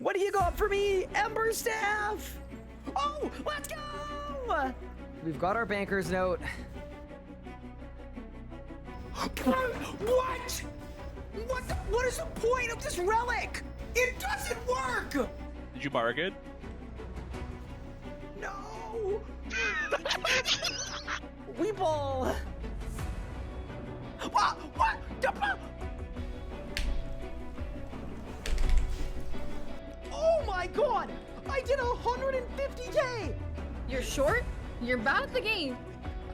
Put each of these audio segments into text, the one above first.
What do you got for me? Ember Staff! Oh, let's go! We've got our banker's note. What? What is the point of this relic? It doesn't work! Did you mark it? No! Weeble! What? Oh my god! I did 150k! You're short, you're bad at the game,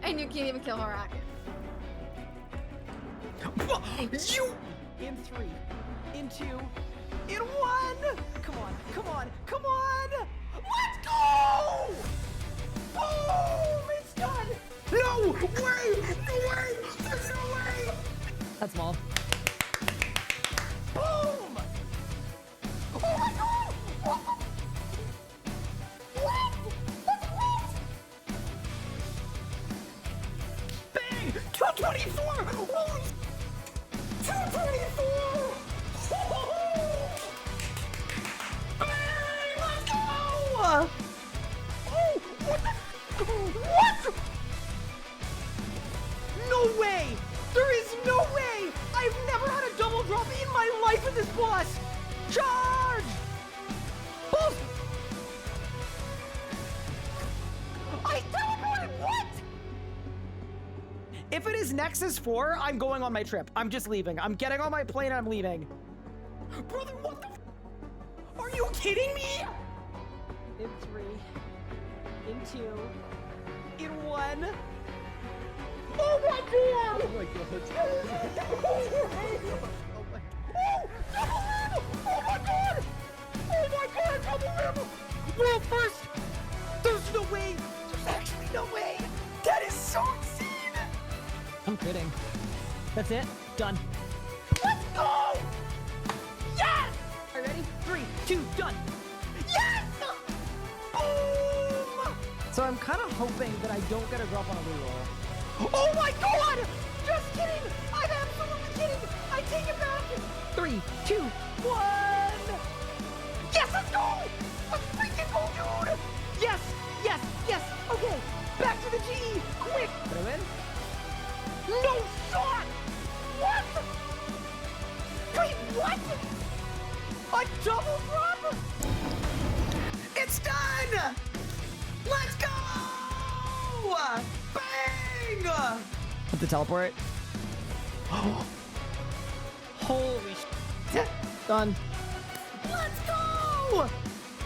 and you can't even kill Harak. You! In 3, in 2, in 1! Come on, come on, come on! Let's go! Boom! It's done! No way! No way! There's no way! That's small. Boom! Oh my god! What? That's what? Bang! 224! Holy 224! Bang! Let's go! Oh! What the? What? No way! There is no way! I've never had a double drop in my life with this boss! Charge! Boom! I teleported! What? If it is Nexus 4, I'm going on my trip. I'm just leaving. I'm getting on my plane and I'm leaving. Brother, what the Are you kidding me? In 3, in 2, in 1. Oh my god! Oh my god. Oh my god! Oh my god, double rim! World first! There's no way! There's actually no way! That is so insane! I'm kidding. That's it? Done. Let's go! Yes! Are you ready? 3, 2, done! Yes! Boom! So I'm kind of hoping that I don't get a drop on a reroll. Oh my god! Just kidding! I'm absolutely kidding! I take it back! 3, 2, 1! Yes, let's go! Let's freaking go, dude! Yes, yes, yes! Okay, back to the G! Quick! Put him in. No shot! What? Wait, what? A double drop? It's done! Let's go! Bang! Put the teleport. Holy shit. Done. Let's go!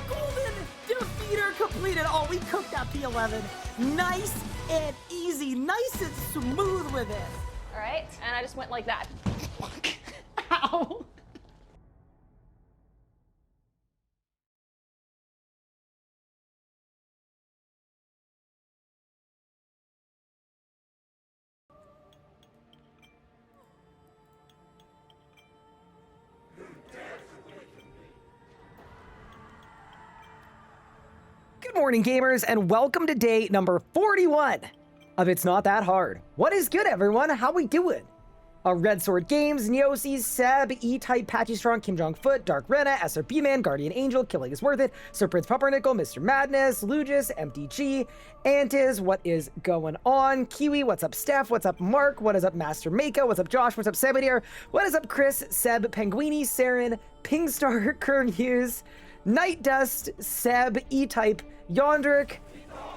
Golden defeater completed. Oh, we cooked that P11. Nice and easy. Nice and smooth with it. All right, and I just went like that. Ow. Good morning, gamers, and welcome to day number 41 of It's Not That Hard. What is good, everyone? How we doing? Red Sword Games, Neosis, Seb, E-Type, Patchy Strong, Kim Jong-Foot, Dark Rena, SRB Man, Guardian Angel, Killing is Worth It, Sir Prince Pumpernickel, Mr. Madness, Lugis, MDG, Antiz, what is going on? Kiwi, what's up, Steph? What's up, Mark? What is up, Master Mako? What's up, Josh? What's up, Sabadir? What is up, Chris, Seb, Penguini, Saren, Pingstar, Kern Hughes, Night Dust, Seb, E-Type, Yondrick,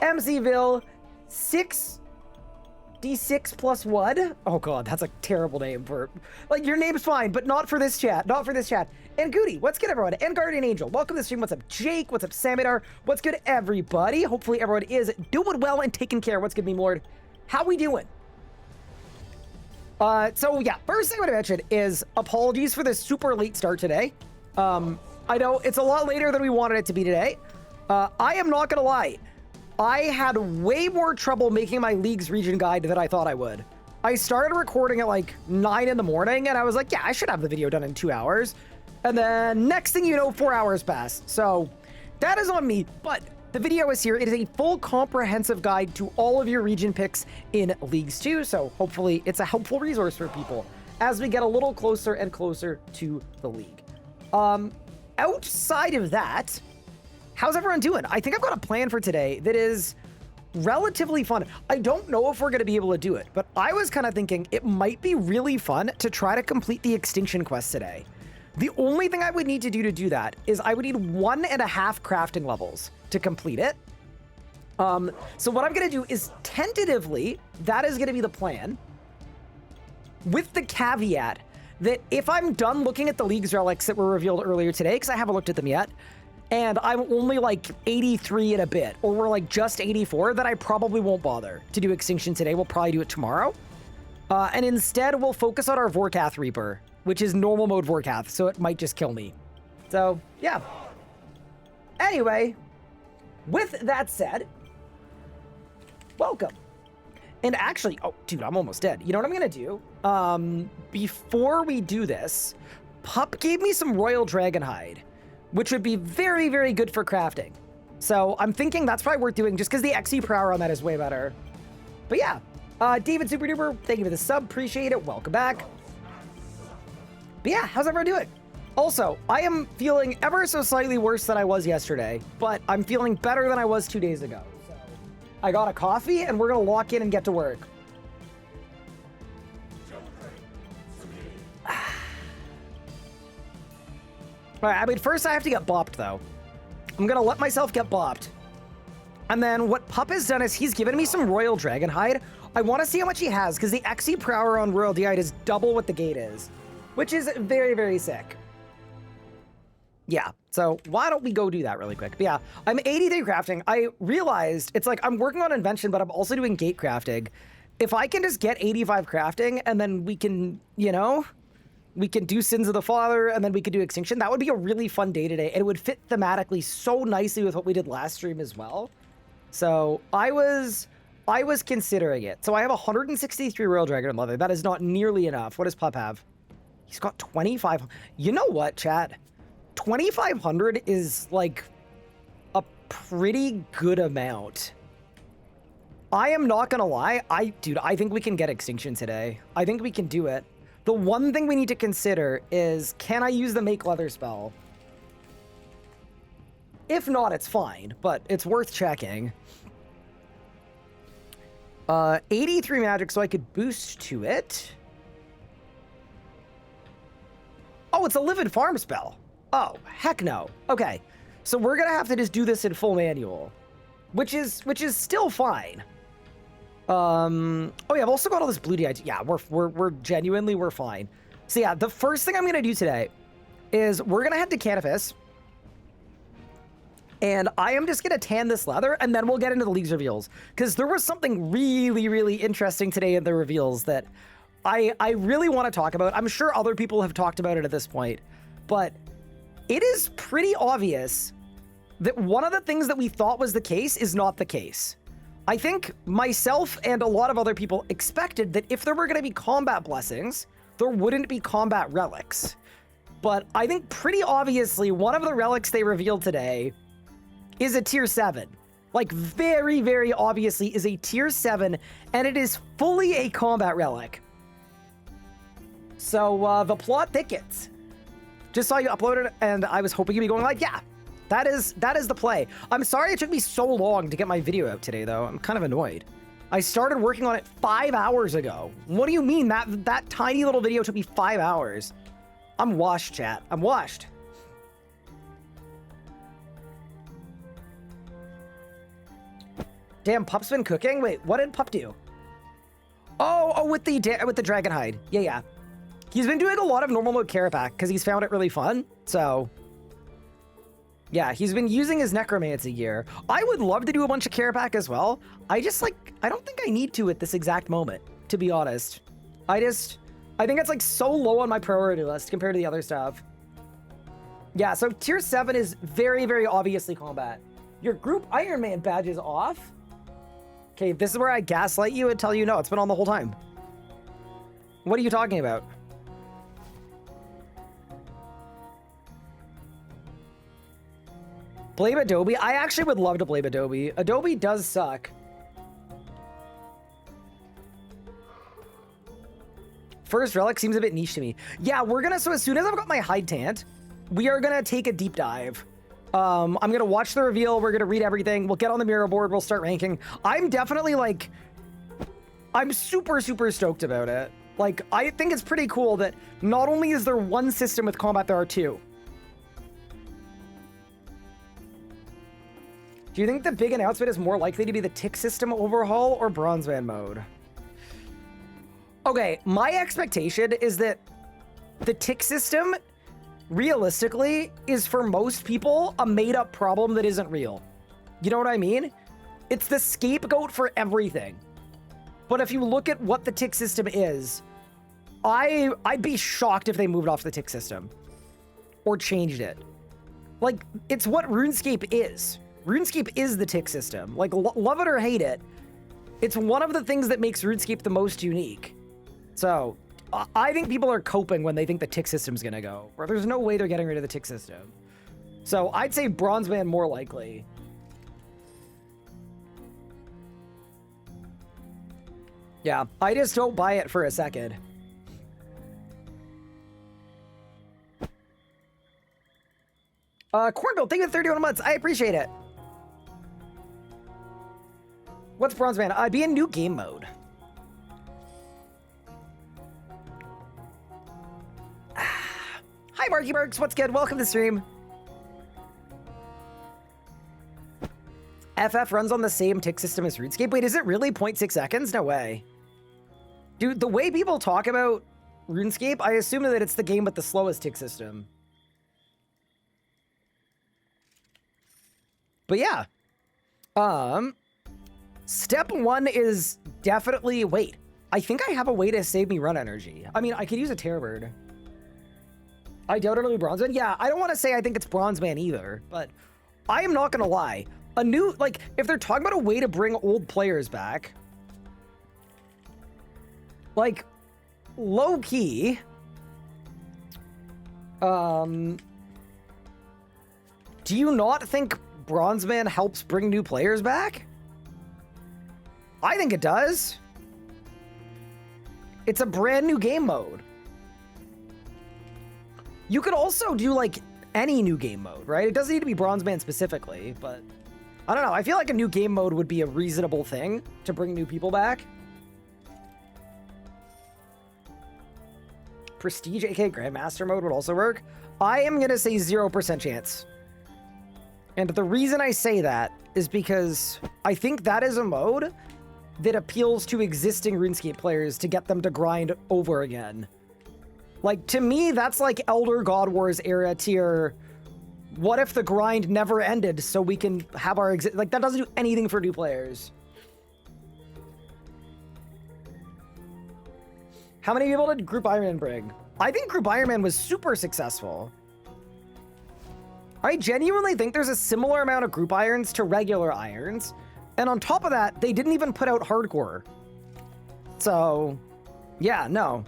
MCville, 6D6 plus what? Oh god, that's a terrible name for... Like, your name's fine, but not for this chat. Not for this chat. And Goody, what's good, everyone? And Guardian Angel, welcome to the stream. What's up, Jake? What's up, Samidar? What's good, everybody? Hopefully everyone is doing well and taking care. What's good, me Lord? How we doing? So yeah, first thing I want to mention is apologies for this super late start today. I know it's a lot later than we wanted it to be today. I am not gonna lie. I had way more trouble making my League's region guide than I thought I would. I started recording at like 9 in the morning and I was like, yeah, I should have the video done in 2 hours. And then next thing you know, 4 hours passed. So that is on me, but the video is here. It is a full comprehensive guide to all of your region picks in Leagues 2. So hopefully it's a helpful resource for people as we get a little closer and closer to the league. outside of that, how's everyone doing? I think I've got a plan for today that is relatively fun. I don't know if we're going to be able to do it, but I was kind of thinking it might be really fun to try to complete the extinction quest today. The only thing I would need to do that is I would need 1.5 crafting levels to complete it. So what I'm going to do is tentatively, that is going to be the plan, with the caveat that if I'm done looking at the League's relics that were revealed earlier today, because I haven't looked at them yet, and I'm only like 83 and a bit, or we're like just 84, then I probably won't bother to do Extinction today. We'll probably do it tomorrow. And instead, we'll focus on our Vorkath Reaper, which is normal mode Vorkath, so it might just kill me. So, yeah. Anyway, with that said, welcome. And actually, oh, dude, I'm almost dead. You know what I'm gonna do? Before we do this, Pup gave me some Royal Dragonhide, which would be very, very good for crafting. So I'm thinking that's probably worth doing just because the XP per hour on that is way better. But yeah, David Super Duper, thank you for the sub, appreciate it, welcome back. But yeah, how's everyone doing? Also, I am feeling ever so slightly worse than I was yesterday, but I'm feeling better than I was 2 days ago. So I got a coffee and we're gonna lock in and get to work. All right, I mean, first I have to get bopped, though. I'm gonna let myself get bopped. And then what Pup has done is he's given me some Royal Dragonhide. I want to see how much he has, because the XP per hour on Royal Dragonhide is double what the gate is, which is very, very sick. Yeah, so why don't we go do that really quick? But yeah, I'm 83 crafting. I realized it's like I'm working on invention, but I'm also doing gate crafting. If I can just get 85 crafting, and then we can, you know, we can do Sins of the Father, and then we could do Extinction. That would be a really fun day today, and it would fit thematically so nicely with what we did last stream as well. So I was considering it. So I have 163 Royal Dragon Leather. That is not nearly enough. What does Pup have? He's got 25. You know what, chat? 2,500 is like a pretty good amount. I am not gonna lie. Dude, I think we can get Extinction today. I think we can do it. The one thing we need to consider is, can I use the Make Leather spell? If not, it's fine, but it's worth checking. 83 magic, so I could boost to it. Oh, it's a Livid Farm spell. Oh, heck no. Okay, so we're gonna have to just do this in full manual, which is still fine. Oh yeah, I've also got all this blue DI. Yeah, we're genuinely, we're fine. So yeah, the first thing I'm gonna do today is we're gonna head to Canifis, and I am just gonna tan this leather, and then we'll get into the League's reveals, because there was something really, really interesting today in the reveals that I really want to talk about. I'm sure other people have talked about it at this point, but it is pretty obvious that one of the things that we thought was the case is not the case. I think myself and a lot of other people expected that if there were going to be combat blessings, there wouldn't be combat relics. But I think pretty obviously one of the relics they revealed today is a tier 7. Like very, very obviously is a tier 7, and it is fully a combat relic. So the plot thickens. Just saw you upload it, and I was hoping you'd be going like, yeah, that is the play. I'm sorry it took me so long to get my video out today, though. I'm kind of annoyed. I started working on it 5 hours ago. What do you mean that tiny little video took me 5 hours? I'm washed, chat. I'm washed. Damn, Pup's been cooking? Wait, what did Pup do? Oh, with the Dragonhide. Yeah. He's been doing a lot of normal mode Carapac because he's found it really fun. So yeah, he's been using his Necromancy gear. I would love to do a bunch of Carapac as well. I don't think I need to at this exact moment, to be honest. I think it's like so low on my priority list compared to the other stuff. Yeah, so tier 7 is very, very obviously combat. Your group Iron Man badge is off? Okay, this is where I gaslight you and tell you no, it's been on the whole time. What are you talking about? Blame Adobe? I actually would love to blame Adobe. Adobe does suck. First relic seems a bit niche to me. Yeah, we're gonna, so as soon as I've got my hide tanned, we are gonna take a deep dive. I'm gonna watch the reveal. We're gonna read everything. We'll get on the mirror board. We'll start ranking. I'm definitely like, I'm super, super stoked about it. Like, I think it's pretty cool that not only is there one system with combat, there are two. Do you think the big announcement is more likely to be the tick system overhaul or Bronze Man mode? Okay, my expectation is that the tick system, realistically, is for most people a made-up problem that isn't real. You know what I mean? It's the scapegoat for everything. But if you look at what the tick system is, I'd be shocked if they moved off the tick system or changed it. Like, it's what RuneScape is. RuneScape is the tick system. Like, love it or hate it, it's one of the things that makes RuneScape the most unique. So, I think people are coping when they think the tick system's gonna go. Or there's no way they're getting rid of the tick system. So, I'd say Bronze Man more likely. Yeah, I just don't buy it for a second. Cornbill, thank you for 31 months. I appreciate it. What's Bronze Man? Be in new game mode. Hi, Marky Marks. What's good? Welcome to the stream. FF runs on the same tick system as RuneScape. Wait, is it really 0.6 seconds? No way. Dude, the way people talk about RuneScape, I assume that it's the game with the slowest tick system. But yeah. Step one is definitely... Wait, I think I have a way to save me run energy. I mean, I could use a Terrorbird. I doubt it'll be Bronze Man. Yeah, I don't want to say I think it's Bronze Man either, but I am not going to lie. A new... Like, if they're talking about a way to bring old players back... Like, low-key... Do you not think Bronze Man helps bring new players back? I think it does. It's a brand new game mode. You could also do, like, any new game mode, right? It doesn't need to be Bronze Man specifically, but... I don't know. I feel like a new game mode would be a reasonable thing to bring new people back. Prestige, aka Grandmaster mode, would also work. I am going to say 0% chance. And the reason I say that is because I think that is a mode that appeals to existing RuneScape players to get them to grind over again. Like, to me, that's like Elder God Wars era tier. What if the grind never ended so we can have our like, that doesn't do anything for new players. How many people did Group Ironman bring? I think Group Ironman was super successful. I genuinely think there's a similar amount of group irons to regular irons. And on top of that, they didn't even put out hardcore. So, yeah, no.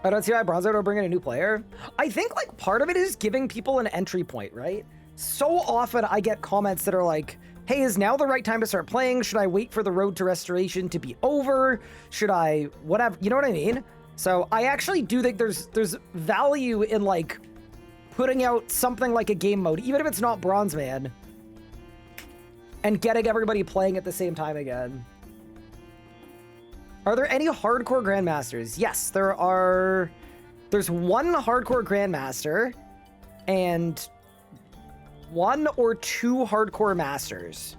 I don't see why Bronze Man will bring in a new player. I think, like, part of it is giving people an entry point, right? So often I get comments that are like, hey, is now the right time to start playing? Should I wait for the road to restoration to be over? Should I, whatever, you know what I mean? So I actually do think there's value in, like, putting out something like a game mode, even if it's not Bronze Man, and getting everybody playing at the same time again. Are there any hardcore Grandmasters? Yes, there are. There's one hardcore Grandmaster and 1 or 2 hardcore Masters.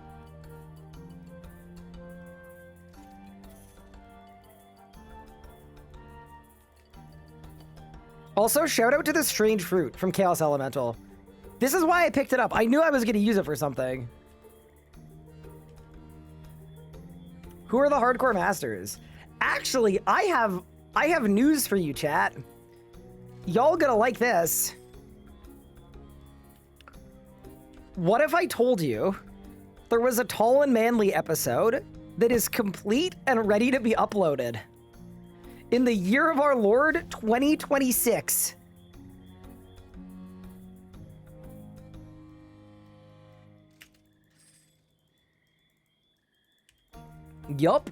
Also, shout out to the strange fruit from Chaos Elemental. This is why I picked it up. I knew I was going to use it for something. Who are the hardcore Masters? Actually, I have news for you, chat. Y'all gonna like this. What if I told you there was a Tall and Manly episode that is complete and ready to be uploaded in the year of our Lord 2026? Yup.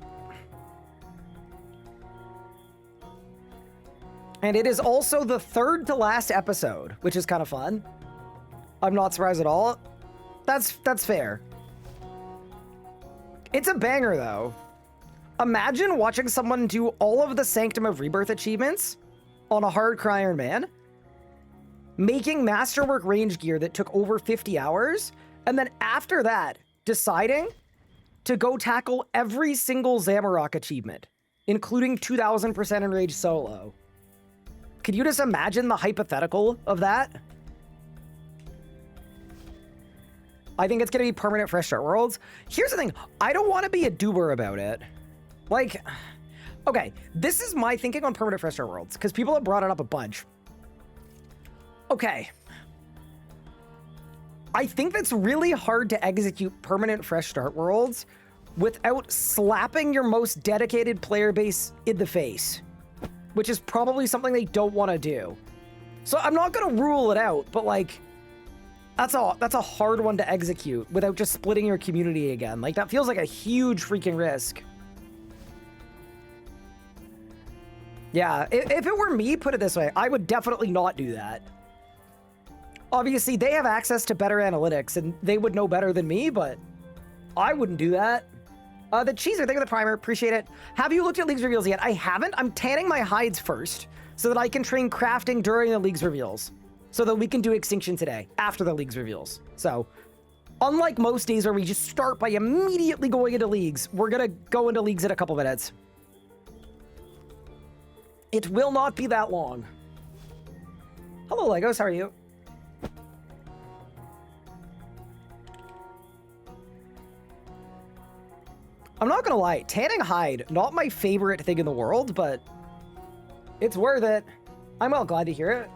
And it is also the third to last episode, which is kind of fun. I'm not surprised at all. That's fair. It's a banger, though. Imagine watching someone do all of the Sanctum of Rebirth achievements on a hardcore Iron Man, making masterwork range gear that took over 50 hours, and then after that, deciding to go tackle every single Zamorak achievement, including 2000% enraged solo. Could you just imagine the hypothetical of that? I think it's going to be permanent Fresh Start Worlds. Here's the thing. I don't want to be a doober about it. Like, okay, this is my thinking on permanent Fresh Start Worlds, because people have brought it up a bunch. Okay. I think that's really hard to execute permanent Fresh Start Worlds without slapping your most dedicated player base in the face, which is probably something they don't want to do. So I'm not going to rule it out, but like, that's a hard one to execute without just splitting your community again. Like, that feels like a huge freaking risk. Yeah, if it were me, put it this way, I would definitely not do that. Obviously, they have access to better analytics, and they would know better than me, but I wouldn't do that. The Cheeser, thank you for the primer, appreciate it. Have you looked at League's reveals yet? I haven't. I'm tanning my hides first, so that I can train crafting during the League's reveals, so that we can do Extinction today, after the League's reveals. So, unlike most days where we just start by immediately going into Leagues, we're gonna go into Leagues in a couple minutes. It will not be that long. Hello, Legos, how are you? I'm not gonna lie, tanning hide, not my favorite thing in the world, but it's worth it. I'm well glad to hear it.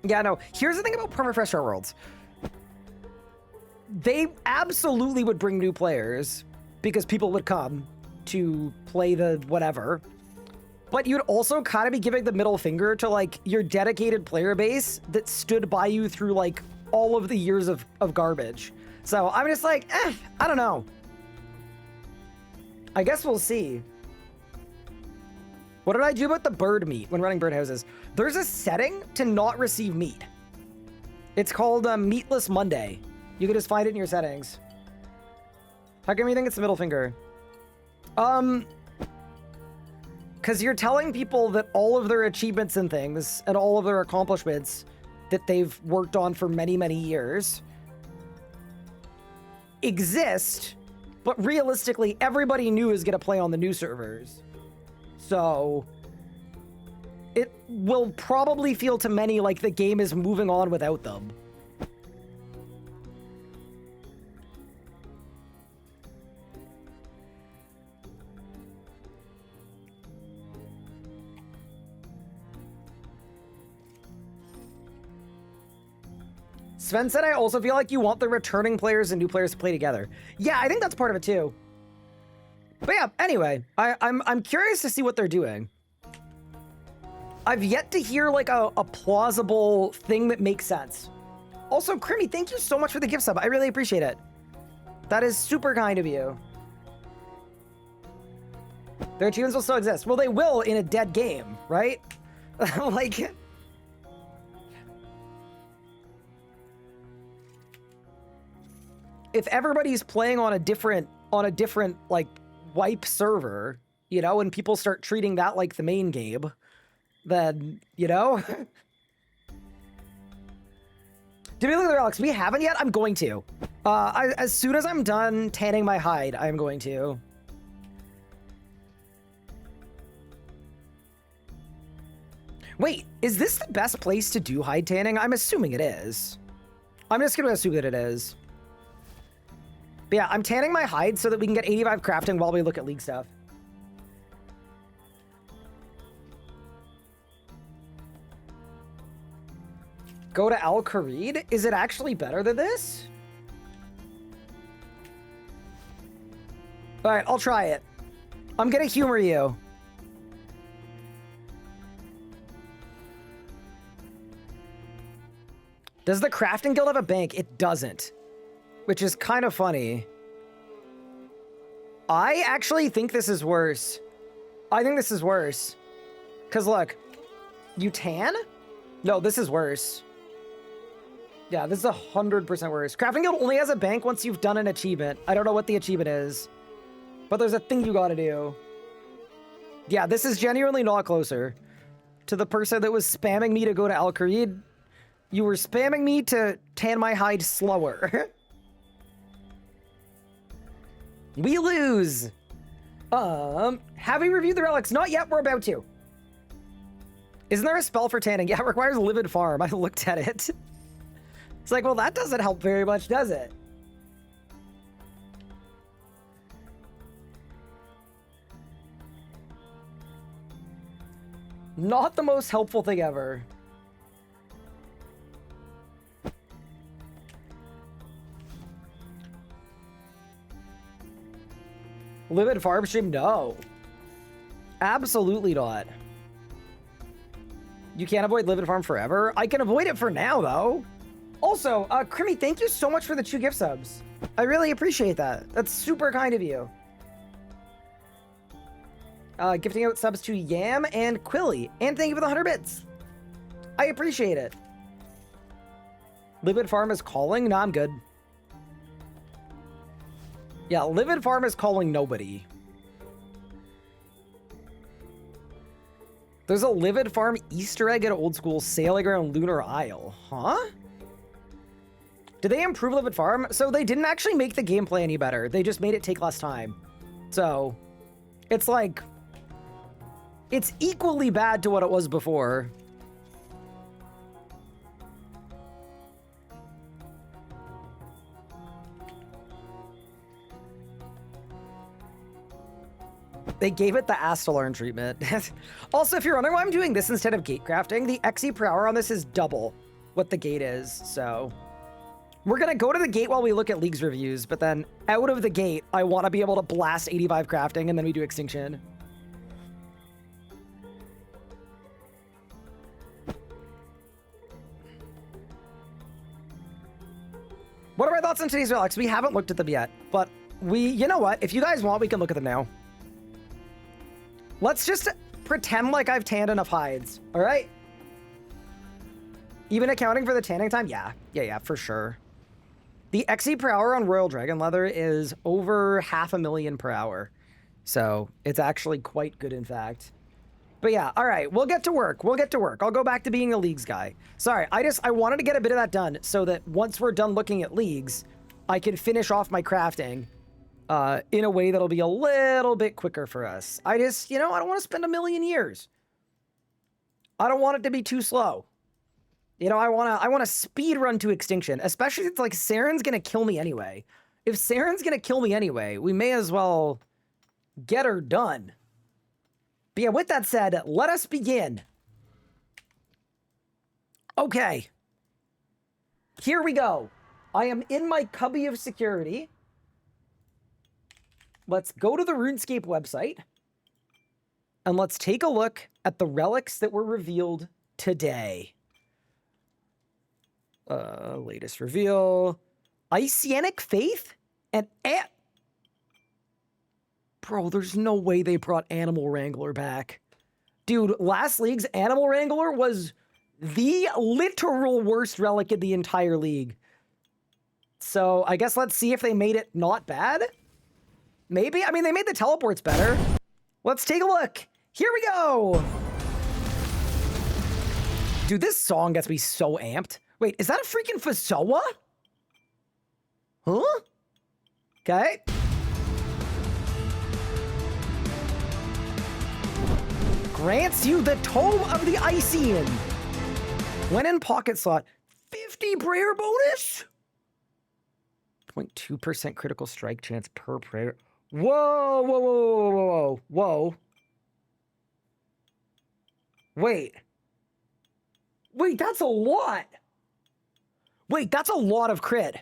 Yeah, no, here's the thing about permanent Fresh Start Worlds. They absolutely would bring new players because people would come to play the whatever. But you'd also kind of be giving the middle finger to, like, your dedicated player base that stood by you through, like, all of the years of garbage. So I'm just like, I don't know. I guess we'll see. What did I do about the bird meat when running birdhouses? There's a setting to not receive meat. It's called Meatless Monday. You can just find it in your settings. How come you think it's the middle finger? Because you're telling people that all of their achievements and things, and all of their accomplishments that they've worked on for many, many years exist, but realistically, everybody new is going to play on the new servers. So it will probably feel to many like the game is moving on without them. Sven said, I also feel like you want the returning players and new players to play together. Yeah, I think that's part of it too. But yeah, anyway, I'm curious to see what they're doing. I've yet to hear like a plausible thing that makes sense. Also, Crimmy, thank you so much for the gift sub. I really appreciate it. That is super kind of you. Their achievements will still exist. Well, they will in a dead game, right? Like... if everybody's playing on a different like wipe server, you know, and people start treating that like the main game, then, you know. Did we look at the relics? We haven't yet. I'm going to. As soon as I'm done tanning my hide, I'm going to. Wait, is this the best place to do hide tanning? I'm assuming it is. I'm just going to assume that it is. But yeah, I'm tanning my hide so that we can get 85 crafting while we look at League stuff. Go to Al Kharid? Is it actually better than this? All right, I'll try it. I'm gonna humor you. Does the crafting guild have a bank? It doesn't. which is kind of funny. I actually think this is worse. I think this is worse. Because look, you tan? No, this is worse. Yeah, this is 100% worse. Crafting Guild only has a bank once you've done an achievement. I don't know what the achievement is, but there's a thing you gotta do. Yeah, this is genuinely not closer. To the person that was spamming me to go to Al Kharid, you were spamming me to tan my hide slower. We lose. Have we reviewed the relics? Not yet, we're about to. Isn't there a spell for tanning? Yeah, it requires Livid Farm. I looked at it. It's like, well, that doesn't help very much, does it? Not the most helpful thing ever. Livid Farm stream? No. Absolutely not. You can't avoid Livid Farm forever? I can avoid it for now, though. Also, Crimmy, thank you so much for the 2 gift subs. I really appreciate that. That's super kind of you. Gifting out subs to Yam and Quilly. And thank you for the 100 bits. I appreciate it. Livid Farm is calling? No, I'm good. Yeah, Livid Farm is calling nobody. There's a Livid Farm Easter egg at Old School sailing around Lunar Isle. Huh? Did they improve Livid Farm? So they didn't actually make the gameplay any better. They just made it take less time. So it's like, it's equally bad to what it was before. They gave it the Astalarn treatment. Also, if you're wondering why I'm doing this instead of gate crafting, the XE per hour on this is double what the gate is, so... We're gonna go to the gate while we look at League's reviews, but then out of the gate, I want to be able to blast 85 crafting, and then we do Extinction. What are my thoughts on today's relics? We haven't looked at them yet, but you know what? If you guys want, we can look at them now. Let's just pretend like I've tanned enough hides, all right? Even accounting for the tanning time? Yeah, for sure. The XE per hour on Royal Dragon Leather is over 500,000 per hour. So it's actually quite good, in fact. But yeah, all right, we'll get to work. I'll go back to being a Leagues guy. Sorry, I wanted to get a bit of that done so that once we're done looking at Leagues, I can finish off my crafting in a way that'll be a little bit quicker for us. I don't want to spend a million years. I don't want it to be too slow. I want to speed run to Extinction, especially if it's like Saren's gonna kill me anyway. If Saren's gonna kill me anyway, we may as well get her done. But yeah, with that said, let us begin. Okay. Here we go. I am in my cubby of security. Let's go to the RuneScape website. And let's take a look at the relics that were revealed today. Latest reveal. Isianic Faith and Bro, there's no way they brought Animal Wrangler back. Dude, last league's Animal Wrangler was the literal worst relic in the entire league. So I guess let's see if they made it not bad. Maybe? I mean, they made the teleports better. Let's take a look. Here we go. Dude, this song gets me so amped. Wait, is that a freaking Fasoa? Huh? Okay. Grants you the Tome of the Ician. When in pocket slot, 50 prayer bonus? 0.2% critical strike chance per prayer. Whoa, whoa, whoa, whoa, whoa, whoa. Wait. Wait, that's a lot. Wait, that's a lot of crit.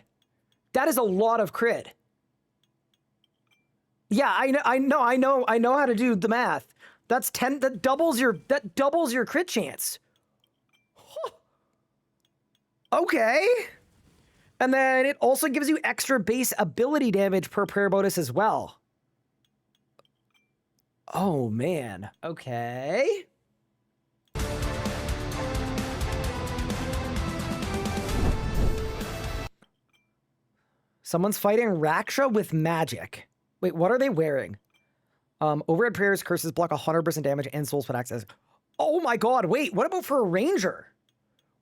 That is a lot of crit. Yeah, I know how to do the math. That's 10, that doubles your crit chance. Huh. Okay. And then it also gives you extra base ability damage per prayer bonus as well. Oh, man. Okay. Someone's fighting Raksha with magic. Wait, what are they wearing? Overhead prayers, curses block 100% damage and soul split access. Oh my god, wait, what about for a ranger?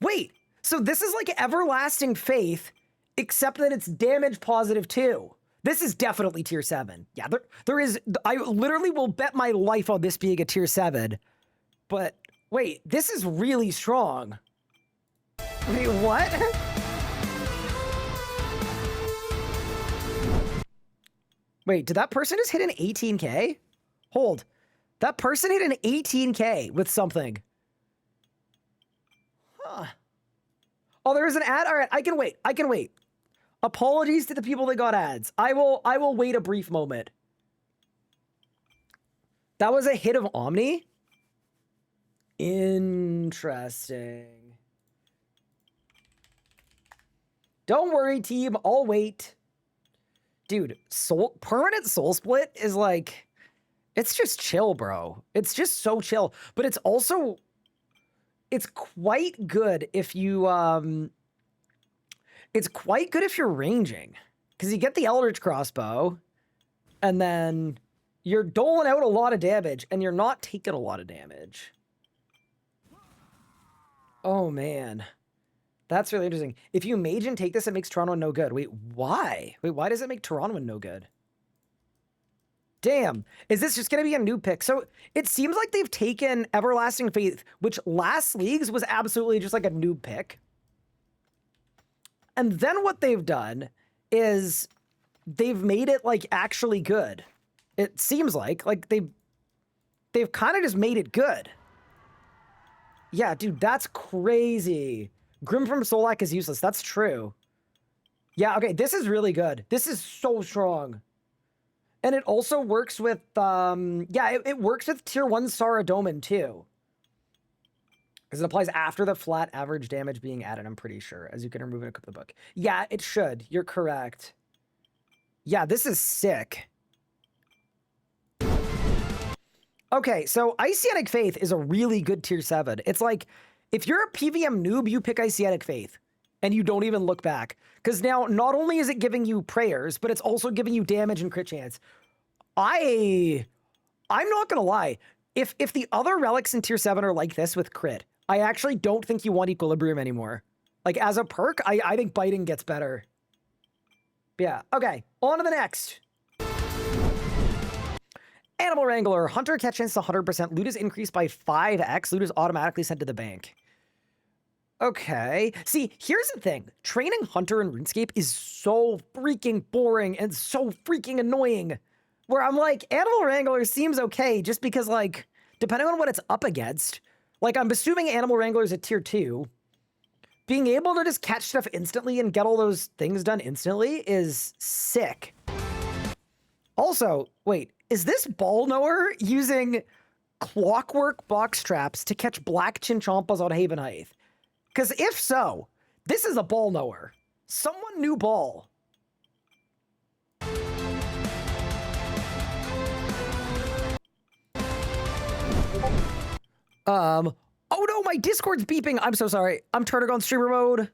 Wait, so this is like everlasting faith, except that it's damage positive too. This is definitely tier 7. Yeah, there is, I literally will bet my life on this being a tier 7. But wait, this is really strong. Wait, what? Wait, did that person just hit an 18k? Hold. That person hit an 18k with something. Huh. Oh, there's an ad? All right, I can wait. I can wait. Apologies to the people that got ads. I will wait a brief moment. That was a hit of Omni? Interesting. Don't worry, team. I'll wait. Dude, permanent soul split is like, it's just chill, bro. It's just so chill. But it's also, it's quite good if you, it's quite good if you're ranging. Because you get the Eldritch Crossbow, and then you're doling out a lot of damage, and you're not taking a lot of damage. Oh, man. That's really interesting. If you mage and take this, it makes Toronto no good. Wait, why? Wait, why does it make Toronto no good? Damn. Is this just going to be a new pick? So it seems like they've taken Everlasting Faith, which last leagues was absolutely just like a new pick. And then what they've done is they've made it like actually good. It seems like they've kind of just made it good. Yeah, dude, that's crazy. Grim from Solak is useless. That's true. Yeah, okay, this is really good. This is so strong. And it also works with, yeah, it works with tier 1 Saradomin too. Because it applies after the flat average damage being added, I'm pretty sure, as you can remove it and equip the book. Yeah, it should. You're correct. Yeah, this is sick. Okay, so Isiatic Faith is a really good tier 7. It's like, if you're a PVM noob, you pick Isiatic Faith, and you don't even look back. Because now, not only is it giving you prayers, but it's also giving you damage and crit chance. I'm not gonna lie. If the other relics in tier 7 are like this with crit, I actually don't think you want Equilibrium anymore. Like, as a perk, I think Biting gets better. Yeah, okay, on to the next. Animal Wrangler. Hunter catch chance 100%. Loot is increased by 5x. Loot is automatically sent to the bank. Okay. See, here's the thing. Training Hunter in RuneScape is so freaking boring and so freaking annoying. Where I'm like, Animal Wrangler seems okay just because, like, depending on what it's up against, like, I'm assuming Animal Wrangler is at tier 2. Being able to just catch stuff instantly and get all those things done instantly is sick. Also, wait, is this ball knower using clockwork box traps to catch black chinchompas on Haven Height? Because if so, this is a ball knower. Someone knew ball. Oh no, my Discord's beeping. I'm so sorry. I'm turning on streamer mode.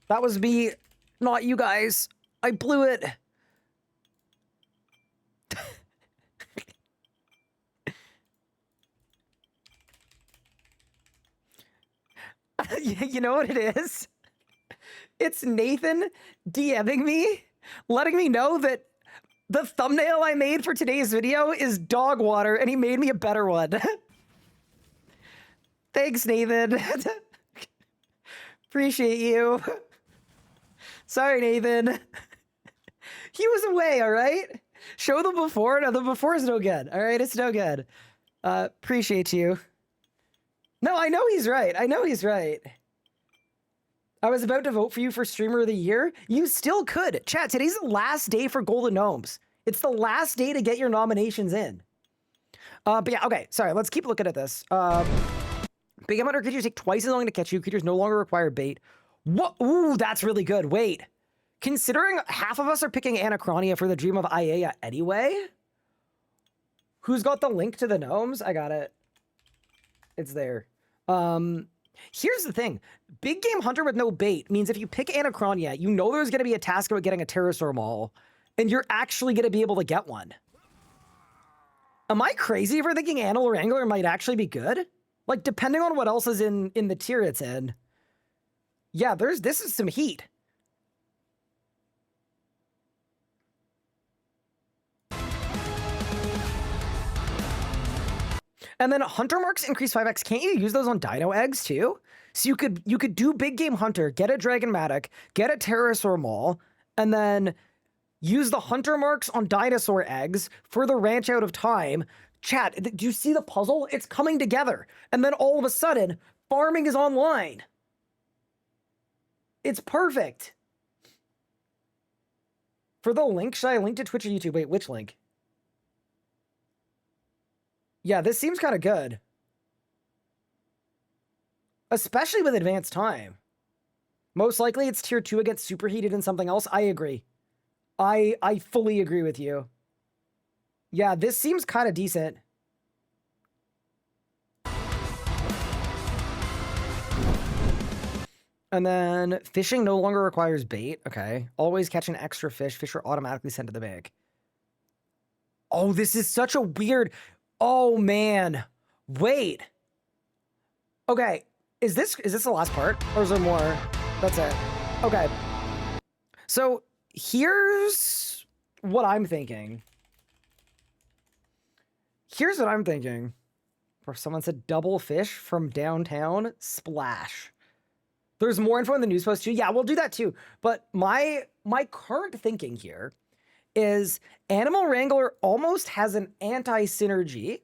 That was me, not you guys. I blew it. You know what it is? It's Nathan DMing me, letting me know that the thumbnail I made for today's video is dog water, and he made me a better one. Thanks, Nathan. Appreciate you. Sorry, Nathan. He was away, all right? Show the before. No, the before is no good, all right? It's no good. Appreciate you. No, I know he's right. I know he's right. I was about to vote for you for Streamer of the Year. You still could. Chat, today's the last day for Golden Gnomes. It's the last day to get your nominations in. But yeah, okay, sorry, let's keep looking at this. Big hunter creatures take twice as long to catch you. Creatures no longer require bait. What? Ooh, that's really good. Wait. Considering half of us are picking Anachronia for the Dream of Aiea anyway. Who's got the link to the gnomes? I got it. It's there. Here's the thing. Big Game Hunter with no bait means if you pick Anachronia, you know there's going to be a task about getting a Pterosaur Maul, and you're actually going to be able to get one. Am I crazy for thinking Anil Wrangler might actually be good? Like, depending on what else is in the tier it's in. Yeah, this is some heat. And then Hunter Marks increase 5x. Can't you use those on Dino Eggs too? So you could do Big Game Hunter, get a Dragonmatic, get a Pterosaur Maul, and then use the Hunter Marks on Dinosaur Eggs for the Ranch Out of Time. Chat, do you see the puzzle? It's coming together. And then all of a sudden, farming is online. It's perfect. For the link, should I link to Twitch or YouTube? Wait, which link? Yeah, this seems kind of good. Especially with advanced time. Most likely it's tier 2, it gets superheated in something else. I agree. I fully agree with you. Yeah, this seems kind of decent. And then fishing no longer requires bait. Okay. Always catch an extra fish. Fish are automatically sent to the bank. Oh, this is such a weird... Oh, man. Wait. Okay. Is this the last part? Or is there more? That's it. Okay. So here's what I'm thinking. Here's what I'm thinking. Or someone said double fish from downtown. Splash. There's more info in the news post too. Yeah, we'll do that too. But my current thinking here is Animal Wrangler almost has an anti-synergy.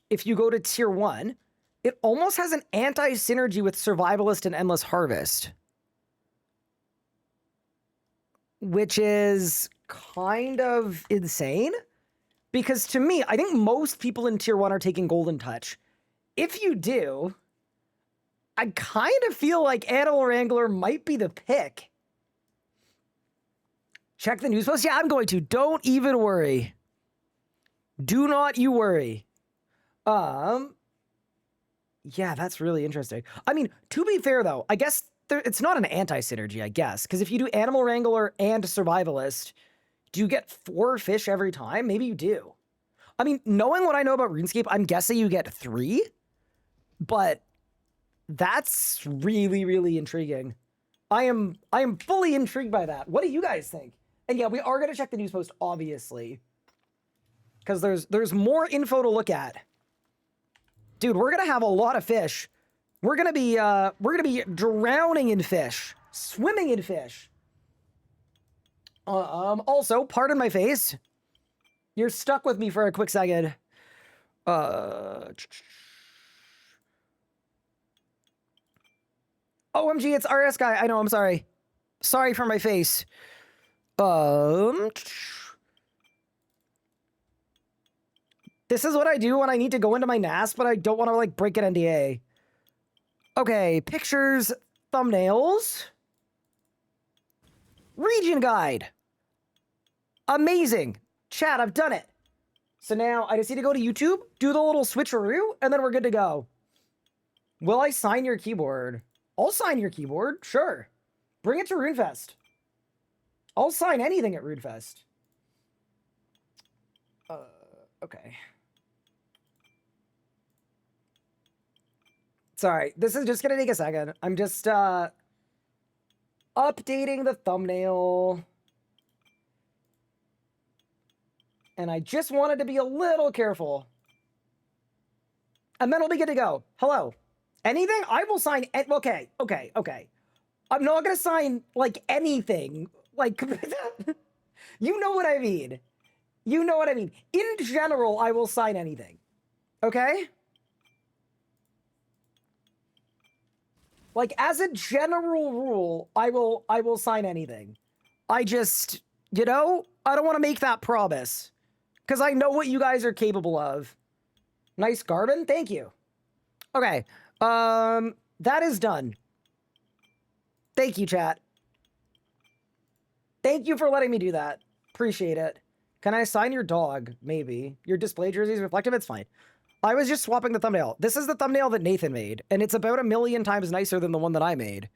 If you go to tier 1, it almost has an anti-synergy with Survivalist and Endless Harvest. Which is kind of insane. Because to me, I think most people in tier 1 are taking Golden Touch. If you do, I kind of feel like Animal Wrangler might be the pick. Check the news post. Yeah, I'm going to. Don't even worry. Do not you worry. Yeah, that's really interesting. I mean, to be fair though, I guess it's not an anti-synergy, I guess. Because if you do Animal Wrangler and Survivalist, do you get 4 fish every time? Maybe you do. I mean, knowing what I know about RuneScape, I'm guessing you get 3. But that's really, really intriguing. I am fully intrigued by that. What do you guys think? And yeah, we are going to check the news post, obviously. Because there's more info to look at. Dude, we're going to have a lot of fish. We're going to be drowning in fish. Swimming in fish. Also, pardon my face. You're stuck with me for a quick second. OMG, it's RS guy. I know, I'm sorry. Sorry for my face. This is what I do when I need to go into my NAS, but I don't want to, like, break an NDA. Okay, pictures, thumbnails. Region guide. Amazing. Chat, I've done it. So now I just need to go to YouTube, do the little switcheroo, and then we're good to go. Will I sign your keyboard? I'll sign your keyboard, sure. Bring it to RuneFest. I'll sign anything at RuneFest. Okay. Sorry, this is just gonna take a second. I'm just, updating the thumbnail. And I just wanted to be a little careful. And then we'll be good to go. Hello. Anything? I will sign. Okay. I'm not going to sign, like, anything. Like, you know what I mean. You know what I mean. In general, I will sign anything. Okay? Like, as a general rule, I will sign anything. I just, you know, I don't want to make that promise. Because I know what you guys are capable of. Nice Garmin, thank you. Okay, that is done. Thank you, chat. Thank you for letting me do that. Appreciate it. Can I assign your dog? Maybe. Your display jersey is reflective? It's fine. I was just swapping the thumbnail. This is the thumbnail that Nathan made, and it's about 1,000,000 times nicer than the one that I made.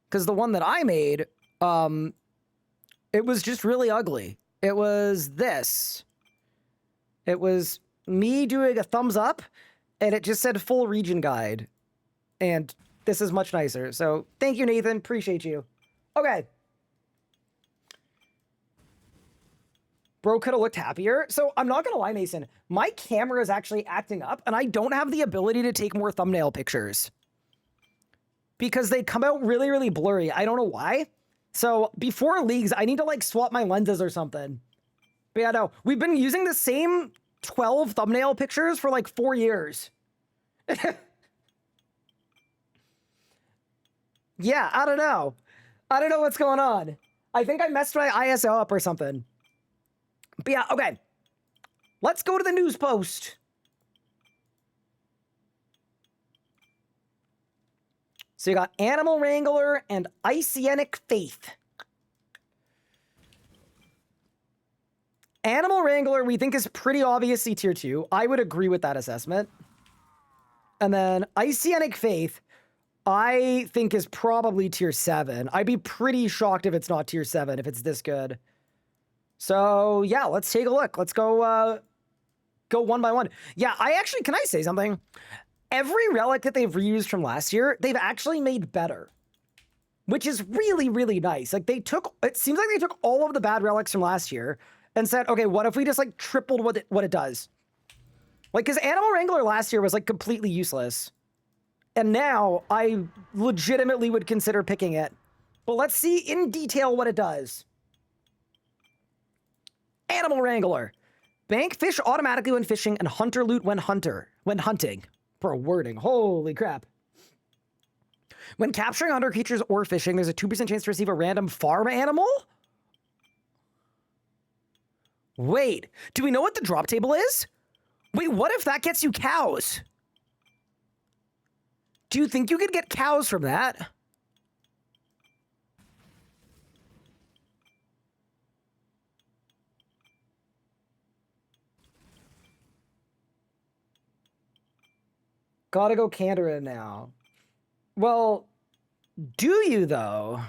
Because the one that I made, it was just really ugly. It was this. It was me doing a thumbs up, and it just said full region guide. And this is much nicer. So thank you, Nathan. Appreciate you. Okay. Bro could have looked happier. So I'm not gonna lie, Mason. My camera is actually acting up, and I don't have the ability to take more thumbnail pictures. Because they come out really, really blurry. I don't know why. So before leagues, I need to like swap my lenses or something. But yeah, no, we've been using the same 12 thumbnail pictures for like 4 years. Yeah, I don't know. I don't know what's going on. I think I messed my ISO up or something. But yeah, okay. Let's go to the news post. So you got Animal Wrangler and Icyanic Faith. Animal Wrangler, we think is pretty obviously tier 2. I would agree with that assessment. And then Icyanic Faith, I think is probably tier 7. I'd be pretty shocked if it's not tier 7, if it's this good. So yeah, let's take a look. Let's go go one by one. Yeah, can I say something? Every relic that they've reused from last year, they've actually made better. Which is really, really nice. Like it seems like they took all of the bad relics from last year and said, okay, what if we just like tripled what it does? Like, because Animal Wrangler last year was like completely useless. And now I legitimately would consider picking it. But let's see in detail what it does. Animal Wrangler. Bank fish automatically when fishing and hunter loot when hunting. For wording. Holy crap. When capturing hunter creatures or fishing, there's a 2% chance to receive a random farm animal? Wait, do we know what the drop table is? Wait, what if that gets you cows? Do you think you could get cows from that? Gotta go Kandarin now. Well, do you though?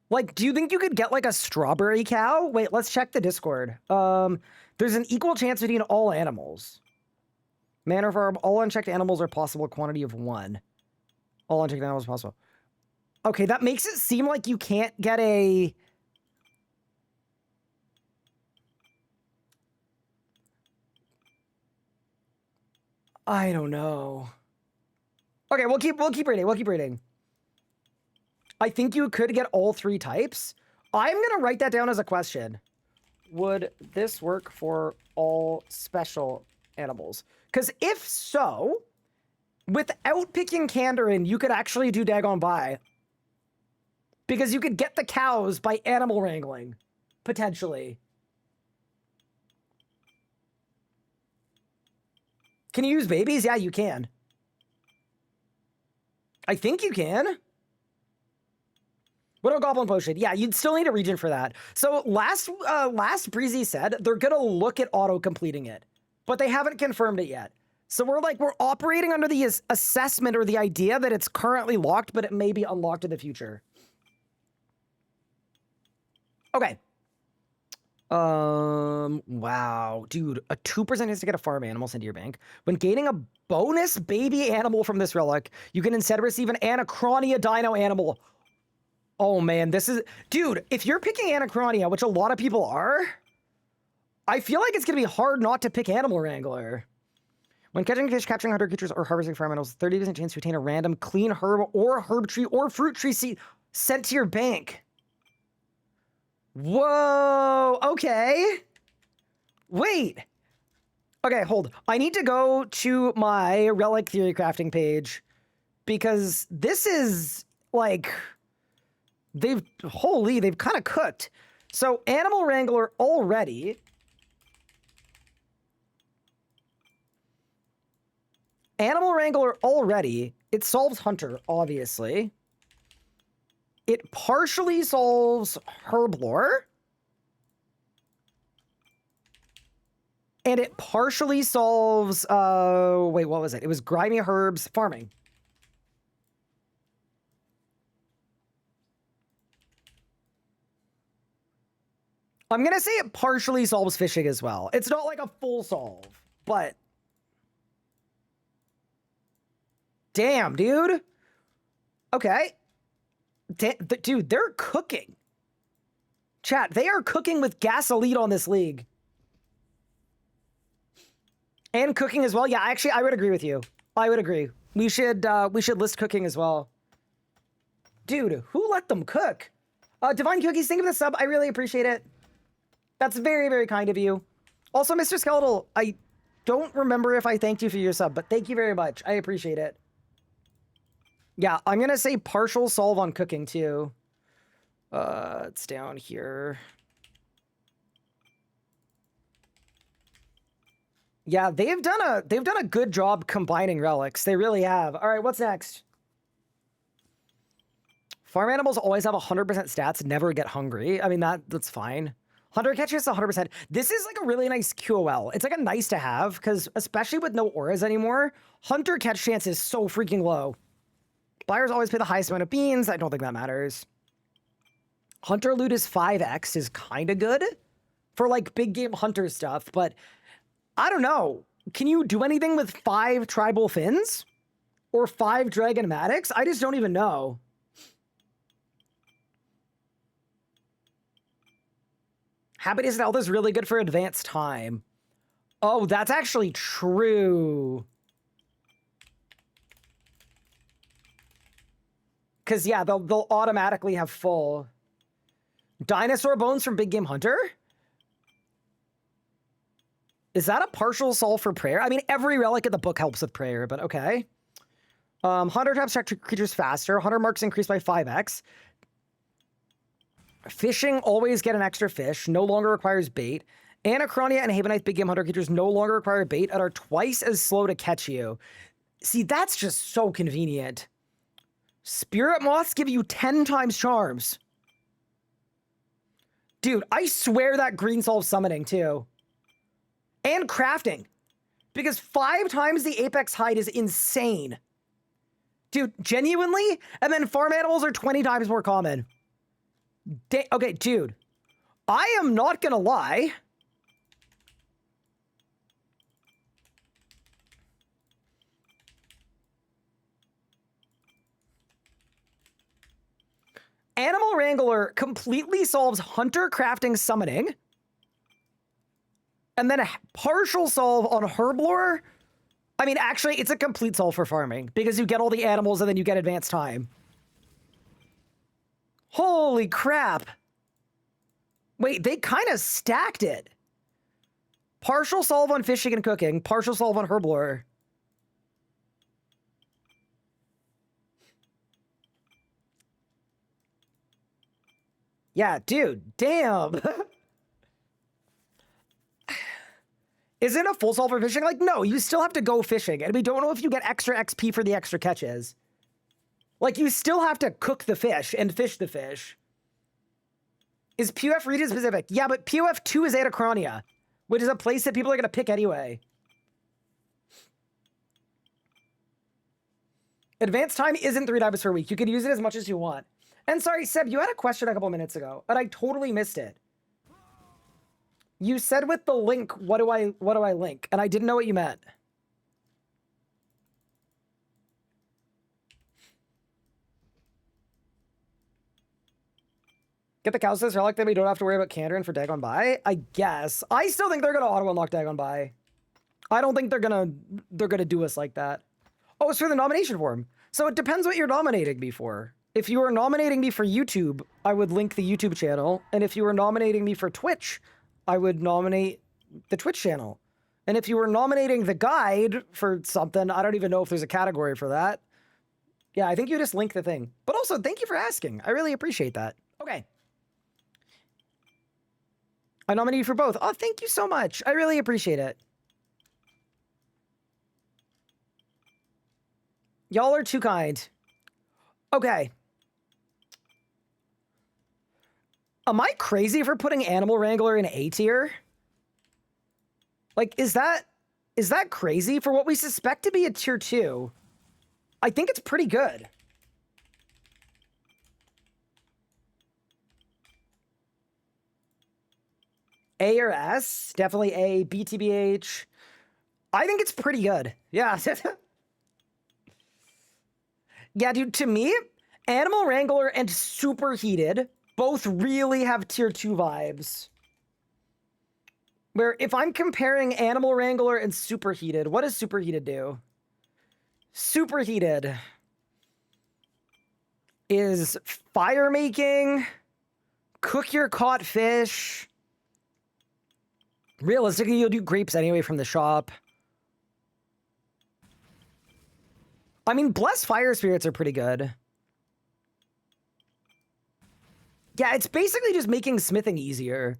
Like, do you think you could get like a strawberry cow? Wait, let's check the Discord. There's an equal chance between all animals. Manor farm, all unchecked animals are possible quantity of 1. All unchecked animals possible. Okay, that makes it seem like you can't get a... I don't know. Okay, we'll keep reading. I think you could get all 3 types. I'm gonna write that down as a question. Would this work for all special animals? Because if so, without picking Kandarin, you could actually do Dagon By. Because you could get the cows by animal wrangling, potentially. Can you use babies? Yeah, you can. I think you can. What about Goblin Potion? Yeah, you'd still need a region for that. So last Breezy said they're gonna look at auto-completing it, but they haven't confirmed it yet. So we're operating under the assessment or the idea that it's currently locked, but it may be unlocked in the future. Okay. Wow, dude, a 2% chance to get a farm animal sent to your bank. When gaining a bonus baby animal from this relic, you can instead receive an Anachronia dino animal. Oh man, this is... Dude, if you're picking Anachronia, which a lot of people are, I feel like it's gonna be hard not to pick Animal Wrangler. When catching fish, capturing hunter creatures, or harvesting farm animals, 30% chance to attain a random clean herb or herb tree or fruit tree seed sent to your bank. Whoa, okay. Wait. Okay, hold. I need to go to my Relic Theory crafting page because this is like, they've kind of cooked. So Animal Wrangler already. It solves Hunter, obviously. It partially solves herb lore. And it partially solves, wait, what was it? It was grimy herbs farming. I'm going to say it partially solves fishing as well. It's not like a full solve, but... Damn, dude. Okay. Dude, they're cooking. Chat, they are cooking with gasoline on this league. And cooking as well. Yeah, actually, I would agree with you. I would agree. We should list cooking as well. Dude, who let them cook? Divine Cookies, thank you for the sub. I really appreciate it. That's very, very kind of you. Also, Mr. Skeletal, I don't remember if I thanked you for your sub, but thank you very much. I appreciate it. Yeah, I'm going to say partial solve on cooking, too. It's down here. Yeah, they've done a good job combining relics. They really have. All right, what's next? Farm animals always have 100% stats, never get hungry. I mean, that's fine. Hunter catch is 100%. This is like a really nice QOL. It's like a nice to have, because especially with no auras anymore, hunter catch chance is so freaking low. Buyers always pay the highest amount of beans. I don't think that matters. Hunter loot is 5x is kind of good for like big game hunter stuff, but I don't know. Can you do anything with 5 tribal fins? Or 5 dragonmatics? I just don't even know. Happiness and health is really good for advanced time. Oh, that's actually true. Because, yeah, they'll automatically have full. Dinosaur bones from Big Game Hunter? Is that a partial solve for prayer? I mean, every relic in the book helps with prayer, but okay. Hunter traps creatures faster. Hunter marks increased by 5x. Fishing, always get an extra fish. No longer requires bait. Anachronia and Havenite Big Game Hunter creatures no longer require bait and are twice as slow to catch you. See, that's just so convenient. Spirit moths give you 10 times charms. Dude, I swear that green solves summoning too. And crafting. Because 5 times the apex height is insane. Dude, genuinely? And then farm animals are 20 times more common. Okay, dude. I am not gonna lie. Animal Wrangler completely solves hunter crafting summoning. And then a partial solve on herb lore. I mean, actually, it's a complete solve for farming because you get all the animals and then you get advanced time. Holy crap. Wait, they kind of stacked it. Partial solve on fishing and cooking, partial solve on herb lore. Yeah, dude, damn. Isn't a full solve for fishing? Like, no, you still have to go fishing. And we don't know if you get extra XP for the extra catches. Like, you still have to cook the fish and fish the fish. Is POF region specific? Yeah, but POF 2 is Anachronia, which is a place that people are going to pick anyway. Advanced time isn't 3 times per week. You can use it as much as you want. And sorry, Seb, you had a question a couple minutes ago, and I totally missed it. You said with the link, what do I link? And I didn't know what you meant. Get the Cowsless Relic, then we don't have to worry about Kandarin for Dagon By? I guess. I still think they're gonna auto-unlock Dagon By. I don't think they're gonna do us like that. Oh, it's for the nomination form. So it depends what you're nominating me for. If you were nominating me for YouTube, I would link the YouTube channel. And if you were nominating me for Twitch, I would nominate the Twitch channel. And if you were nominating the guide for something, I don't even know if there's a category for that. Yeah, I think you just link the thing. But also, thank you for asking. I really appreciate that. Okay. I nominate you for both. Oh, thank you so much. I really appreciate it. Y'all are too kind. Okay. Am I crazy for putting Animal Wrangler in A tier? Like, is that crazy for what we suspect to be a tier 2? I think it's pretty good. A or S? Definitely A. BTBH. I think it's pretty good. Yeah. Yeah, dude, to me, Animal Wrangler and Superheated both really have tier 2 vibes. Where if I'm comparing Animal Wrangler and Superheated, what does Superheated do? Superheated is fire making, cook your caught fish. Realistically, you'll do grapes anyway from the shop. I mean, Blessed Fire Spirits are pretty good. Yeah, it's basically just making smithing easier.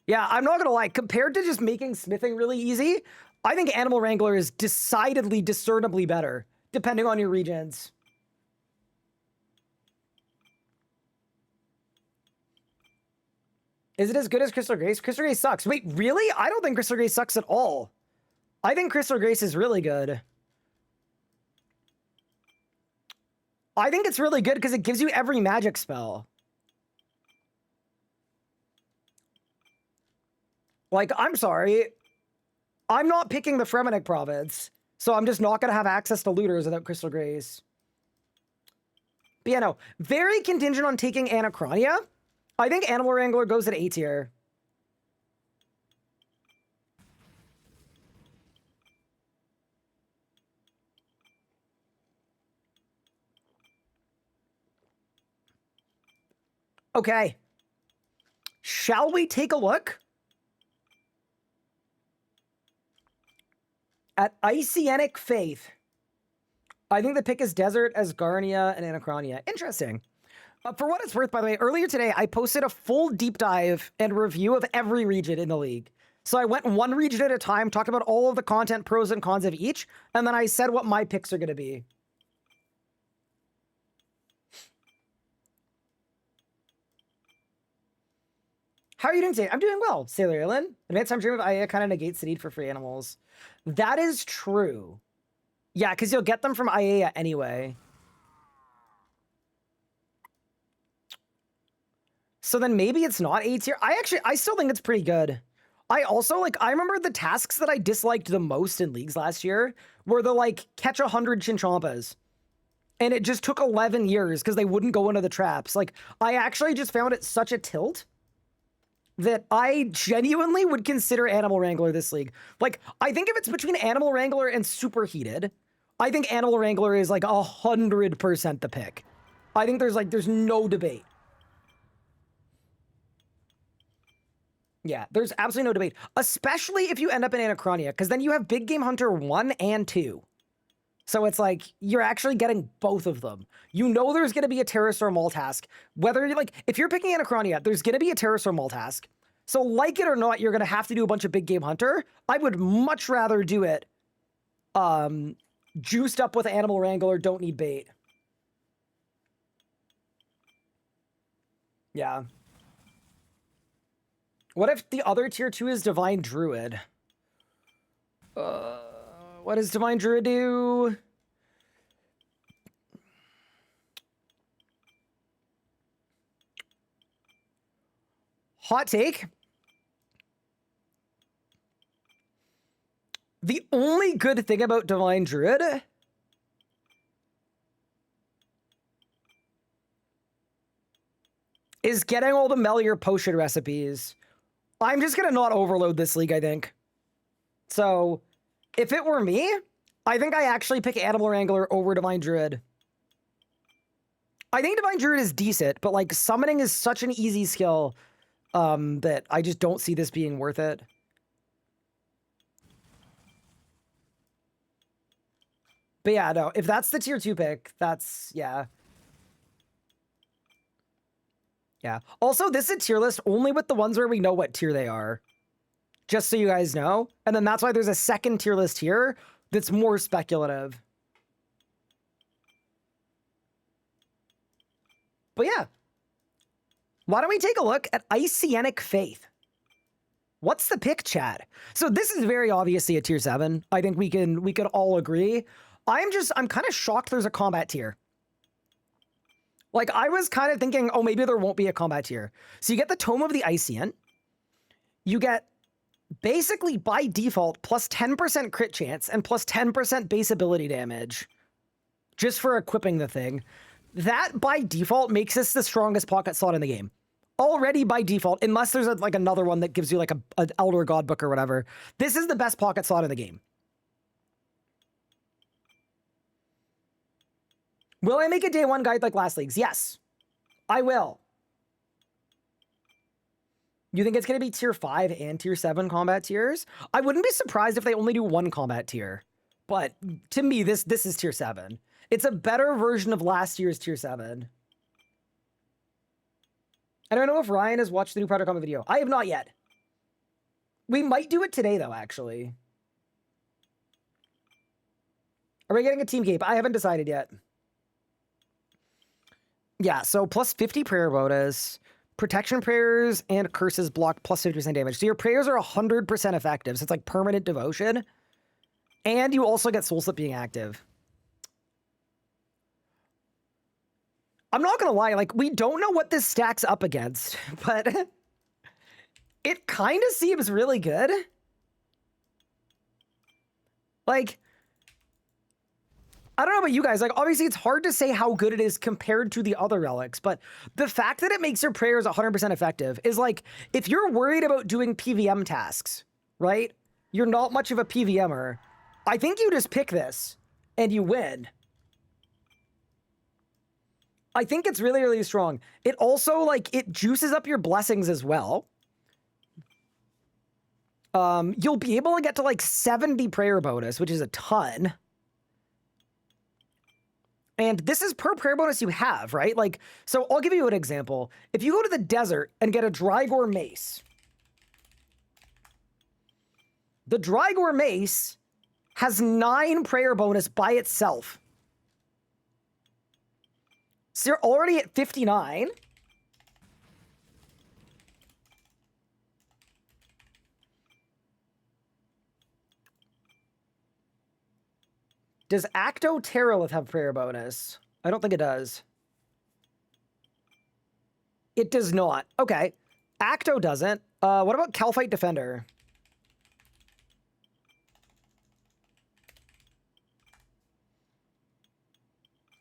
Yeah, I'm not gonna lie, compared to just making smithing really easy, I think Animal Wrangler is decidedly, discernibly better, depending on your regions. Is it as good as Crystal Grace? Crystal Grace sucks. Wait, really? I don't think Crystal Grace sucks at all. I think Crystal Grace is really good. I think it's really good because it gives you every magic spell. Like, I'm sorry. I'm not picking the Fremennik province, so I'm just not going to have access to looters without Crystal Grace. But yeah, no. Very contingent on taking Anachronia. I think Animal Wrangler goes at A tier. Okay. Shall we take a look at Icyanic Faith? I think the pick is Desert, Asgarnia, and Anachronia. Interesting. For what it's worth, by the way, earlier today, I posted a full deep dive and review of every region in the league. So I went one region at a time, talked about all of the content, pros and cons of each, and then I said what my picks are going to be. How are you doing today? I'm doing well, Sailor Airlin. Advanced Time Dream of Aya kind of negates the need for free animals. That is true. Yeah, because you'll get them from Aya anyway. So then maybe it's not A tier. I still think it's pretty good. I also, I remember the tasks that I disliked the most in leagues last year were the, catch 100 Chinchompas. And it just took 11 years because they wouldn't go into the traps. I actually just found it such a tilt that I genuinely would consider Animal Wrangler this league. I think if it's between Animal Wrangler and Superheated, I think Animal Wrangler is 100% the pick. I think there's no debate. Yeah, there's absolutely no debate, especially if you end up in Anachronia, because then you have Big Game Hunter 1 and 2. So it's you're actually getting both of them. You know there's going to be a Pterosaur Maul task. Whether you're if you're picking Anachronia, there's going to be a Pterosaur Maul task. So like it or not, you're going to have to do a bunch of Big Game Hunter. I would much rather do it juiced up with Animal Wrangler, don't need bait. Yeah. What if the other tier 2 is Divine Druid? What does Divine Druid do? Hot take. The only good thing about Divine Druid is getting all the Melior potion recipes. I'm just going to not overload this league, I think. So, if it were me, I think I actually pick Animal Wrangler over Divine Druid. I think Divine Druid is decent, but summoning is such an easy skill that I just don't see this being worth it. But yeah, no, if that's the tier 2 pick, yeah. Yeah. Also, this is a tier list only with the ones where we know what tier they are. Just so you guys know. And then that's why there's a second tier list here that's more speculative. But yeah. Why don't we take a look at Icyanic Faith? What's the pick, chat? So this is very obviously a tier 7. I think we could all agree. I'm kind of shocked there's a combat tier. Like, I was kind of thinking, oh, maybe there won't be a combat tier. So you get the Tome of the Ician. You get, basically, by default, plus 10% crit chance and plus 10% base ability damage. Just for equipping the thing. That, by default, makes this the strongest pocket slot in the game. Already by default, unless there's like another one that gives you like an Elder God book or whatever. This is the best pocket slot in the game. Will I make a day 1 guide like last leagues? Yes, I will. You think it's going to be tier 5 and tier 7 combat tiers? I wouldn't be surprised if they only do 1 combat tier. But to me, this is tier 7. It's a better version of last year's tier 7. I don't know if Ryan has watched the new Project Combat video. I have not yet. We might do it today, though, actually. Are we getting a team cape? I haven't decided yet. Yeah, so plus 50 prayer bonus, protection prayers and curses block plus 50% damage. So your prayers are 100% effective. So it's like permanent devotion. And you also get soul slip being active. I'm not gonna lie, like, we don't know what this stacks up against, but it kind of seems really good. Like, I don't know about you guys, like, obviously it's hard to say how good it is compared to the other relics, but the fact that it makes your prayers 100% effective is like, if you're worried about doing PVM tasks, right? You're not much of a PVMer. I think you just pick this and you win. I think it's really, really strong. It also, like, it juices up your blessings as well. You'll be able to get to, like, 70 prayer bonus, which is a ton. And this is per prayer bonus you have, right? Like, so I'll give you an example. If you go to the desert and get a Drygor Mace, the Drygor Mace has 9 prayer bonus by itself. So you're already at 59. Does Acto Terralith have prayer bonus? I don't think it does. It does not. Okay. Acto doesn't. What about Calphite Defender?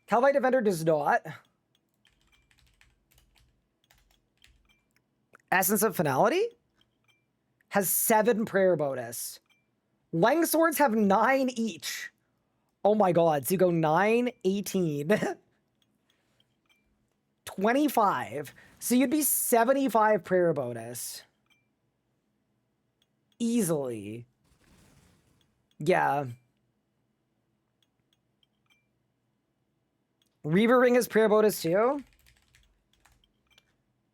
Calphite Defender does not. Essence of Finality has 7 prayer bonus. Lang Swords have 9 each. Oh my god, so you go 9, 18, 25. So you'd be 75 prayer bonus. Easily. Yeah. Reaver Ring is prayer bonus too.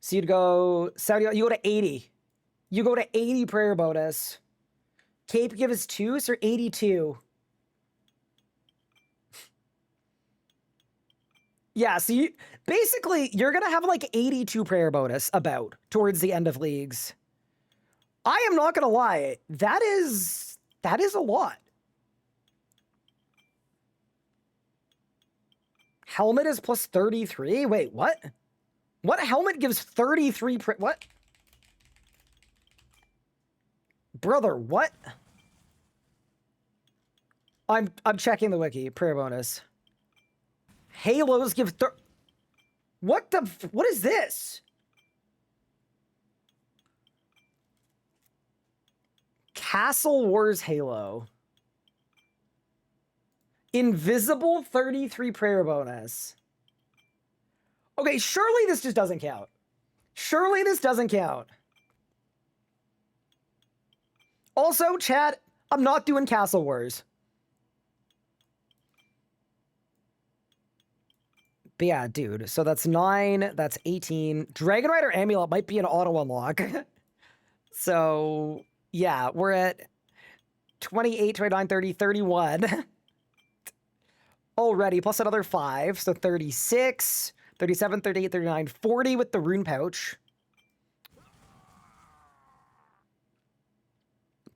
So you'd go 70, you go to 80. You go to 80 prayer bonus. Cape gives 2, so 82. Yeah, so basically, you're going to have like 82 prayer bonus about towards the end of leagues. I am not going to lie. That is a lot. Helmet is plus 33? Wait, what? What helmet gives 33 what? Brother, what? I'm checking the wiki. Prayer bonus. Halos give what is this? Castle Wars Halo. Invisible 33 prayer bonus. Okay, surely this just doesn't count. Surely this doesn't count. Also, chat, I'm not doing Castle Wars. But yeah, dude, so that's 9, that's 18. Dragon Rider Amulet might be an auto unlock. So, yeah, we're at 28, 29, 30, 31. Already, plus another 5, so 36, 37, 38, 39, 40 with the rune pouch.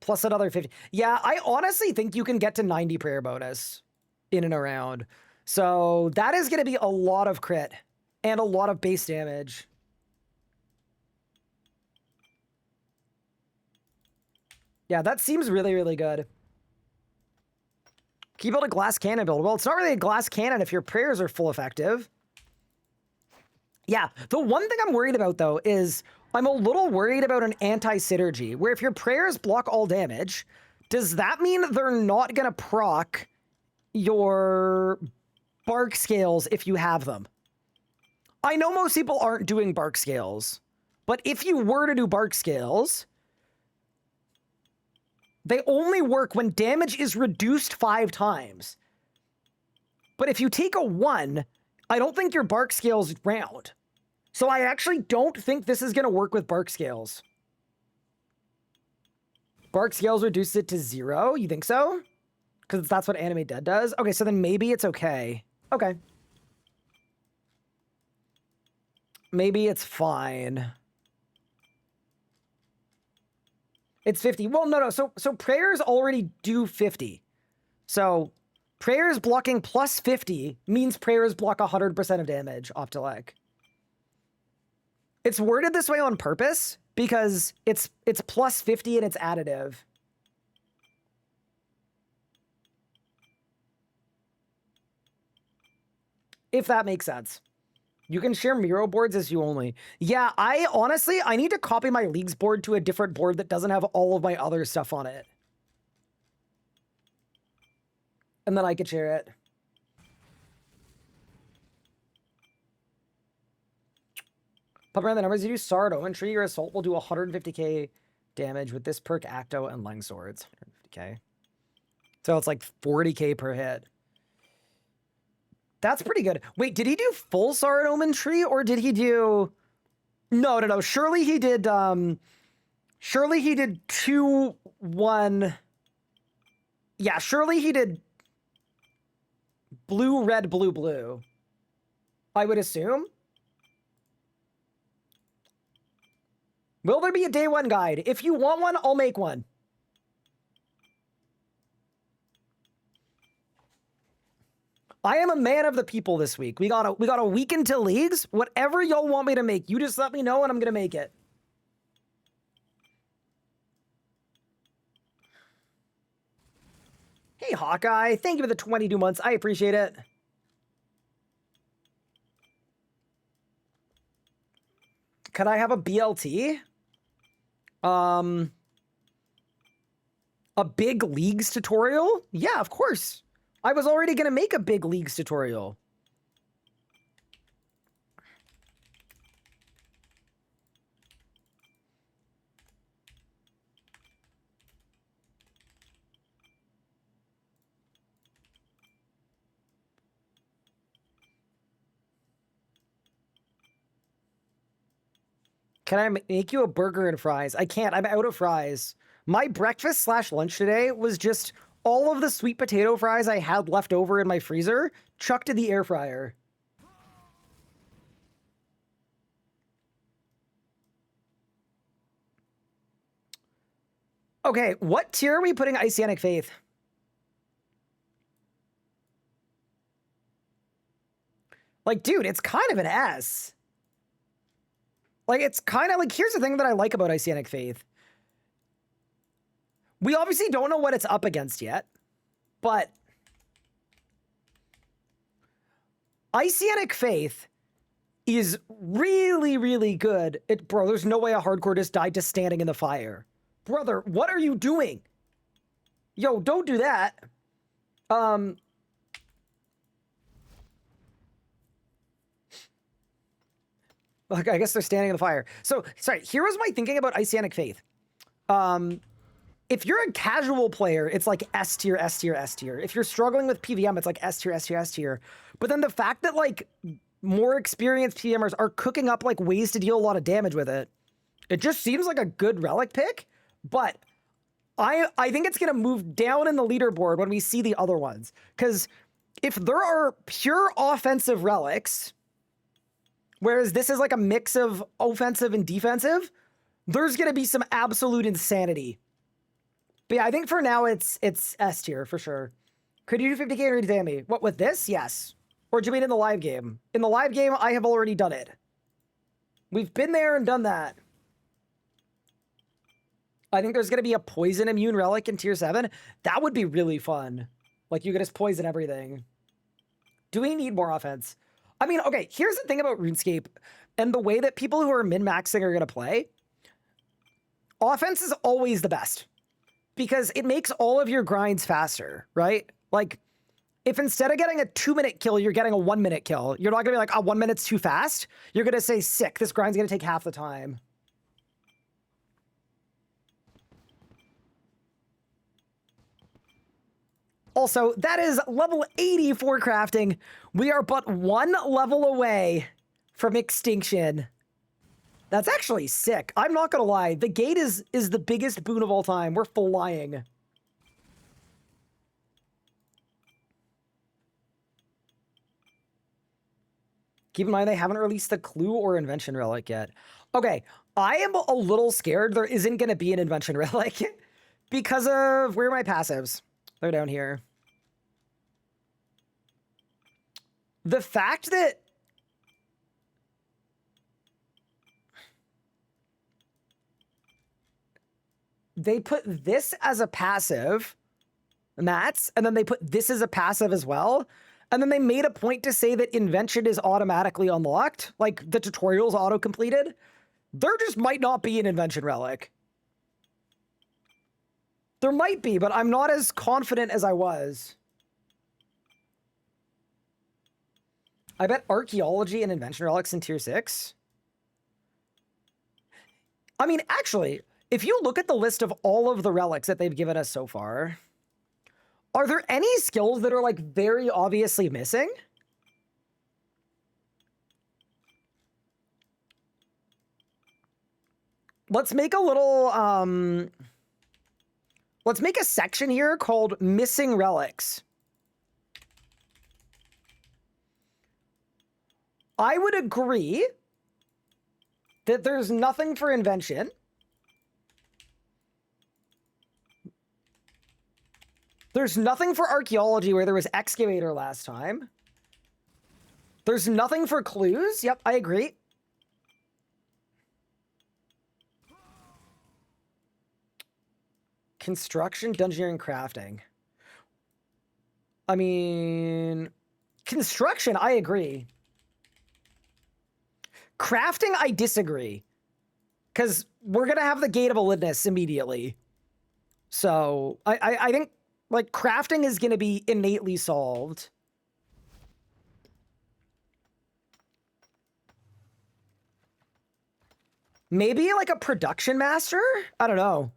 plus another 50. Yeah, I honestly think you can get to 90 prayer bonus in and around. So that is going to be a lot of crit and a lot of base damage. Yeah, that seems really, really good. Can you build a glass cannon build? Well, it's not really a glass cannon if your prayers are full effective. Yeah, the one thing I'm worried about, though, is I'm a little worried about an anti-synergy, where if your prayers block all damage, does that mean they're not going to proc your bark scales if you have them? I know most people aren't doing bark scales, but if you were to do bark scales, they only work when damage is reduced 5 times. But if you take a 1, I don't think your bark scales round. So I actually don't think this is going to work with bark scales. Bark scales reduces it to 0? You think so? Because that's what Animate Dead does? Okay, so then maybe it's okay. Okay. Maybe it's fine. It's 50. Well, no. So prayers already do 50. So prayers blocking plus 50 means prayers block 100% of damage off Delec. It's worded this way on purpose because it's plus 50 and it's additive. If that makes sense. You can share Miro boards as you only. Yeah, I need to copy my Leagues board to a different board that doesn't have all of my other stuff on it. And then I could share it. Pop around the numbers. You do Sard, Omen Tree, your Assault will do 150k damage with this perk, Acto, and Lang Swords. 150k. So it's like 40k per hit. That's pretty good. Wait, did he do full Sard Omen Tree, or did he do... No. Surely he did 2, 1... Yeah, surely he did blue, red, blue, blue. I would assume. Will there be a day 1 guide? If you want one, I'll make one. I am a man of the people this week. We got a week until Leagues. Whatever y'all want me to make, you just let me know and I'm gonna make it. Hey, Hawkeye. Thank you for the 22 months. I appreciate it. Could I have a BLT? A big Leagues tutorial? Yeah, of course. I was already going to make a big Leagues tutorial. Can I make you a burger and fries? I can't. I'm out of fries. My breakfast / lunch today was just all of the sweet potato fries I had left over in my freezer chucked in the air fryer. Okay, what tier are we putting Oceanic Faith? Like, dude, it's kind of an S. Like, it's kind of like, here's the thing that I like about Oceanic Faith. We obviously don't know what it's up against yet, but Oceanic Faith is really, really good. Bro, there's no way a hardcore just died just standing in the fire. Brother, what are you doing? Yo, don't do that. Like, I guess they're standing in the fire. So, sorry, here was my thinking about Oceanic Faith. If you're a casual player, it's like S tier, S tier, S tier. If you're struggling with PVM, it's like S tier, S tier, S tier. But then the fact that, like, more experienced PVMers are cooking up, like, ways to deal a lot of damage with it, it just seems like a good relic pick. But I think it's going to move down in the leaderboard when we see the other ones. Because if there are pure offensive relics, whereas this is like a mix of offensive and defensive, there's going to be some absolute insanity But yeah, I think for now it's S tier for sure. Could you do 50k and redeem me? What, with this? Yes. Or do you mean in the live game? In the live game, I have already done it. We've been there and done that. I think there's going to be a poison immune relic in tier 7. That would be really fun. Like, you could just poison everything. Do we need more offense? I mean, okay, here's the thing about RuneScape and the way that people who are min-maxing are going to play. Offense is always the best because it makes all of your grinds faster, right? Like, if instead of getting a 2-minute kill, you're getting a 1-minute kill, you're not going to be like, oh, 1 minute's too fast. You're going to say, sick, this grind's going to take half the time. Also, that is level 80 for crafting. We are but 1 level away from extinction. That's actually sick. I'm not gonna lie. The gate is the biggest boon of all time. We're flying. Keep in mind, they haven't released the clue or invention relic yet. Okay, I am a little scared there isn't gonna be an invention relic because of where are my passives? They're down here. The fact that they put this as a passive, mats, and then they put this as a passive as well, and then they made a point to say that invention is automatically unlocked, like the tutorial's auto-completed. There just might not be an invention relic. There might be, but I'm not as confident as I was. I bet archaeology and invention relics in tier 6. I mean, actually, if you look at the list of all of the relics that they've given us so far, are there any skills that are like very obviously missing? Let's make a little, let's make a section here called Missing Relics. I would agree that there's nothing for invention. There's nothing for archaeology where there was excavator last time. There's nothing for clues. Yep, I agree. Construction, dungeoneering, crafting. I mean, construction, I agree. Crafting, I disagree. Because we're going to have the Gate of Elidness immediately. So, I think, like, crafting is going to be innately solved. Maybe, like, a production master? I don't know.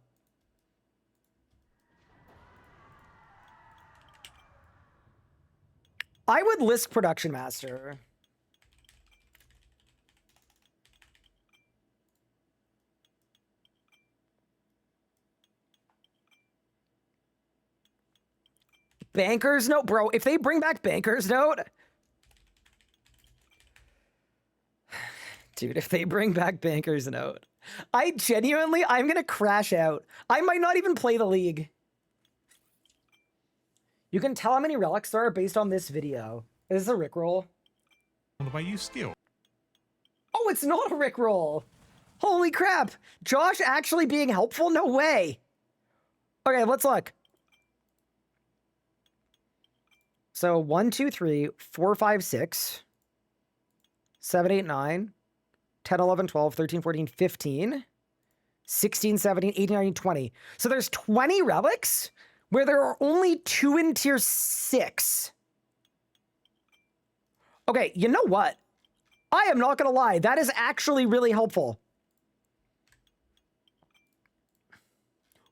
I would list production master. Banker's Note? Bro, if they bring back Banker's Note... Dude, if they bring back Banker's Note... I'm going to crash out. I might not even play the league. You can tell how many relics there are based on this video. Is this a Rickroll? The way you skill. Oh, it's not a Rickroll! Holy crap! Josh actually being helpful? No way! Okay, let's look. So 1, 2, 3, 4, 5, 6, 7, 8, 9, 10, 11, 12, 13, 14, 15, 16, 17, 18, 19, 20. So there's 20 relics where there are only 2 in tier 6. Okay, you know what? I am not gonna lie, that is actually really helpful.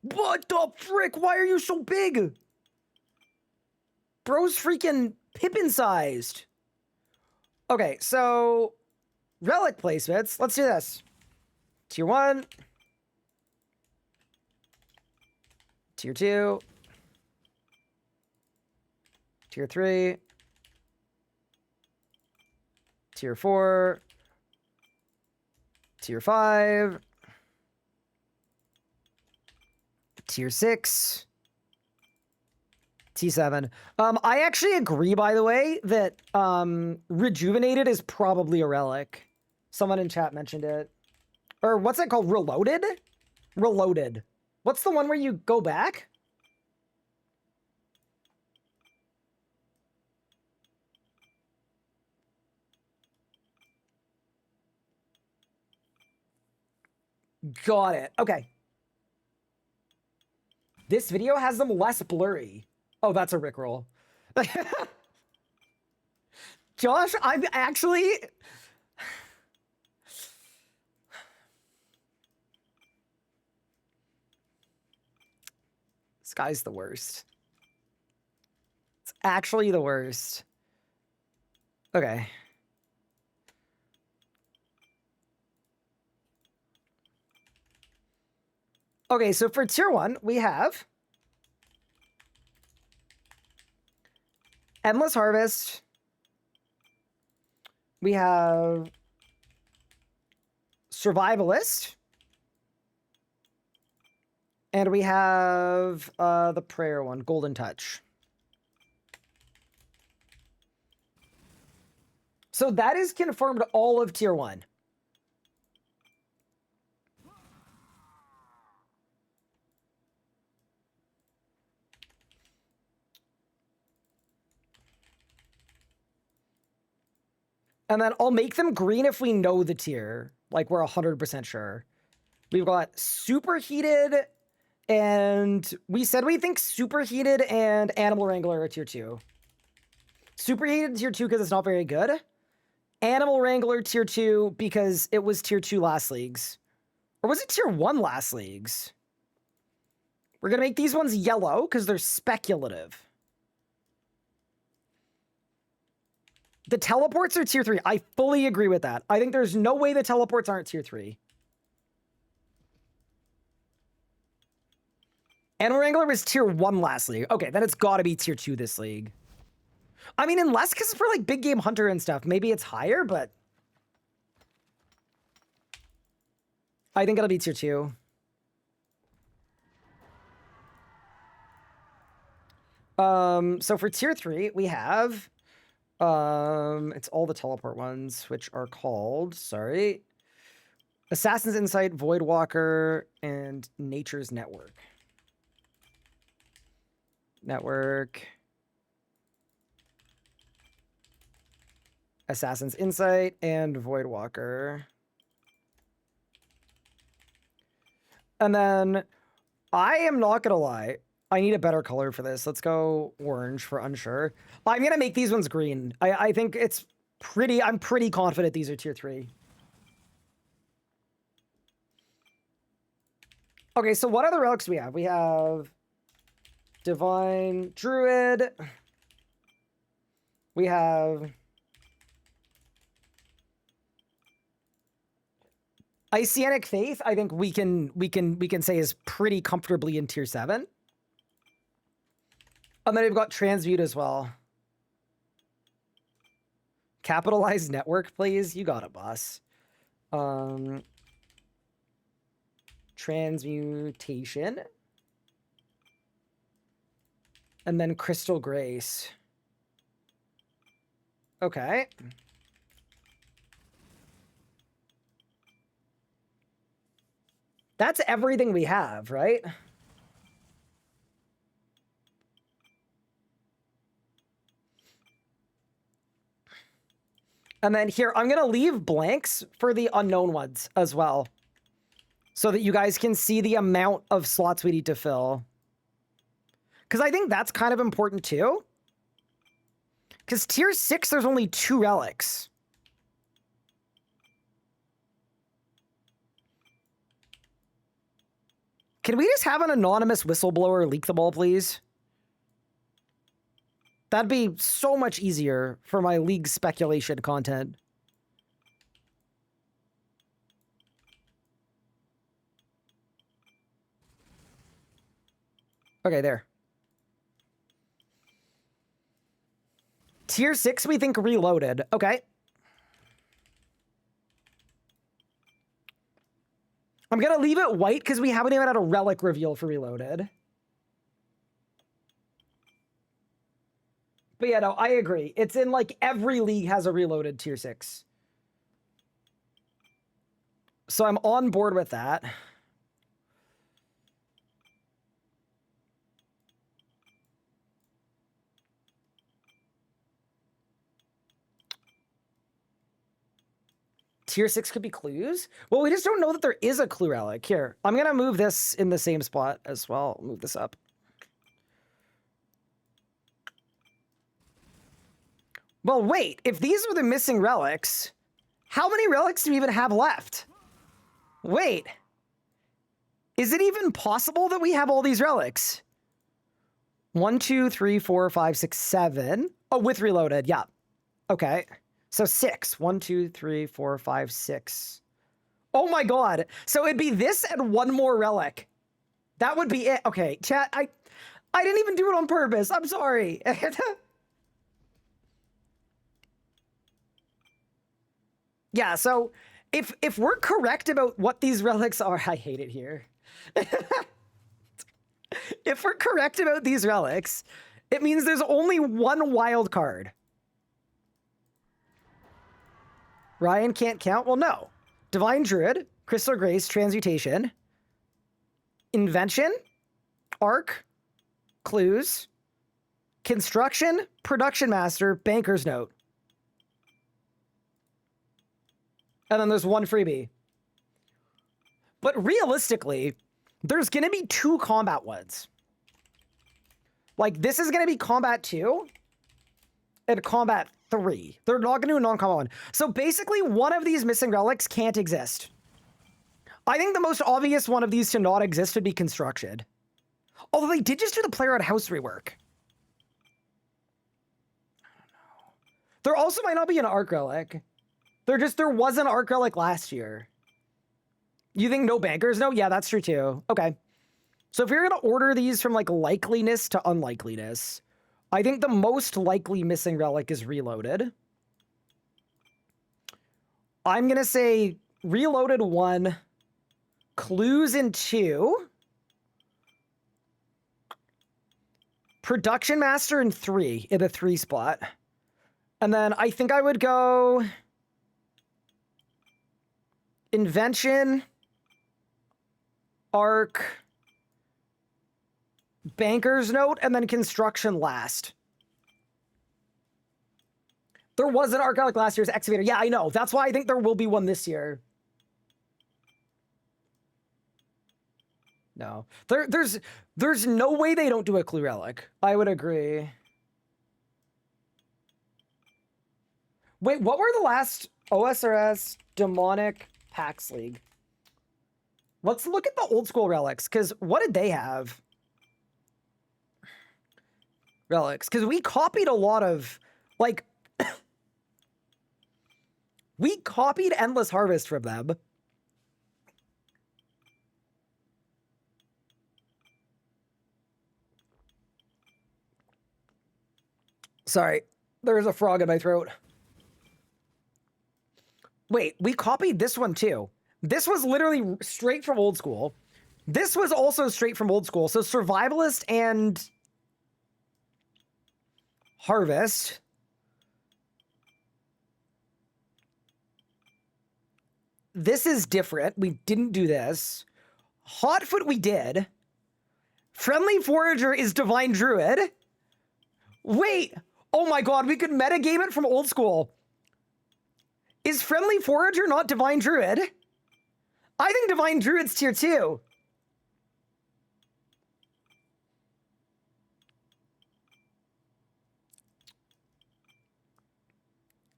What the frick? Why are you so big? Bro's freaking Pippin-sized. Okay, so relic placements. Let's do this. Tier 1. Tier 2. Tier 3. Tier 4. Tier 5. tier 6. T7. I actually agree, by the way, that Rejuvenated is probably a relic. Someone in chat mentioned it. Or what's it called? Reloaded? Reloaded. What's the one where you go back? Got it. Okay. This video has them less blurry. Oh, that's a Rickroll. Josh, I'm actually... This guy's the worst. It's actually the worst. Okay. Okay, so for tier 1, we have Endless Harvest. We have Survivalist. And we have the prayer one, Golden Touch. So that is confirmed all of tier 1. And then I'll make them green if we know the tier. Like, we're 100% sure. We've got Superheated, and we said we think Superheated and Animal Wrangler are tier 2. Superheated tier 2 because it's not very good. Animal Wrangler tier 2 because it was tier 2 last leagues. Or was it tier 1 last leagues? We're going to make these ones yellow because they're speculative. The teleports are tier 3. I fully agree with that. I think there's no way the teleports aren't tier 3. Animal Wrangler was tier 1 last league. Okay, then it's got to be tier 2 this league. I mean, unless because for like big game hunter and stuff, maybe it's higher, but I think it'll be tier 2. So for tier 3, we have it's all the teleport ones, which are called, sorry, Assassin's Insight, Voidwalker, and Nature's Network. Assassin's Insight, and Voidwalker. And then, I am not gonna lie, I need a better color for this. Let's go orange for unsure. I'm gonna make these ones green. I think it's pretty, I'm pretty confident these are tier 3. Okay, so what other relics do we have? We have Divine Druid. We have Iceanic Faith. I think we can say is pretty comfortably in tier 7. And then we've got Transmute as well. Capitalized Network, please. You got it, boss. Transmutation. And then Crystal Grace. Okay. That's everything we have, right? And then here, I'm going to leave blanks for the unknown ones as well, so that you guys can see the amount of slots we need to fill. Because I think that's kind of important too. Because tier 6, there's only 2 relics. Can we just have an anonymous whistleblower leak them all, please? That'd be so much easier for my league speculation content. Okay, there. Tier 6, we think reloaded. Okay. I'm gonna leave it white because we haven't even had a relic reveal for Reloaded. But yeah, no, I agree. It's in like every league has a Reloaded tier 6. So I'm on board with that. Tier 6 could be clues? Well, we just don't know that there is a clue relic. Here, I'm going to move this in the same spot as well. Move this up. Well, wait. If these are the missing relics, how many relics do we even have left? Wait. Is it even possible that we have all these relics? 1, 2, 3, 4, 5, 6, 7. Oh, with Reloaded. Yeah. Okay. So 6. 1, 2, 3, 4, 5, 6. Oh my god. So it'd be this and one more relic. That would be it. Okay, chat, I didn't even do it on purpose. I'm sorry. Yeah, so if we're correct about what these relics are, I hate it here. If we're correct about these relics, it means there's only one wild card. Ryan can't count? Well, no. Divine Druid, Crystal Grace, Transmutation, Invention, Arc, Clues, Construction, Production Master, Banker's Note. And then there's one freebie. But realistically, there's going to be 2 combat ones. Like, this is going to be combat 2 and combat 3. They're not going to do a non-combat one. So basically, one of these missing relics can't exist. I think the most obvious one of these to not exist would be Construction. Although they did just do the player at house rework. I don't know. There also might not be an Arc Relic. There was an Arc Relic last year. You think no bankers? No? Yeah, that's true too. Okay. So if you're going to order these from like likeliness to unlikeliness, I think the most likely missing relic is Reloaded. I'm going to say Reloaded 1, Clues in 2, Production Master in 3, in the 3 spot. And then I think I would go Invention, Arc, Banker's Note, and then Construction last. There was an Arc Relic last year's Excavator. Yeah, I know. That's why I think there will be one this year. No. There's no way they don't do a Clue Relic. I would agree. Wait, what were the last OSRS Demonic PAX League? Let's look at the old school relics, because what did they have? Relics, because we copied a lot of, like, we copied Endless Harvest from them. Sorry, there's a frog in my throat. Wait, we copied this one too. This was literally straight from old school. This was also straight from old school. So Survivalist and Harvest. This is different. We didn't do this. Hotfoot we did. Friendly Forager is Divine Druid. Wait. Oh my god, we could metagame it from old school. Is Friendly Forager not Divine Druid? I think Divine Druid's tier 2.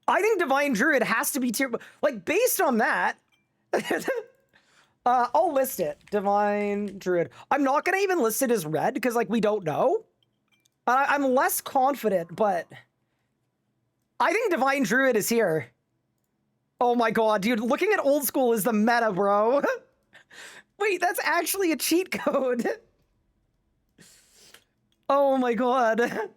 I think Divine Druid has to be tier... Like, based on that... I'll list it. Divine Druid. I'm not going to even list it as red, because, like, we don't know. I'm less confident, but... I think Divine Druid is here. Oh my god, dude, looking at old school is the meta, bro. Wait, that's actually a cheat code. Oh my god.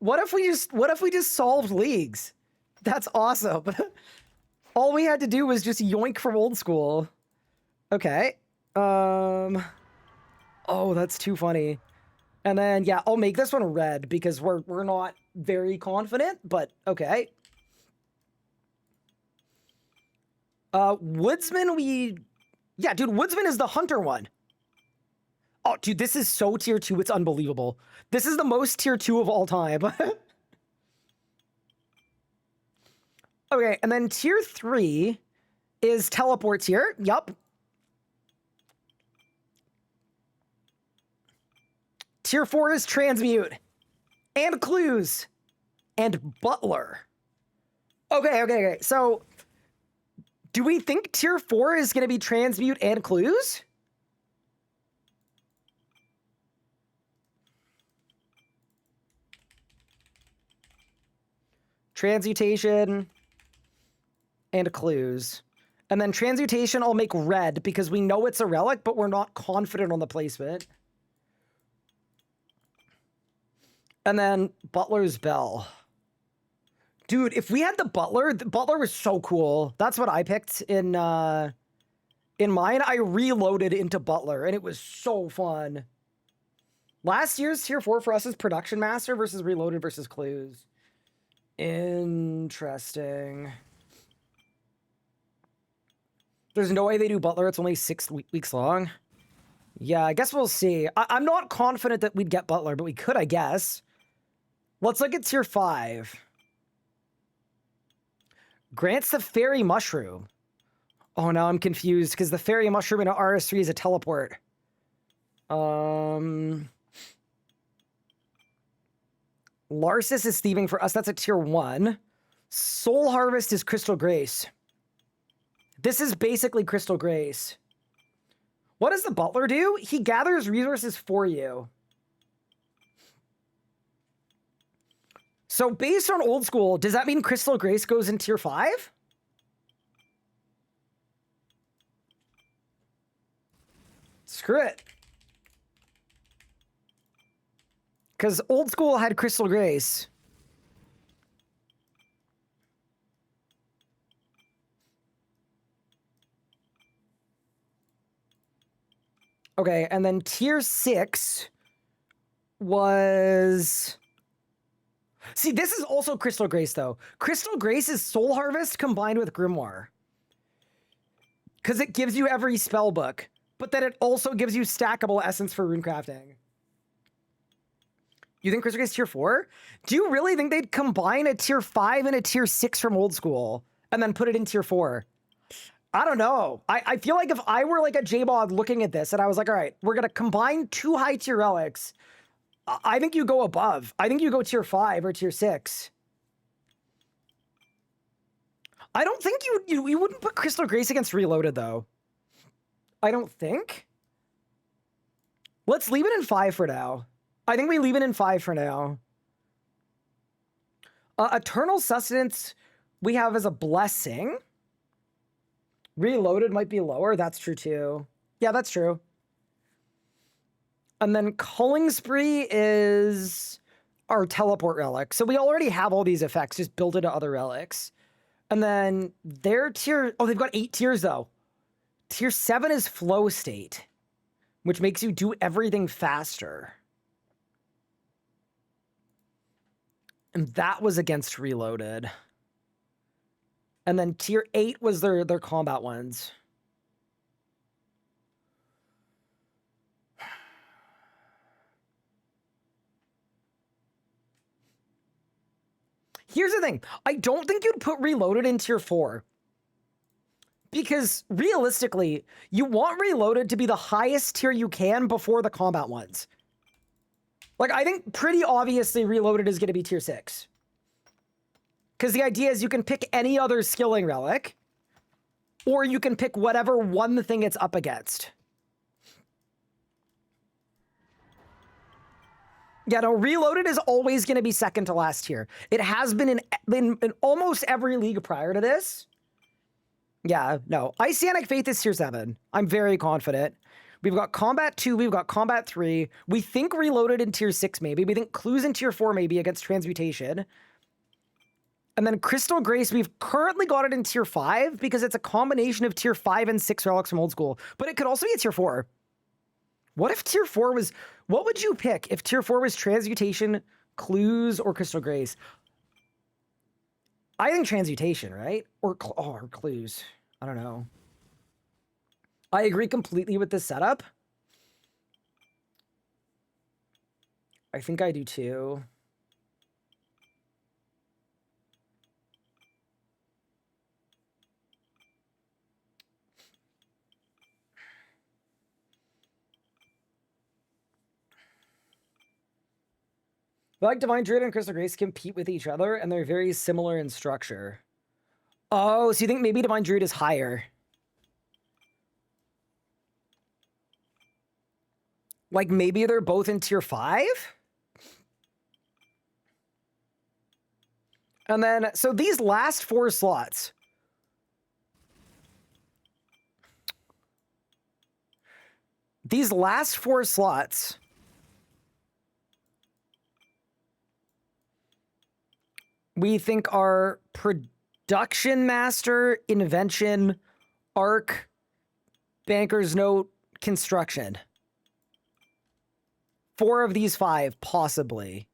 What if we just solved leagues? That's awesome. All we had to do was just yoink from old school. Okay. Oh, that's too funny. And then, yeah, I'll make this one red because we're not very confident, but okay. Woodsman, yeah, dude, Woodsman is the hunter one. Oh, dude, this is so tier 2, it's unbelievable. This is the most tier 2 of all time. Okay, and then tier 3 is teleport tier. Yup. Tier 4 is transmute. And clues. And butler. Okay. So, do we think tier 4 is going to be transmute and clues? Transmutation and clues. And then transmutation I'll make red because we know it's a relic, but we're not confident on the placement. And then Butler's Bell. Dude, if we had the Butler was so cool. That's what I picked in mine. I reloaded into Butler, and it was so fun. Last year's tier 4 for us is Production Master versus Reloaded versus Clues. Interesting. There's no way they do Butler. It's only 6 weeks long. Yeah, I guess we'll see. I'm not confident that we'd get Butler, but we could, I guess. Let's look at tier 5. Grants the Fairy Mushroom. Oh, now I'm confused because the Fairy Mushroom in RS3 is a teleport. Larsis is thieving for us. That's a tier 1. Soul Harvest is Crystal Grace. This is basically Crystal Grace. What does the Butler do? He gathers resources for you. So based on old school, does that mean Crystal Grace goes in tier 5? Screw it. Because old school had Crystal Grace. Okay, and then tier 6 was... See, this is also Crystal Grace, though. Crystal Grace is Soul Harvest combined with Grimoire. Because it gives you every spell book, but then it also gives you stackable essence for runecrafting. You think Crystal Grace tier 4? Do you really think they'd combine a tier 5 and a tier 6 from old school and then put it in tier 4? I don't know. I feel like if I were like a J-Bod looking at this and I was like, all right, we're going to combine 2 high tier relics, I think you go above. I think you go tier 5 or tier 6. I don't think you wouldn't put Crystal Grace against Reloaded, though. I don't think. Let's leave it in 5 for now. I think we leave it in 5 for now. Eternal Sustenance we have as a blessing. Reloaded might be lower. That's true, too. Yeah, that's true. And then Culling Spree is our teleport relic. So we already have all these effects. Just build it to other relics. And then their tier... Oh, they've got 8 tiers, though. Tier 7 is Flow State, which makes you do everything faster. And that was against Reloaded. And then tier 8 was their combat ones. Here's the thing. I don't think you'd put Reloaded in tier 4. Because realistically, you want Reloaded to be the highest tier you can before the combat ones. Like, I think pretty obviously Reloaded is going to be tier 6. Because the idea is you can pick any other skilling relic, or you can pick whatever one thing it's up against. Yeah, no, Reloaded is always going to be second to last tier. It has been in almost every league prior to this. Yeah, no. Iceanic Faith is tier 7. I'm very confident. We've got Combat 2, we've got Combat 3. We think Reloaded in tier 6 maybe. We think Clues in tier 4 maybe against Transmutation. And then Crystal Grace, we've currently got it in tier 5 because it's a combination of tier 5 and 6 relics from old school. But it could also be a tier 4. What if tier 4 was... What would you pick if tier 4 was Transmutation, Clues, or Crystal Grace? I think Transmutation, right? Or Clues. I don't know. I agree completely with this setup. I think I do too. Like Divine Druid and Crystal Grace compete with each other, and they're very similar in structure. Oh, so you think maybe Divine Druid is higher? Like maybe they're both in tier 5? And then, so these last 4 slots. These last 4 slots. We think are Production Master, Invention, Arc, Banker's Note, Construction. 4 of these 5, possibly.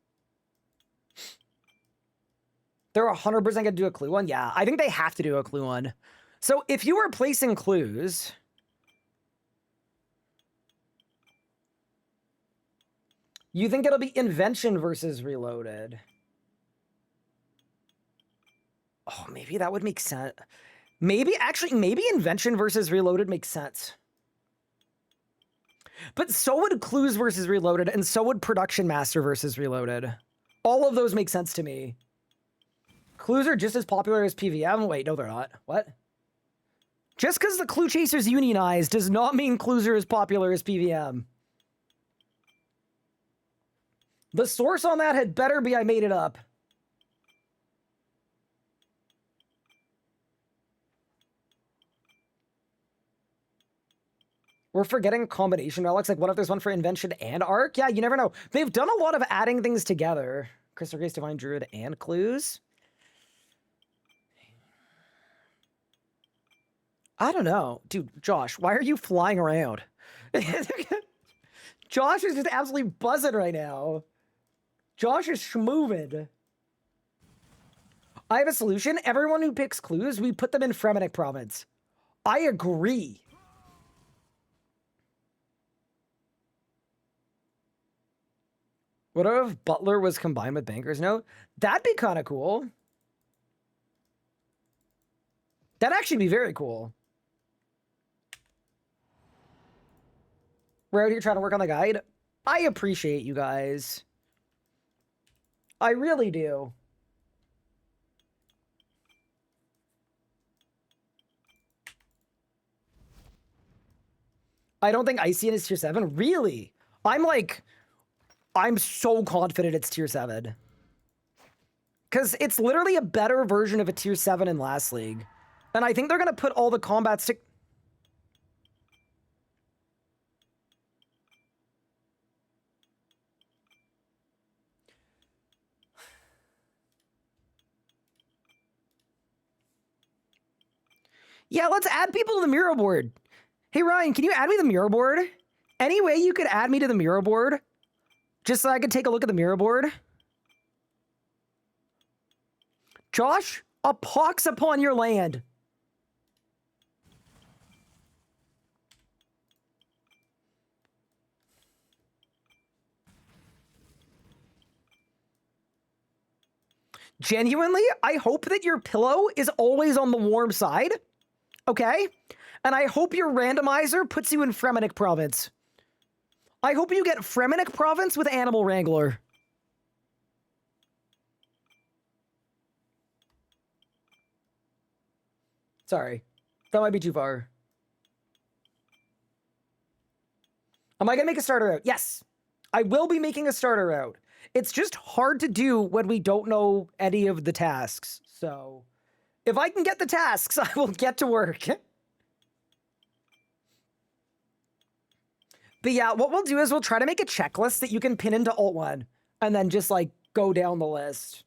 They're 100% going to do a clue one? Yeah, I think they have to do a clue one. So if you were placing clues... You think it'll be Invention versus Reloaded? Oh, maybe that would make sense. Maybe Invention versus Reloaded makes sense. But so would Clues versus Reloaded, and so would Production Master versus Reloaded. All of those make sense to me. Clues are just as popular as PVM? Wait, no, they're not. What? Just because the Clue Chasers unionize does not mean Clues are as popular as PVM. The source on that had better be I made it up. We're forgetting combination relics. Like, what if there's one for Invention and Arc? Yeah, you never know. They've done a lot of adding things together. Crystal Grace, Divine Druid, and Clues. I don't know. Dude, Josh, why are you flying around? Josh is just absolutely buzzing right now. Josh is schmoving. I have a solution. Everyone who picks Clues, we put them in Fremennik Province. I agree. What if Butler was combined with Banker's Note? That'd be kind of cool. That'd actually be very cool. We're out here trying to work on the guide. I appreciate you guys. I really do. I don't think Ician is tier 7. Really? I'm so confident it's tier 7. Because it's literally a better version of a tier 7 in Last League. And I think they're going to put all the combat stick... Yeah, let's add people to the mural board. Hey, Ryan, can you add me to the mural board? Any way you could add me to the mural board? Just so I could take a look at the mural board? Josh, a pox upon your land. Genuinely, I hope that your pillow is always on the warm side. Okay? And I hope your randomizer puts you in Fremennik Province. I hope you get Fremennik Province with Animal Wrangler. Sorry. That might be too far. Am I going to make a starter route? Yes. I will be making a starter route. It's just hard to do when we don't know any of the tasks. So, if I can get the tasks, I will get to work. But yeah, what we'll do is we'll try to make a checklist that you can pin into Alt 1 and then just like go down the list.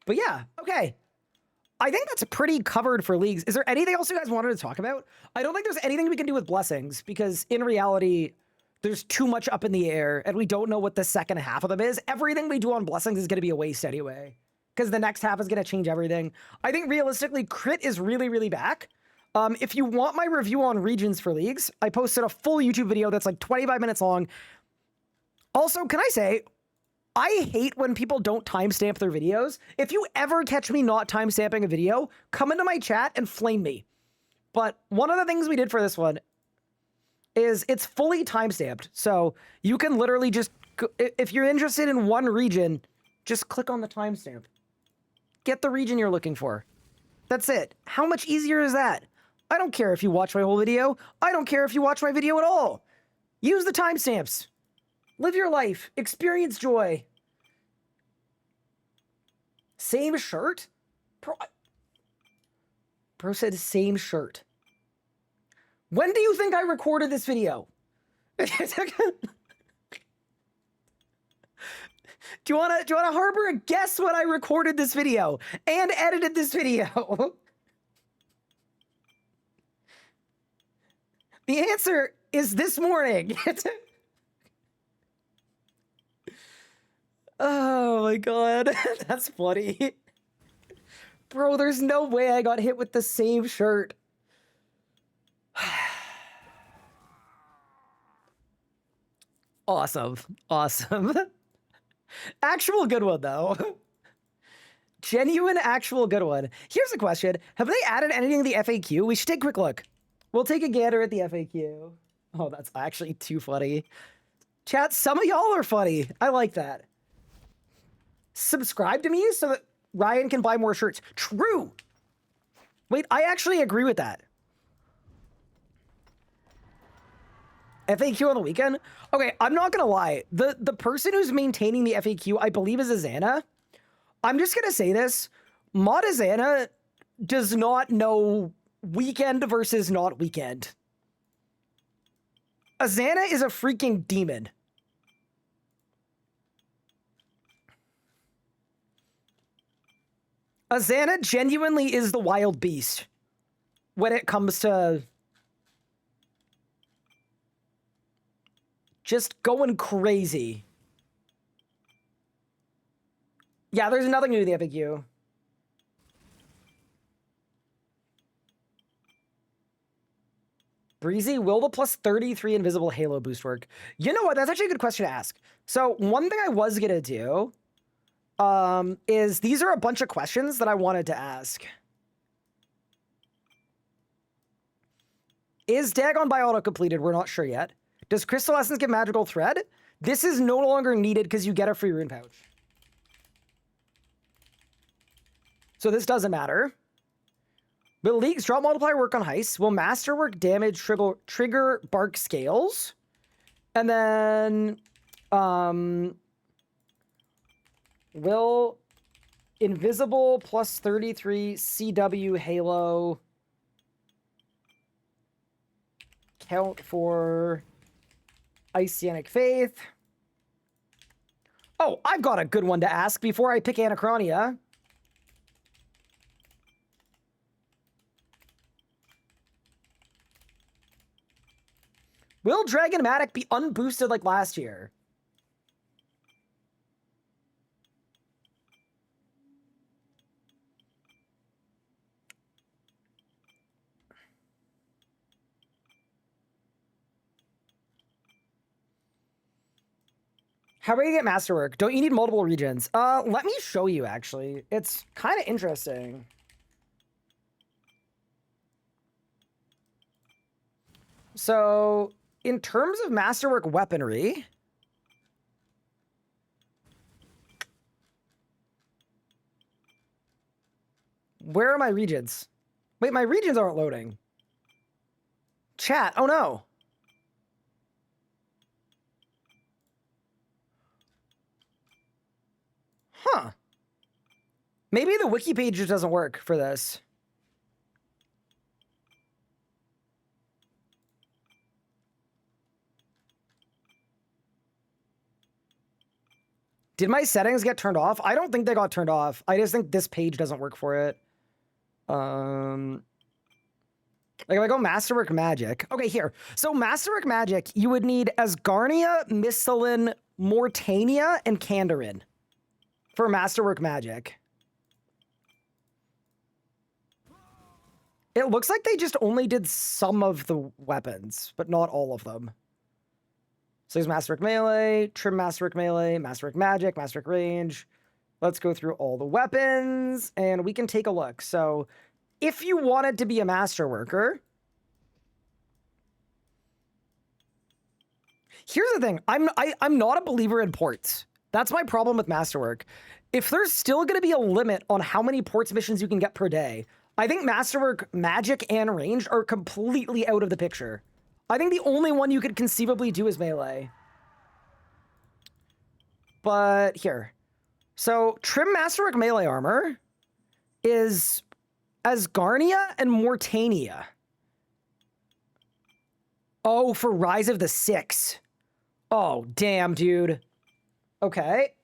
But yeah, okay. I think that's pretty covered for leagues. Is there anything else you guys wanted to talk about? I don't think there's anything we can do with blessings because in reality, there's too much up in the air and we don't know what the second half of them is. Everything we do on blessings is going to be a waste anyway because the next half is going to change everything. I think realistically, crit is really, really back. If you want my review on regions for leagues, I posted a full YouTube video that's like 25 minutes long. Also, can I say, I hate when people don't timestamp their videos. If you ever catch me not timestamping a video, come into my chat and flame me. But one of the things we did for this one is it's fully timestamped. So you can literally just, if you're interested in one region, just click on the timestamp. Get the region you're looking for. That's it. How much easier is that? I don't care if you watch my whole video. I don't care if you watch my video at all. Use the timestamps. Live your life. Experience joy. Same shirt? Bro said same shirt. When do you think I recorded this video? Do you wanna harbor a guess when I recorded this video and edited this video? The answer is this morning. Oh my god, that's funny. Bro, there's no way I got hit with the same shirt. Awesome. Awesome. Actual good one, though. Genuine, actual good one. Here's a question. Have they added anything to the FAQ? We should take a quick look. We'll take a gander at the FAQ. Oh, that's actually too funny. Chat, some of y'all are funny. I like that. Subscribe to me so that Ryan can buy more shirts. True. Wait, I actually agree with that. FAQ on the weekend? Okay, I'm not gonna lie. The person who's maintaining the FAQ, I believe, is Azana. I'm just gonna say this. Mod Azana does not know weekend versus not weekend. Azana is a freaking demon. Azana genuinely is the wild beast when it comes to just going crazy. Yeah, there's nothing new to the FAQ. Breezy, will the plus 33 invisible halo boost work? You know what? That's actually a good question to ask. So one thing I was gonna do is these are a bunch of questions that I wanted to ask. Is Dagon by auto completed? We're not sure yet. Does Crystal Essence give magical thread? This is no longer needed because you get a free rune pouch. So this doesn't matter. Will League's drop multiplier work on Heist? Will Masterwork damage trigger bark scales? And then, will invisible plus 33 CW Halo count for Iceanic Faith? Oh, I've got a good one to ask before I pick Anachronia. Will Dragonmatic be unboosted like last year? How are you gonna get Masterwork? Don't you need multiple regions? Let me show you, actually. It's kind of interesting. So, in terms of Masterwork weaponry, where are my regions? Wait, my regions aren't loading. Chat, oh no. Huh. Maybe the wiki page just doesn't work for this. Did my settings get turned off? I don't think they got turned off. I just think this page doesn't work for it. Like if I go Masterwork Magic. Okay, here. So Masterwork Magic, you would need Asgarnia, Mistalin, Mortania, and Kandarin for Masterwork Magic. It looks like they just only did some of the weapons, but not all of them. So there's Masterwork Melee, Trim Masterwork Melee, Masterwork Magic, Masterwork Range. Let's go through all the weapons, and we can take a look. So if you wanted to be a Masterworker, here's the thing. I'm not a believer in ports. That's my problem with Masterwork. If there's still going to be a limit on how many ports missions you can get per day, I think Masterwork Magic and Ranged are completely out of the picture. I think the only one you could conceivably do is Melee. But here. So, Trim Masterwork Melee Armor is Asgarnia and Mortania. Oh, for Rise of the Six. Oh, damn, dude. Okay.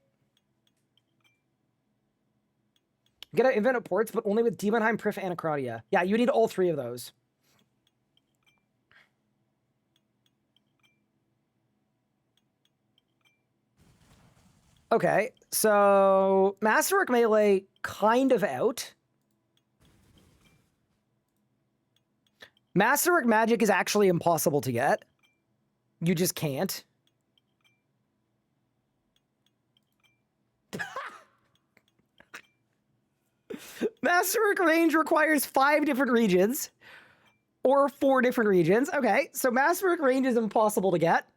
Get out Infinite Ports, but only with Demonheim, Prif, and Acronia. Yeah, you need all three of those. Okay, so Masterwork Melee kind of out. Masterwork Magic is actually impossible to get. You just can't. Masterwork Range requires 5 different regions. Or 4 different regions. Okay, so Masterwork Range is impossible to get.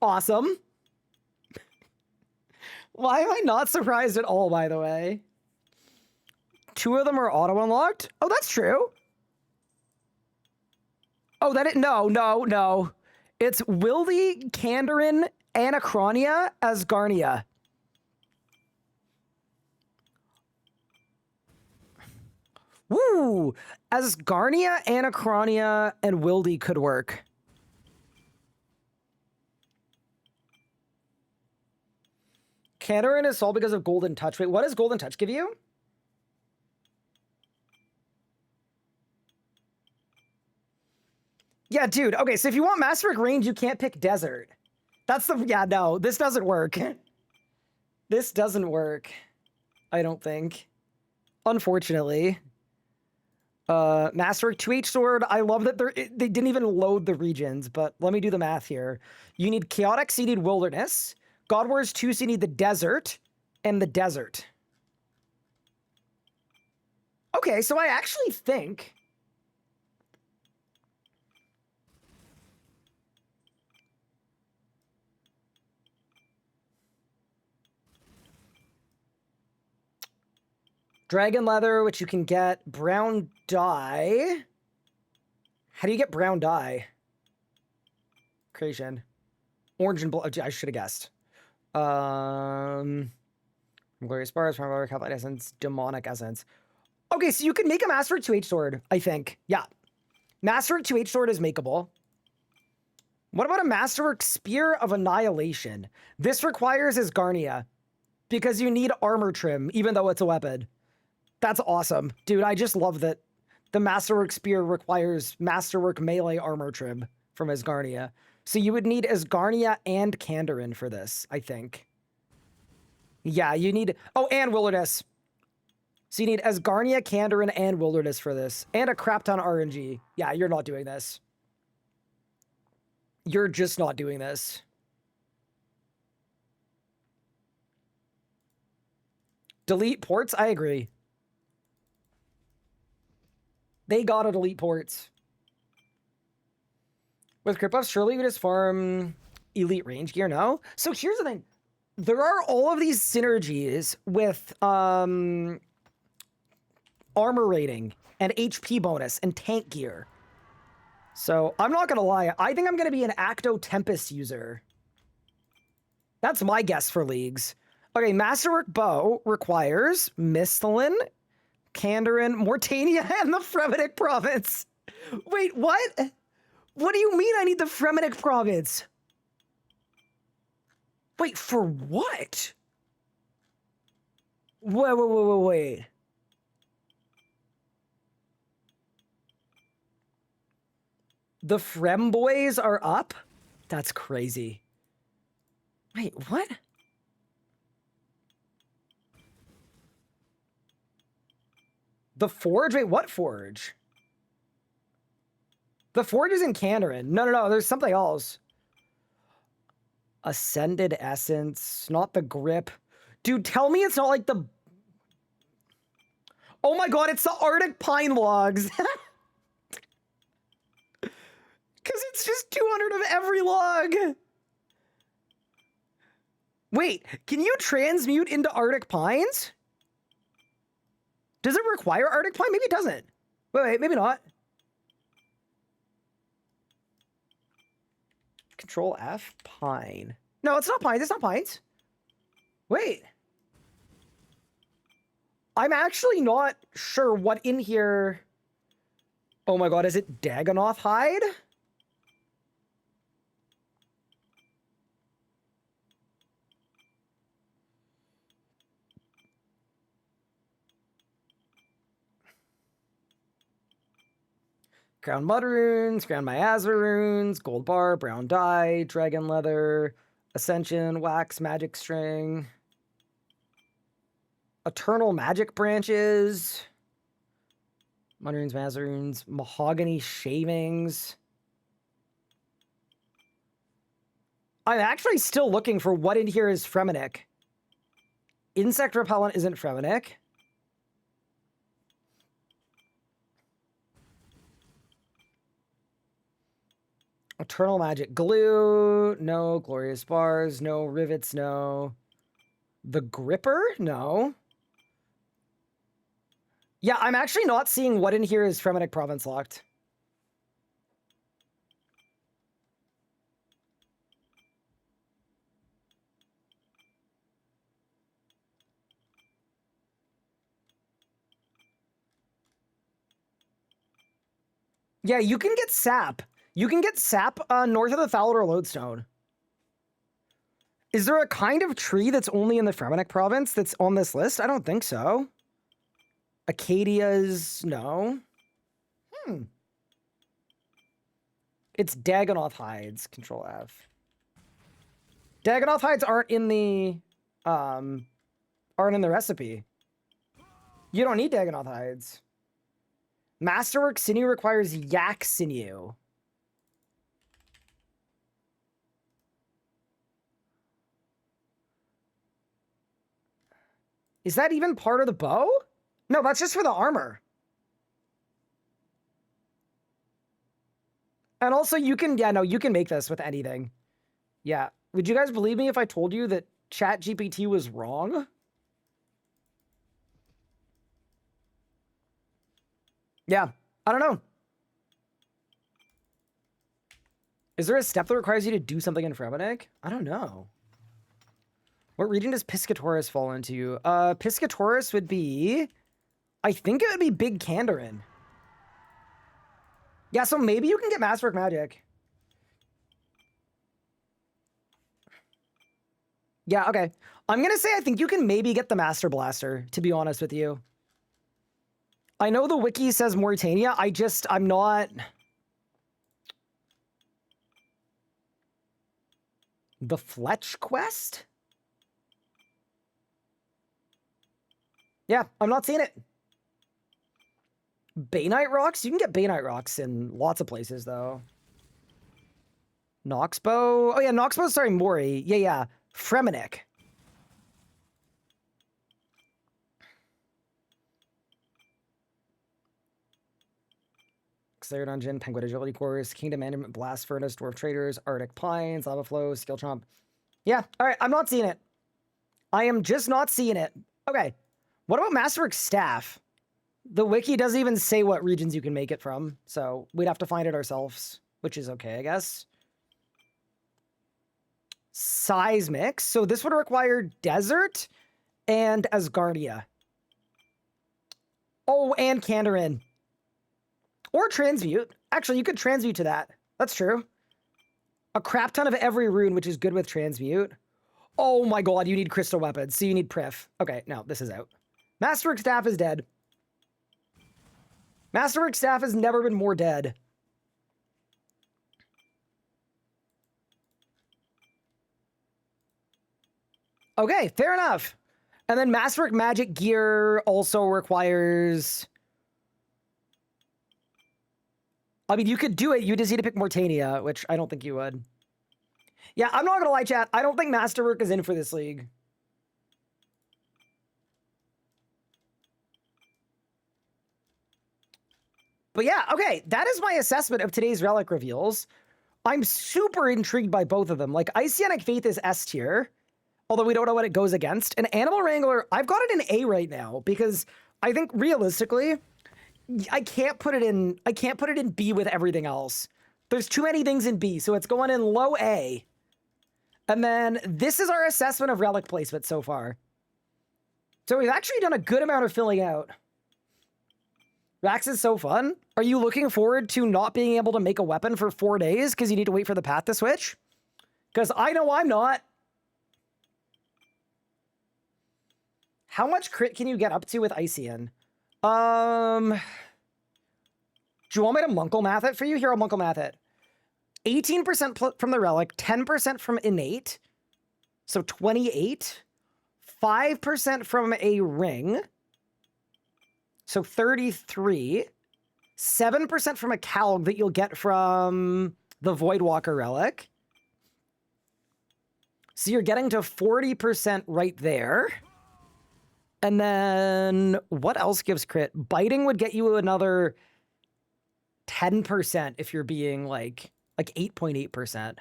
Awesome. Why am I not surprised at all, by the way? 2 of them are auto-unlocked? Oh, that's true. Oh, no. It's Wildy, Kandarin, Anacronia, Asgarnia. Woo! Asgarnia, Anacronia, and Wildy could work. Kandarin is sold because of Golden Touch. Wait, what does Golden Touch give you? Yeah, dude. Okay, so if you want Masterwork Range, you can't pick Desert. That's the... Yeah, no. This doesn't work. This doesn't work. I don't think. Unfortunately. Masterwork 2H Sword. I love that they didn't even load the regions, but let me do the math here. You need Chaotic, so you need Wilderness. God Wars 2, so you need the Desert and the Desert. Okay, so I actually think... Dragon Leather, which you can get. Brown Dye. How do you get Brown Dye? Creation. Orange and blue. I should have guessed. Glorious Bars, Power, Calvite Essence, Demonic Essence. Okay, so you can make a Masterwork 2H Sword, I think. Yeah. Masterwork 2H Sword is makeable. What about a Masterwork Spear of Annihilation? This requires Asgarnia, because you need armor trim, even though it's a weapon. That's awesome. Dude, I just love that the Masterwork Spear requires Masterwork Melee armor trim from Asgarnia. So you would need Asgarnia and Kandarin for this, I think. Yeah, you need... Oh, and Wilderness. So you need Asgarnia, Kandarin, and Wilderness for this. And a crap ton of RNG. Yeah, you're not doing this. You're just not doing this. Delete ports? I agree. They gotta delete ports. With crit buffs, surely you just farm elite range gear, no? So here's the thing. There are all of these synergies with armor rating and HP bonus and tank gear. So I'm not gonna lie. I think I'm gonna be an Acto Tempest user. That's my guess for leagues. Okay, Masterwork Bow requires Mistalin, Kandarin, Mortania, and the Fremennik Province. Wait, what? What do you mean I need the Fremennik Province? Wait, for what? Wait. The Frem boys are up? That's crazy. Wait, what? The Forge? Wait, what Forge? The Forge is in Kandarin. No, there's something else. Ascended Essence, not the Grip. Dude, tell me it's not like the... Oh my god, it's the Arctic Pine Logs! Because it's just 200 of every log! Wait, can you transmute into Arctic Pines? Does it require Arctic Pine? Maybe it doesn't. Wait, maybe not. Control F, Pine. No, it's not Pines, it's not Pines. Wait. I'm actually not sure what in here... Oh my god, is it Dagonoth Hide? Ground Mud Runes, Ground Miasma Runes, Gold Bar, Brown Dye, Dragon Leather, Ascension, Wax, Magic String, Eternal Magic Branches, Mud Runes, Miasma Runes, Mahogany Shavings. I'm actually still looking for what in here is Fremenic. Insect Repellent isn't Fremenic. Eternal Magic Glue, no. Glorious Bars, no. Rivets, no. The Gripper, no. Yeah, I'm actually not seeing what in here is Fremenic Province locked. Yeah, you can get sap. You can get sap north of the Thalador Lodestone. Is there a kind of tree that's only in the Fremenic province that's on this list? I don't think so. Acadias, no. It's Dagonoth Hides, Control F. Dagonoth Hides aren't in the recipe. You don't need Dagonoth Hides. Masterwork Sinew requires Yak Sinew. Is that even part of the bow? No, that's just for the armor. And also you can, yeah, no, you can make this with anything. Yeah. Would you guys believe me if I told you that ChatGPT was wrong? Yeah, I don't know. Is there a step that requires you to do something in Fremenic? I don't know. What region does Piscatoris fall into? Piscatoris would be... I think it would be Big Kandarin. Yeah, so maybe you can get Masterwork Magic. Yeah, okay. I'm gonna say I think you can maybe get the Master Blaster, to be honest with you. I know the wiki says Mauritania, I'm not... The Fletch Quest? Yeah, I'm not seeing it. Bainite Rocks? You can get Bainite Rocks in lots of places, though. Noxbow? Oh, yeah, Noxbow, sorry, Mori. Yeah. Fremenic. Slayer Dungeon, Penguin Agility Course, Kingdom Management, Blast Furnace, Dwarf Traders, Arctic Pines, Lava Flow, Skill Chomp. Yeah, all right, I'm not seeing it. I am just not seeing it. Okay, what about Masterwork Staff? The wiki doesn't even say what regions you can make it from, so we'd have to find it ourselves, which is okay, I guess. Seismic, so this would require Desert and Asgardia. Oh, and Kandarin. Or Transmute. Actually, you could Transmute to that. That's true. A crap ton of every rune, which is good with Transmute. Oh my god, you need crystal weapons, so you need Prif. Okay, no, this is out. Masterwork Staff is dead. Masterwork Staff has never been more dead. Okay, fair enough. And then Masterwork Magic Gear also requires... I mean, you could do it, you just need to pick Mortania, which I don't think you would. Yeah, I'm not gonna lie, chat. I don't think Masterwork is in for this league. But yeah, okay, that is my assessment of today's relic reveals. I'm super intrigued by both of them. Like, Icyanic Faith is S tier, although we don't know what it goes against. And Animal Wrangler, I've got it in A right now because I think realistically, I can't put it in B with everything else. There's too many things in B, so it's going in low A. And then this is our assessment of relic placement so far. So we've actually done a good amount of filling out. Rax is so fun. Are you looking forward to not being able to make a weapon for 4 days because you need to wait for the path to switch? Because I know I'm not. How much crit can you get up to with Ician? Do you want me to Munkle math it for you? Here, I'll Munkle math it. 18% from the relic, 10% from innate, so 28. 5% from a ring, so 33. 7% from a Calg that you'll get from the Voidwalker relic. So you're getting to 40% right there. And then what else gives crit? Biting would get you another 10% if you're being like 8.8%.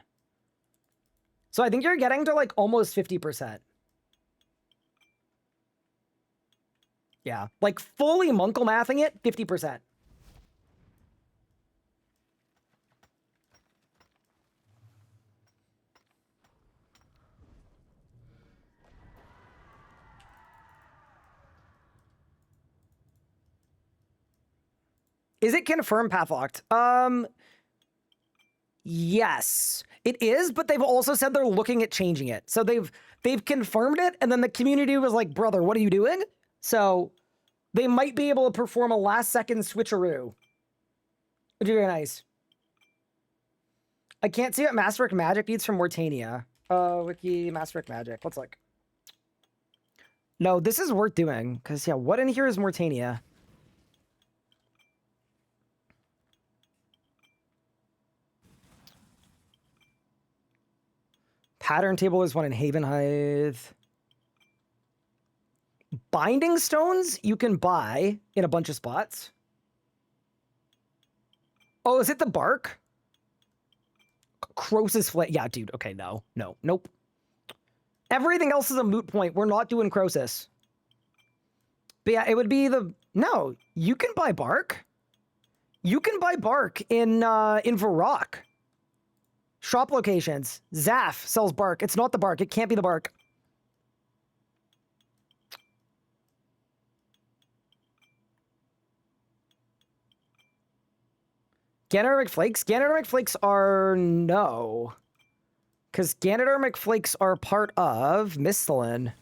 So I think you're getting to like almost 50%. Yeah, like fully Munkle mathing it, 50%. Is it confirmed pathlocked? Yes, it is, but they've also said they're looking at changing it. So they've confirmed it, and then the community was like, brother, what are you doing? So they might be able to perform a last-second switcheroo. Which is very nice. I can't see what Masterwork Magic needs from Mortania. Wiki Masterwork Magic. Let's look. No, this is worth doing, because, yeah, what in here is Mortania? Pattern table is one in Havenhithe. Binding stones you can buy in a bunch of spots. Oh, is it the bark? Croesus flame. Yeah, dude. Okay, no. Nope. Everything else is a moot point. We're not doing Croesus. But yeah, it would be the... No, you can buy bark. You can buy bark in Varrock. Shop locations. Zaf sells bark. It's not the bark. It can't be the bark. Ganodermic flakes? Ganodermic flakes are no. Because Ganodermic flakes are part of Mistalin.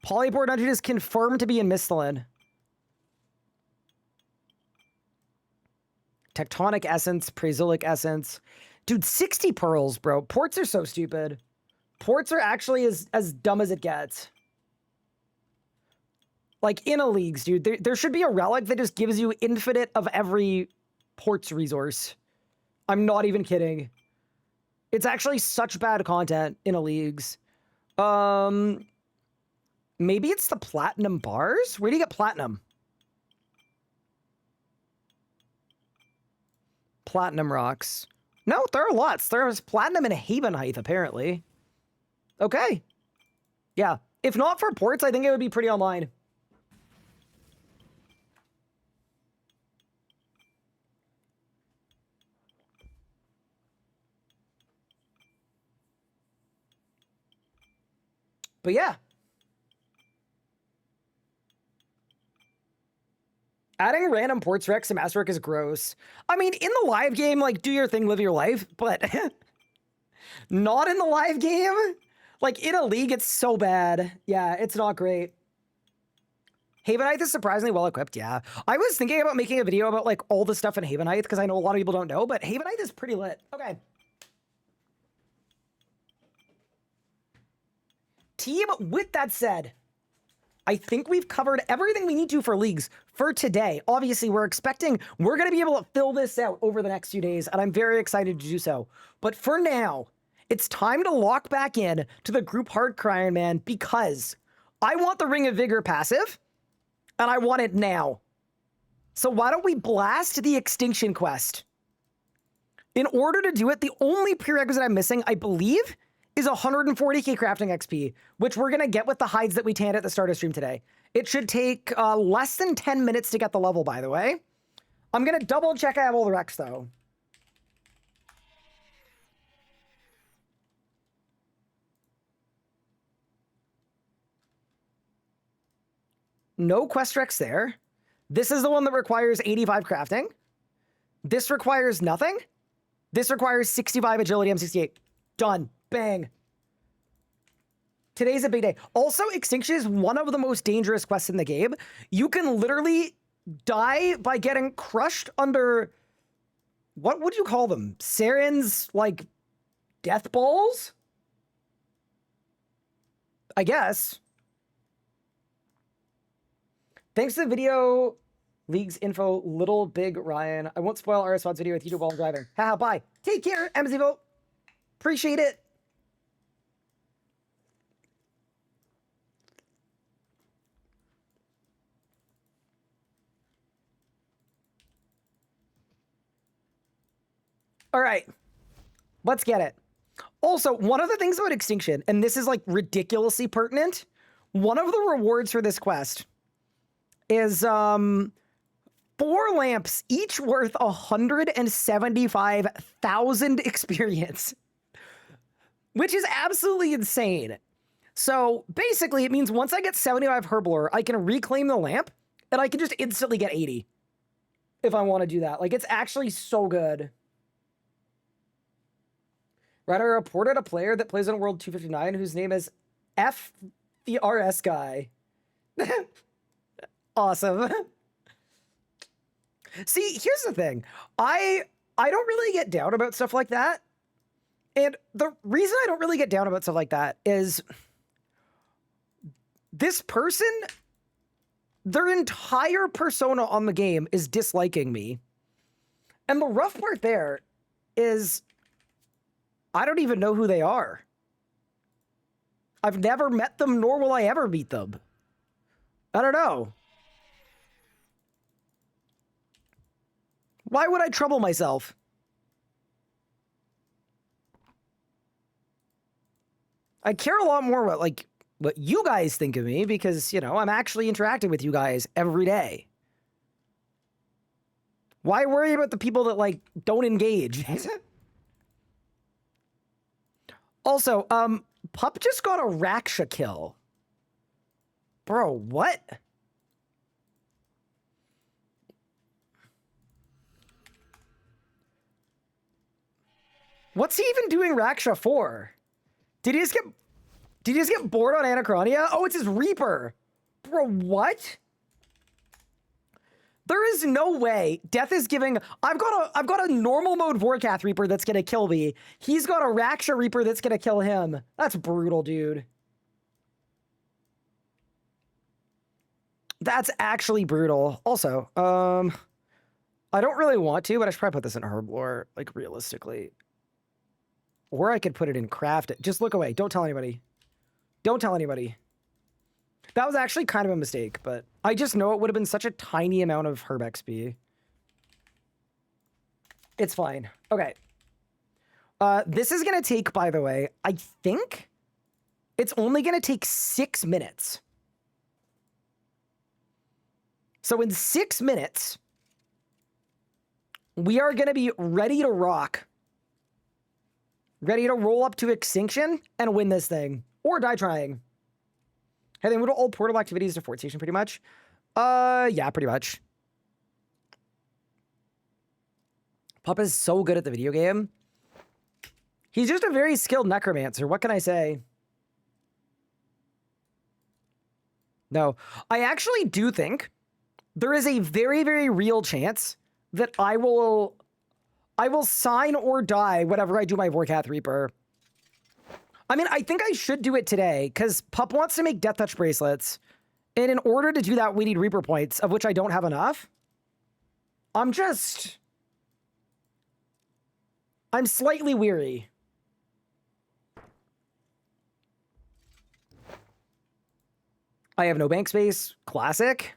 Polypore Dungeon is confirmed to be in Mistalin. Tectonic Essence, Praezulic Essence. Dude, 60 pearls, bro. Ports are so stupid. Ports are actually as dumb as it gets. Like, in a leagues, dude. There should be a relic that just gives you infinite of every ports resource. I'm not even kidding. It's actually such bad content in a leagues. Maybe it's the platinum bars? Where do you get platinum? Platinum rocks. No, there are lots. There's platinum in Havenhithe, apparently. Okay. Yeah. If not for ports, I think it would be pretty online. But yeah. Adding random ports recs to Masterwork is gross. I mean, in the live game, like, do your thing, live your life, but Not in the live game? Like, in a league, it's so bad. Yeah, it's not great. Havenite is surprisingly well equipped, yeah. I was thinking about making a video about, like, all the stuff in Havenite, because I know a lot of people don't know, but Havenite is pretty lit. Okay. Team, with that said, I think we've covered everything we need to for leagues for today. Obviously, we're going to be able to fill this out over the next few days, and I'm very excited to do so. But for now, it's time to lock back in to the group hardcore Iron Man, because I want the Ring of Vigor passive, and I want it now. So why don't we blast the Extinction quest? In order to do it, the only prerequisite I'm missing, I believe, is 140k crafting XP, which we're going to get with the hides that we tanned at the start of stream today. It should take less than 10 minutes to get the level, by the way. I'm going to double check I have all the recs, though. No quest recs there. This is the one that requires 85 crafting. This requires nothing. This requires 65 agility, M68. Done. Bang. Today's a big day. Also, Extinction is one of the most dangerous quests in the game. You can literally die by getting crushed under... What would you call them? Saren's, like, death balls? I guess. Thanks to the video leagues info, Little Big Ryan. I won't spoil RSWAD's video with YouTube while I'm driving. Haha, bye. Take care, MZVO. Appreciate it. All right, let's get it. Also, one of the things about Extinction, and this is like ridiculously pertinent, one of the rewards for this quest is 4 lamps, each worth 175,000 experience, which is absolutely insane. So basically, it means once I get 75 herblore, I can reclaim the lamp, and I can just instantly get 80 if I want to do that. Like, it's actually so good. Right, I reported a player that plays on World 259 whose name is F the RS guy. Awesome. See, here's the thing. I don't really get down about stuff like that. And the reason I don't really get down about stuff like that is this person, their entire persona on the game is disliking me. And the rough part there is I don't even know who they are. I've never met them, nor will I ever meet them. I don't know. Why would I trouble myself? I care a lot more about, like, what you guys think of me because, you know, I'm actually interacting with you guys every day. Why worry about the people that, like, don't engage? Also, Pup just got a Raksha kill. Bro, what? What's he even doing Raksha for? Did he just get bored on Anachronia? Oh, it's his Reaper. Bro, what? There is no way Death is giving... I've got a normal mode Vorkath Reaper that's gonna kill me. He's got a Raksha Reaper that's gonna kill him. That's brutal, dude. That's actually brutal. Also, I don't really want to, but I should probably put this in Herblore, like, realistically. Or I could put it in Craft. Just look away. Don't tell anybody. Don't tell anybody. That was actually kind of a mistake, but I just know it would have been such a tiny amount of Herb XP. It's fine. Okay. This is going to take, by the way, I think it's only going to take 6 minutes. So in 6 minutes, we are going to be ready to rock. Ready to roll up to Extinction and win this thing. Or die trying. Hey, they moved all portal activities to Fort Station pretty much. Yeah, pretty much. Pup is so good at the video game. He's just a very skilled necromancer. What can I say? No, I actually do think there is a very, very real chance that I will sign or die whenever I do my Vorkath Reaper. I mean, I think I should do it today because Pup wants to make Death Touch bracelets. And in order to do that, we need Reaper points, of which I don't have enough. I'm slightly weary. I have no bank space. Classic.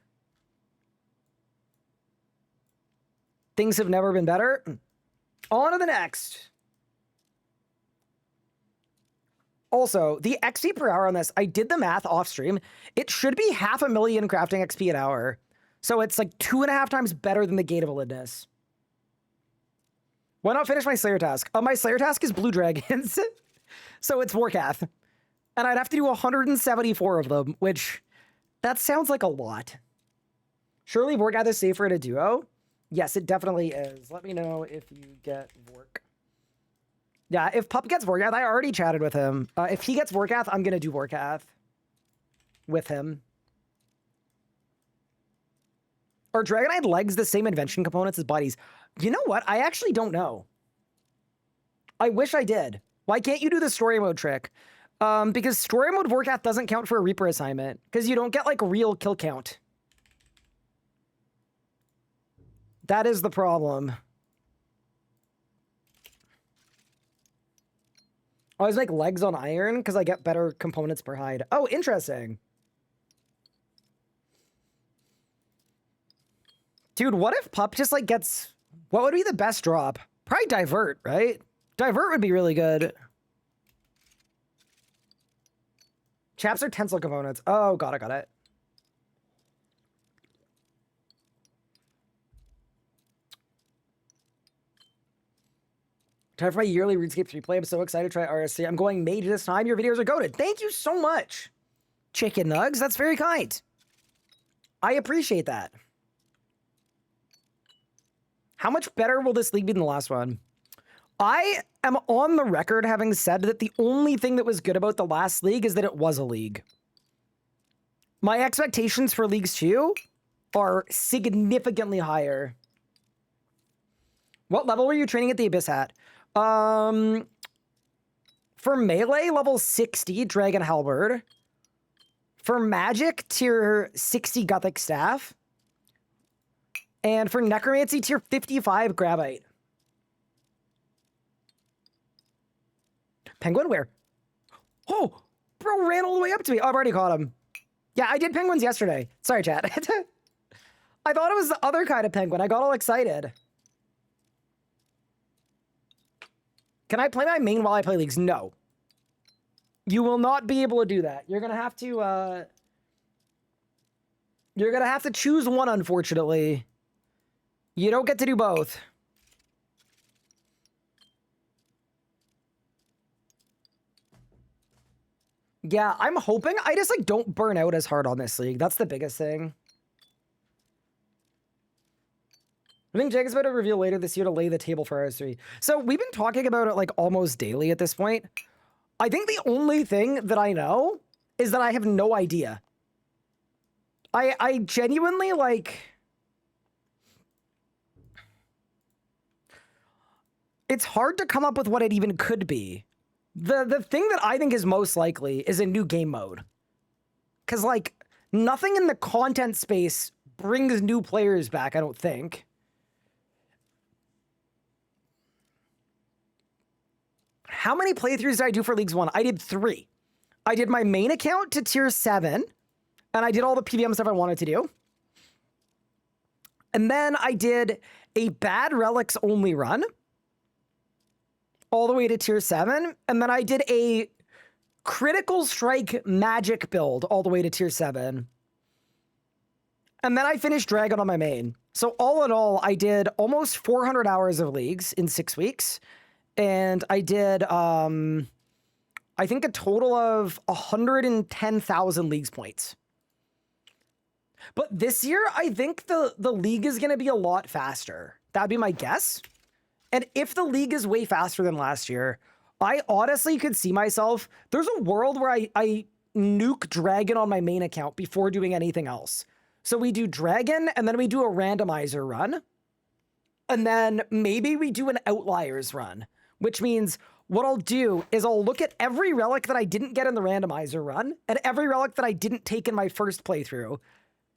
Things have never been better. On to the next. Also, the XP per hour on this, I did the math off stream. It should be 500,000 crafting XP an hour. So it's like 2.5 times better than the Gate of Elidness. Why not finish my Slayer task? My Slayer task is Blue Dragons. So it's Vorkath. And I'd have to do 174 of them, which that sounds like a lot. Surely Vorkath is safer in a duo? Yes, it definitely is. Let me know if you get Vork. Yeah, if Pup gets Vorkath, I already chatted with him. If he gets Vorkath, I'm going to do Vorkath with him. Are Dragonite legs the same invention components as bodies? You know what? I actually don't know. I wish I did. Why can't you do the story mode trick? Because story mode Vorkath doesn't count for a Reaper assignment. Because you don't get, like, real kill count. That is the problem. I always make legs on iron because I get better components per hide. Oh, interesting. Dude, what if Pup just, like, gets... What would be the best drop? Probably Divert, right? Divert would be really good. Chaps are tensile components. Oh, got it. Time for my yearly RuneScape 3 play. I'm so excited to try RSC. I'm going mage this time. Your videos are goated. Thank you so much, Chicken Nugs. That's very kind. I appreciate that. How much better will this league be than the last one? I am on the record having said that the only thing that was good about the last league is that it was a league. My expectations for Leagues 2 are significantly higher. What level were you training at the Abyss at? For melee, level 60, Dragon Halberd. For magic, tier 60, Gothic Staff. And for necromancy, tier 55, Grabite. Penguin, where? Oh, bro ran all the way up to me. Oh, I've already caught him. Yeah, I did penguins yesterday. Sorry, chat. I thought it was the other kind of penguin. I got all excited. Can I play my main while I play leagues? No. You will not be able to do that. You're gonna have to, you're gonna have to choose one, unfortunately. You don't get to do both. Yeah, I'm hoping I just, like, don't burn out as hard on this league. That's the biggest thing. I think Jake is about to reveal later this year to lay the table for RS3. So we've been talking about it, like, almost daily at this point. I think the only thing that I know is that I have no idea. I genuinely, like... It's hard to come up with what it even could be. The thing that I think is most likely is a new game mode. Because, like, nothing in the content space brings new players back, I don't think. How many playthroughs did I do for Leagues 1? I did 3. I did my main account to tier 7, and I did all the PVM stuff I wanted to do. And then I did a bad relics only run, all the way to tier 7, and then I did a critical strike magic build all the way to tier 7. And then I finished Dragon on my main. So all in all, I did almost 400 hours of Leagues in 6 weeks. And I did, I think a total of 110,000 Leagues points. But this year, I think the league is going to be a lot faster. That'd be my guess. And if the league is way faster than last year, I honestly could see myself. There's a world where I nuke Dragon on my main account before doing anything else. So we do Dragon, and then we do a randomizer run. And then maybe we do an Outliers run, which means what I'll do is I'll look at every relic that I didn't get in the randomizer run and every relic that I didn't take in my first playthrough.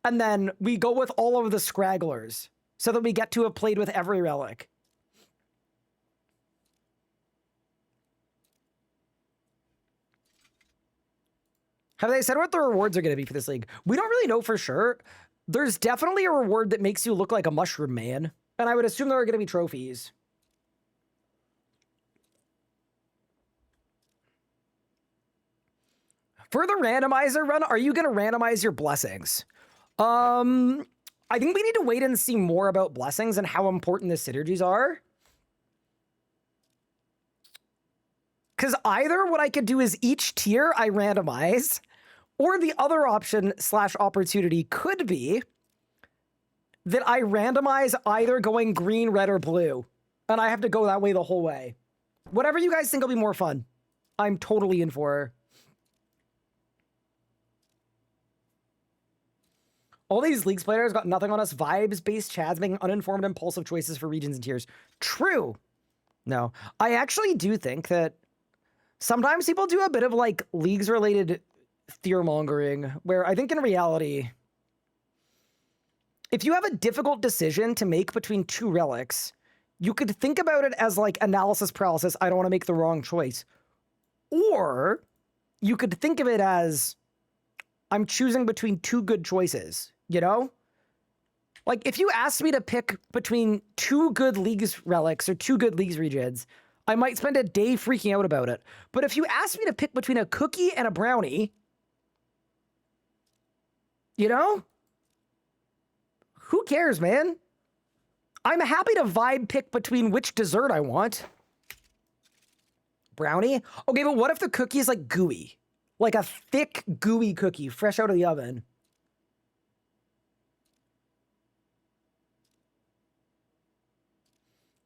And then we go with all of the scragglers so that we get to have played with every relic. Have they said what the rewards are going to be for this league? We don't really know for sure. There's definitely a reward that makes you look like a mushroom man. And I would assume there are going to be trophies. For the randomizer run, are you going to randomize your blessings? I think we need to wait and see more about blessings and how important the synergies are. Because either what I could do is each tier I randomize, or the other option / opportunity could be that I randomize either going green, red, or blue. And I have to go that way the whole way. Whatever you guys think will be more fun, I'm totally in for. All these Leagues players got nothing on us. Vibes-based chads making uninformed, impulsive choices for regions and tiers. True. No. I actually do think that sometimes people do a bit of like Leagues-related fear-mongering, where I think in reality, if you have a difficult decision to make between two relics, you could think about it as like analysis paralysis. I don't want to make the wrong choice. Or you could think of it as I'm choosing between two good choices, you know? Like if you asked me to pick between two good Leagues relics or two good Leagues regions, I might spend a day freaking out about it. But if you asked me to pick between a cookie and a brownie, you know? Who cares, man? I'm happy to vibe pick between which dessert I want. Brownie? Okay, but what if the cookie is like gooey? Like a thick, gooey cookie, fresh out of the oven.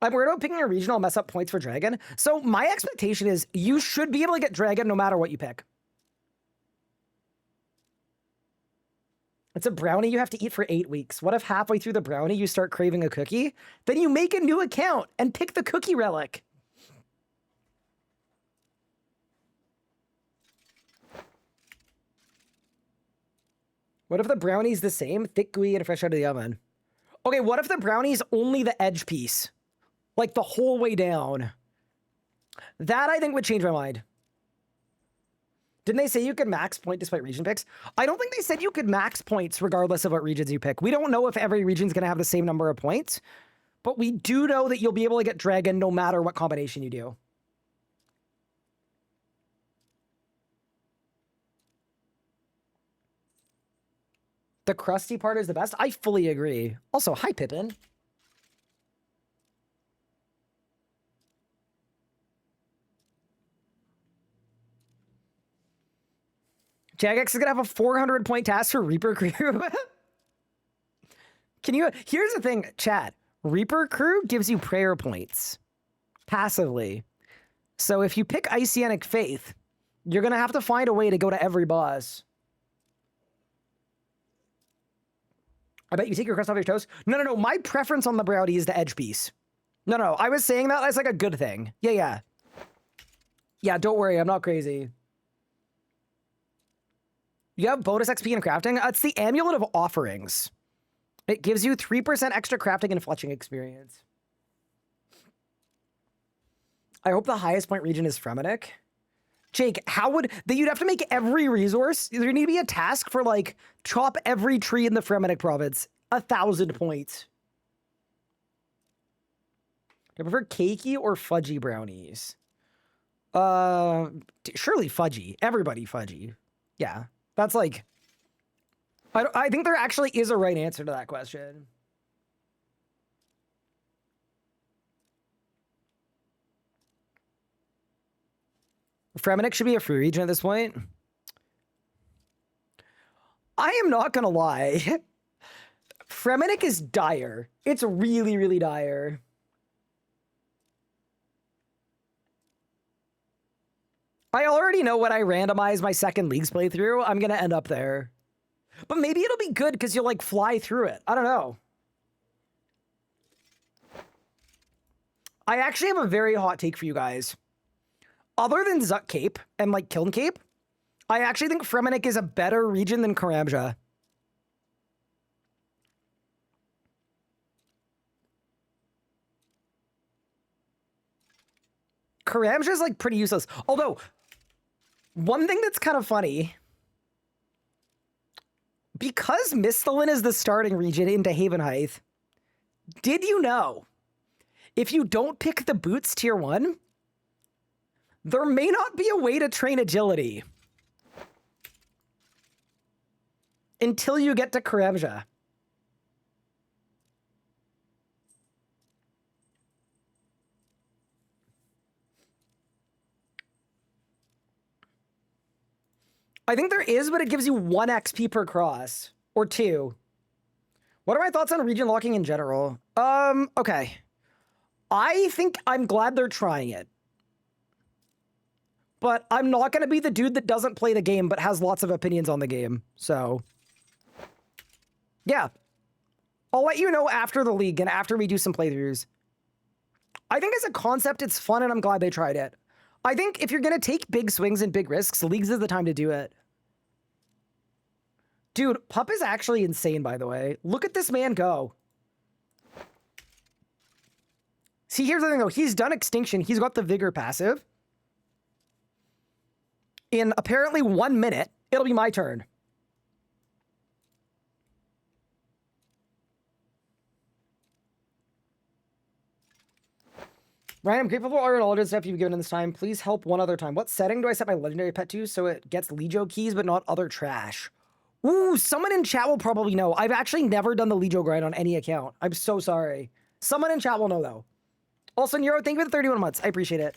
I'm worried about picking a regional mess up points for Dragon. So my expectation is you should be able to get Dragon no matter what you pick. It's a brownie you have to eat for 8 weeks. What if halfway through the brownie you start craving a cookie? Then you make a new account and pick the cookie relic. What if the brownie's the same? Thick, gooey, and fresh out of the oven. Okay, what if the brownie's only the edge piece? Like the whole way down? That I think would change my mind. Didn't they say you could max point despite region picks? I don't think they said you could max points regardless of what regions you pick. We don't know if every region's going to have the same number of points, but we do know that you'll be able to get Dragon no matter what combination you do. The crusty part is the best. I fully agree. Also, hi, Pippin. Jagex is going to have a 400-point task for Reaper Crew. Can you... Here's the thing, chat. Reaper Crew gives you prayer points. Passively. So if you pick Icyanic Faith, you're going to have to find a way to go to every boss. I bet you take your crust off your toast. No. My preference on the brownie is the edge piece. No. I was saying that as like a good thing. Yeah. Yeah, don't worry. I'm not crazy. You have bonus XP in crafting? It's the Amulet of Offerings. It gives you 3% extra crafting and fletching experience. I hope the highest point region is Fremennik. Jake, how would... You'd have to make every resource... There need to be a task for, like, chop every tree in the Fremennik province. 1,000 points. Do I prefer cakey or fudgy brownies? Surely fudgy. Everybody fudgy. Yeah. That's like... I think there actually is a right answer to that question. Fremennik should be a free region at this point. I am not gonna lie. Fremennik is dire. It's really, really dire. I already know when I randomize my second Leagues playthrough, I'm gonna end up there. But maybe it'll be good because you'll like fly through it. I don't know. I actually have a very hot take for you guys. Other than Zuk Cape and like Kiln Cape, I actually think Fremennik is a better region than Karamja. Karamja is like pretty useless. Although, one thing that's kind of funny, because Mistalin is the starting region into Havenheith, did you know, if you don't pick the boots tier 1, there may not be a way to train agility until you get to Karamja. I think there is, but it gives you 1 XP per cross. Or 2. What are my thoughts on region locking in general? Okay. I think I'm glad they're trying it. But I'm not going to be the dude that doesn't play the game but has lots of opinions on the game. So, yeah. I'll let you know after the league and after we do some playthroughs. I think as a concept, it's fun, and I'm glad they tried it. I think if you're going to take big swings and big risks, Leagues is the time to do it. Dude, Pup is actually insane, by the way. Look at this man go. See, here's the thing, though. He's done Extinction. He's got the Vigor passive. In apparently 1 minute, it'll be my turn. Ryan, I'm grateful for all your knowledge and stuff you've given in this time. Please help one other time. What setting do I set my legendary pet to so it gets Legio keys but not other trash? Ooh, someone in chat will probably know. I've actually never done the Legio grind on any account. I'm so sorry. Someone in chat will know, though. Also, Nero, thank you for the 31 months. I appreciate it.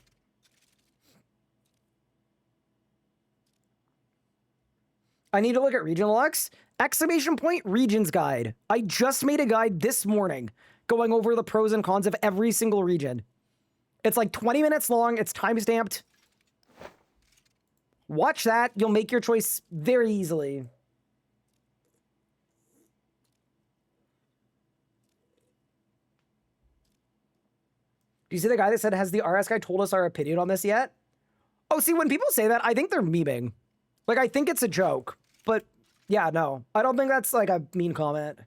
I need to look at regional locks. Exclamation point, regions guide. I just made a guide this morning going over the pros and cons of every single region. It's like 20 minutes long. It's time-stamped. Watch that. You'll make your choice very easily. Do you see the guy that said, has the RS guy told us our opinion on this yet? Oh, see, when people say that, I think they're memeing. Like, I think it's a joke. But, yeah, no. I don't think that's, like, a mean comment.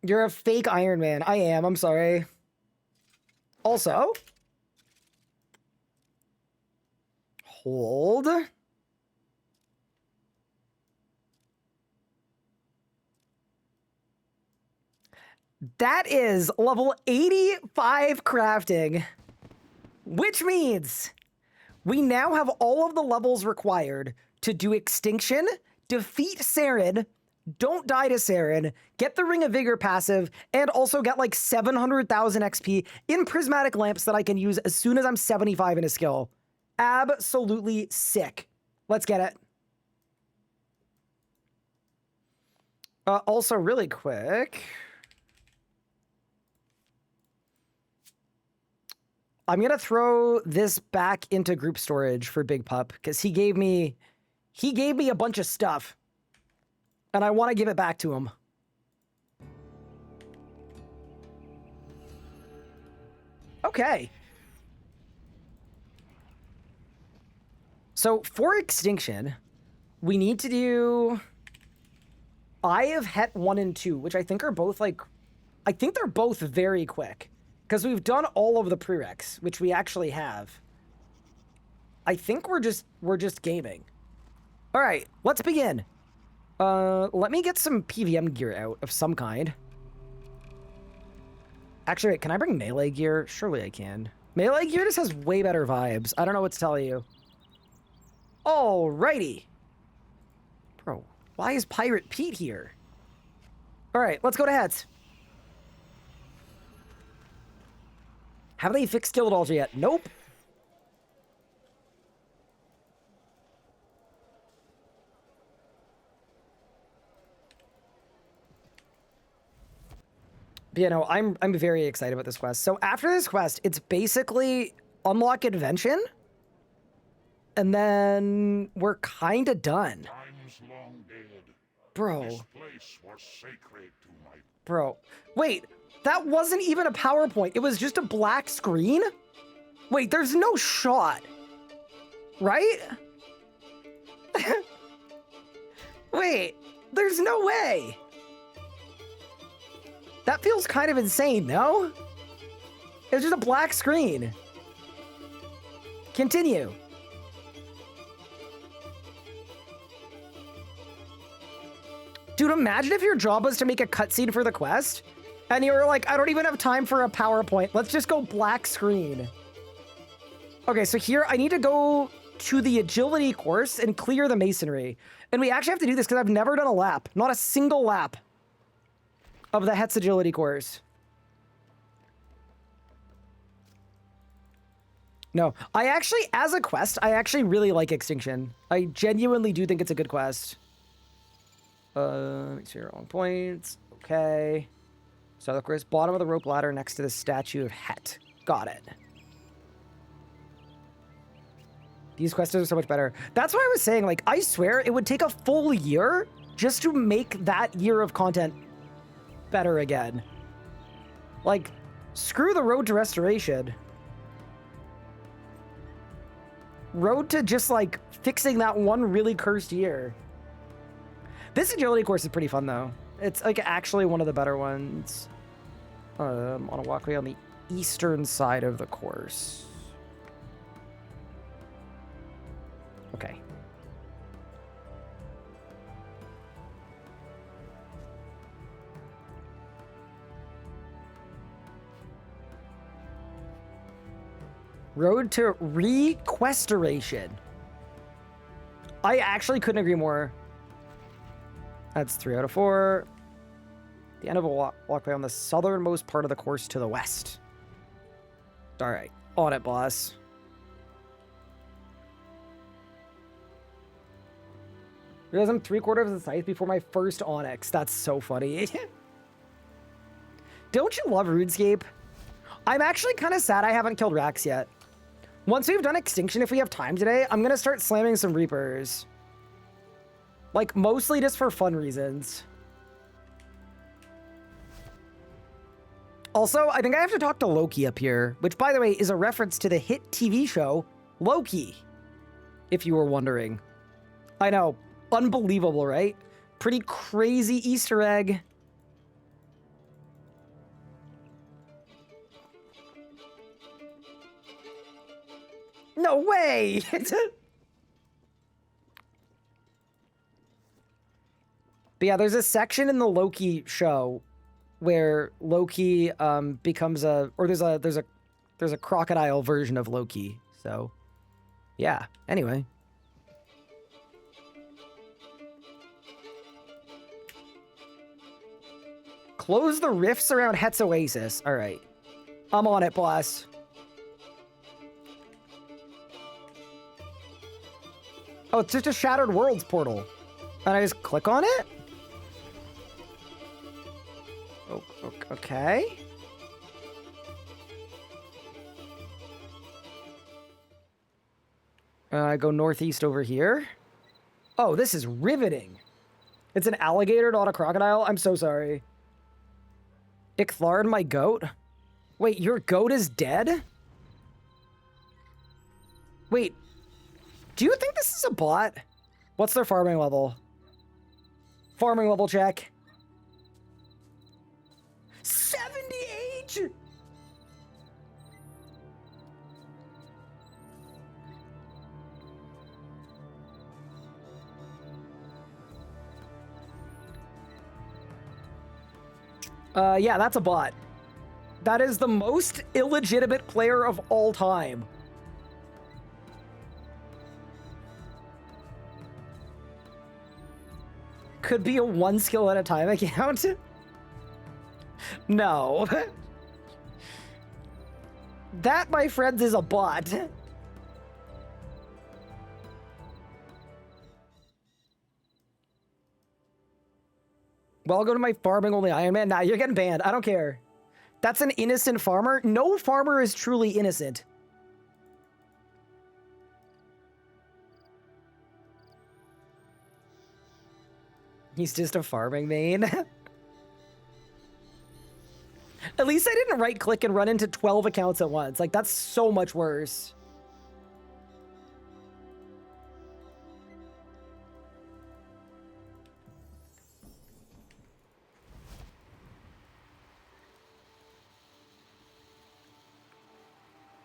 You're a fake Iron Man. I am. I'm sorry. Also, hold. That is level 85 crafting, which means we now have all of the levels required to do Extinction, defeat Saren, don't die to Saren, get the Ring of Vigor passive, and also get like 700,000 XP in prismatic lamps that I can use as soon as I'm 75 in a skill. Absolutely sick. Let's get it. Also, really quick, I'm gonna throw this back into group storage for Big Pup because he gave me a bunch of stuff, and I want to give it back to him. Okay. So for Extinction, we need to do Eye of Het 1 and 2, which I think are both like, I think they're both very quick. Because we've done all of the prereqs, which we actually have. I think we're just gaming. All right, let's begin. Let me get some PVM gear out of some kind. Actually, wait, can I bring melee gear? Surely I can. Melee gear just has way better vibes. I don't know what to tell you. Alrighty. Bro, why is Pirate Pete here? All right, let's go to heads. Have they fixed Guild yet? Nope. You know, I'm very excited about this quest. So after this quest, it's basically unlock invention, and then we're kind of done. Times long dead. Bro. This place was sacred to my Bro. Wait, that wasn't even a PowerPoint. It was just a black screen? Wait, there's no shot. Right? Wait, there's no way. That feels kind of insane, no? It was just a black screen. Continue. Dude, imagine if your job was to make a cutscene for the quest, and you were like, I don't even have time for a PowerPoint. Let's just go black screen. Okay, so here I need to go to the agility course and clear the masonry. And we actually have to do this because I've never done a lap. Not a single lap of the Het's agility course. No, I actually, as a quest, I actually really like Extinction. I genuinely do think it's a good quest. Let me see your own points. Okay. So, of course, bottom of the rope ladder next to the statue of Het. Got it. These quests are so much better. That's why I was saying, like, I swear it would take a full year just to make that year of content better again. Like, screw the road to restoration. Road to just, like, fixing that one really cursed year. This agility course is pretty fun, though. It's, like, actually one of the better ones. On a walkway on the eastern side of the course. Okay. Road to Requestoration. I actually couldn't agree more. That's 3 out of 4. The end of a walkway on the southernmost part of the course to the west. All right. On it, boss. Realize I'm 3/4 of the scythe before my first Onyx. That's so funny. Don't you love RuneScape? I'm actually kind of sad I haven't killed Rax yet. Once we've done Extinction, if we have time today, I'm going to start slamming some Reapers. Like, mostly just for fun reasons. Also, I think I have to talk to Loki up here, which, by the way, is a reference to the hit TV show Loki, if you were wondering. I know. Unbelievable, right? Pretty crazy Easter egg. No way! But yeah, there's a section in the Loki show where Loki becomes there's a crocodile version of Loki. So yeah, anyway. Close the rifts around Het's Oasis. All right. I'm on it, boss. Oh, it's just a Shattered Worlds portal. And I just click on it? Oh, okay. I go northeast over here. Oh, this is riveting. It's an alligator, not a crocodile. I'm so sorry. Icthlard, my goat? Wait, your goat is dead? Wait, do you think this is a bot? What's their farming level? Farming level check. 78! Yeah, that's a bot. That is the most illegitimate player of all time. Could be a one skill at a time account. No. That, my friends, is a bot. Well, I'll go to my farming only Iron Man. Nah, you're getting banned. I don't care. That's an innocent farmer? No farmer is truly innocent. He's just a farming main. At least I didn't right click and run into 12 accounts at once. Like, that's so much worse.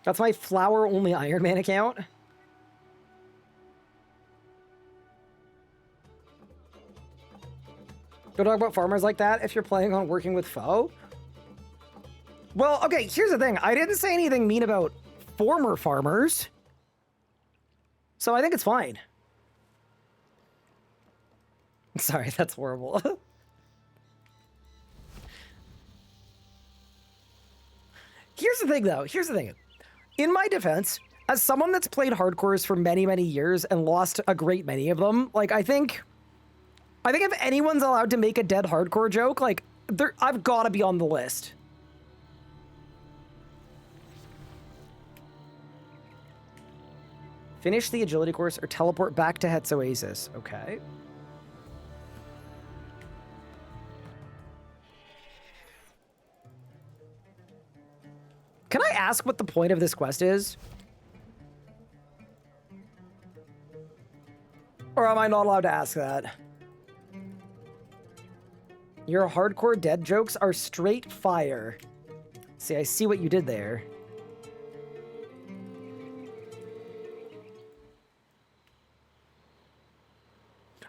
That's my flower only Iron Man account. Don't talk about farmers like that if you're planning on working with foe. Well, okay, here's the thing. I didn't say anything mean about former farmers. So I think it's fine. Sorry, that's horrible. Here's the thing, though. Here's the thing. In my defense, as someone that's played hardcores for many, many years and lost a great many of them, like, I think if anyone's allowed to make a dead hardcore joke, like, I've got to be on the list. Finish the agility course or teleport back to Het's Oasis. Okay. Can I ask what the point of this quest is? Or am I not allowed to ask that? Your hardcore dead jokes are straight fire. See, I see what you did there.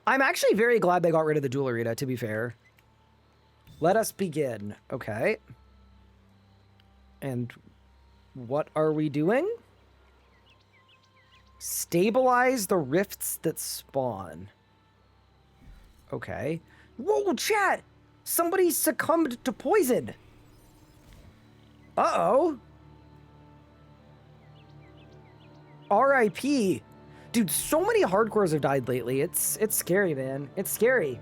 I'm actually very glad they got rid of the duel arena, to be fair. Let us begin. Okay. And what are we doing? Stabilize the rifts that spawn. Okay. Whoa, chat! Somebody succumbed to poison. Uh-oh. R.I.P. Dude, so many hardcores have died lately. It's scary, man. It's scary.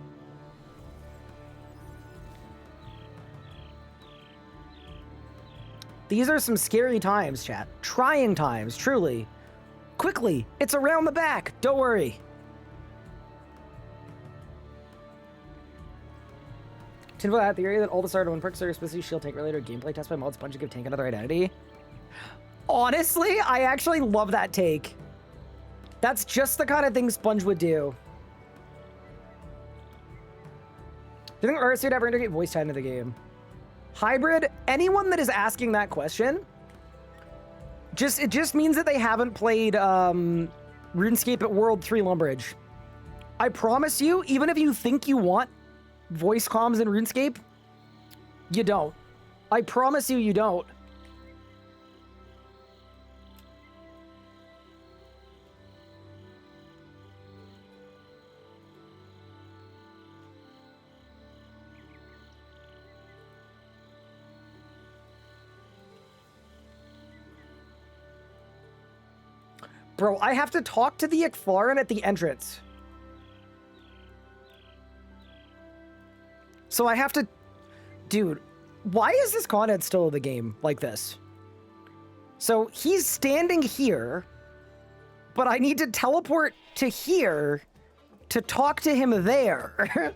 These are some scary times, chat. Trying times, truly. Quickly, it's around the back. Don't worry. Tinfoil hat theory that all the starter one perks are especially shield tank related gameplay test by mods bunch to give tank another identity. Honestly, I actually love that take. That's just the kind of thing Sponge would do. Do you think RSC would ever integrate voice chat into the game? Hybrid, anyone that is asking that question, it just means that they haven't played RuneScape at World 3 Lumbridge. I promise you, even if you think you want voice comms in RuneScape, you don't. I promise you, you don't. Bro, I have to talk to the Ekflarin at the entrance. So I have to... Dude, why is this content still in the game like this? So he's standing here, but I need to teleport to here to talk to him there.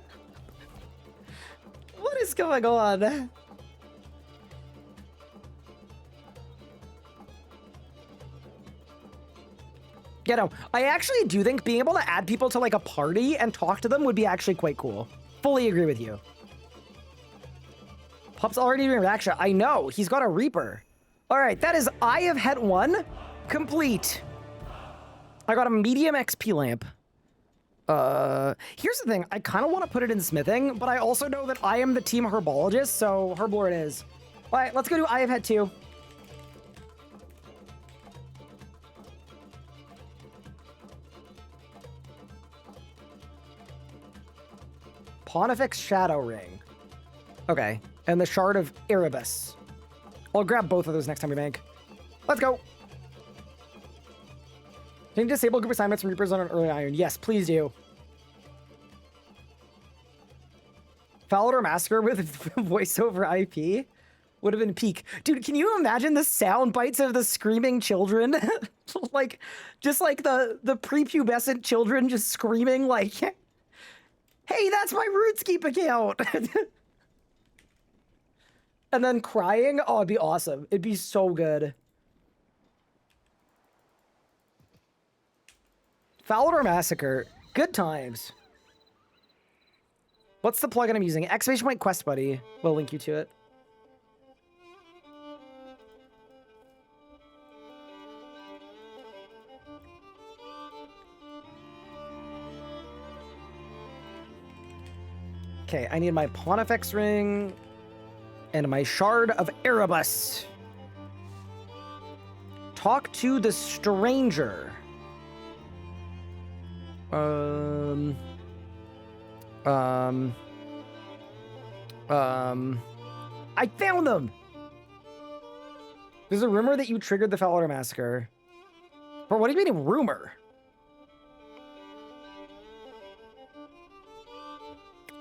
What is going on? You know, I actually do think being able to add people to like a party and talk to them would be actually quite cool. Fully agree with you. Pup's already doing reaction. I know, he's got a Reaper. All right, that is Eye of Het 1 complete. I got a medium XP lamp. Here's the thing. I kind of want to put it in smithing, but I also know that I am the team herbologist, so herblore it is. All right, let's go do Eye of Het 2. Pontifex Shadow Ring. Okay, and the Shard of Erebus. I'll grab both of those next time we bank. Let's go. Can you disable group assignments from Reapers on an early iron? Yes, please do. Falador Massacre with voiceover IP. Would have been peak. Dude, can you imagine the sound bites of the screaming children? Like, just like the prepubescent children just screaming like, hey, that's my RuneScape account. And then crying. Oh, it'd be awesome. It'd be so good. Falador Massacre. Good times. What's the plugin I'm using? Exclamation point Quest Buddy. We'll link you to it. Okay, I need my Pontifex ring and my Shard of Erebus. Talk to the stranger. I found them! There's a rumor that you triggered the Falador Massacre. Bro, what do you mean a rumor?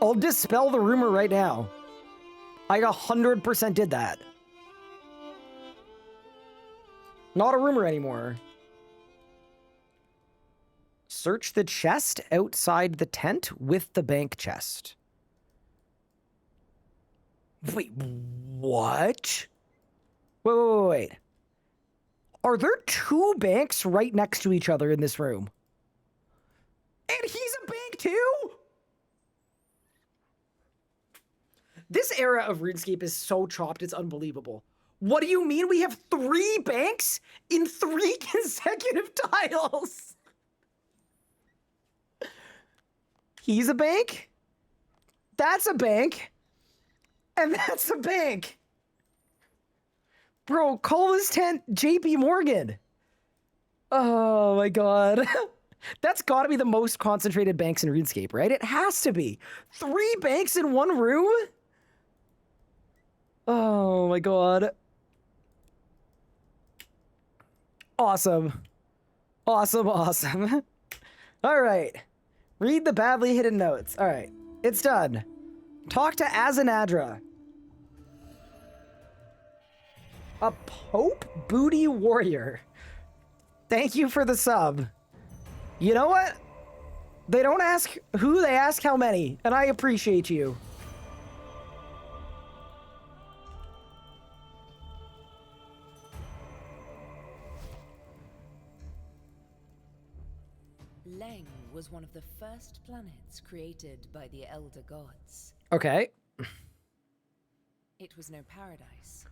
I'll dispel the rumor right now. I 100% did that. Not a rumor anymore. Search the chest outside the tent with the bank chest. Wait, what? Wait. Are there two banks right next to each other in this room? And he's a bank too? This era of RuneScape is so chopped, it's unbelievable. What do you mean we have 3 banks in 3 consecutive tiles? He's a bank. That's a bank. And that's a bank. Bro, call this tent JP Morgan. Oh my god. That's gotta be the most concentrated banks in RuneScape, right? It has to be. 3 banks in one room? Oh my god. Awesome. Awesome. All right. Read the badly hidden notes. All right. It's done. Talk to Azanadra. A Pope Booty Warrior. Thank you for the sub. You know what? They don't ask who, they ask how many, and I appreciate you. Leng was one of the first planets created by the Elder Gods. Okay. It was no paradise,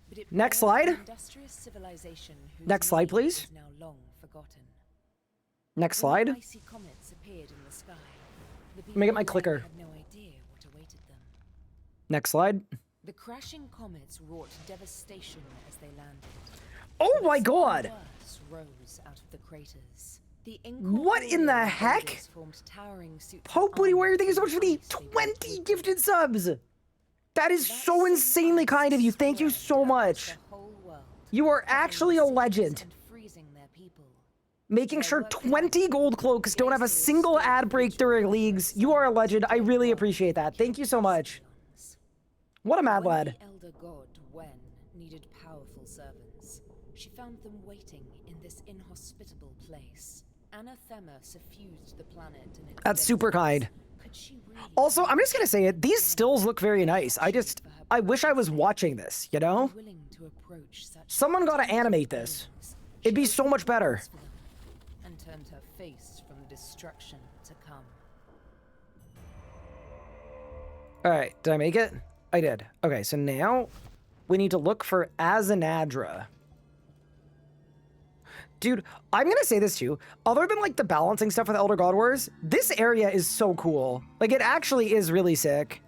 but it Next birthed slide. an industrious civilization whose Next slide, name please. is now long forgotten. Next When slide. the icy comets appeared in the sky, the Let me get my people of Leng clicker. had no idea what awaited them. Next slide. The crashing comets wrought devastation as they landed. Oh But my something god! worse rose out of the craters. The What in the incorporeal heck? invaders formed towering suits of Pope Booty armor Warrior, thank you so from much for the ice they broke 20 through. gifted subs! That is That so same insanely ice kind of you. Thank you spread so across much. the whole world, You are covering actually a cities legend. and freezing their people. Making Their sure work 20 gold cloaks don't have a glaciers single stood ad break rigid during over leagues. the You are a suns legend. I and really warmed appreciate that. Thank you so much. Celestials. What a mad When lad. the elder god Wen needed powerful servants, she found them waiting in this inhospitable place. Anathema suffused the planet in its That's super kind. denizens. Could she really Also, I'm just gonna say it. These stills look very nice. I wish I was watching this, you know? willing to approach such Someone gotta animate this. beings? It'd be She so much opened better. doors for them and turned her face from the destruction to come. Alright, did I make it? I did. Okay, so now we need to look for Azanadra. Dude, I'm gonna say this too. Other than like the balancing stuff with Elder God Wars, this area is so cool. Like it actually is really sick.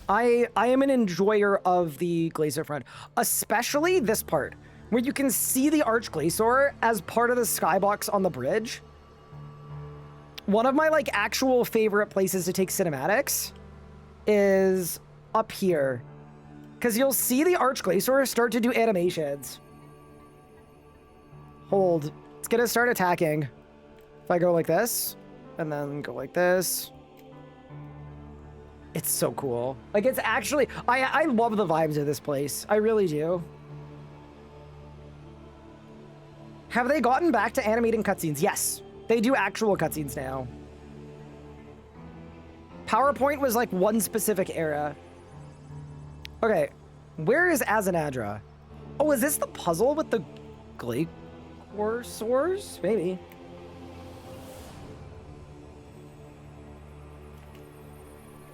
I am an enjoyer of the Glacier front, especially this part where you can see the Arch Glacier as part of the skybox on the bridge. One of my like actual favorite places to take cinematics is up here. Because you'll see the Arch Glacier start to do animations. Hold. It's going to start attacking. If I go like this, and then go like this. It's so cool. Like, it's actually... I love the vibes of this place. I really do. Have they gotten back to animating cutscenes? Yes. They do actual cutscenes now. PowerPoint was like one specific era. Okay. Where is Azanadra? Oh, is this the puzzle with the Glycosaurs? Maybe.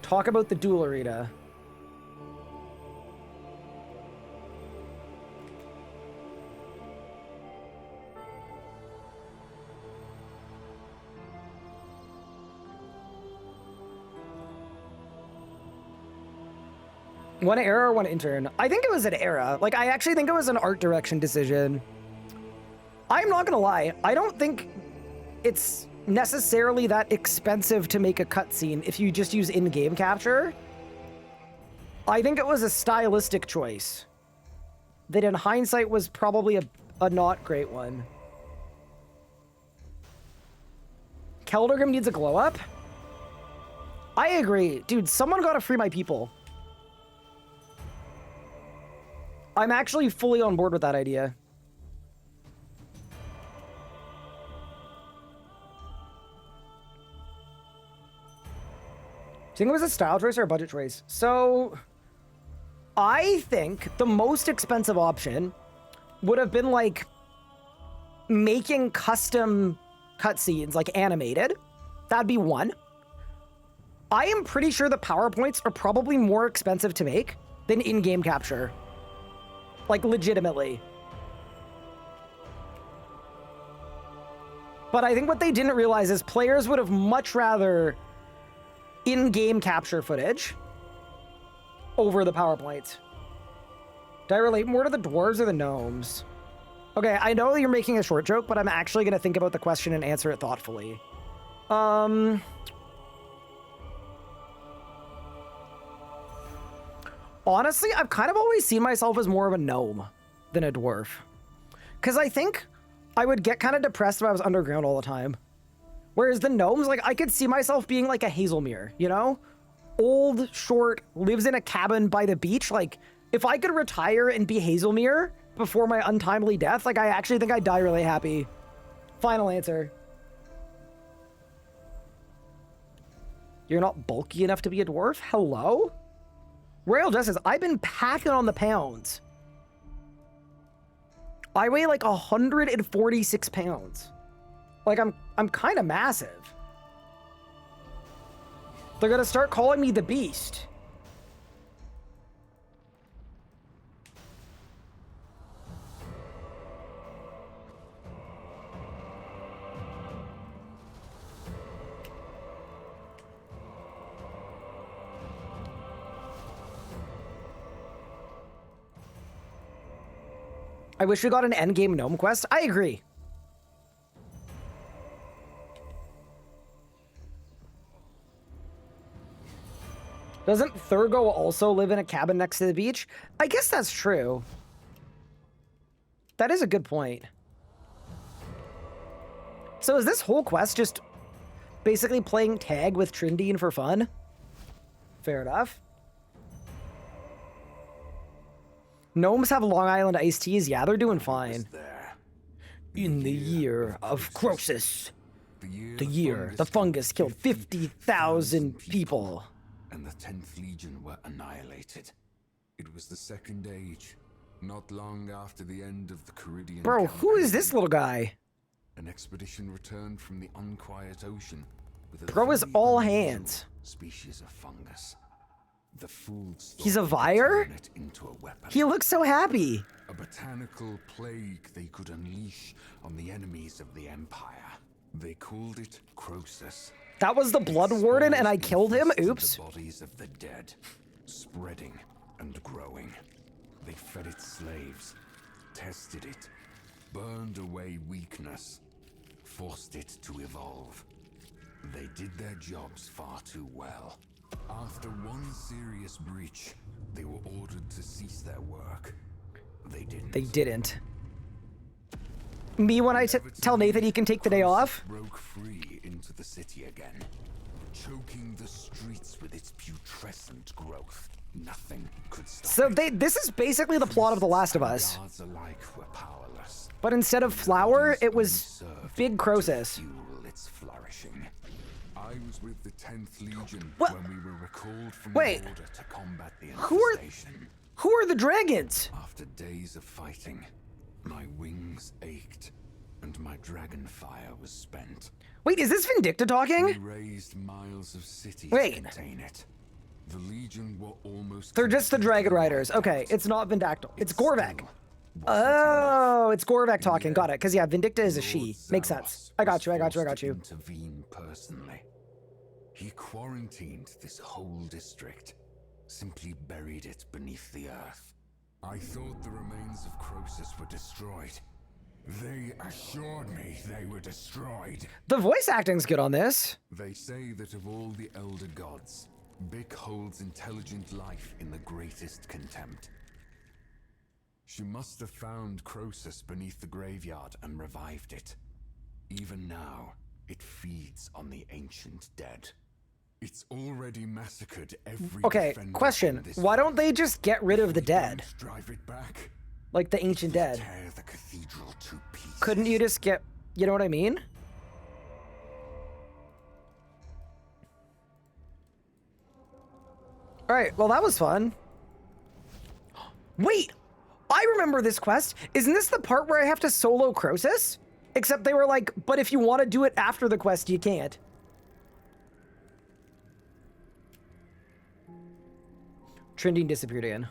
Talk about the duel arena. One era or one intern? I think it was an era. Like, I actually think it was an art direction decision. I'm not gonna lie. I don't think it's necessarily that expensive to make a cutscene if you just use in-game capture. I think it was a stylistic choice that in hindsight was probably a not great one. Keldorgrim needs a glow up? I agree. Dude, someone gotta free my people. I'm actually fully on board with that idea. Do you think it was a style choice or a budget choice? So, I think the most expensive option would have been like making custom cutscenes, like animated. That'd be one. I am pretty sure the PowerPoints are probably more expensive to make than in-game capture. Like, legitimately. But I think what they didn't realize is players would have much rather in-game capture footage over the PowerPoint. Do I relate more to the dwarves or the gnomes? Okay, I know you're making a short joke, but I'm actually going to think about the question and answer it thoughtfully. Honestly, I've kind of always seen myself as more of a gnome than a dwarf. Because I think I would get kind of depressed if I was underground all the time. Whereas the gnomes, like, I could see myself being like a Hazelmere, you know? Old, short, lives in a cabin by the beach. Like, if I could retire and be Hazelmere before my untimely death, like, I actually think I'd die really happy. Final answer. You're not bulky enough to be a dwarf? Hello? Royal Justice, I've been packing on the pounds. I weigh like 146 pounds. Like, I'm kind of massive. They're gonna start calling me the Beast. I wish we got an endgame gnome quest. I agree. Doesn't Thurgo also live in a cabin next to the beach? I guess that's true. That is a good point. So is this whole quest just basically playing tag with Trindine for fun? Fair enough. Gnomes have Long Island iced teas. Yeah, they're doing fine. In the year of Croesus. The year the fungus killed 50,000 people. And the 10th Legion were annihilated. It was the Second Age, not long after the end of the Caridian Bro, who is this little guy? An expedition returned from the unquiet ocean with a Bro is very all unusual hands. species of fungus. The fools He's a thought they could Vire? turn it into a weapon. He looks so happy. A botanical plague they could unleash on the enemies of the Empire. They called it Croesus. That was the Blood Warden and I Spores killed him? infested Oops. The bodies of the dead, spreading and growing. They fed its slaves, tested it, burned away weakness, forced it to evolve. They did their jobs far too well. After one serious breach, they were ordered to cease their work. They didn't. They didn't. Me when I tell Nathan he can take the day off? Broke free into the city again. choking the streets with its putrescent growth. Nothing could stop So it. this is basically the plot of The Last of Us. Guards alike were powerless. But instead of flower, it was Served big to Croesus. fuel its flourishing. I was with the 10th Legion What? when we were recalled from Wait. the border to combat the Who are- infestation. Who are the dragons? After days of fighting, my wings ached and my dragon fire was spent. Wait, is this Vindicta We talking? raised miles of cities Wait. to contain it. The Legion were almost They're just the Dragon completely Riders. wiped Okay, out. it's not Vindactyl. It's It still Gorvek. wasn't Oh, it's Gorvek talking. Yeah. Got it. Because, yeah, Vindicta is a Lord she. Makes Zaros sense. I got was you, I got you, I forced got to you. Intervene personally. He quarantined this whole district, simply buried it beneath the earth. I thought the remains of Croesus were destroyed. They assured me they were destroyed. The voice acting's good on this. They say that of all the elder gods, Bic holds intelligent life in the greatest contempt. She must have found Croesus beneath the graveyard and revived it. Even now, it feeds on the ancient dead. It's already massacred every Okay, defender question. in this Why don't they just get rid of the We dead? don't drive it back. Like the ancient dead. Tear the cathedral to pieces. Couldn't you just get... You know what I mean? Alright, well that was fun. Wait! I remember this quest. Isn't this the part where I have to solo Croesus? Except they were like, but if you want to do it after the quest, you can't. Trending disappeared again.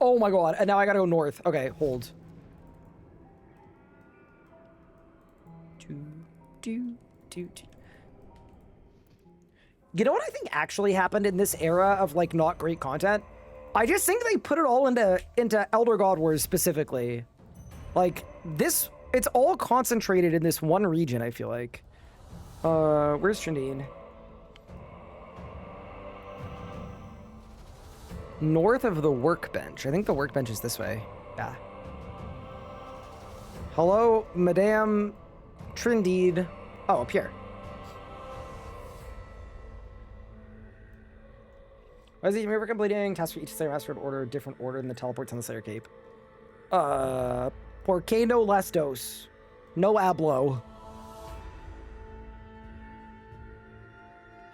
Oh my god, and now I gotta go north. Okay, hold. You know what I think actually happened in this era of like not great content? I just think they put it all into Elder God Wars specifically. Like this, it's all concentrated in this one region, I feel like. Where's Trindine? North of the workbench. I think the workbench is this way. Yeah. Hello, Madame Trindide. Oh, up here. Why is it you're completing tasks for each Slayer Master in order, different order than the teleports on the Slayer Cape? Porque no lestos. No hablo.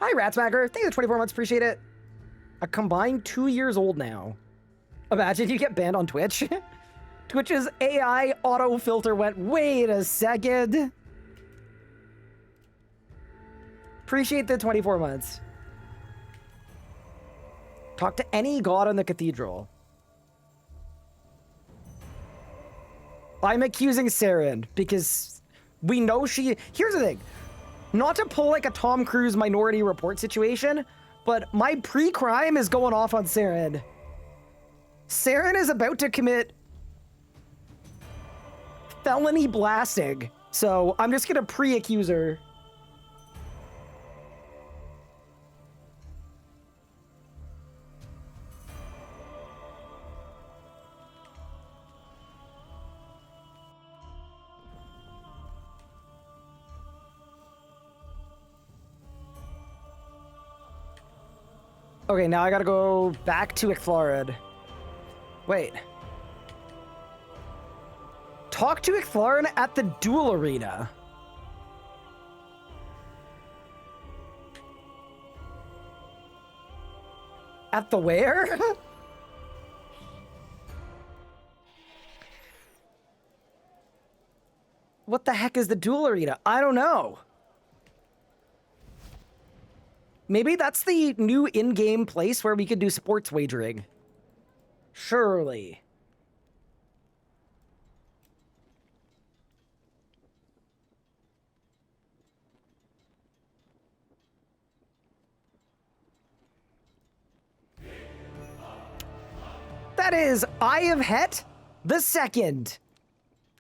Hi, Ratsmacker. Thank you for 24 months. Appreciate it. A combined 2 years old now. Imagine you get banned on Twitch. Twitch's AI auto-filter went, wait a second. Appreciate the 24 months. Talk to any god in the cathedral. I'm accusing Saren because we know she... Here's the thing. Not to pull like a Tom Cruise Minority Report situation, but my pre-crime is going off on Saren. Saren is about to commit felony blasting, so I'm just gonna pre-accuse her. Okay, now I gotta go back to Icthlorid. Wait. Talk to Icthlorin at the duel arena. At the where? What the heck is the duel arena? I don't know. Maybe that's the new in-game place where we could do sports wagering. Surely. That is Eye of Het the Second.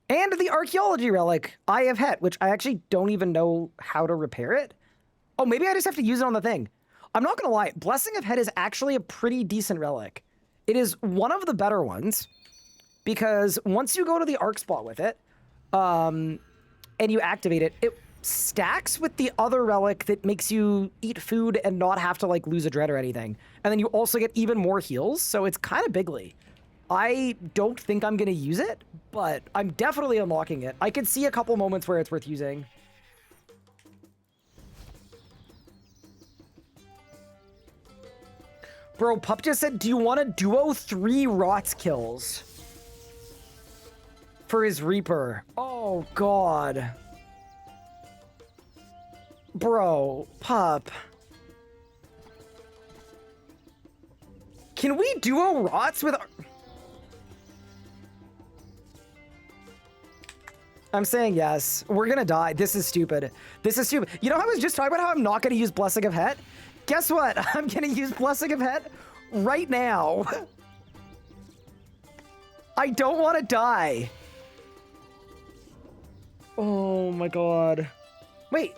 And the archaeology relic, Eye of Het, which I actually don't even know how to repair it. Oh, maybe I just have to use it on the thing. I'm not gonna lie, Blessing of Het is actually a pretty decent relic. It is one of the better ones, because once you go to the arc spot with it, and you activate it, stacks with the other relic that makes you eat food and not have to like lose a dread or anything. And then you also get even more heals, so it's kind of bigly. I don't think I'm gonna use it, but I'm definitely unlocking it. I could see a couple moments where it's worth using. Bro, Pup just said, do you want to duo 3 Rots kills? For his Reaper. Oh, God. Bro, Pup. Can we duo Rots with... I'm saying yes. We're gonna die. This is stupid. This is stupid. You know how I was just talking about how I'm not gonna use Blessing of Het? Guess what? I'm gonna use Blessing of Het right now. I don't want to die. Oh my god. Wait.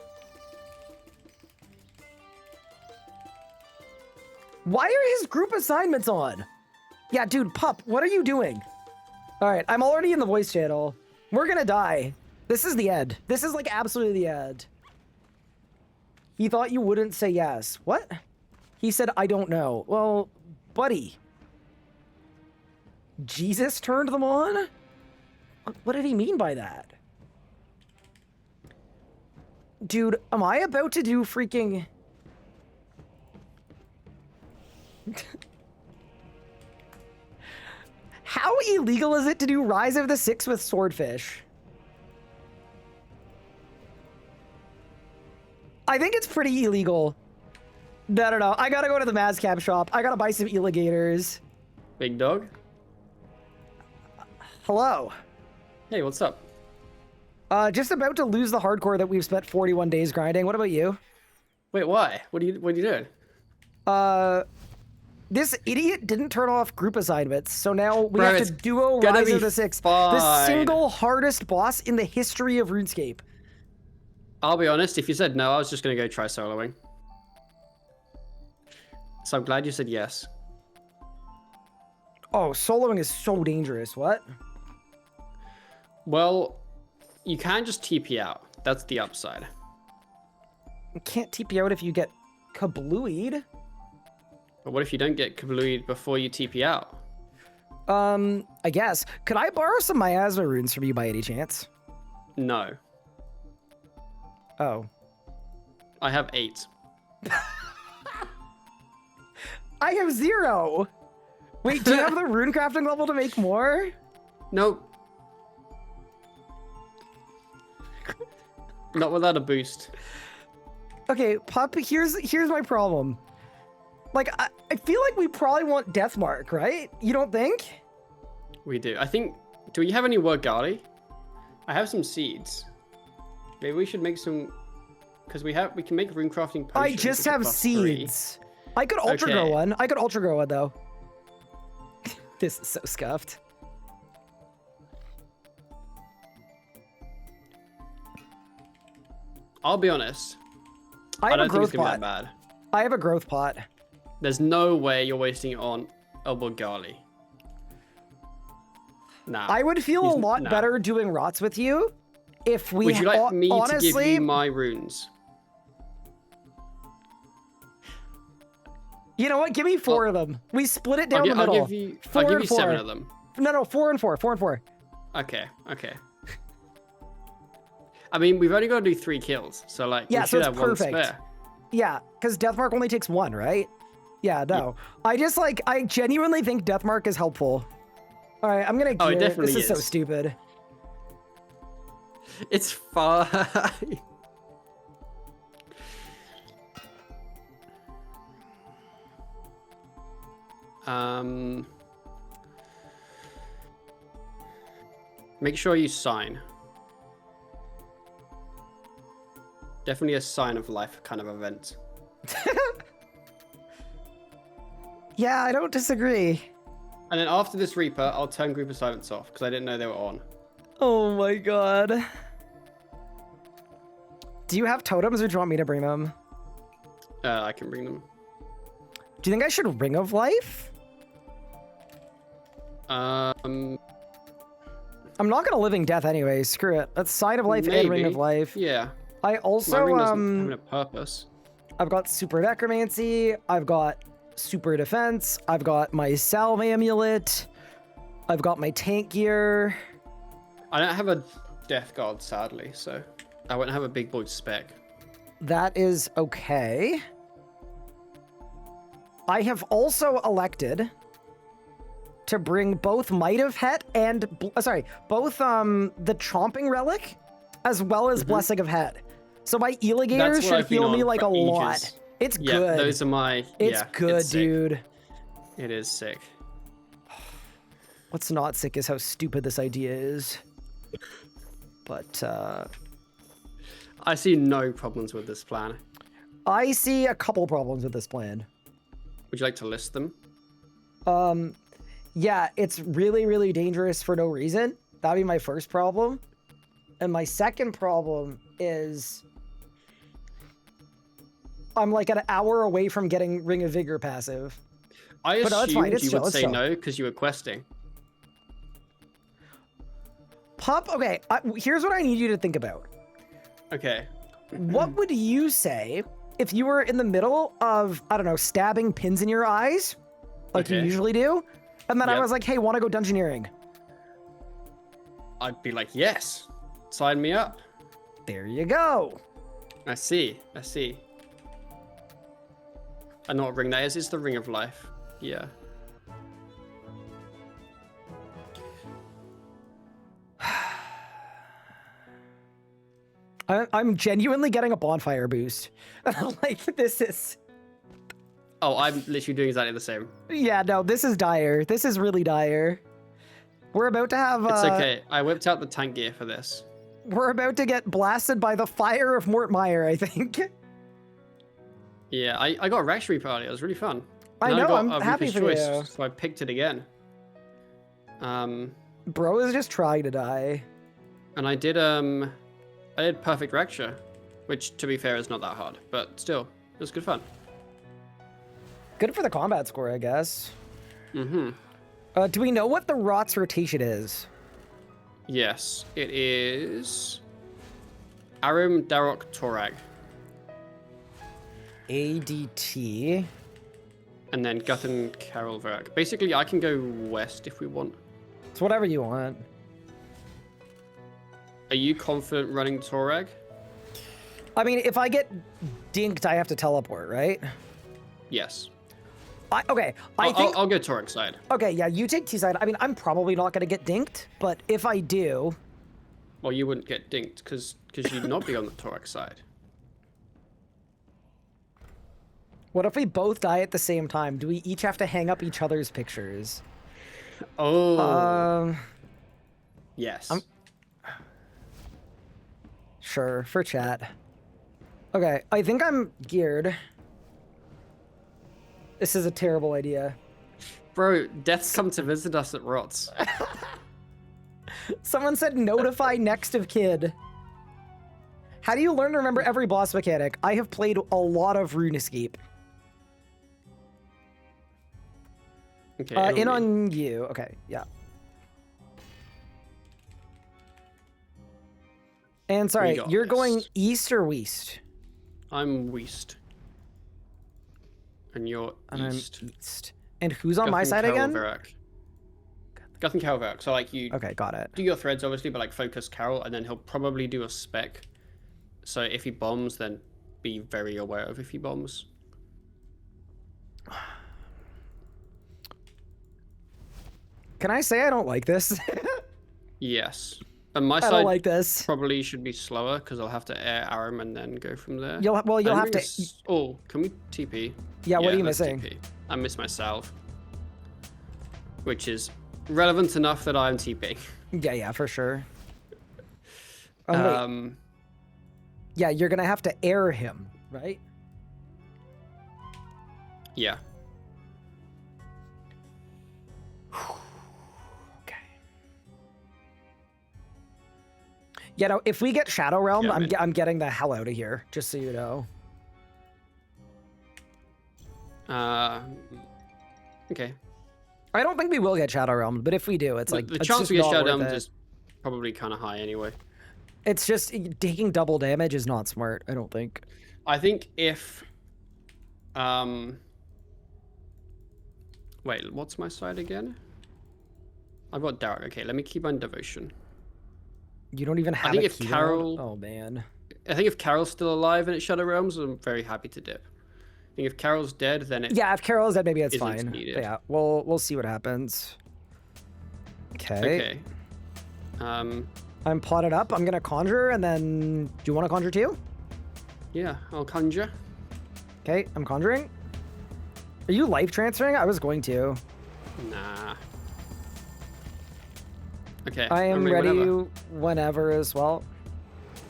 Why are his group assignments on? Yeah, dude, Pup, what are you doing? All right, I'm already in the voice channel. We're gonna die. This is the end. This is like absolutely the end. He thought you wouldn't say yes. What? He said, I don't know. Well, buddy. Jesus turned them on? What did he mean by that? Dude, am I about to do freaking... How illegal is it to do Rise of the Six with Swordfish? I think it's pretty illegal. No. I gotta go to the Mazcap shop. I gotta buy some alligators. Big dog? Hello. Hey, what's up? Just about to lose the hardcore that we've spent 41 days grinding. What about you? Wait, why? What are you doing? This idiot didn't turn off group assignments, so now we Bro, have to it's duo gonna Rise be of the Six. The fine. single hardest boss in the history of RuneScape. I'll be honest, if you said no, I was just gonna go try soloing. So I'm glad you said yes. Oh, soloing is so dangerous. What? Well, you can just TP out. That's the upside. You can't TP out if you get kablooied. But what if you don't get kablooied before you TP out? I guess. Could I borrow some miasma runes from you by any chance? No. Oh. I have 8. I have 0! Wait, do you have the rune crafting level to make more? Nope. Not without a boost. Okay, Pup, here's my problem. Like, I feel like we probably want Deathmark, right? You don't think? We do. I think... Do we have any Wargali? I have some seeds. Maybe we should make some... Because we can make rune crafting potions. I just have seeds. I could ultra grow one. I could ultra grow one, though. This is so scuffed. I'll be honest. I have a don't think it's growth gonna be pot. that bad. I have a growth pot. There's no way you're wasting it on a Wargali. Nah. I would feel a lot nah. better doing rots with you if we Would you like me honestly, to give you my runes? You know what? Give me 4 of them. We split it down the middle. I'll give you 7 of them. No, 4 and 4. 4 and 4. Okay. I mean, we've only got to do 3 kills, so like, Yeah, we so should it's have perfect. one spare. Yeah, because Deathmark only takes 1, right? Yeah, no. Yeah. I genuinely think Deathmark is helpful. All right, I'm gonna gear it definitely This is so is. stupid. It's fine. Make sure you sign. Definitely a sign of life kind of event. Yeah, I don't disagree. And then after this Reaper, I'll turn group assignments off because I didn't know they were on. Oh my god. Do you have totems or do you want me to bring them? I can bring them. Do you think I should Ring of Life? Um, I'm not gonna Living Death anyway. Screw it. That's Sign of Life and Ring of maybe. Life. Yeah. I My also ring doesn't have a purpose. I've got super necromancy, I've got super defense, I've got my salve amulet, I've got my tank gear. I don't have a death guard, sadly, so I won't have a big boy spec. That is okay. I have also elected to bring both Might of Het and both the Chomping Relic as well as Blessing of Het. So my Eligator That's what should I've been heal me on like a for lot. ages. It's Yeah, good. those are my. It's yeah, good, it's sick. dude. It is sick. What's not sick is how stupid this idea is. But I see no problems with this plan. I see a couple problems with this plan. Would you like to list them? Yeah, it's really, really dangerous for no reason. That'd be my first problem. And my second problem is I'm like an hour away from getting Ring of Vigor passive. I But no, it's fine, assumed it's you chill, would it's say chill. no because you were questing. Pup, okay, here's what I need you to think about. Okay. What would you say if you were in the middle of, I don't know, stabbing pins in your eyes, like you Okay. usually do, and then I Yep. was like, hey, want to go dungeoneering? I'd be like, yes, sign me up. There you go. I see. I see. I know what ring that is. It's the Ring of Life. Yeah. I'm genuinely getting a bonfire boost. Like, this is... Oh, I'm literally doing exactly the same. Yeah, no, this is dire. This is really dire. We're about to have... It's okay. I whipped out the tank gear for this. We're about to get blasted by the fire of Mort Meyer, I think. Yeah, I got a Rex Reaper earlier. It was really fun. I And know, got I'm a happy Reaper's for Choice, you. so I picked it again. Bro is just trying to die. And I did Perfect Recture, which to be fair is not that hard, but still, it was good fun. Good for the combat score, I guess. Mm-hmm. Do we know what the Rot's rotation is? Yes, it is Arim Darok Torag, ADT. and then Guthan Carol Verak. Basically, I can go west if we want. It's whatever you want. Are you confident running Torag? I mean, if I get dinked, I have to teleport, right? Yes. Okay, I think... I'll go Torag side. Okay, yeah, you take T-side. I mean, I'm probably not going to get dinked, but if I do... Well, you wouldn't get dinked because you'd not be on the Torag side. What if we both die at the same time? Do we each have to hang up each other's pictures? Oh. Yes. Sure, for chat. Okay, I think I'm geared. This is a terrible idea. Bro, death's come to visit us at Rots. Someone said notify next of kid. How do you learn to remember every boss mechanic? I have played a lot of RuneScape. Okay. In on you. Okay, yeah. And sorry, got you're going this. east or west? I'm west. And you're And east. I'm east. And who's on my Guthan side Carol again? Verak. Guthan Carol Verak. So like you Okay, got it. do your threads obviously, but like focus Carol, and then he'll probably do a spec. So if he bombs, then be very aware of if he bombs. Can I say I don't like this? Yes. And my I side don't like this. probably should be slower because I'll have to air Aram and then go from there. You'll I have think to. it's- Oh, can we TP? Yeah, what are you let's missing? TP. I miss my salve, which is relevant enough that I'm TPing. Yeah, for sure. Oh, wait. Yeah, you're gonna have to air him, right? Yeah. Okay. Yeah, no, if we get Shadow Realm, Yeah, I'm getting the hell out of here, just so you know. Okay. I don't think we will get Shadow Realm, but if we do, it's like The it's chance just we get not Shadow worth Realms it. is probably kind of high anyway. It's just taking double damage is not smart, I don't think. I think if wait, what's my side again? I've got Dark. Okay, let me keep on Devotion. You don't even have think a if key Carol- mode? Oh man. I think if Carol's still alive and it's Shadow Realms, I'm very happy to dip. I think if Carol's dead, then it Yeah, if Carol is dead, maybe it's isn't fine. needed. But yeah, we'll see what happens. Okay. Okay. I'm potted up. I'm gonna conjure, and then do you want to conjure too? Yeah, I'll conjure. Okay, I'm conjuring. Are you life transferring? I was going to. Nah. Okay. I am I'm ready whenever. whenever as well.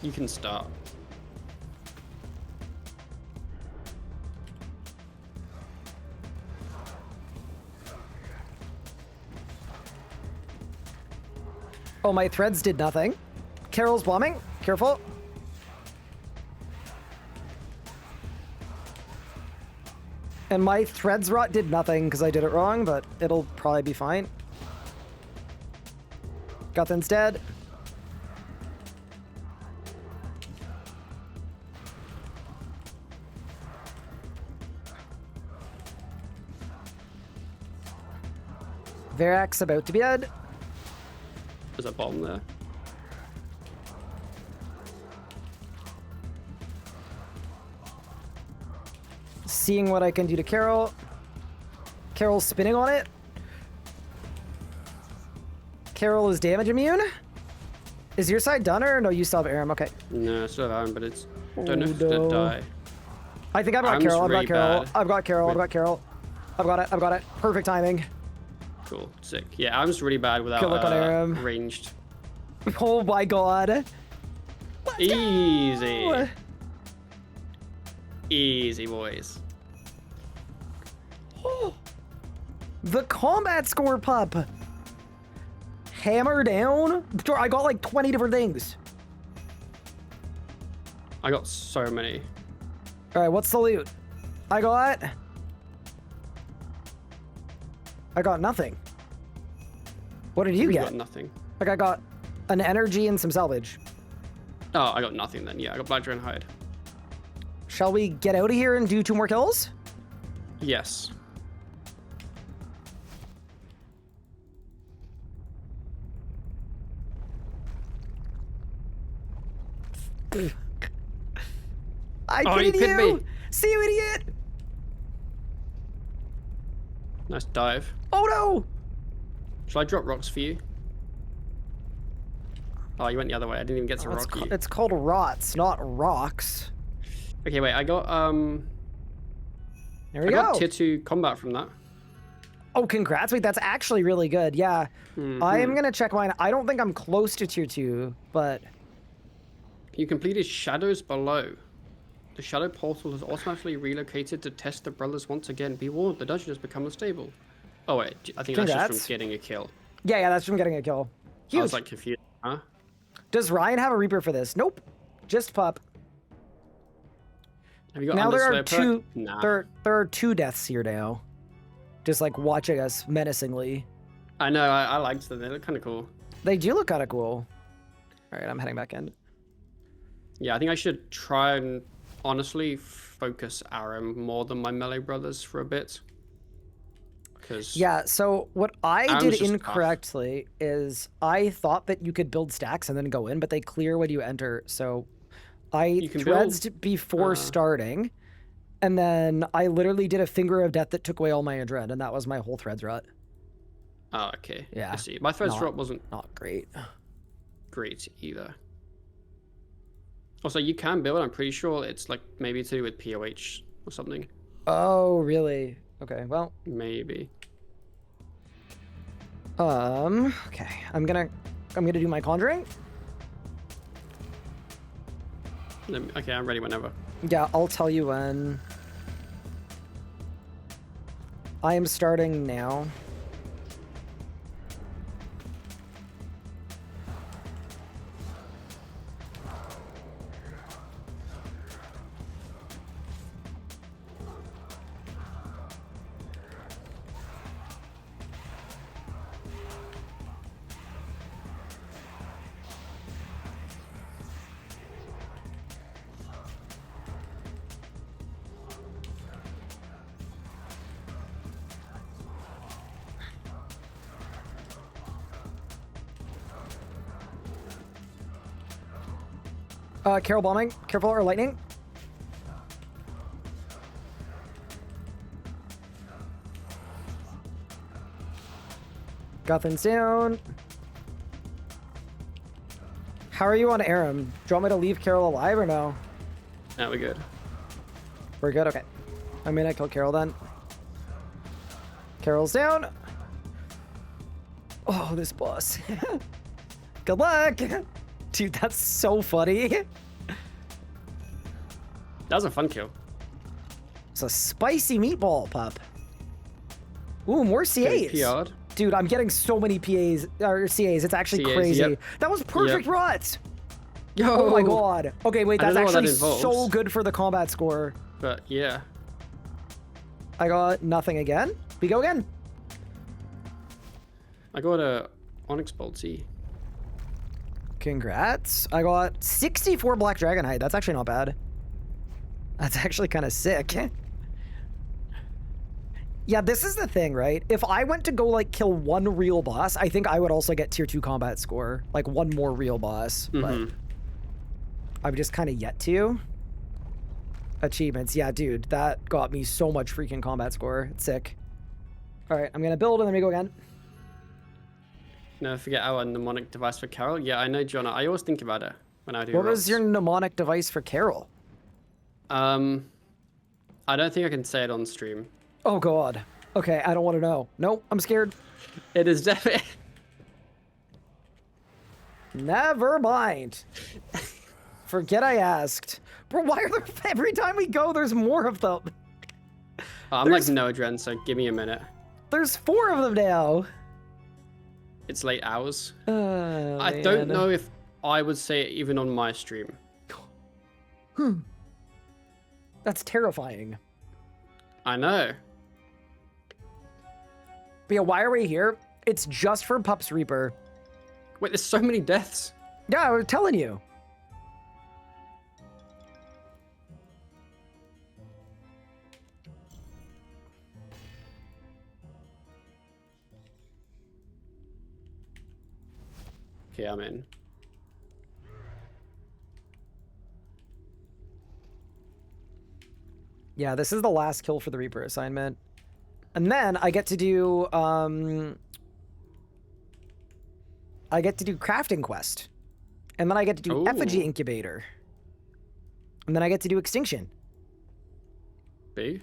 You can start. Oh, my threads did nothing. Carol's bombing. Careful. And my threads rot did nothing because I did it wrong, but it'll probably be fine. Guthin's dead. Varac's about to be dead. There's a bomb there. Seeing what I can do to Carol. Carol's spinning on it. Carol is damage immune. Is your side done or no? You still have Aram. Okay. No, still have Iron, but it's don't know if no. it's gonna die. I think I've got Aram's Carol. I've got really Carol. bad. I've got Carol. I've got Carol. I've got it. I've got it. Perfect timing. Cool, sick. Yeah, I'm just really bad without Good luck on Aram. ranged. Oh my god. Easy. Easy, boys. The combat score pup. Hammer down. I got like 20 different things. I got so many. All right, what's the loot? I got nothing. What did you You get? got nothing. Like I got an energy and some salvage. Oh, I got nothing then. Yeah, I got Black Dragon Hide. Shall we get out of here and do 2 more kills? Yes. I Oh, you kidded pinned you. me. See you, idiot. Nice dive. Oh no. Shall I drop rocks for you? Oh, you went the other way. I didn't even get to Oh, rock you. it's called rots, not rocks. Okay, wait. I got There we I go. got tier 2 combat from that. Oh, congrats. Wait, that's actually really good. Yeah. I am going to check mine. I don't think I'm close to tier 2, but... You completed Shadows Below. The Shadow Portal has automatically relocated to test the brothers once again. Be warned, the dungeon has become unstable. Oh wait, I think that's Congrats. just from getting a kill. Yeah, that's from getting a kill. I Huge. was like confused. Huh? Does Ryan have a Reaper for this? Nope. Just pup. Have you got Now there are Underslayer perk? two... Nah. There are 2 deaths here now. Just like watching us menacingly. I know, I liked them. They look kind of cool. They do look kind of cool. All right, I'm heading back in. Yeah, I think I should try and honestly focus Aram more than my melee brothers for a bit. Because Yeah, so what I Aram's did just tough. incorrectly is I thought that you could build stacks and then go in, but they clear when you enter. So I can threadsed before starting, and then I literally did a finger of death that took away all my adrenaline, and that was my whole threads rut. Oh, okay. Yeah. I see. My threads Not- drop wasn't Not great. great either. Also, you can build. I'm pretty sure it's like maybe to do with POH or something. Oh, really? Okay, well, Maybe. okay. I'm gonna do my conjuring. Okay, I'm ready whenever. Yeah, I'll tell you when. I am starting now. Carol bombing. Careful, or lightning. Guthin's down. How are you on Aram? Do you want me to leave Carol alive or no? No, we're good. We're good? Okay. I mean, I kill Carol then. Carol's down. Oh, this boss. Good luck. Dude, that's so funny. That was a fun kill. It's a spicy meatball, pup. Ooh, more Okay, CAs. PR'd. Dude, I'm getting so many PAs or CAs. It's actually CAs, crazy. yep. That was perfect Yep. rot. Yo! Oh my god. Okay, wait, I that's don't know what that actually so involves. good for the combat score. But yeah. I got nothing again. We go again. I got a Onyx Boltsy. Congrats. I got 64 Black Dragonhide. That's actually not bad. That's actually kind of sick. Yeah, this is the thing, right? If I went to go, like, kill one real boss, I think I would also get tier 2 combat score. Like, one more real boss. But I'm just kind of yet to. Achievements. Yeah, dude, that got me so much freaking combat score. It's sick. All right, I'm going to build and then we go again. Never forget our mnemonic device for Carol. Yeah, I know, Jonah. I always think about it when I do What was rots. your mnemonic device for Carol? I don't think I can say it on stream. Oh, God. Okay, I don't want to know. Nope, I'm scared. It is definitely... Never mind. Forget I asked. Bro, why are there... Every time we go, there's more of them. I'm like no Dren, so give me a minute. There's 4 of them now. It's late hours. Oh, I don't know if I would say it even on my stream. That's terrifying. I know. But yeah, why are we here? It's just for Pups Reaper. Wait, there's so many deaths. Yeah, I was telling you. Okay, I'm in. Yeah, this is the last kill for the Reaper assignment. And then I get to do, crafting quest. And then I get to do effigy Ooh. incubator. And then I get to do extinction. B.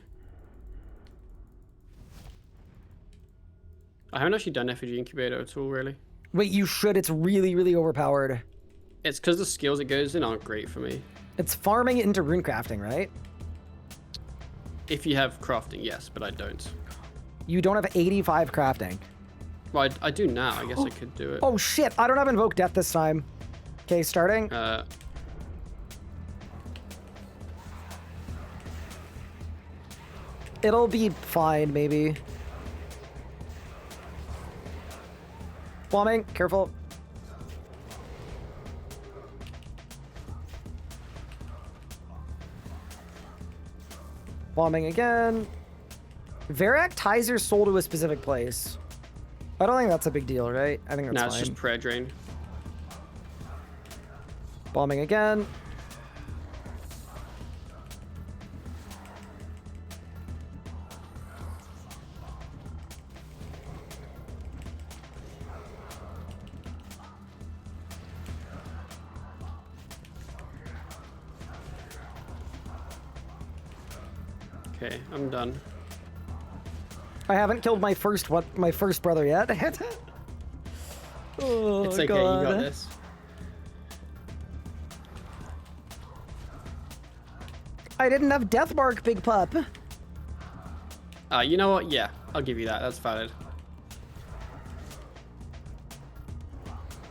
I haven't actually done effigy incubator at all, really. Wait, you should. It's really, really overpowered. It's because the skills it goes in aren't great for me. It's farming into rune crafting, right? If you have crafting, yes, but I don't. You don't have 85 crafting. Well, I do now. I guess I could do it. Oh shit, I don't have Invoke Death this time. Okay, starting. It'll be fine, maybe. Bombing, careful. Bombing again. Varak ties your soul to a specific place. I don't think that's a big deal, right? I think that's Nah, fine. it's just prayer drain. Bombing again. Okay, I'm done. I haven't killed my first brother yet. Oh, It's okay, God. you got this. I didn't have death mark, big pup. You know what? Yeah, I'll give you that. That's valid.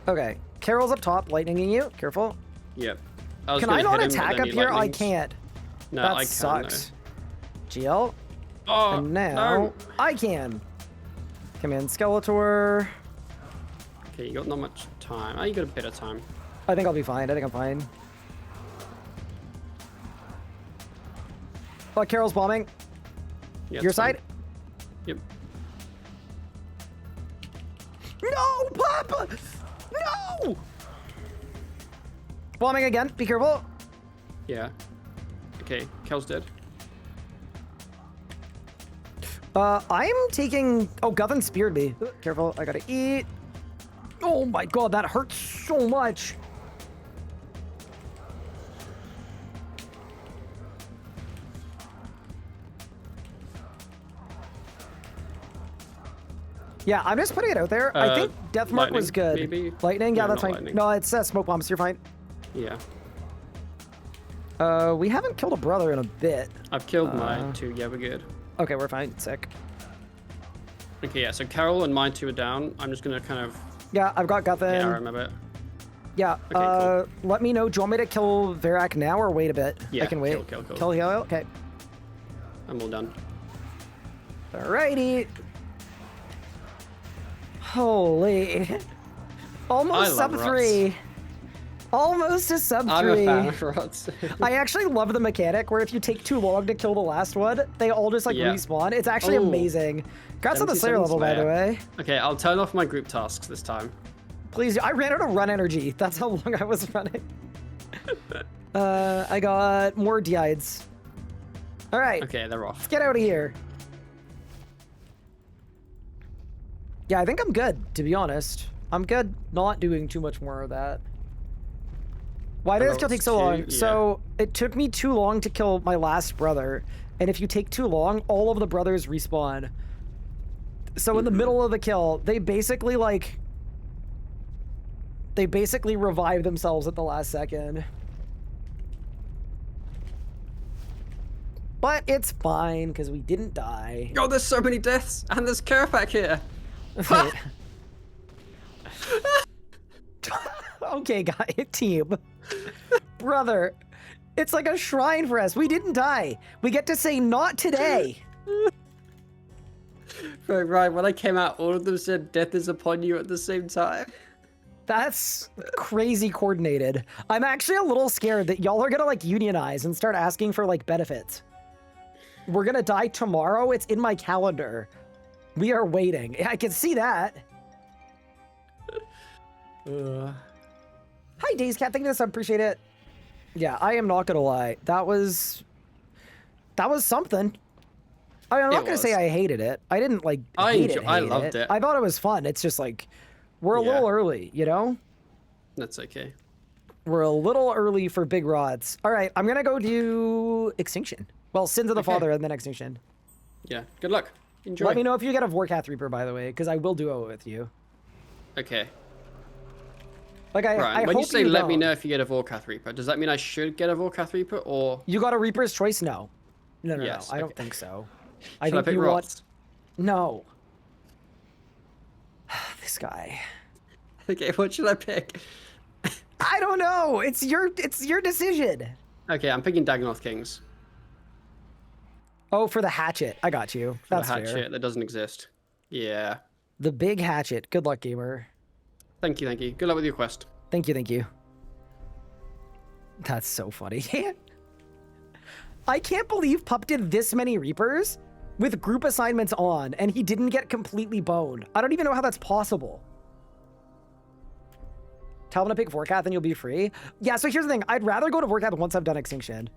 Okay, Carol's up top, lightninging you. Careful. Yep. I was Can gonna I not hit him, but attack then up he here? I lightnings. can't. No, That I can. sucks. GL. Oh, And now no. I can. Come in, Skeletor. Okay, you got not much time. Oh, you got a bit of time. I think I'll be fine. I think I'm fine. Oh, Carol's bombing. Yeah, Your it's fine. side? Yep. No, Pop! No! Bombing again. Be careful. Yeah. Okay, Kel's dead. I'm taking... Oh, Guthun speared me. Careful, I gotta eat. Oh my god, that hurts so much. Yeah, I'm just putting it out there. I think Deathmark was good. Maybe? Lightning? Yeah, No, that's not fine. lightning. No, it's smoke bombs. You're fine. Yeah. We haven't killed a brother in a bit. I've killed mine too. Yeah, we're good. Okay, we're fine. Sick. Okay, yeah, so Carol and mine two are down. I'm just gonna kind of Yeah, I've got Guthun. hit Aram a bit. Yeah, Okay, let me know. Do you want me to kill Verak now or wait a bit? Yeah, I can wait. kill. Kill, okay. I'm all done. Alrighty. Holy. Almost I love sub 3. Almost a sub 3. I'm a fan of rods. I actually love the mechanic where if you take too long to kill the last one, they all just like Yeah. respawn. It's actually Oh. amazing. Congrats on the Slayer 77 level, by the Slayer. way. Okay, I'll turn off my group tasks this time. Please, I ran out of run energy. That's how long I was running. I got more Deides. All right, Okay, they're off. let's get out of here. Yeah, I think I'm good, to be honest. I'm good not doing too much more of that. Why did it still take so long? Yeah. So it took me too long to kill my last brother. And if you take too long, all of the brothers respawn. So in the middle of the kill, they basically revive themselves at the last second. But it's fine, because we didn't die. Oh, there's so many deaths, and there's Karapak here. Okay, guy, team. Brother, it's like a shrine for us. We didn't die. We get to say not today. Right, when I came out, all of them said death is upon you at the same time. That's crazy coordinated. I'm actually a little scared that y'all are gonna like unionize and start asking for like benefits. We're gonna die tomorrow. It's in my calendar. We are waiting. I can see that. Hi, Days Cat. Thank you. I appreciate it. Yeah, I am not gonna lie. That was something. I'm not gonna say I hated it. I didn't like hate it. I loved it. I thought it was fun. It's just like we're a little early, you know? That's okay. We're a little early for big rods. All right, I'm gonna go do Extinction. Well, Sins of the Father and then Extinction. Yeah, good luck. Enjoy. Let me know if you get a Vorkath Reaper, by the way, because I will duo it with you. Okay. Like I Right, when you hope say let me don't. know if you get a Vorkath Reaper, does that mean I should get a Vorkath Reaper, or... You got a Reaper's Choice? No. No, Yes, I don't okay. think so. Should I pick you Rots? No. This guy. Okay, what should I pick? I don't know. It's your decision. Okay, I'm picking Dagonoth Kings. Oh, for the hatchet. I got you. That's the hatchet fair. that doesn't exist. Yeah. The big hatchet. Good luck, gamer. Thank you. Good luck with your quest. Thank you. That's so funny. I can't believe Pup did this many Reapers with group assignments on, and he didn't get completely boned. I don't even know how that's possible. Tell him to pick Vorkath and you'll be free. Yeah, so here's the thing. I'd rather go to Vorkath once I've done Extinction.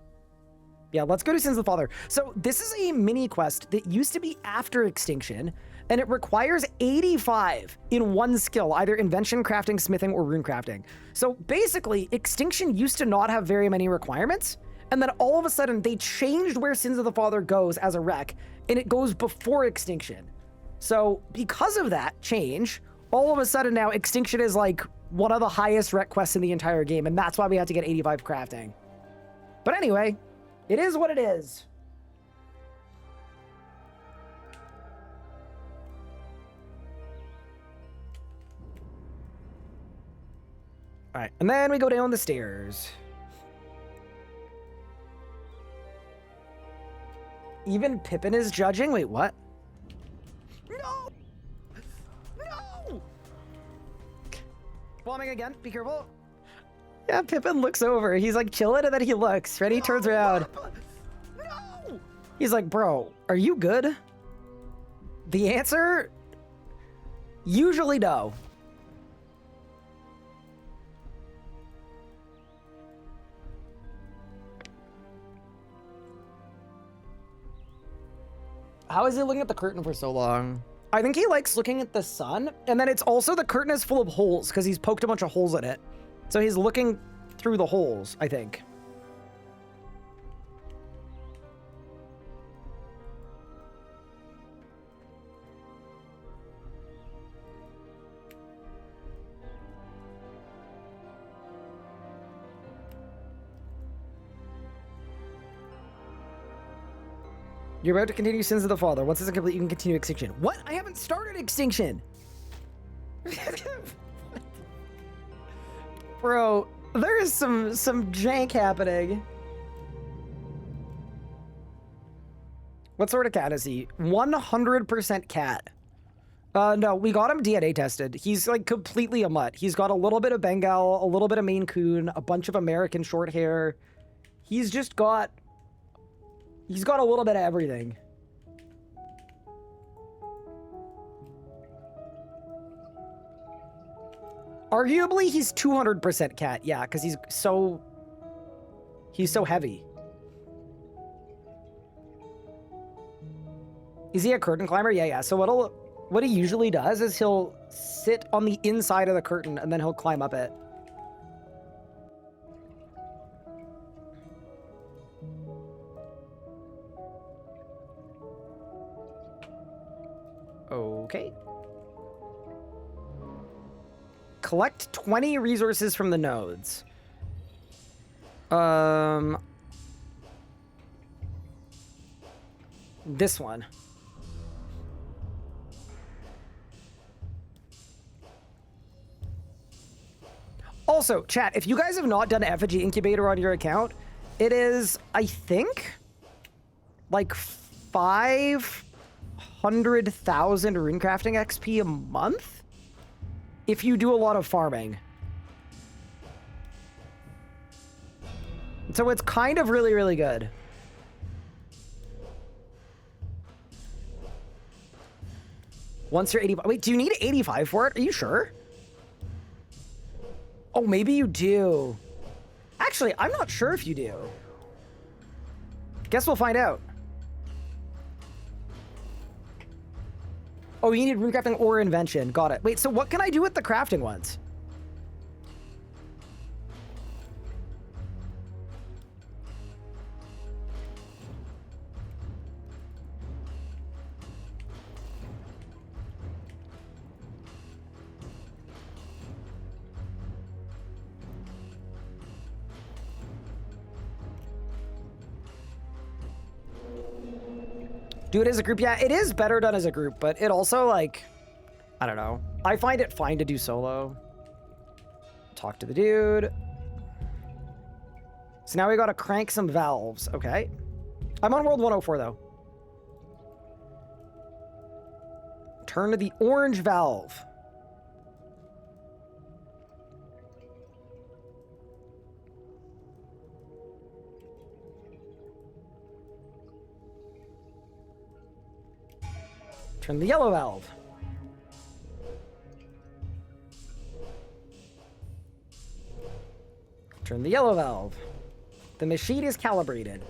Yeah, let's go to Sins of the Father. So this is a mini quest that used to be after Extinction, and it requires 85 in one skill, either invention, crafting, smithing, or rune crafting. So basically, Extinction used to not have very many requirements, and then all of a sudden they changed where Sins of the Father goes as a rec, and it goes before Extinction. So because of that change, all of a sudden now Extinction is like one of the highest rec quests in the entire game, and that's why we had to get 85 crafting. But anyway, it is what it is. All right, and then we go down the stairs. Even Pippin is judging? Wait, what? No! No! Bombing again. Be careful. Yeah, Pippin looks over. He's like chilling, and then he looks. Ready? Turns around. No! He's like, bro, are you good? The answer? Usually no. How is he looking at the curtain for so long? I think he likes looking at the sun, and then it's also the curtain is full of holes because he's poked a bunch of holes in it. So he's looking through the holes, I think. You're about to continue Sins of the Father. Once it's complete, you can continue Extinction. What? I haven't started Extinction! Bro, there is some jank happening. What sort of cat is he? 100% cat. No, we got him DNA tested. He's like completely a mutt. He's got a little bit of Bengal, a little bit of Maine Coon, a bunch of American short hair. He's got a little bit of everything. Arguably, he's 200% cat. Yeah, because he's so heavy. Is he a curtain climber? Yeah. So what he usually does is he'll sit on the inside of the curtain and then he'll climb up it. Okay. Collect 20 resources from the nodes. This one. Also, chat, if you guys have not done Effigy Incubator on your account, it is, I think, like 500,000 runecrafting XP a month if you do a lot of farming. So it's kind of really, really good. Once you're 85, wait, do you need 85 for it? Are you sure? Oh, maybe you do. Actually, I'm not sure if you do. Guess we'll find out. Oh, you need runecrafting or invention. Got it. Wait, so what can I do with the crafting ones? Do it as a group. Yeah, it is better done as a group, but it also, like, I don't know. I find it fine to do solo. Talk to the dude. So now we gotta crank some valves. Okay. I'm on world 104, though. Turn to the orange valve. Turn the yellow valve. Turn the yellow valve. The machine is calibrated.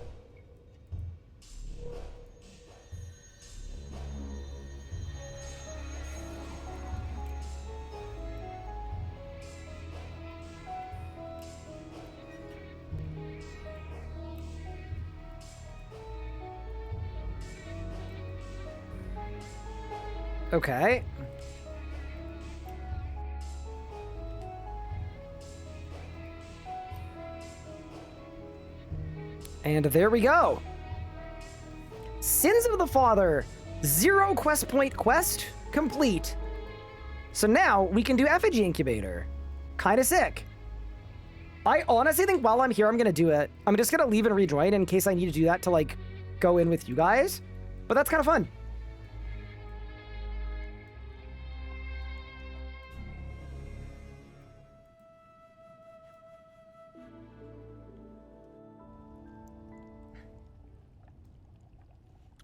Okay. And there we go. Sins of the Father. 0 quest point quest complete. So now we can do Effigy Incubator. Kind of sick. I honestly think while I'm here, I'm going to do it. I'm just going to leave and rejoin in case I need to do that to, like, go in with you guys. But that's kind of fun.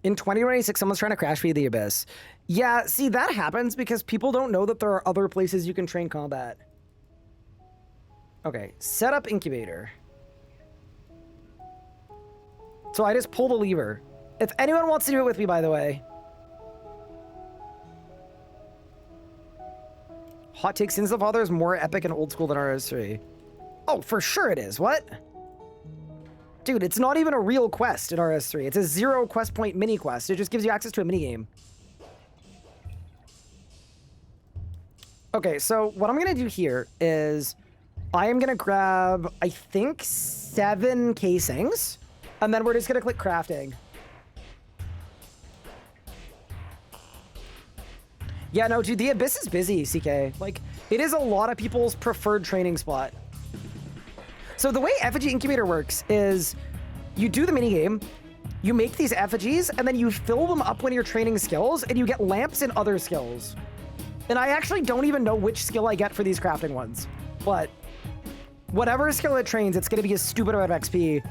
In 2026, someone's trying to crash feed the Abyss. Yeah, see, that happens because people don't know that there are other places you can train combat. Okay, set up incubator. So I just pull the lever. If anyone wants to do it with me, by the way. Hot take, Sins of the Father is more epic and old school than RS3. Oh, for sure it is. What? Dude, it's not even a real quest in RS3. It's a 0 quest point mini quest. It just gives you access to a mini game. Okay, so what I'm gonna do here is I am gonna grab, I think, 7 casings, and then we're just gonna click crafting. Yeah, no, dude, the Abyss is busy, CK. Like, it is a lot of people's preferred training spot. So the way Effigy Incubator works is you do the minigame, you make these effigies, and then you fill them up when you're training skills, and you get lamps and other skills. And I actually don't even know which skill I get for these crafting ones. But whatever skill it trains, it's going to be a stupid amount of XP.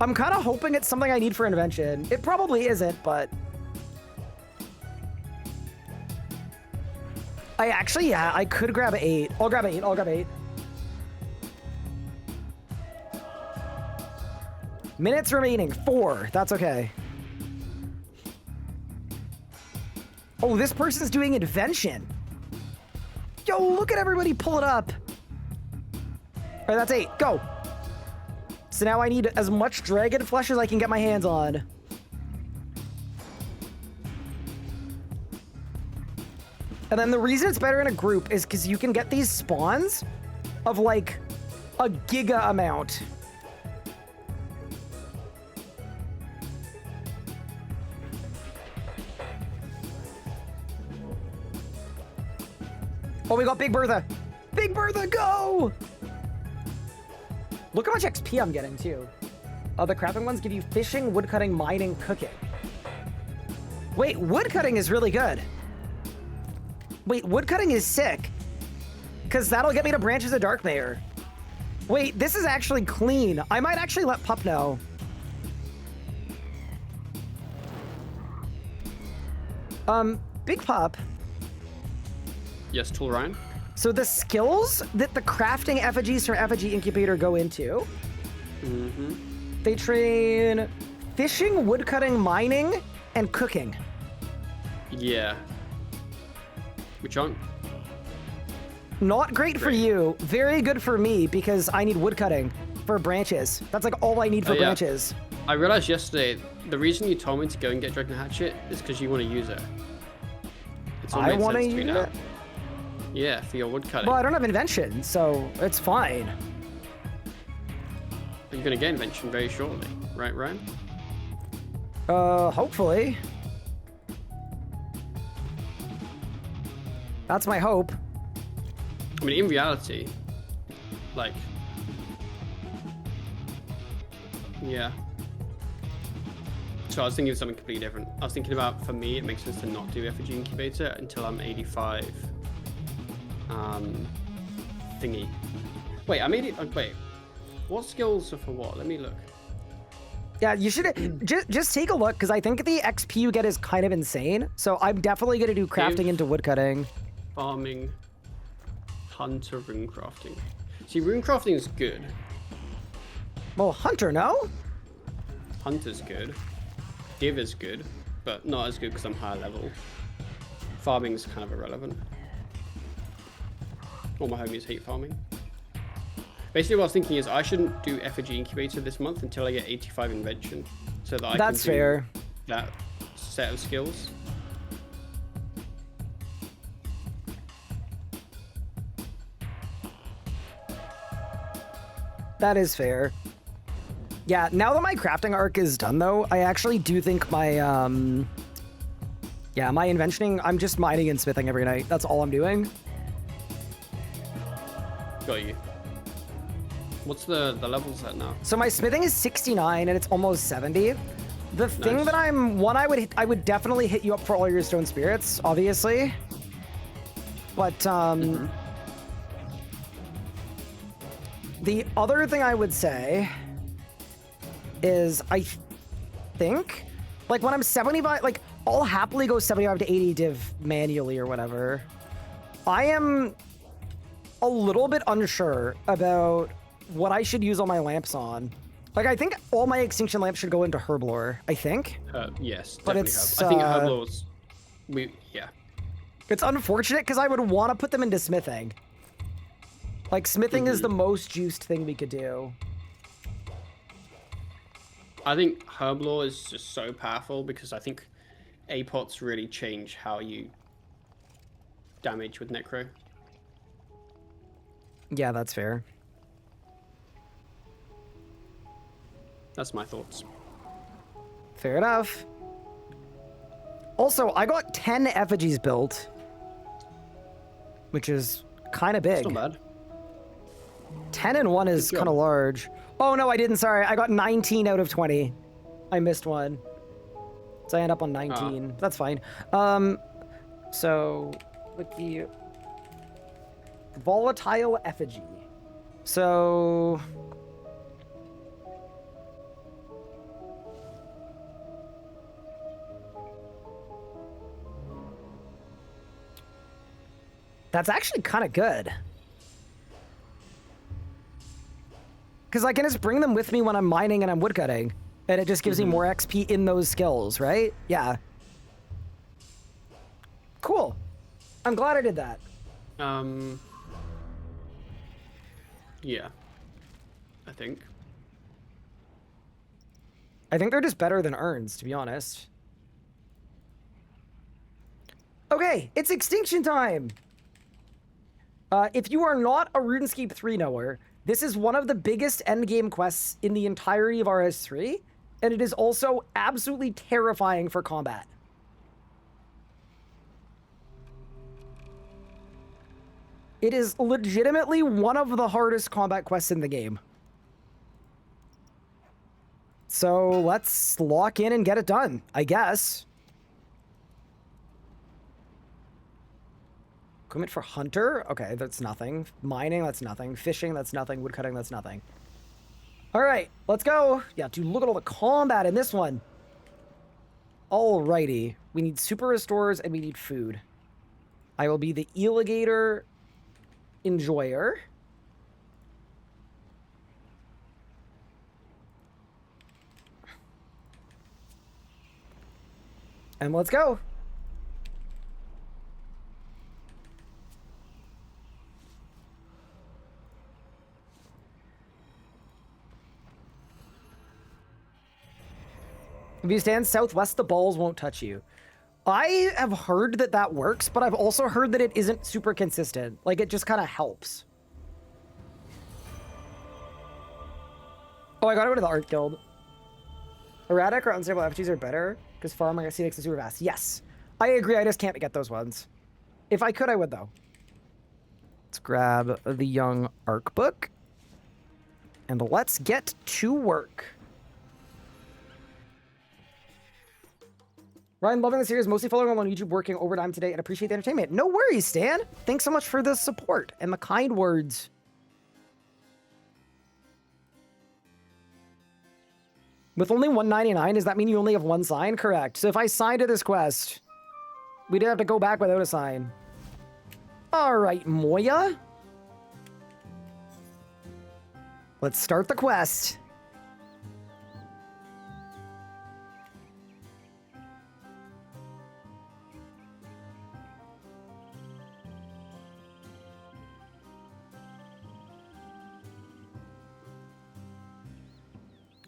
I'm kind of hoping it's something I need for Invention. It probably isn't, but... I could grab 8. I'll grab 8. I'll grab 8. Minutes remaining. 4. That's okay. Oh, this person's doing Invention. Yo, look at everybody pull it up. All right, that's 8. Go. So now I need as much dragon flesh as I can get my hands on. And then the reason it's better in a group is because you can get these spawns of like a giga amount. Oh, we got Big Bertha. Big Bertha, go! Look how much XP I'm getting, too. The crafting ones give you fishing, woodcutting, mining, cooking. Wait, woodcutting is really good. Wait, woodcutting is sick. Because that'll get me to Branches of Darkmare. Wait, this is actually clean. I might actually let Pup know. Big Pup. Yes, Tool Ryan. So the skills that the crafting effigies from Effigy Incubator go into, they train fishing, woodcutting, mining, and cooking. Yeah. Which aren't not great for you, very good for me because I need woodcutting for branches. That's like all I need for branches. I realized yesterday the reason you told me to go and get Dragon Hatchet is because you want to use it. It's all I made want to sense me use now. it. Yeah, for your woodcutting. Well, I don't have invention, so it's fine. You're gonna get invention very shortly, right, Ryan? Hopefully. That's my hope. I mean, in reality, like, yeah. So I was thinking of something completely different. I was thinking about, for me, it makes sense to not do Effigy Incubator until I'm 85. Thingy. Wait, I'm 80. Wait, what skills are for what? Let me look. Yeah, you should just take a look because I think the XP you get is kind of insane. So I'm definitely gonna do crafting into woodcutting. Farming, hunter, rune crafting. See, rune crafting is good. Well, hunter, no? Hunter's good. Div is good, but not as good because I'm higher level. Farming's kind of irrelevant. All my homies hate farming. Basically, what I was thinking is I shouldn't do Effigy Incubator this month until I get 85 invention, so that I can do fair. that set of skills. That is fair. Yeah, now that my crafting arc is done, though, I actually do think my, yeah, my inventioning, I'm just mining and smithing every night. That's all I'm doing. Got you. What's the levels at now? So my smithing is 69 and it's almost 70. The thing that I would definitely hit you up for all your stone spirits, obviously. But, the other thing I would say is I think, like, when I'm 75, like, I'll happily go 75 to 80 div manually or whatever. I am a little bit unsure about what I should use all my lamps on. Like, I think all my extinction lamps should go into herblore, I think. Yes, But definitely it's, have. I think uh, herblores. Yeah. It's unfortunate because I would want to put them into smithing. Like, smithing is the most juiced thing we could do. I think herblore is just so powerful because I think apots really change how you damage with necro. Yeah, that's fair. That's my thoughts. Fair enough. Also, I got 10 effigies built, which is kind of big. It's not bad. 10 and 1 is Good job. kind of large. Oh, no, I didn't. Sorry. I got 19 out of 20. I missed one. So I end up on 19. That's fine. So with the volatile effigy. So that's actually kind of good. Because I can just bring them with me when I'm mining and I'm woodcutting. And it just gives me more XP in those skills, right? Yeah. Cool. I'm glad I did that. Yeah. I think. I think they're just better than urns, to be honest. Okay, it's extinction time! If you are not a RuneScape 3 knower, this is one of the biggest endgame quests in the entirety of RS3, and it is also absolutely terrifying for combat. It is legitimately one of the hardest combat quests in the game. So let's lock in and get it done, I guess. Equipment for hunter? Okay, that's nothing. Mining, that's nothing. Fishing, that's nothing. Woodcutting, that's nothing. All right, let's go. Yeah, dude, look at all the combat in this one. Alrighty. We need super restores and we need food. I will be the Eligator Enjoyer. And let's go. If you stand southwest, the balls won't touch you. I have heard that that works, but I've also heard that it isn't super consistent. Like, it just kind of helps. Oh, I gotta go to the art guild. Erratic or unstable FGs are better because farming scenics is super fast. Yes, I agree. I just can't get those ones. If I could, I would, though. Let's grab the Young Arc book. And let's get to work. Ryan, loving the series, mostly following along on YouTube, working overtime today, and appreciate the entertainment. No worries, Stan. Thanks so much for the support and the kind words. With only 199, does that mean you only have one sign? Correct. So if I signed to this quest, we'd have to go back without a sign. All right, Moya. Let's start the quest.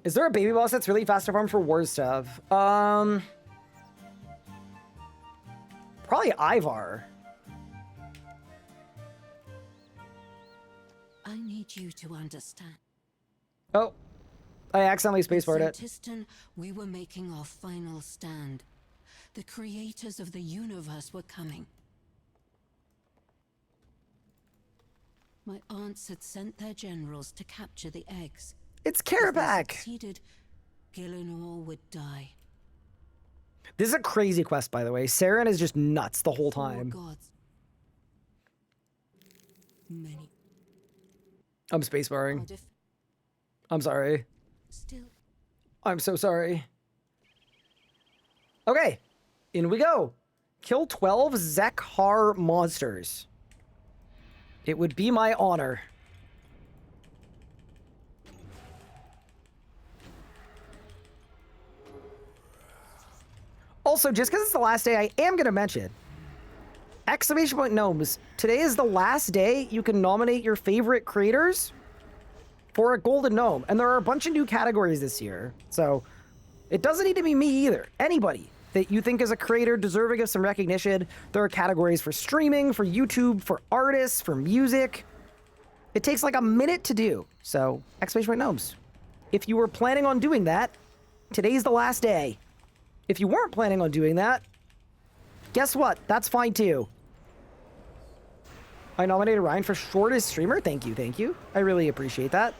Is there a baby boss that's really fast to farm for war stuff? Probably Ivar. I need you to understand. Oh, I accidentally spacebarred it. Tiston, we were making our final stand. The creators of the universe were coming. My aunts had sent their generals to capture the eggs. It's If they Karabak. succeeded, Gillenor would die. This is a crazy quest, by the way. Saren is just nuts the whole Four time. gods. Many. I'm spacebarring. I'm sorry. Still. I'm so sorry. Okay, in we go. Kill 12 Zekhar monsters. It would be my honor. Also, just because it's the last day, I am going to mention, exclamation point gnomes, today is the last day you can nominate your favorite creators for a golden gnome. And there are a bunch of new categories this year. So it doesn't need to be me either. Anybody that you think is a creator deserving of some recognition. There are categories for streaming, for YouTube, for artists, for music. It takes like a minute to do. So exclamation point gnomes. If you were planning on doing that, today's the last day. If you weren't planning on doing that, guess what? That's fine too. I nominated Ryan for shortest streamer. Thank you, thank you. I really appreciate that.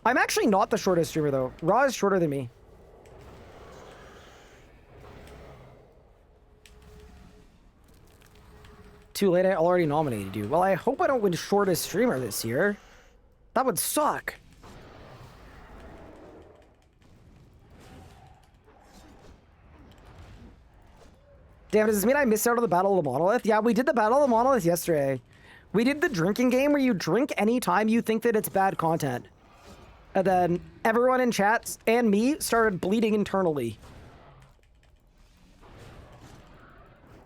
I'm actually not the shortest streamer though. Raw is shorter than me. Too late, I already nominated you. Well, I hope I don't win shortest streamer this year. That would suck. Damn, does this mean I missed out on the Battle of the Monolith? Yeah, we did the Battle of the Monolith yesterday. We did the drinking game where you drink anytime you think that it's bad content. And then everyone in chat and me started bleeding internally.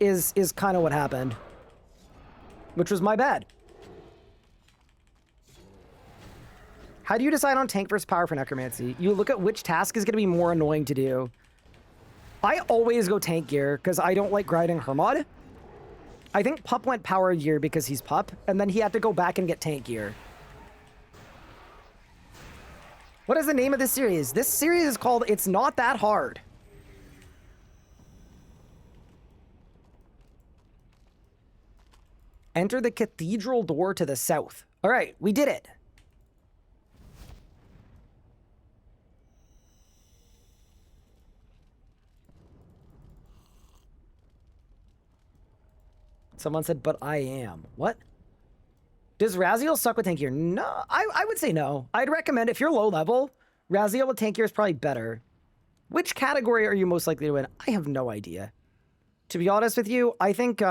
Is kind of what happened. Which was my bad. How do you decide on tank versus power for necromancy? You look at which task is going to be more annoying to do. I always go tank gear because I don't like grinding Hermod. I think Pup went power gear because he's Pup, and then he had to go back and get tank gear. What is the name of this series? This series is called It's Not That Hard. Enter the cathedral door to the south. All right, we did it. Someone said, but I am. What? Does Raziel suck with tank gear? No, I would say no. I'd recommend if you're low level, Raziel with tank gear is probably better. Which category are you most likely to win? I have no idea. To be honest with you, I think,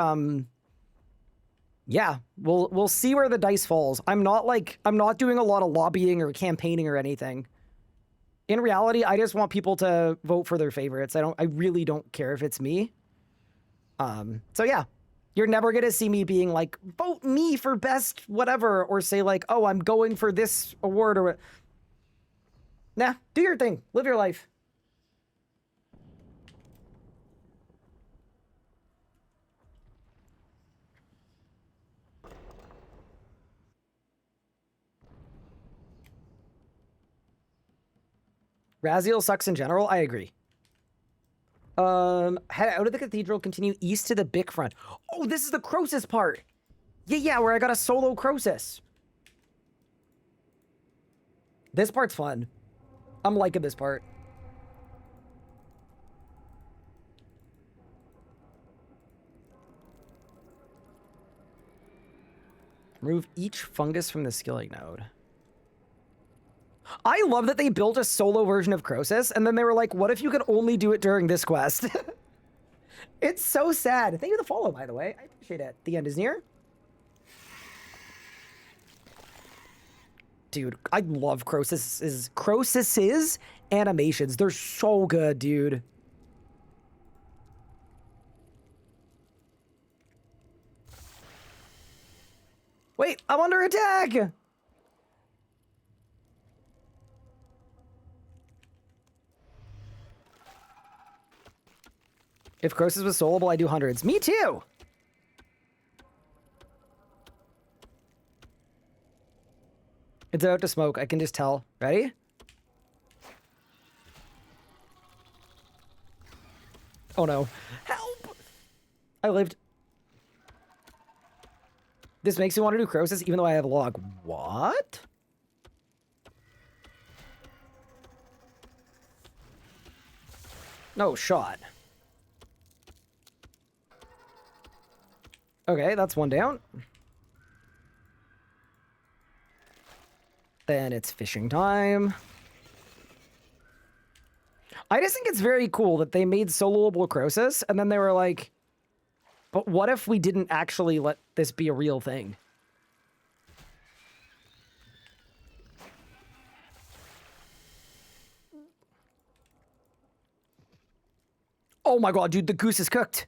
yeah, we'll see where the dice falls. I'm not doing a lot of lobbying or campaigning or anything. In reality, I just want people to vote for their favorites. I really don't care if it's me. So yeah, you're never gonna see me being like, vote me for best whatever, or say like, oh, I'm going for this award or what. Nah, do your thing, live your life. Raziel sucks in general. I agree. Head out of the cathedral, continue east to the Bic front. Oh, this is the Croesus part. Yeah, where I got a solo Croesus. This part's fun. I'm liking this part. Remove each fungus from the skilling node. I love that they built a solo version of Croesus, and then they were like, what if you could only do it during this quest? It's so sad. Thank you for the follow, by the way. I appreciate it. The end is near. Dude, I love Croesus's animations. They're so good, dude. Wait, I'm under attack! If Croesus was soloable, I do hundreds. Me too! It's about to smoke. I can just tell. Ready? Oh no. Help! I lived. This makes me want to do Croesus even though I have log. What? No shot. Okay, that's one down. Then it's fishing time. I just think it's very cool that they made soloable Croesus, and then they were like, but what if we didn't actually let this be a real thing? Oh my god, dude, the goose is cooked.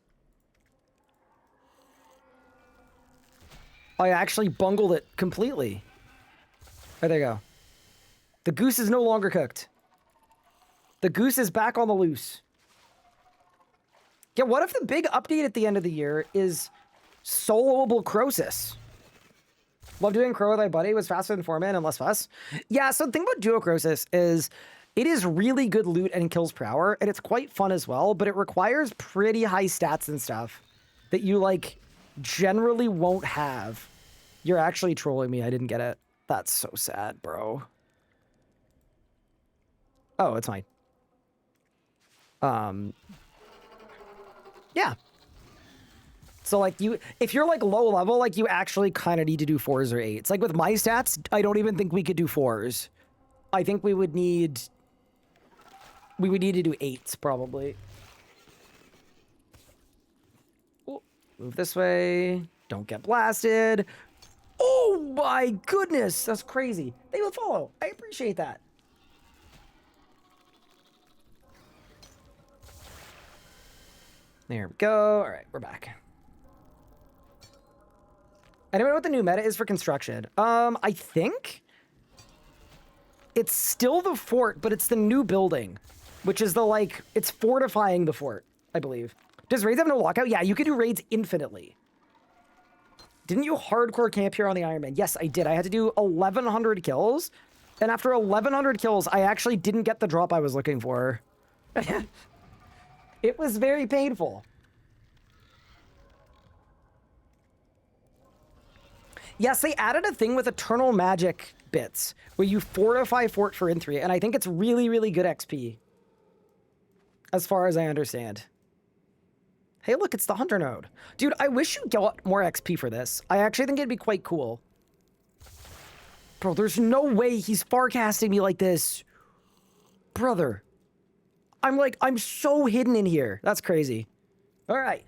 I actually bungled it completely. Oh, there you go. The goose is no longer cooked. The goose is back on the loose. Yeah, what if the big update at the end of the year is soloable Croesus? Love doing Crow with my buddy. Was faster than 4-man and less fuss. Yeah, so the thing about Duo Croesus is it is really good loot and kills per hour, and it's quite fun as well, but it requires pretty high stats and stuff that you, like, generally won't have. You're actually trolling me. I didn't get it. That's so sad, bro. Oh, it's fine. Yeah. So, like, if you're, like, low level, like, you actually kind of need to do 4s or 8s. Like, with my stats, I don't even think we could do 4s. I think we would need to do 8s, probably. Ooh, move this way. Don't get blasted. Oh, my goodness. That's crazy. They will follow. I appreciate that. There we go. All right, we're back. Anyone know what the new meta is for construction? I think it's still the fort, but it's the new building, which is the, like, it's fortifying the fort, I believe. Does raids have no lockout? Yeah, you can do raids infinitely. Didn't you hardcore camp here on the Iron Man? Yes, I did. I had to do 1,100 kills, and after 1,100 kills, I actually didn't get the drop I was looking for. It was very painful. Yes, they added a thing with Eternal Magic bits, where you fortify fort for in-3, and I think it's really, really good XP. As far as I understand. Hey, look, it's the Hunter node. Dude, I wish you got more XP for this. I actually think it'd be quite cool. Bro, there's no way he's farcasting me like this. Brother. I'm so hidden in here. That's crazy. All right.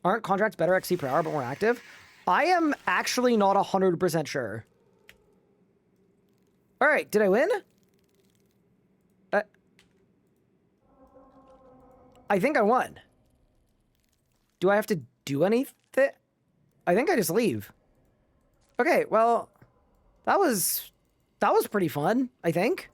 Aren't contracts better XP per hour but more active? I am actually not 100% sure. All right, did I win? I think I won. Do I have to do anything? I think I just leave. Okay, well, that was pretty fun, I think.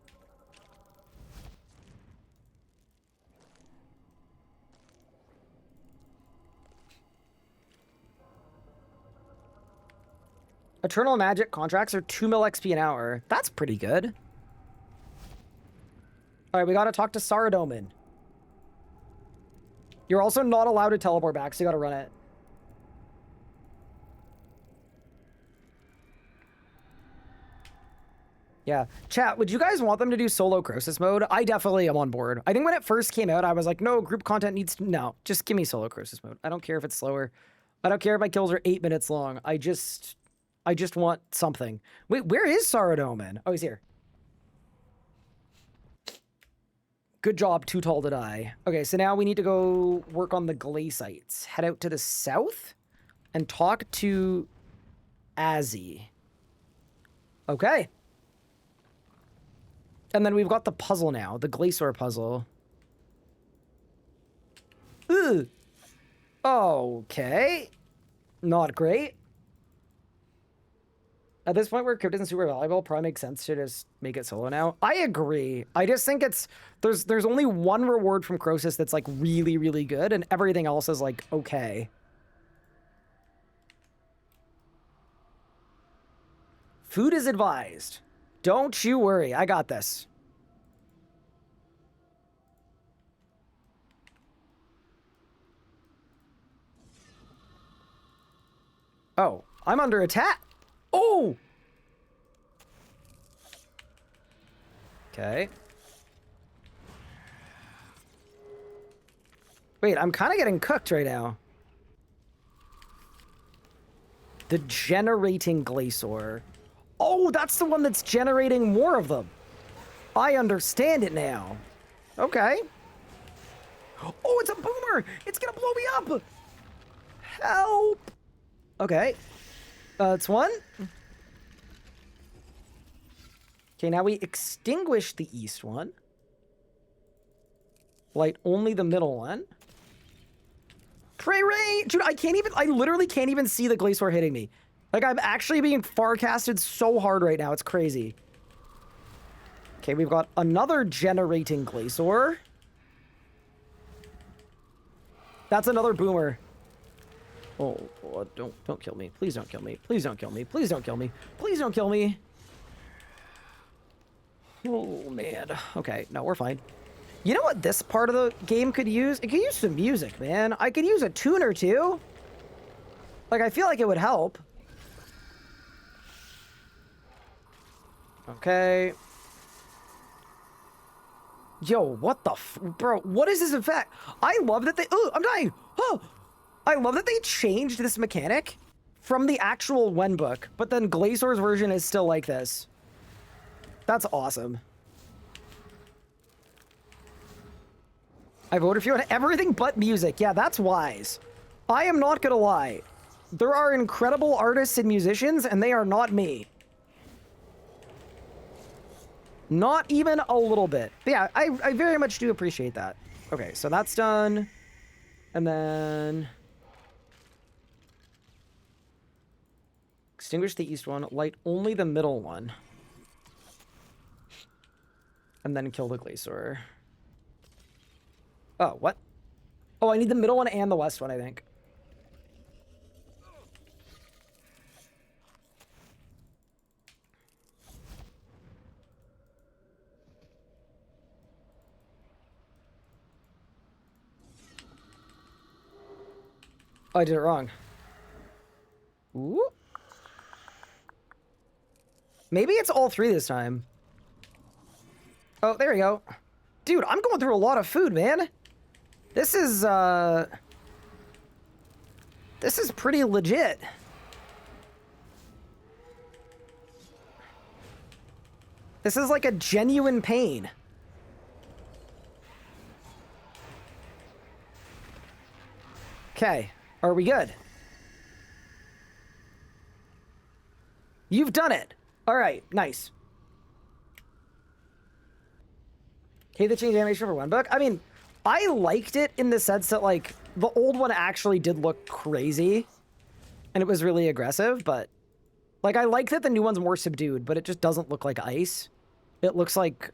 Eternal Magic contracts are 2 mil XP an hour. That's pretty good. All right, we got to talk to Saradomin. You're also not allowed to teleport back, so you got to run it. Yeah. Chat, would you guys want them to do solo Croesus mode? I definitely am on board. I think when it first came out, I was like, no, group content needs to... No, just give me solo Croesus mode. I don't care if it's slower. I don't care if my kills are 8 minutes long. I just want something. Wait, where is Saradomin? Oh, he's here. Good job, too tall to die. Okay, so now we need to go work on the glacites. Head out to the south and talk to Azzy. Okay. And then we've got the puzzle now, the Glacior puzzle. Ugh. Okay. Not great. At this point where crypt isn't super valuable, probably makes sense to just make it solo now. I agree. I just think it's... There's only one reward from Croesus that's, like, really, really good, and everything else is, like, okay. Food is advised. Don't you worry. I got this. Oh, I'm under attack. Oh! Okay. Wait, I'm kind of getting cooked right now. The generating Glacior. Oh, that's the one that's generating more of them. I understand it now. Okay. Oh, it's a boomer! It's gonna blow me up! Help! Okay. That's one. Okay, now we extinguish the east one. Light only the middle one. Pray Ray! Dude, I literally can't even see the Glacier hitting me. Like, I'm actually being farcasted so hard right now. It's crazy. Okay, we've got another generating Glacier. That's another boomer. Oh, don't kill me. Please don't kill me. Please don't kill me. Please don't kill me. Please don't kill me. Oh, man. Okay, no, we're fine. You know what this part of the game could use? It could use some music, man. I could use a tune or two. Like, I feel like it would help. Okay. Yo, what the bro, what is this effect? I love that they... Oh, I'm dying! Oh! I love that they changed this mechanic from the actual Wen book, but then Glacier's version is still like this. That's awesome. I voted for you on everything but music. Yeah, that's wise. I am not gonna lie. There are incredible artists and musicians, and they are not me. Not even a little bit. But yeah, I very much do appreciate that. Okay, so that's done. And then... extinguish the east one. Light only the middle one. And then kill the Glacier. Oh, what? Oh, I need the middle one and the west one, I think. Oh, I did it wrong. Ooh. Maybe it's all three this time. Oh, there we go. Dude, I'm going through a lot of food, man. This is pretty legit. This is like a genuine pain. Okay, are we good? You've done it. All right, nice. Okay, the change animation for one book. I mean, I liked it in the sense that, like, the old one actually did look crazy. And it was really aggressive, but... like, I like that the new one's more subdued, but it just doesn't look like ice. It looks like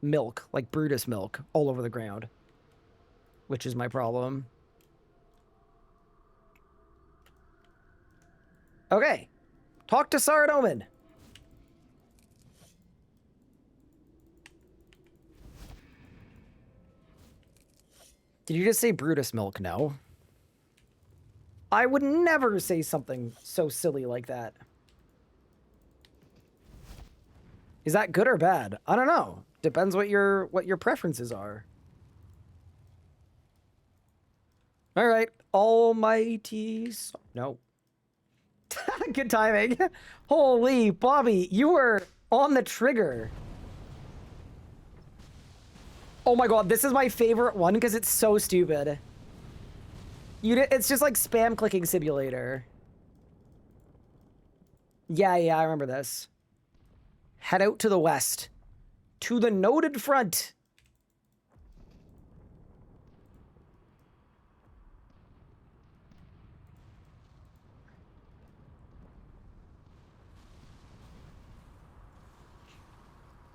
milk, like Brutus milk, all over the ground. Which is my problem. Okay. Talk to Saradomin. Did you just say Brutus milk? No. I would never say something so silly like that. Is that good or bad? I don't know. Depends what your preferences are. All right. Almighty... no. Good timing. Holy, Bobby, you were on the trigger. Oh my god, this is my favorite one because it's so stupid. It's just like spam clicking simulator. Yeah, I remember this. Head out to the west. To the noted front.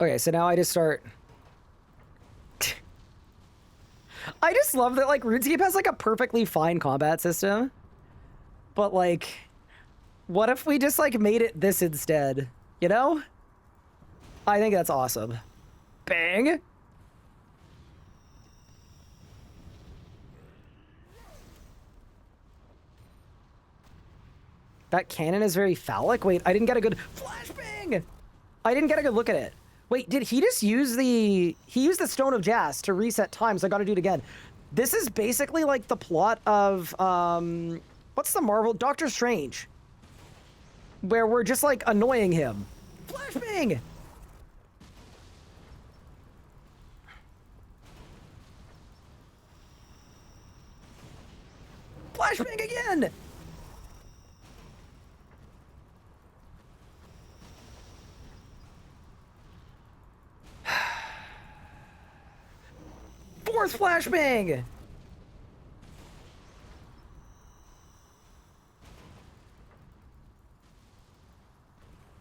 Okay, so now I just start... I just love that, like, RuneScape has, like, a perfectly fine combat system. But, like, what if we just, like, made it this instead? You know? I think that's awesome. Bang! That cannon is very phallic? Wait, I didn't get a good... flashbang! I didn't get a good look at it. Wait, did he just use the... he used the Stone of Jas to reset time, so I gotta do it again. This is basically like the plot of, what's the Marvel? Doctor Strange. Where we're just, like, annoying him. Flashbang! Flashbang again! is flashbang?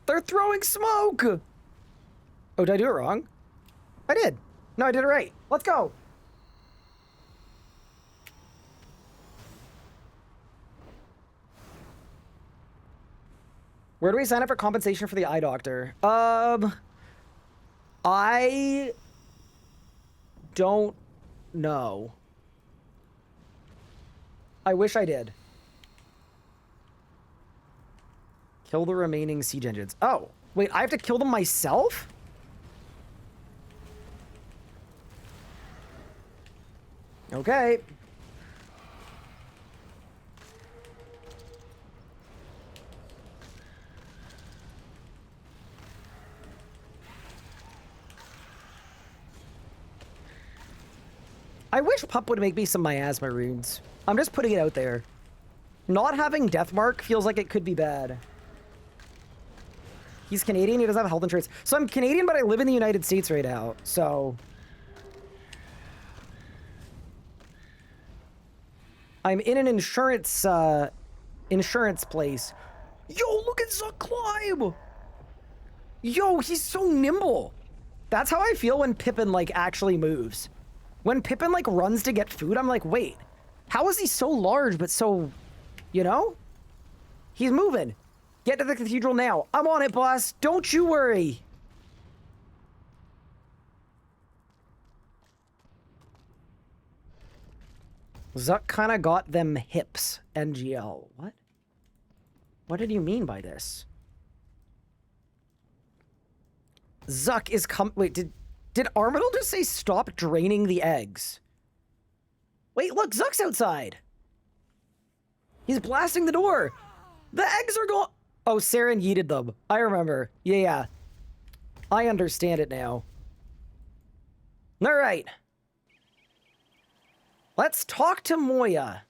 They're throwing smoke! Oh, did I do it wrong? I did. No, I did it right. Let's go. Where do we sign up for compensation for the eye doctor? I don't know. I wish I did. Kill the remaining siege engines. Oh, wait, I have to kill them myself? Okay. I wish Pup would make me some miasma runes. I'm just putting it out there. Not having Deathmark feels like it could be bad. He's Canadian, he doesn't have health insurance. So I'm Canadian, but I live in the United States right now, so... I'm in an insurance place. Yo, look at Zuck climb! Yo, he's so nimble! That's how I feel when Pippin, like, actually moves. When Pippin, like, runs to get food, I'm like, wait, how is he so large but so, you know? He's moving. Get to the cathedral now. I'm on it, boss. Don't you worry. Zuck kind of got them hips, NGL. What? What did you mean by this? Zuck is wait, did Armadil just say stop draining the eggs? Wait, look, Zuck's outside. He's blasting the door. The eggs are going... Oh, Saren yeeted them. I remember. Yeah. I understand it now. All right. Let's talk to Moya.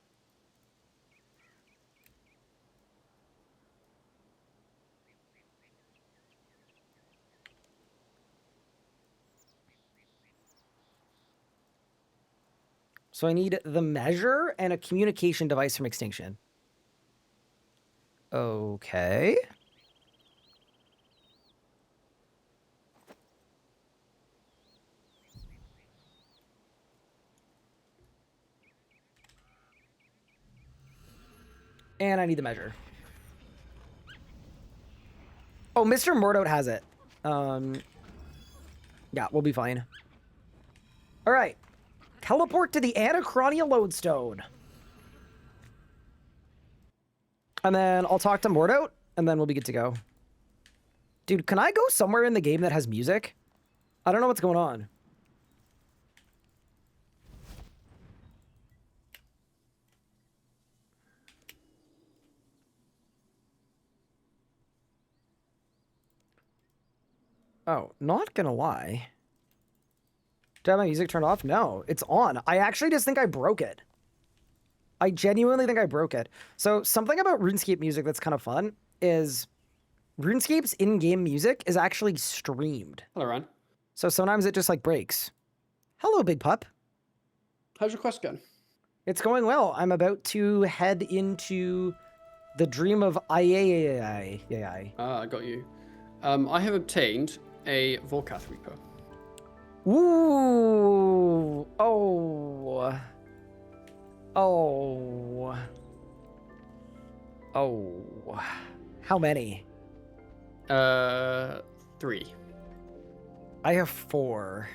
So I need the measure and a communication device from Extinction. Okay. And I need the measure. Oh, Mr. Mordout has it. Yeah, we'll be fine. All right. Teleport to the Anachronia Lodestone. And then I'll talk to Mordout, and then we'll be good to go. Dude, can I go somewhere in the game that has music? I don't know what's going on. Oh, not gonna lie. Do I have my music turned off? No, it's on. I actually just think I broke it. I genuinely think I broke it. So something about RuneScape music that's kind of fun is RuneScape's in-game music is actually streamed. Hello, Ryan. So sometimes it just like breaks. Hello, Big Pup. How's your quest going? It's going well. I'm about to head into the dream of Iai. Ah, I got you. I have obtained a Volcath Reaper. Ooh. Oh. How many? 3. I have 4.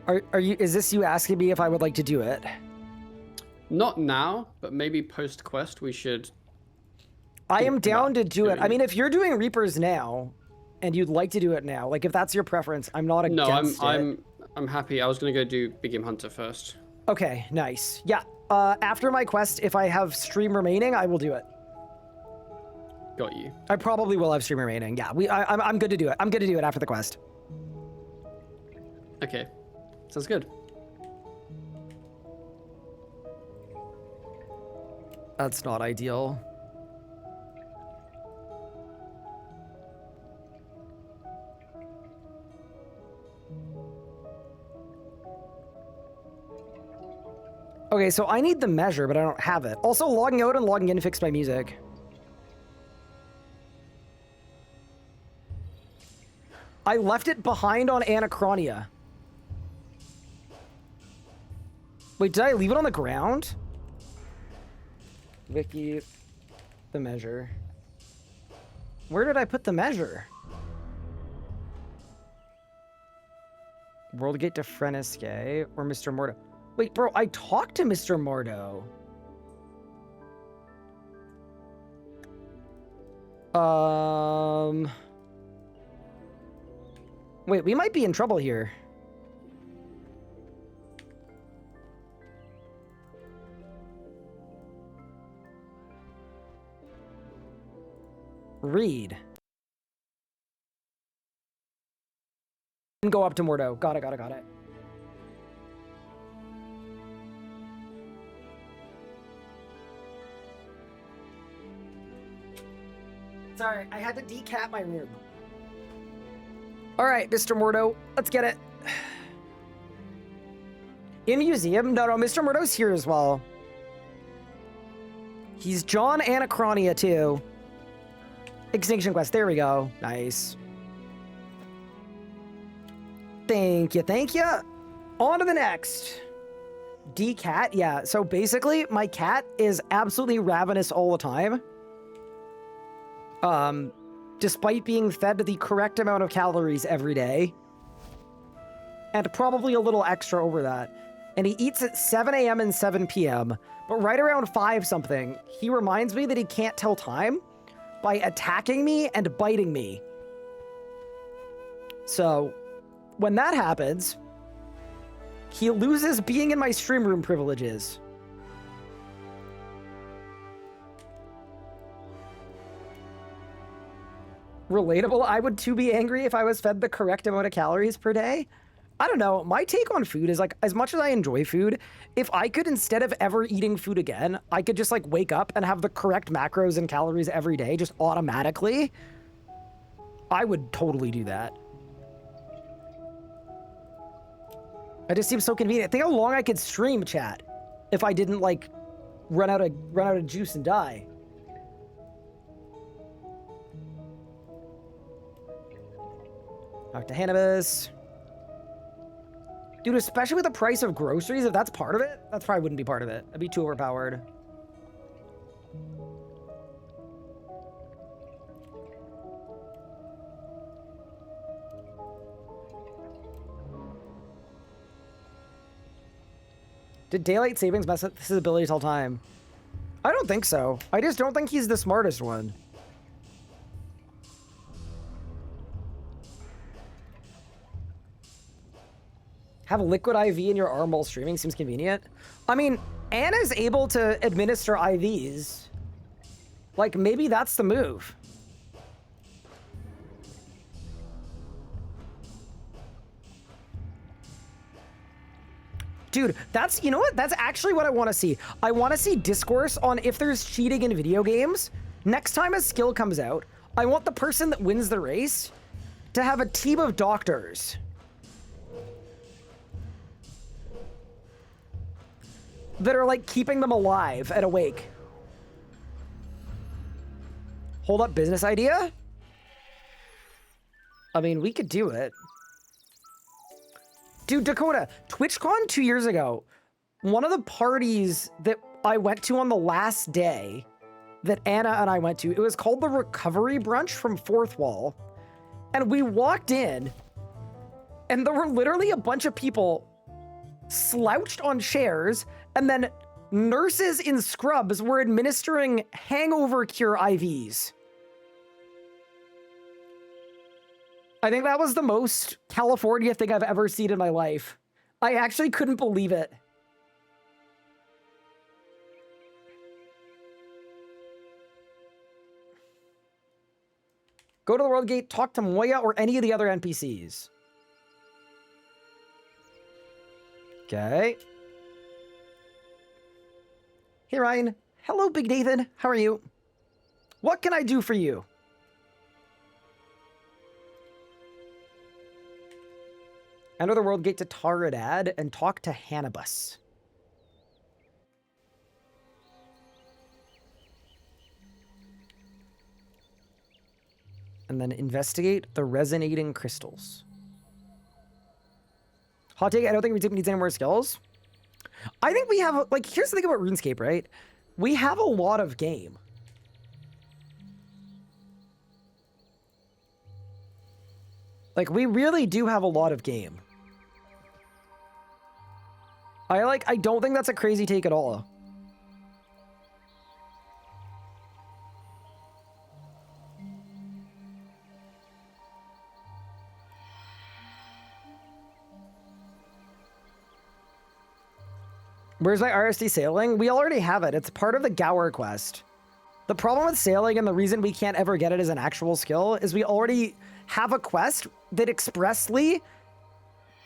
Are you, is this you asking me if I would like to do it? Not now, but maybe post-quest we should... I am down to do it. I doing mean, if you're doing Reapers now, and you'd like to do it now, like if that's your preference, I'm not against it. No, I'm happy. I was gonna go do Big Game Hunter first. Okay, nice. Yeah, after my quest, if I have stream remaining, I will do it. Got you. I probably will have stream remaining. Yeah, I'm good to do it. I'm good to do it after the quest. Okay, sounds good. That's not ideal. Okay, so I need the measure, but I don't have it. Also, logging out and logging in fixed my music. I left it behind on Anachronia. Wait, did I leave it on the ground? Wiki, the measure. Where did I put the measure? World Gate to Frenesque or Mr. Mordo? Wait, bro, I talked to Mr. Mordo. Wait, we might be in trouble here. Read. And go up to Mordo. Got it. Sorry, I had to decap my room. All right, Mr. Mordo, let's get it. In museum? No, Mr. Mordo's here as well. He's John Anachronia too. Extinction Quest, there we go. Nice. Thank you. On to the next. D-cat, yeah. So basically, my cat is absolutely ravenous all the time. Despite being fed the correct amount of calories every day. And probably a little extra over that. And he eats at 7 a.m. and 7 p.m. But right around 5 something, he reminds me that he can't tell time by attacking me and biting me. So, when that happens, he loses being in my stream room privileges. Relatable. I would too be angry if I was fed the correct amount of calories per day. I don't know. My take on food is like, as much as I enjoy food, if I could, instead of ever eating food again, I could just like wake up and have the correct macros and calories every day, just automatically, I would totally do that. It just seems so convenient. Think how long I could stream chat if I didn't like run out of juice and die. Talk to Hannibus. Dude, especially with the price of groceries, if that's part of it, that probably wouldn't be part of it. That'd be too overpowered. Did daylight savings mess up his abilities all time? I don't think so. I just don't think he's the smartest one. Have a liquid IV in your arm while streaming seems convenient. I mean, Anna's able to administer IVs. Like, maybe that's the move. Dude, that's, you know what? That's actually what I want to see. I want to see discourse on if there's cheating in video games. Next time a skill comes out, I want the person that wins the race to have a team of doctors. That are like keeping them alive and awake. Hold up, business idea? I mean, we could do it. Dude, Dakota, TwitchCon 2 years ago, one of the parties that I went to on the last day that Anna and I went to, it was called the Recovery Brunch from Fourth Wall. And we walked in, and there were literally a bunch of people slouched on chairs, and then nurses in scrubs were administering hangover cure IVs. I think that was the most California thing I've ever seen in my life. I actually couldn't believe it. Go to the World Gate, talk to Moya or any of the other NPCs. Okay. Hey, Ryan. Hello, Big Nathan. How are you? What can I do for you? Enter the World Gate to Taradad and talk to Hannibus. And then investigate the resonating crystals. Hot take, I don't think RuneScape needs any more skills. I think we have, like, here's the thing about RuneScape, right? We have a lot of game. Like, we really do have a lot of game. I don't think that's a crazy take at all. Where's my RSD sailing? We already have it. It's part of the Gower quest. The problem with sailing and the reason we can't ever get it as an actual skill is we already have a quest that expressly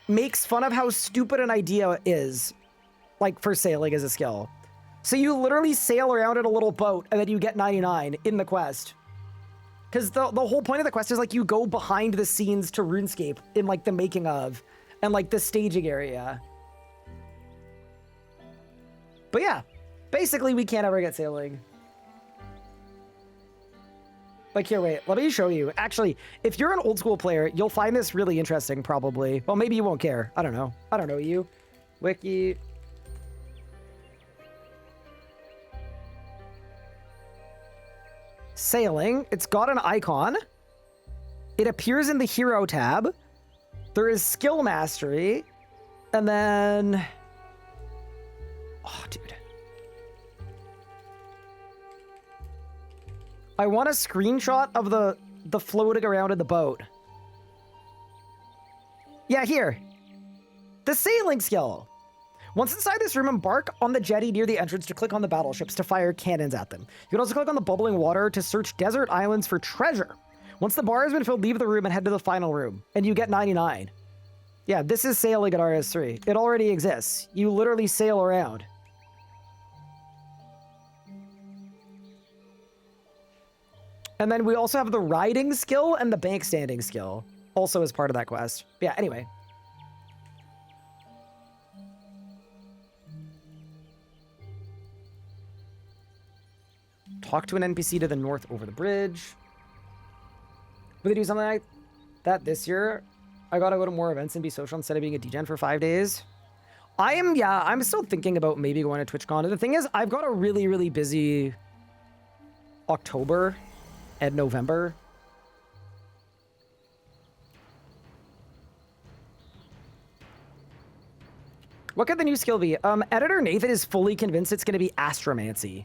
makes fun of how stupid an idea is, like, for sailing as a skill. So you literally sail around in a little boat and then you get 99 in the quest. Because the whole point of the quest is, like, you go behind the scenes to RuneScape in, like, the making of and, like, the staging area. But yeah, basically we can't ever get sailing. Like, here, wait, let me show you. Actually, if you're an old school player, you'll find this really interesting, probably. Well, maybe you won't care. I don't know. I don't know you. Wiki. Sailing. It's got an icon. It appears in the hero tab. There is skill mastery. And then... Oh, dude. I want a screenshot of the floating around in the boat. Yeah, here. The sailing skill. Once inside this room, embark on the jetty near the entrance to click on the battleships to fire cannons at them. You can also click on the bubbling water to search desert islands for treasure. Once the bar has been filled, leave the room and head to the final room, and you get 99. Yeah, this is sailing at RS3. It already exists. You literally sail around. And then we also have the riding skill and the bank standing skill, also as part of that quest. Yeah, anyway. Talk to an NPC to the north over the bridge. Will they do something like that this year? I gotta go to more events and be social instead of being a degen for 5 days. I'm still thinking about maybe going to TwitchCon. The thing is, I've got a really, really busy October and November. What could the new skill be? Editor Nathan is fully convinced it's going to be astromancy.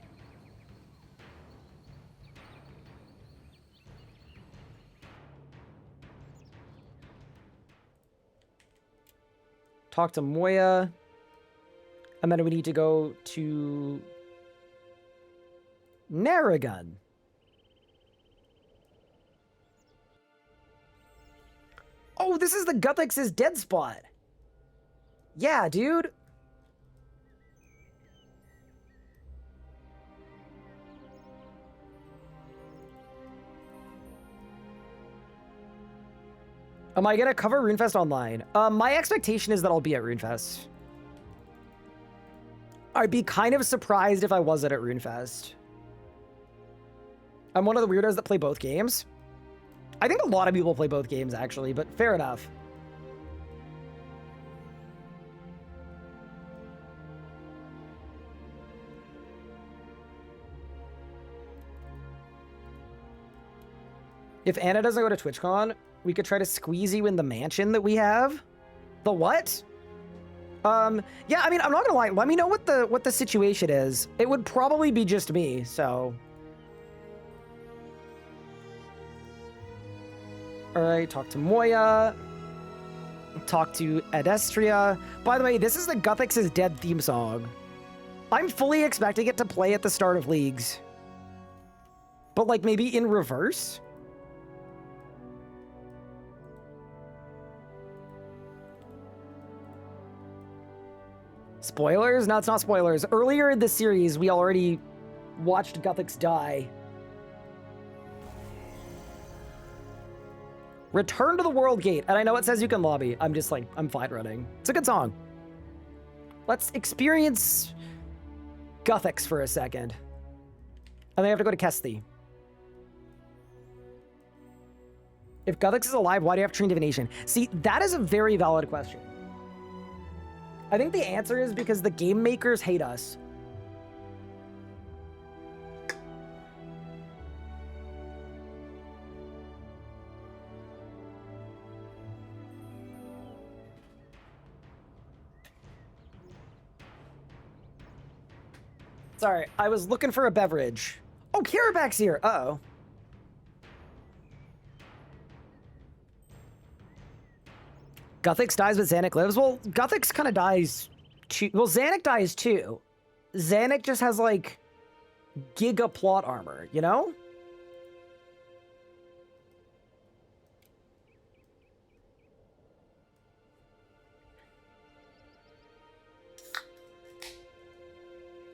Talk to Moya. And then we need to go to Narragun. Oh, this is the Guthix's dead spot. Yeah, dude. Am I gonna cover RuneFest online? My expectation is that I'll be at RuneFest. I'd be kind of surprised if I wasn't at RuneFest. I'm one of the weirdos that play both games. I think a lot of people play both games, actually, but fair enough. If Anna doesn't go to TwitchCon, we could try to squeeze you in the mansion that we have. The what? Yeah, I mean, I'm not gonna lie. Let me know what the situation is. It would probably be just me, so. All right, talk to Moya. Talk to Edestria. By the way, this is the Guthix's Dead theme song. I'm fully expecting it to play at the start of leagues. But, like, maybe in reverse? Spoilers? No, it's not spoilers. Earlier in the series, we already watched Guthix die. Return to the World Gate. And I know it says you can lobby. I'm just like, I'm fine running. It's a good song. Let's experience Guthix for a second. And then I have to go to Kesthi. If Guthix is alive, why do you have to train divination? See, that is a very valid question. I think the answer is because the game makers hate us. Sorry, I was looking for a beverage. Oh, Karabak's here. Uh-oh. Guthix dies, but Xanac lives. Well, Guthix kind of dies too. Well, Xanac dies too. Xanac just has, like, giga plot armor, you know?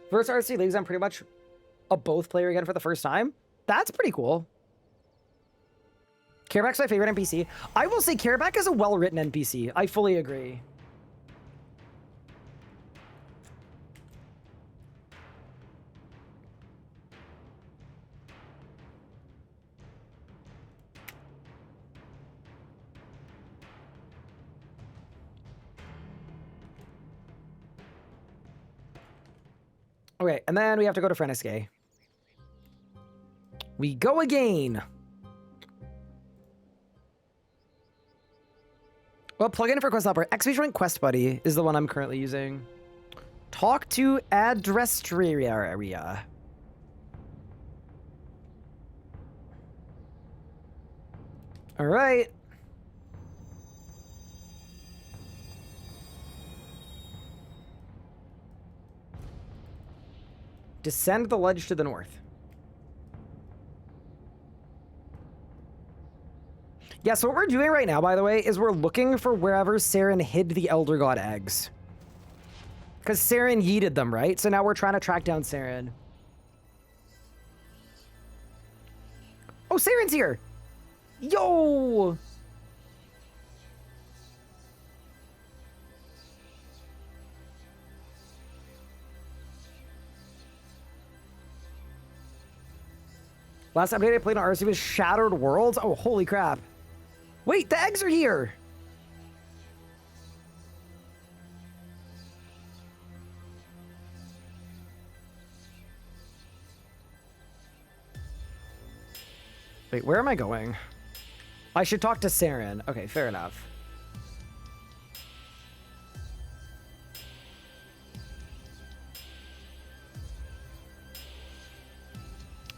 First RC Leagues, I'm pretty much a both player again for the first time. That's pretty cool. Karabak's my favorite NPC. I will say Karabak is a well-written NPC. I fully agree. Okay, and then we have to go to Freniske. We go again. Well, plug in for Quest Helper. XP Quest Buddy is the one I'm currently using. Talk to Adrestria. All right. Descend the ledge to the north. Yeah, so what we're doing right now, by the way, is we're looking for wherever Saren hid the Elder God eggs. Because Saren yeeted them, right? So now we're trying to track down Saren. Oh, Saren's here! Yo! Last update I played on RC was Shattered Worlds. Oh, holy crap. Wait, the eggs are here! Wait, where am I going? I should talk to Saren. Okay, fair enough.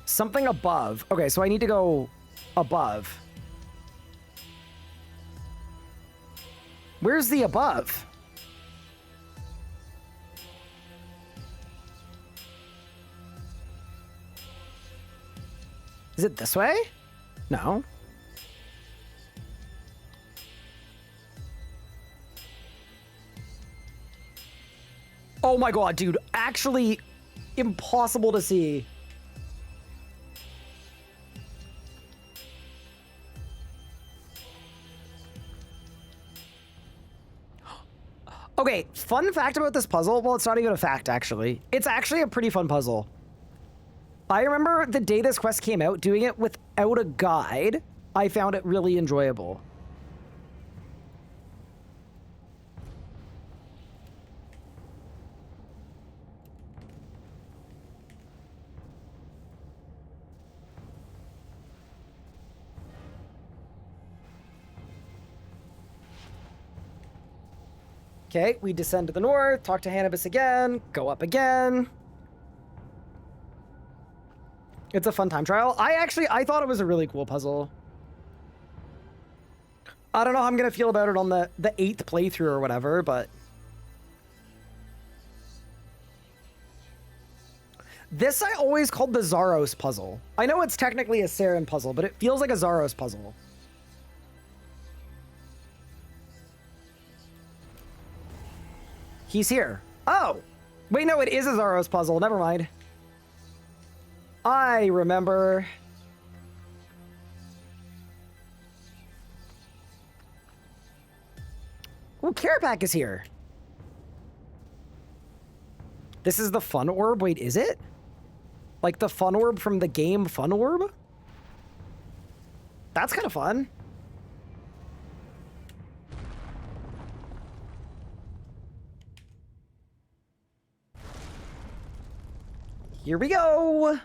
Something above. Okay, so I need to go above. Where's the above? Is it this way? No. Oh my god, dude. Actually impossible to see. Okay, fun fact about this puzzle. Well, it's not even a fact, actually. It's actually a pretty fun puzzle. I remember the day this quest came out, doing it without a guide. I found it really enjoyable. Okay, we descend to the north, talk to Hannibus again, go up again. It's a fun time trial. I thought it was a really cool puzzle. I don't know how I'm gonna feel about it on the 8th playthrough or whatever, but... This I always called the Zaros puzzle. I know it's technically a Saren puzzle, but it feels like a Zaros puzzle. He's here. Oh! Wait, no, it is a Zaros puzzle. Never mind. I remember. Oh, Karabak is here. This is the Fun Orb? Wait, is it? Like the Fun Orb from the game Fun Orb? That's kind of fun. Here we go.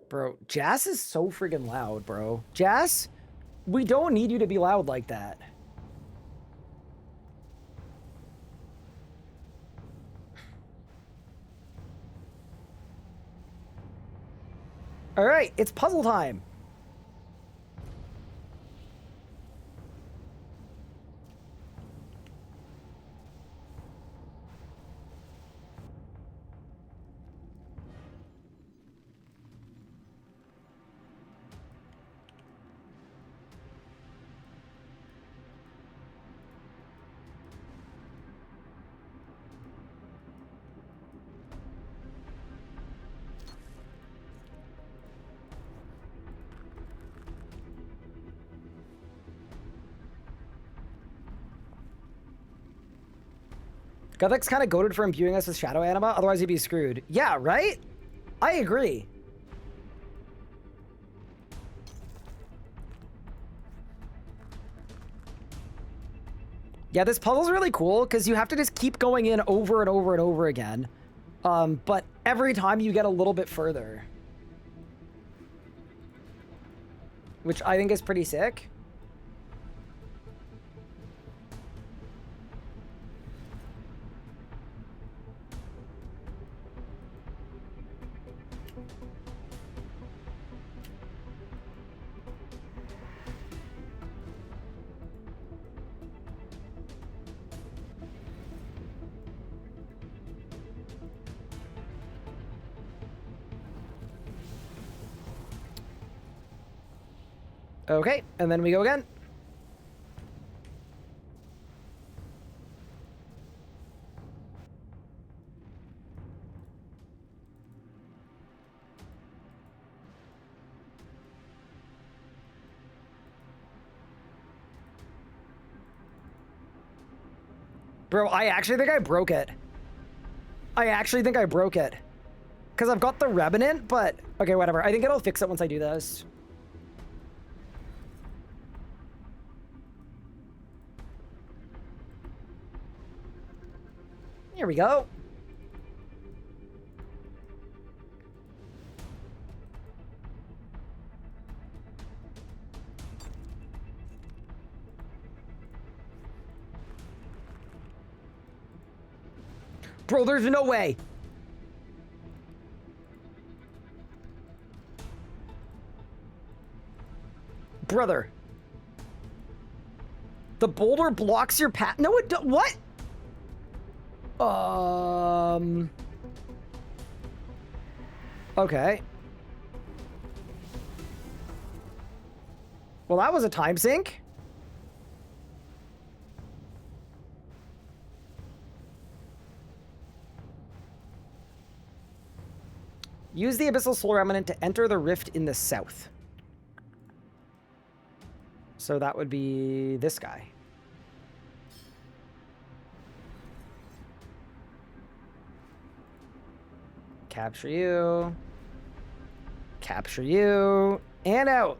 Bro, Jas is so freaking loud, bro. Jas, we don't need you to be loud like that. All right, it's puzzle time. Guthix kind of goated for imbuing us with shadow anima, otherwise he'd be screwed. Yeah, right? I agree. Yeah, this puzzle's really cool because you have to just keep going in over and over and over again. But every time you get a little bit further. Which I think is pretty sick. Okay, and then we go again. Bro, I actually think I broke it. I actually think I broke it. Because I've got the Revenant, but... Okay, whatever. I think it'll fix it once I do this. Here we go. Bro, there's no way. Brother. The boulder blocks your path. No, it don't. What? Okay. Well, that was a time sink. Use the Abyssal Soul Remnant to enter the rift in the south. So that would be this guy. Capture you. Capture you. And out.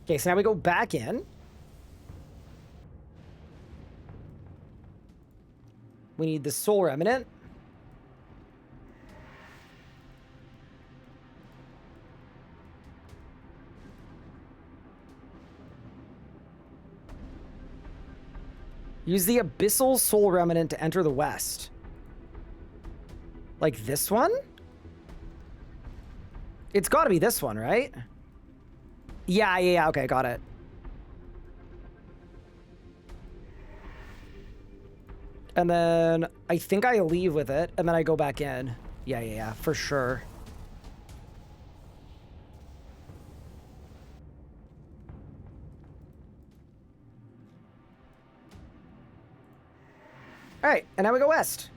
Okay, so now we go back in. We need the Soul Remnant. Use the Abyssal Soul Remnant to enter the west. Like this one? It's got to be this one, right? Yeah, okay, got it. And then I think I leave with it, and then I go back in. Yeah, for sure. All right, and now we go west.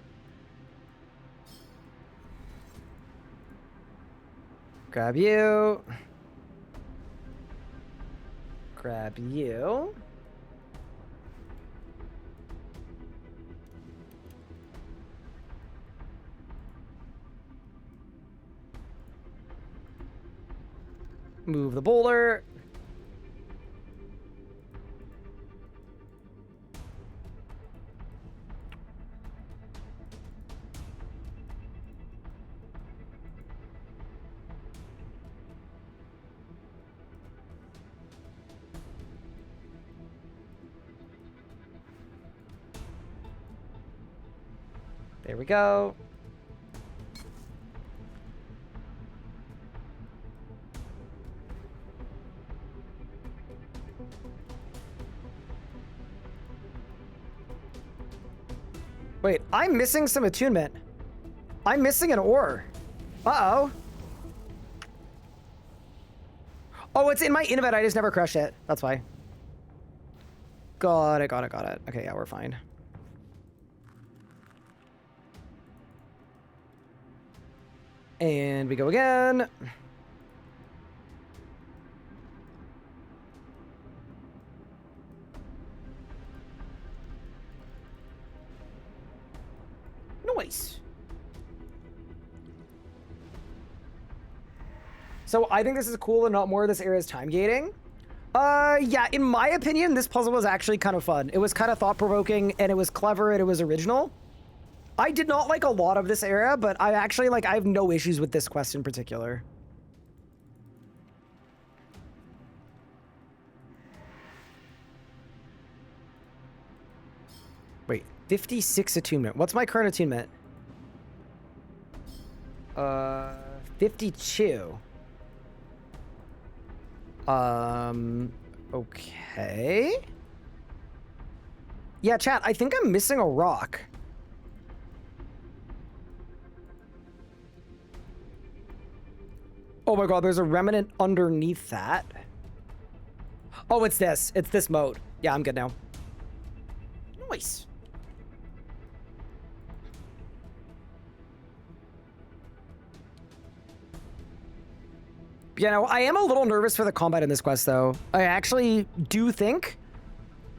Grab you. Grab you. Move the boulder. There we go. Wait, I'm missing some attunement. I'm missing an ore. Uh-oh. Oh, it's in my invent. I just never crushed it. That's why. Got it, got it, got it. Okay, yeah, we're fine. And we go again. Nice. So I think this is cool and not more. This area is time gating. Yeah, in my opinion, this puzzle was actually kind of fun. It was kind of thought-provoking, and it was clever, and it was original. I did not like a lot of this area, but I actually, like, I have no issues with this quest in particular. Wait, 56 attunement. What's my current attunement? 52. Okay. Yeah, chat, I think I'm missing a rock. Oh my god, there's a remnant underneath that. Oh, it's this. It's this mode. Yeah, I'm good now. Nice. You know, I am a little nervous for the combat in this quest, though. I actually do think...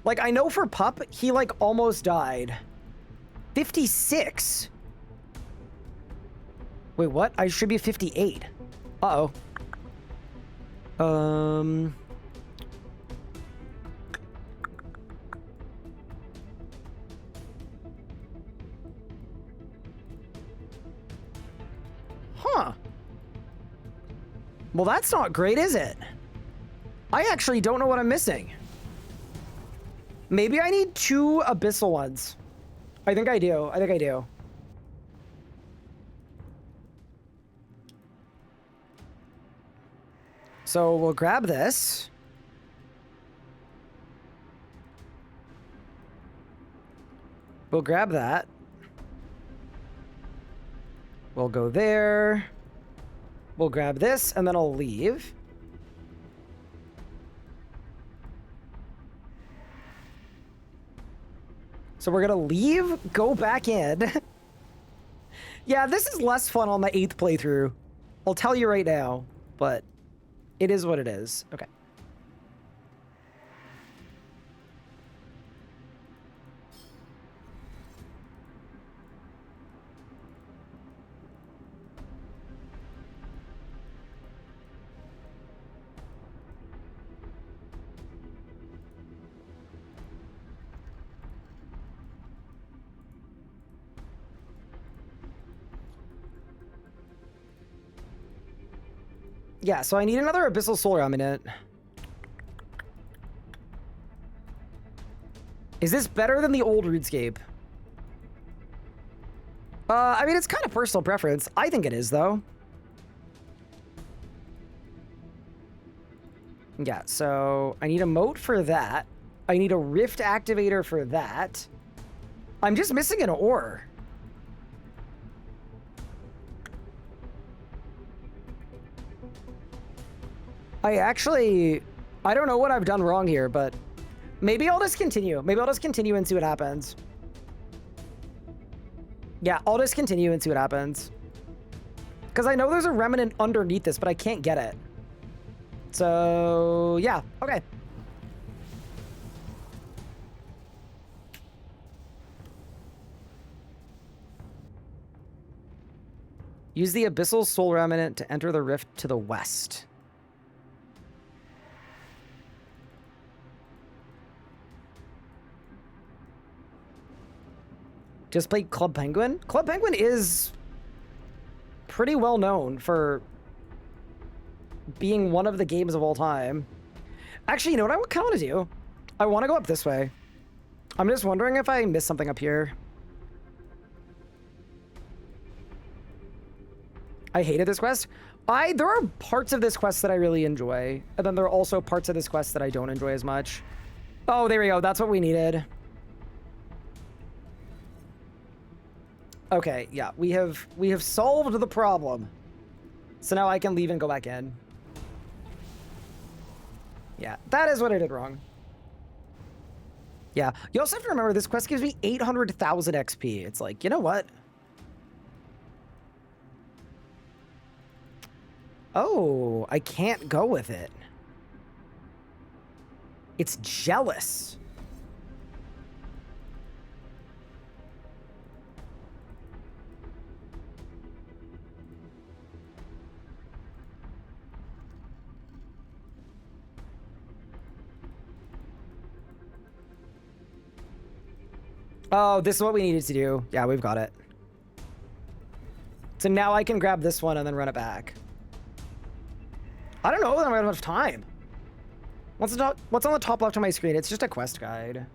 Like, I know for Pup, he, like, almost died. 56? Wait, what? I should be 58. Uh-oh. Huh. Well, that's not great, is it? I actually don't know what I'm missing. Maybe I need 2 abyssal ones. I think I do. I think I do. So we'll grab this. We'll grab that. We'll go there. We'll grab this, and then I'll leave. So we're gonna leave, go back in. Yeah, this is less fun on the 8th playthrough. I'll tell you right now, but it is what it is. Okay. Yeah, so I need another Abyssal Soul Remnant. Is this better than the old RuneScape? I mean, it's kind of personal preference. I think it is, though. Yeah, so I need a moat for that. I need a rift activator for that. I'm just missing an ore. I don't know what I've done wrong here, but maybe I'll just continue. Maybe I'll just continue and see what happens. Yeah, I'll just continue and see what happens. Because I know there's a remnant underneath this, but I can't get it. So, yeah, okay. Use the Abyssal Soul Remnant to enter the rift to the west. Just play Club Penguin? Club Penguin is pretty well known for being one of the games of all time. Actually, you know what I kind of want to do? I want to go up this way. I'm just wondering if I missed something up here. I hated this quest. There are parts of this quest that I really enjoy, and then there are also parts of this quest that I don't enjoy as much. Oh, there we go. That's what we needed. Okay, yeah, we have solved the problem. So now I can leave and go back in. Yeah, that is what I did wrong. Yeah, you also have to remember this quest gives me 800,000 XP. It's like, you know what? Oh, I can't go with it. It's jealous. Oh, this is what we needed to do. Yeah, we've got it. So now I can grab this one and then run it back. I don't know that I'm gonna have enough time. What's on the top left of my screen? It's just a quest guide.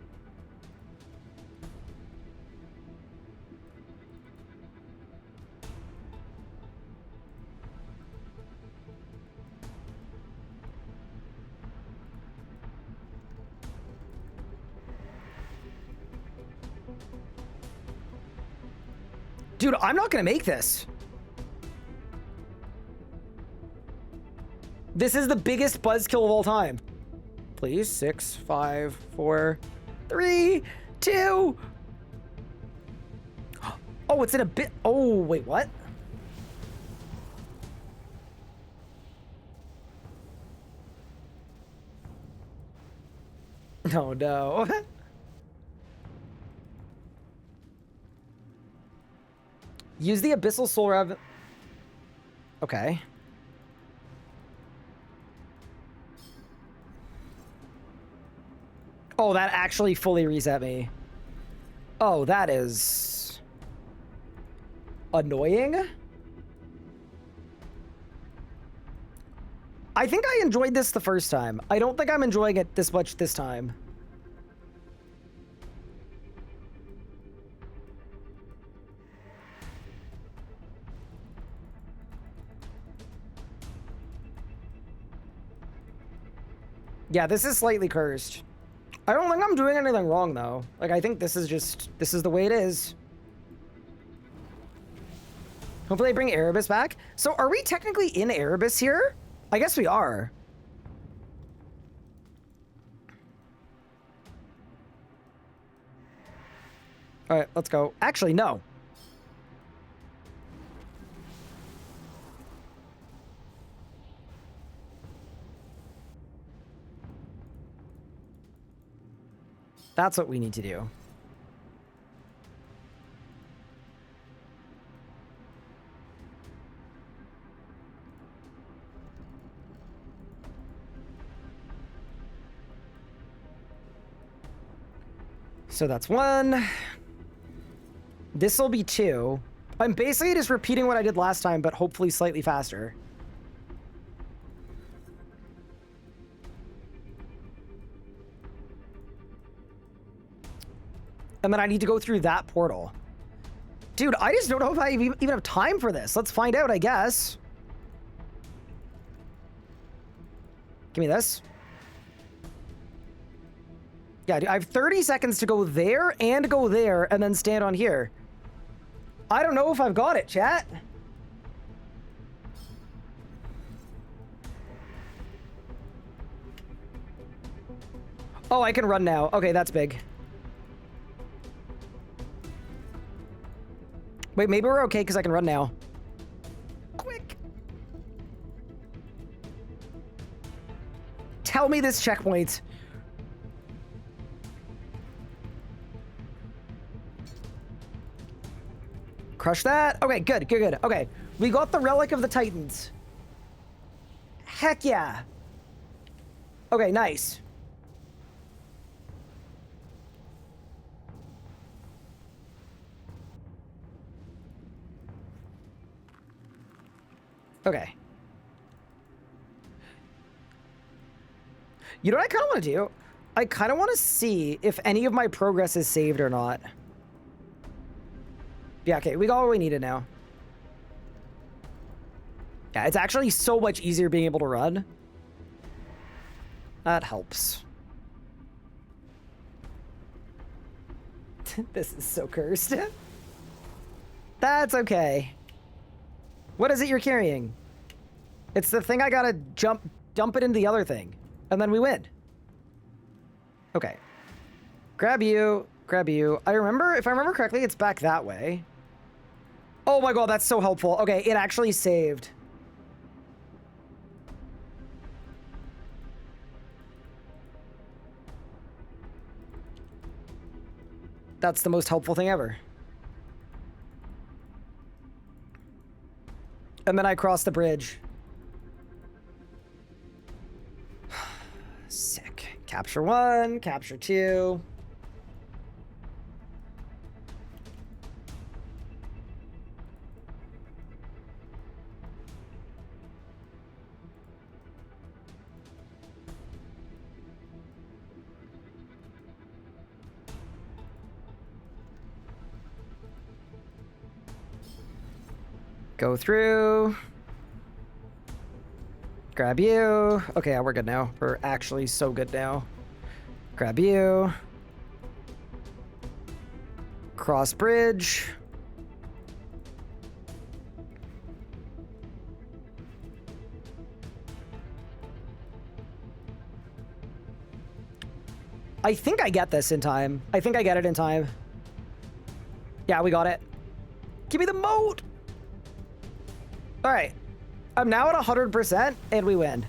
Dude, I'm not gonna make this. This is the biggest buzzkill of all time. Please, 6, 5, 4, 3, 2. Oh, it's in a bit. Oh, wait, what? Oh, no. Use the Abyssal Soul Rev. Okay. Oh, that actually fully reset me. Oh, that is annoying. I think I enjoyed this the first time. I don't think I'm enjoying it this much this time. Yeah, this is slightly cursed. I don't think I'm doing anything wrong, though. Like, I think this is the way it is. Hopefully they bring Erebus back. So, are we technically in Erebus here? I guess we are. All right, let's go. Actually, no. That's what we need to do. So that's 1. This will be 2. I'm basically just repeating what I did last time, but hopefully slightly faster. And then I need to go through that portal. Dude, I just don't know if I even have time for this. Let's find out, I guess. Give me this. Yeah, dude, I have 30 seconds to go there and go there and then stand on here. I don't know if I've got it, chat. Oh, I can run now. Okay, that's big. Wait, maybe we're okay because I can run now. Quick. Tell me this checkpoint. Crush that. Okay, good, good, good. Okay, we got the Relic of the Titans. Heck yeah. Okay, nice. Okay. You know what I kind of want to do? I kind of want to see if any of my progress is saved or not. Yeah, okay, we got what we needed now. Yeah, it's actually so much easier being able to run. That helps. This is so cursed. That's okay. What is it you're carrying? It's the thing I gotta dump it into the other thing. And then we win. Okay. Grab you. Grab you. I remember, if I remember correctly, it's back that way. Oh my god, that's so helpful. Okay, it actually saved. That's the most helpful thing ever. And then I cross the bridge. Sick. Capture 1, capture 2. Go through. Grab you. Okay, yeah, we're good now. We're actually so good now. Grab you. Cross bridge. I think I get this in time. I think I get it in time. Yeah, we got it. Give me the moat! Alright. I'm now at 100% and we win.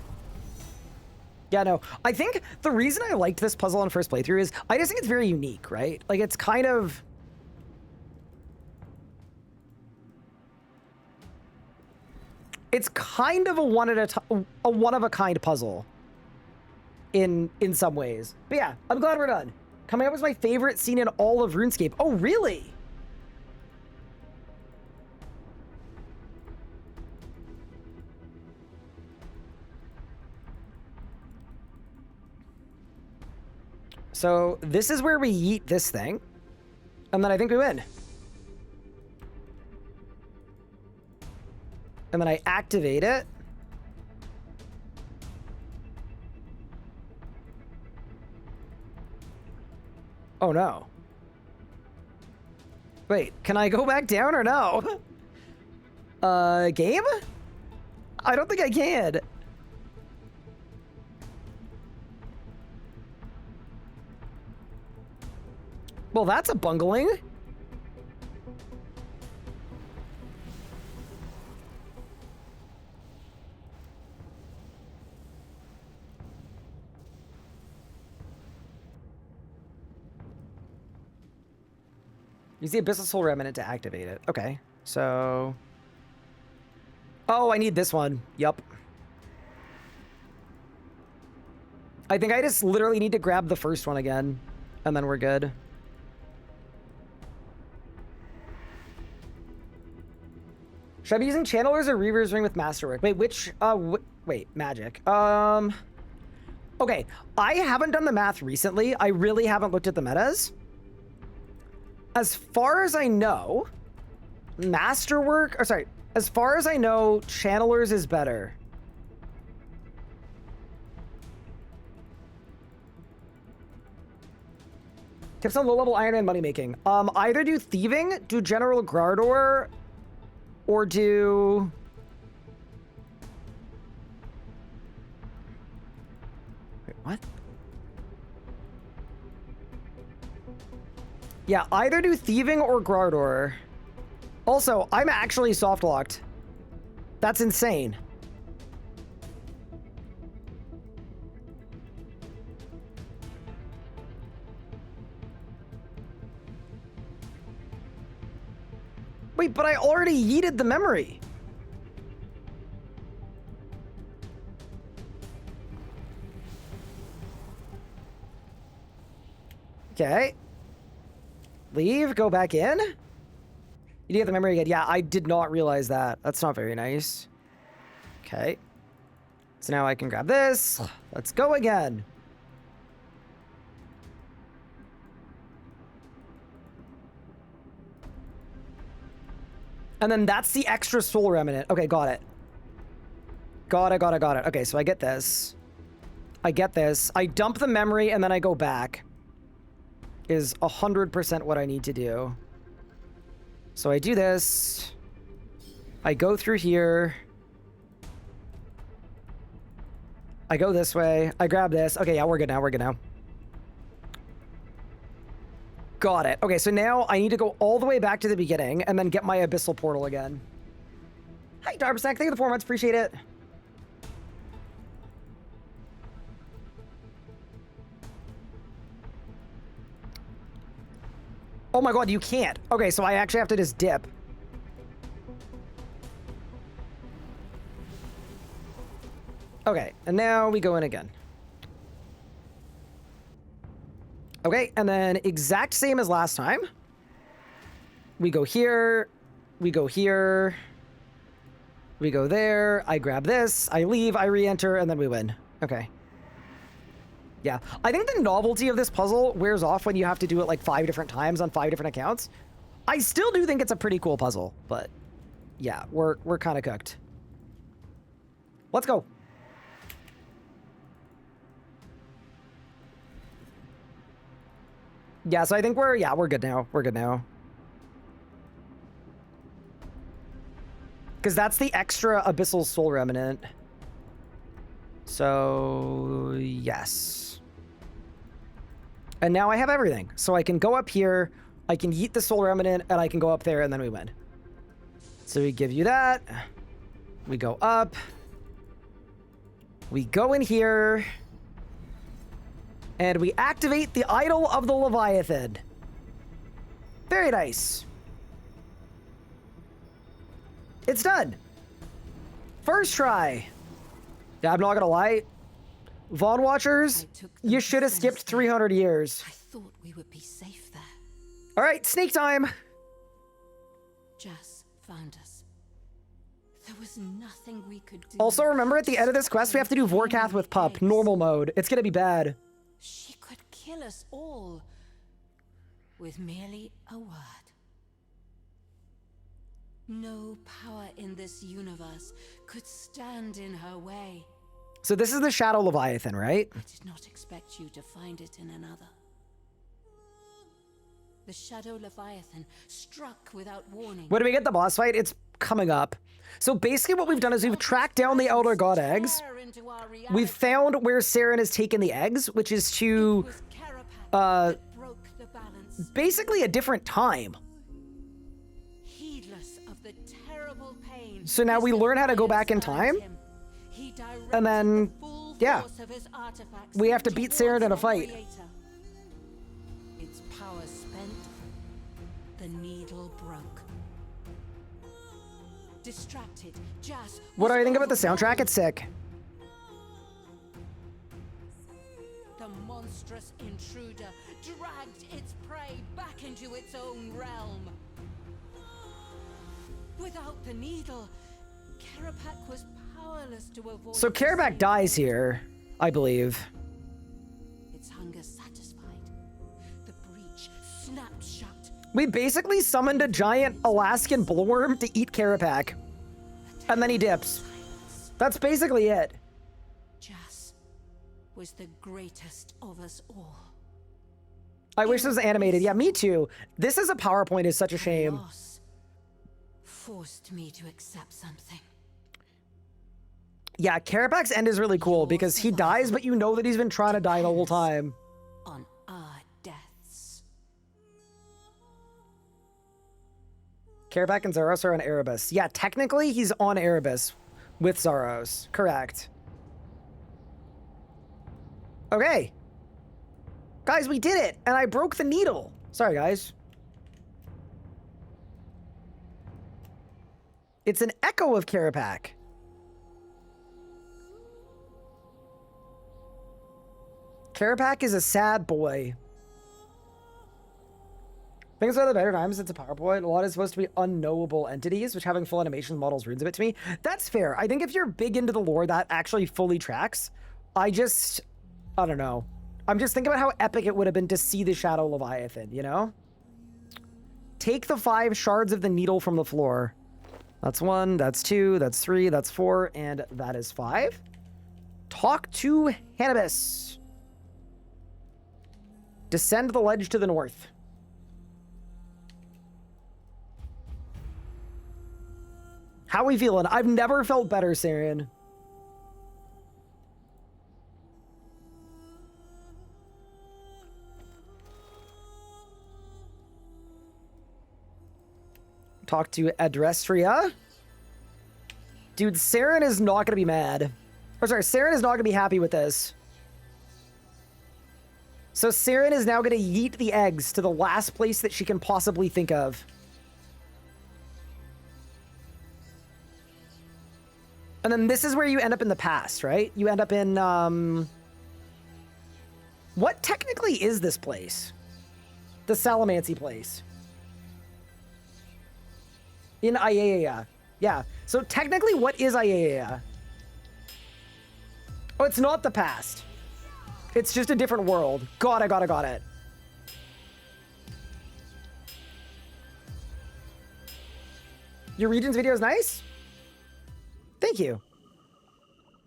Yeah, no. I think the reason I liked this puzzle on first playthrough is I just think it's very unique, right? Like, it's kind of... It's kind of a one-of-a-kind puzzle in some ways. But yeah, I'm glad we're done. Coming up was my favorite scene in all of RuneScape. Oh, really? So this is where we yeet this thing. And then I think we win. And then I activate it. Oh no. Wait, can I go back down or no? Game? I don't think I can. Well, that's a bungling. Use the Abyssal Soul Remnant to activate it. Okay, so... Oh, I need this one. Yup. I think I just literally need to grab the first one again, and then we're good. Should I be using Channelers or Reaver's Ring with Masterwork? Wait, which, wait, magic. Okay, I haven't done the math recently. I really haven't looked at the metas. As far as I know, Masterwork, or sorry, as far as I know, Channelers is better. Tips on low-level Iron Man money making. Either do Thieving, do General Grardor, or do... Wait, what? Yeah, either do Thieving or Grardor. Also, I'm actually soft-locked. That's insane. Wait, but I already yeeted the memory. Okay. Leave, go back in. You get the memory again. Yeah, I did not realize that. That's not very nice. Okay. So now I can grab this. Let's go again. And then that's the extra soul remnant. Okay, got it. Got it. Okay, so I get this. I get this. I dump the memory and then I go back. Is 100% what I need to do. So I do this. I go through here. I go this way. I grab this. Okay, yeah, we're good now. We're good now. Got it. Okay, so now I need to go all the way back to the beginning and then get my abyssal portal again. Hi, Darbersack. Thank you for the 4 months. Appreciate it. Oh my god, you can't. Okay, so I actually have to just dip. Okay, and now we go in again. Okay, and then exact same as last time. We go here. We go here. We go there. I grab this. I leave. I re-enter, and then we win. Okay. Yeah, I think the novelty of this puzzle wears off when you have to do it like 5 different times on 5 different accounts. I still do think it's a pretty cool puzzle, but yeah, we're kind of cooked. Let's go. Yeah, so I think we're good now. We're good now. Because that's the extra abyssal soul remnant. So, yes. And now I have everything. So I can go up here, I can yeet the soul remnant, and I can go up there, and then we win. So we give you that. We go up. We go in here. And we activate the Idol of the Leviathan. Very nice. It's done. First try. Yeah, I'm not gonna lie. Vaughn Watchers, you should have skipped 300 years. I thought we would be safe there. All right, sneak time. Jess found us. There was nothing we could do. Also, remember at the end of this quest, we have to do Vorkath with Pup, normal mode. It's gonna be bad. She could kill us all with merely a word. No power in this universe could stand in her way. So this is the Shadow Leviathan, right? I did not expect you to find it in another. The Shadow Leviathan struck without warning. When do we get the boss fight? It's coming up. So basically what we've done is we've tracked down the Elder God eggs. We've found where Saren has taken the eggs, which is to basically a different time. Heedless of the terrible pain. So now we learn how to go back in time. And then, yeah, we have to beat Saren in a fight. Its power spent, the needle broke. Distracted, Jas. What do I think about the soundtrack? It's sick. The monstrous intruder dragged its prey back into its own realm. Without the needle, Karapak was powerless to avoid. So Karapak dies here, I believe. Its hunger satisfied. The breach snapped shut. We basically summoned a giant Alaskan bullworm to eat Karapak. And then he dips. That's basically it. Jas was the greatest of us all. I wish this was animated. Yeah, me too. This as a PowerPoint is such a shame. Loss forced me to accept something. Yeah, Karapak's end is really cool because he dies, but you know that he's been trying to die the whole time. On our deaths. Karapak and Zaros are on Erebus. Yeah, technically he's on Erebus with Zaros. Correct. Okay. Guys, we did it! And I broke the needle. Sorry, guys. It's an echo of Karapak. Karapak is a sad boy. Things are the better times. It's a PowerPoint. A lot is supposed to be unknowable entities, which having full animation models ruins a bit to me. That's fair. I think if you're big into the lore, that actually fully tracks. I don't know. I'm just thinking about how epic it would have been to see the Shadow Leviathan, you know? Take the 5 shards of the needle from the floor. That's 1, that's 2, that's 3, that's 4, and that is 5. Talk to Hannibus. Descend the ledge to the north. How we feeling? I've never felt better, Sarian. Talk to Adrestria. Dude, Saren is not going to be mad. Or sorry, Saren is not going to be happy with this. So Saren is now going to yeet the eggs to the last place that she can possibly think of. And then this is where you end up in the past, right? You end up in, what technically is this place? The Salamancy place. In Ayaya. Yeah. So technically, what is Ayaya? Oh, it's not the past. It's just a different world. Got it. Your region's video is nice? Thank you.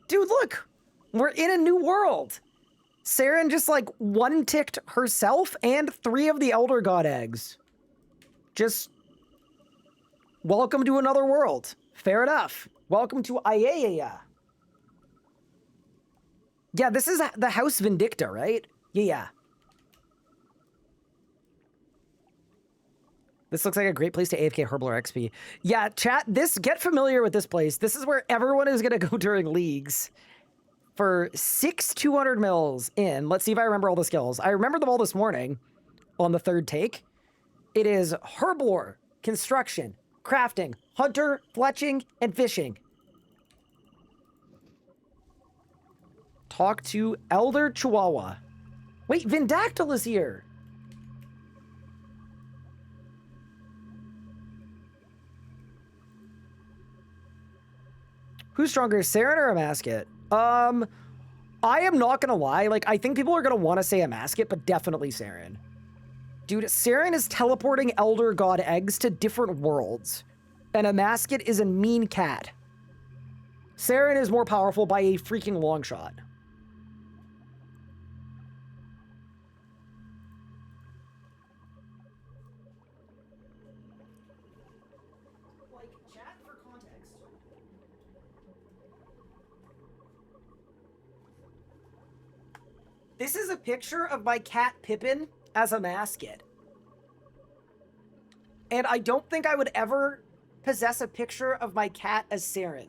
Dude, look. We're in a new world. Saren just, like, one-ticked herself and 3 of the Elder God eggs. Just... welcome to another world. Fair enough. Welcome to Ayaya. Yeah, this is the House Vindicta, right? Yeah. This looks like a great place to AFK Herbal XP. Yeah, chat, get familiar with this place. This is where everyone is going to go during leagues. For 6 200 mils in. Let's see if I remember all the skills. I remembered them all this morning on the 3rd take. It is Herblore, Construction, Crafting, Hunter, Fletching, and Fishing. Talk to Elder Chihuahua. Wait, Vindactyl is here. Who's stronger, Saren or a Masket? I am not gonna lie. Like, I think people are gonna want to say a Masket, but definitely Saren. Dude, Saren is teleporting Elder God eggs to different worlds. And a Masket is a mean cat. Saren is more powerful by a freaking long shot. Like, chat for context. This is a picture of my cat Pippin as a Masket. And I don't think I would ever possess a picture of my cat as Saren.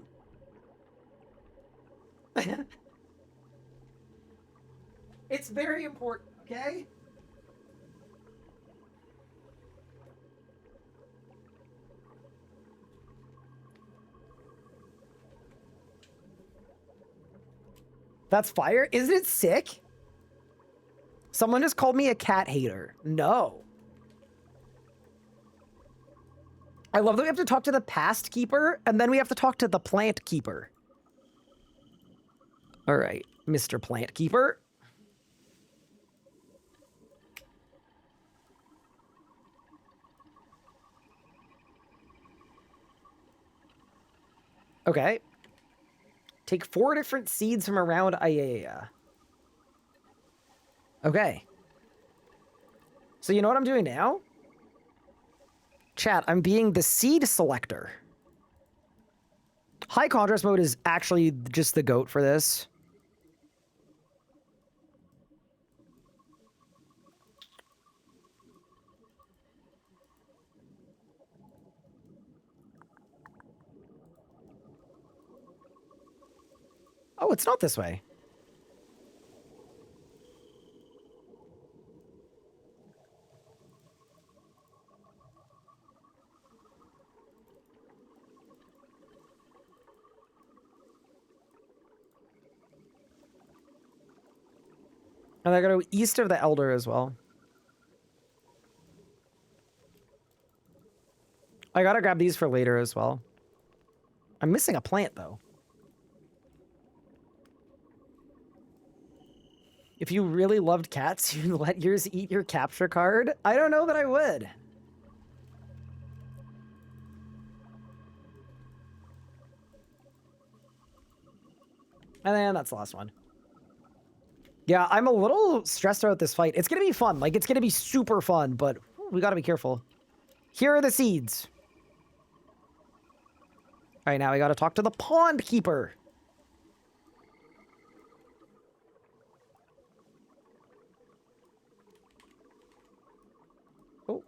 It's very important, okay? That's fire? Isn't it sick? Someone just called me a cat hater. No. I love that we have to talk to the past keeper, and then we have to talk to the plant keeper. All right, Mr. Plant Keeper. Okay. Take 4 different seeds from around Ayaya. Okay. So you know what I'm doing now? Chat, I'm being the seed selector. High contrast mode is actually just the GOAT for this. Oh, it's not this way. And I gotta go east of the Elder as well. I gotta grab these for later as well. I'm missing a plant, though. If you really loved cats, you'd let yours eat your capture card? I don't know that I would. And then that's the last one. Yeah, I'm a little stressed out this fight. It's gonna be fun. Like, it's gonna be super fun, but we gotta be careful. Here are the seeds. All right, now we gotta talk to the pond keeper. Oh.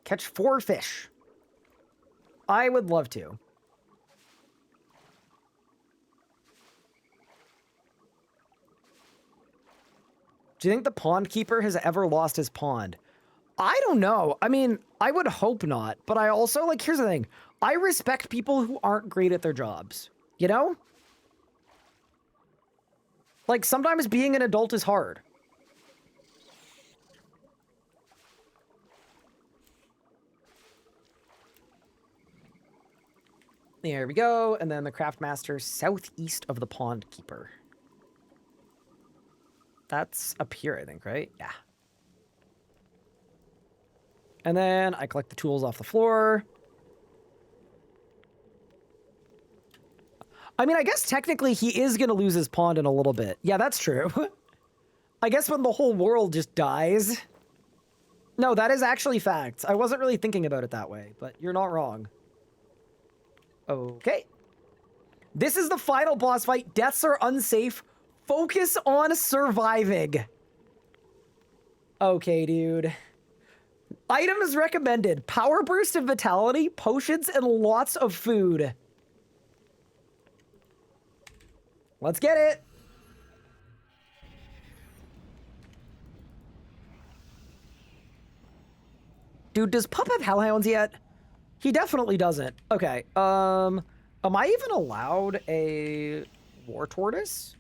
Catch 4 fish. I would love to. Do you think the pond keeper has ever lost his pond? I don't know. I mean, I would hope not, but I also, like, here's the thing. I respect people who aren't great at their jobs, you know? Like, sometimes being an adult is hard. There we go. And then the craft master southeast of the pond keeper. That's up here, I think, right? Yeah. And then I collect the tools off the floor. I mean, I guess technically he is going to lose his pond in a little bit. Yeah, that's true. I guess when the whole world just dies. No, that is actually fact. I wasn't really thinking about it that way, but you're not wrong. Okay. This is the final boss fight. Deaths are unsafe. Focus on surviving. Okay, dude. Items recommended. Power burst of vitality, potions, and lots of food. Let's get it. Dude, does Pup have hellhounds yet? He definitely doesn't. Okay, am I even allowed a war tortoise?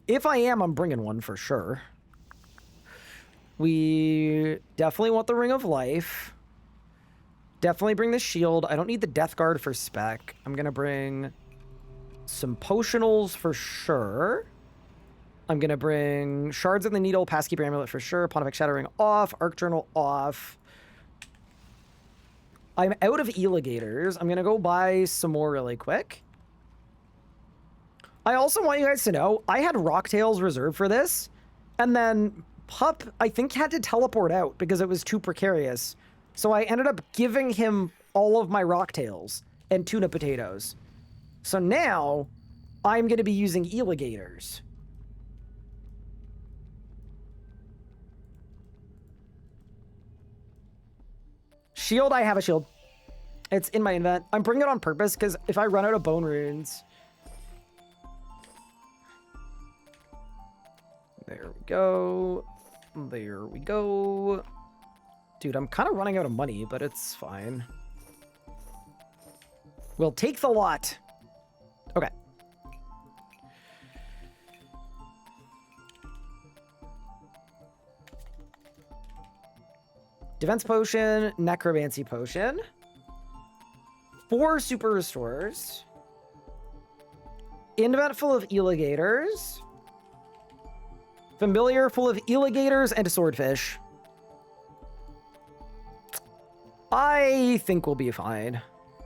If I am, I'm bringing one for sure. We definitely want the Ring of Life. Definitely bring the shield. I don't need the Death Guard for spec. I'm gonna bring some potionals for sure. I'm gonna bring Shards of the Needle, Passkeeper Amulet for sure. Pontifex Shattering off. Arc Journal off. I'm out of Eligators. I'm gonna go buy some more really quick. I also want you guys to know, I had Rocktails reserved for this, and then Pup, I think, had to teleport out because it was too precarious. So I ended up giving him all of my Rocktails and tuna potatoes. So now, I'm going to be using Eligators. Shield, I have a shield. It's in my invent. I'm bringing it on purpose because if I run out of bone runes... There we go. There we go. Dude, I'm kind of running out of money, but it's fine. We'll take the lot. Okay. Defense potion, necromancy potion. 4 super restorers. Invent full of eligators. Familiar full of eligators and a swordfish. I think we'll be fine.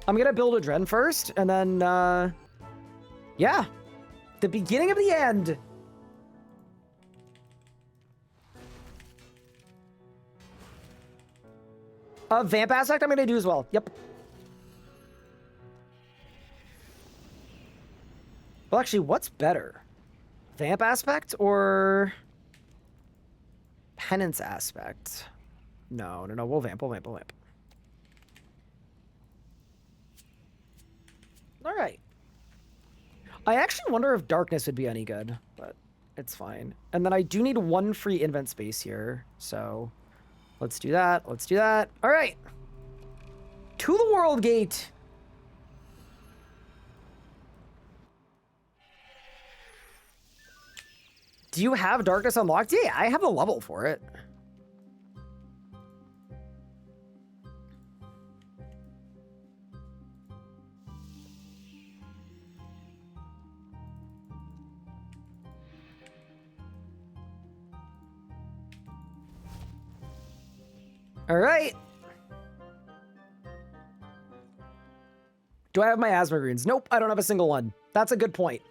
I'm gonna build a Dren first, and then, yeah. The beginning of the end. Vamp aspect I'm gonna do as well. Yep. Well, actually, what's better? Vamp aspect or penance aspect? No. We'll vamp. All right. I actually wonder if darkness would be any good, but it's fine. And then I do need 1 free invent space here, so let's do that. All right. To the World Gate. Do you have darkness unlocked? Yeah, I have the level for it. All right. Do I have my asthma runes? Nope, I don't have a single one. That's a good point.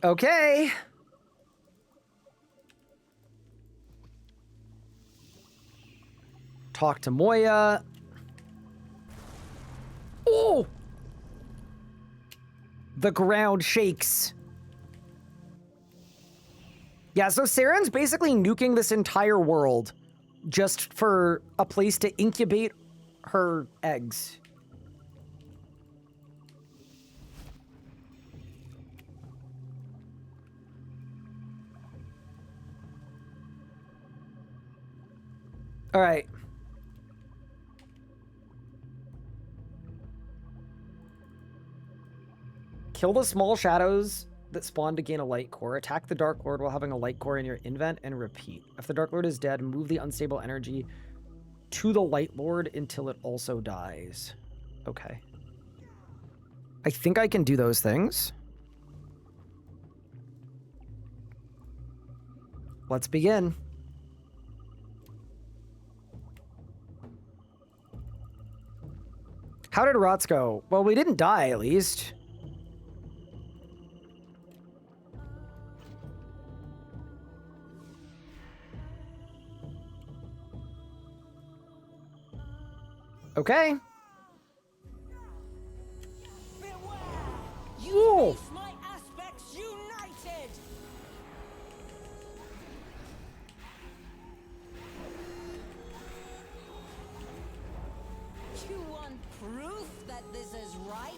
Okay. Talk to Moya. Oh! The ground shakes. Yeah, so Saren's basically nuking this entire world just for a place to incubate her eggs. All right. Kill the small shadows that spawn to gain a light core. Attack the Dark Lord while having a light core in your invent and repeat. If the Dark Lord is dead, move the unstable energy to the Light Lord until it also dies. Okay. I think I can do those things. Let's begin. How did Rots go? Well, we didn't die, at least. Okay. You face my aspects united. You want proof that this is right?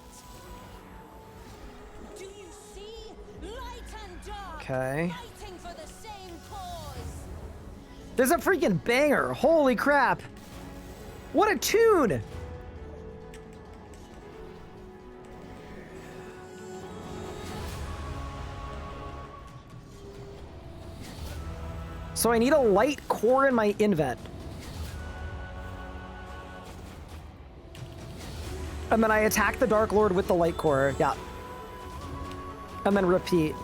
Do you see? Light and dark. Okay. Fighting for the same cause. There's a freaking banger. Holy crap. What a tune! So I need a light core in my invent. And then I attack the Dark Lord with the light core. Yeah. And then repeat.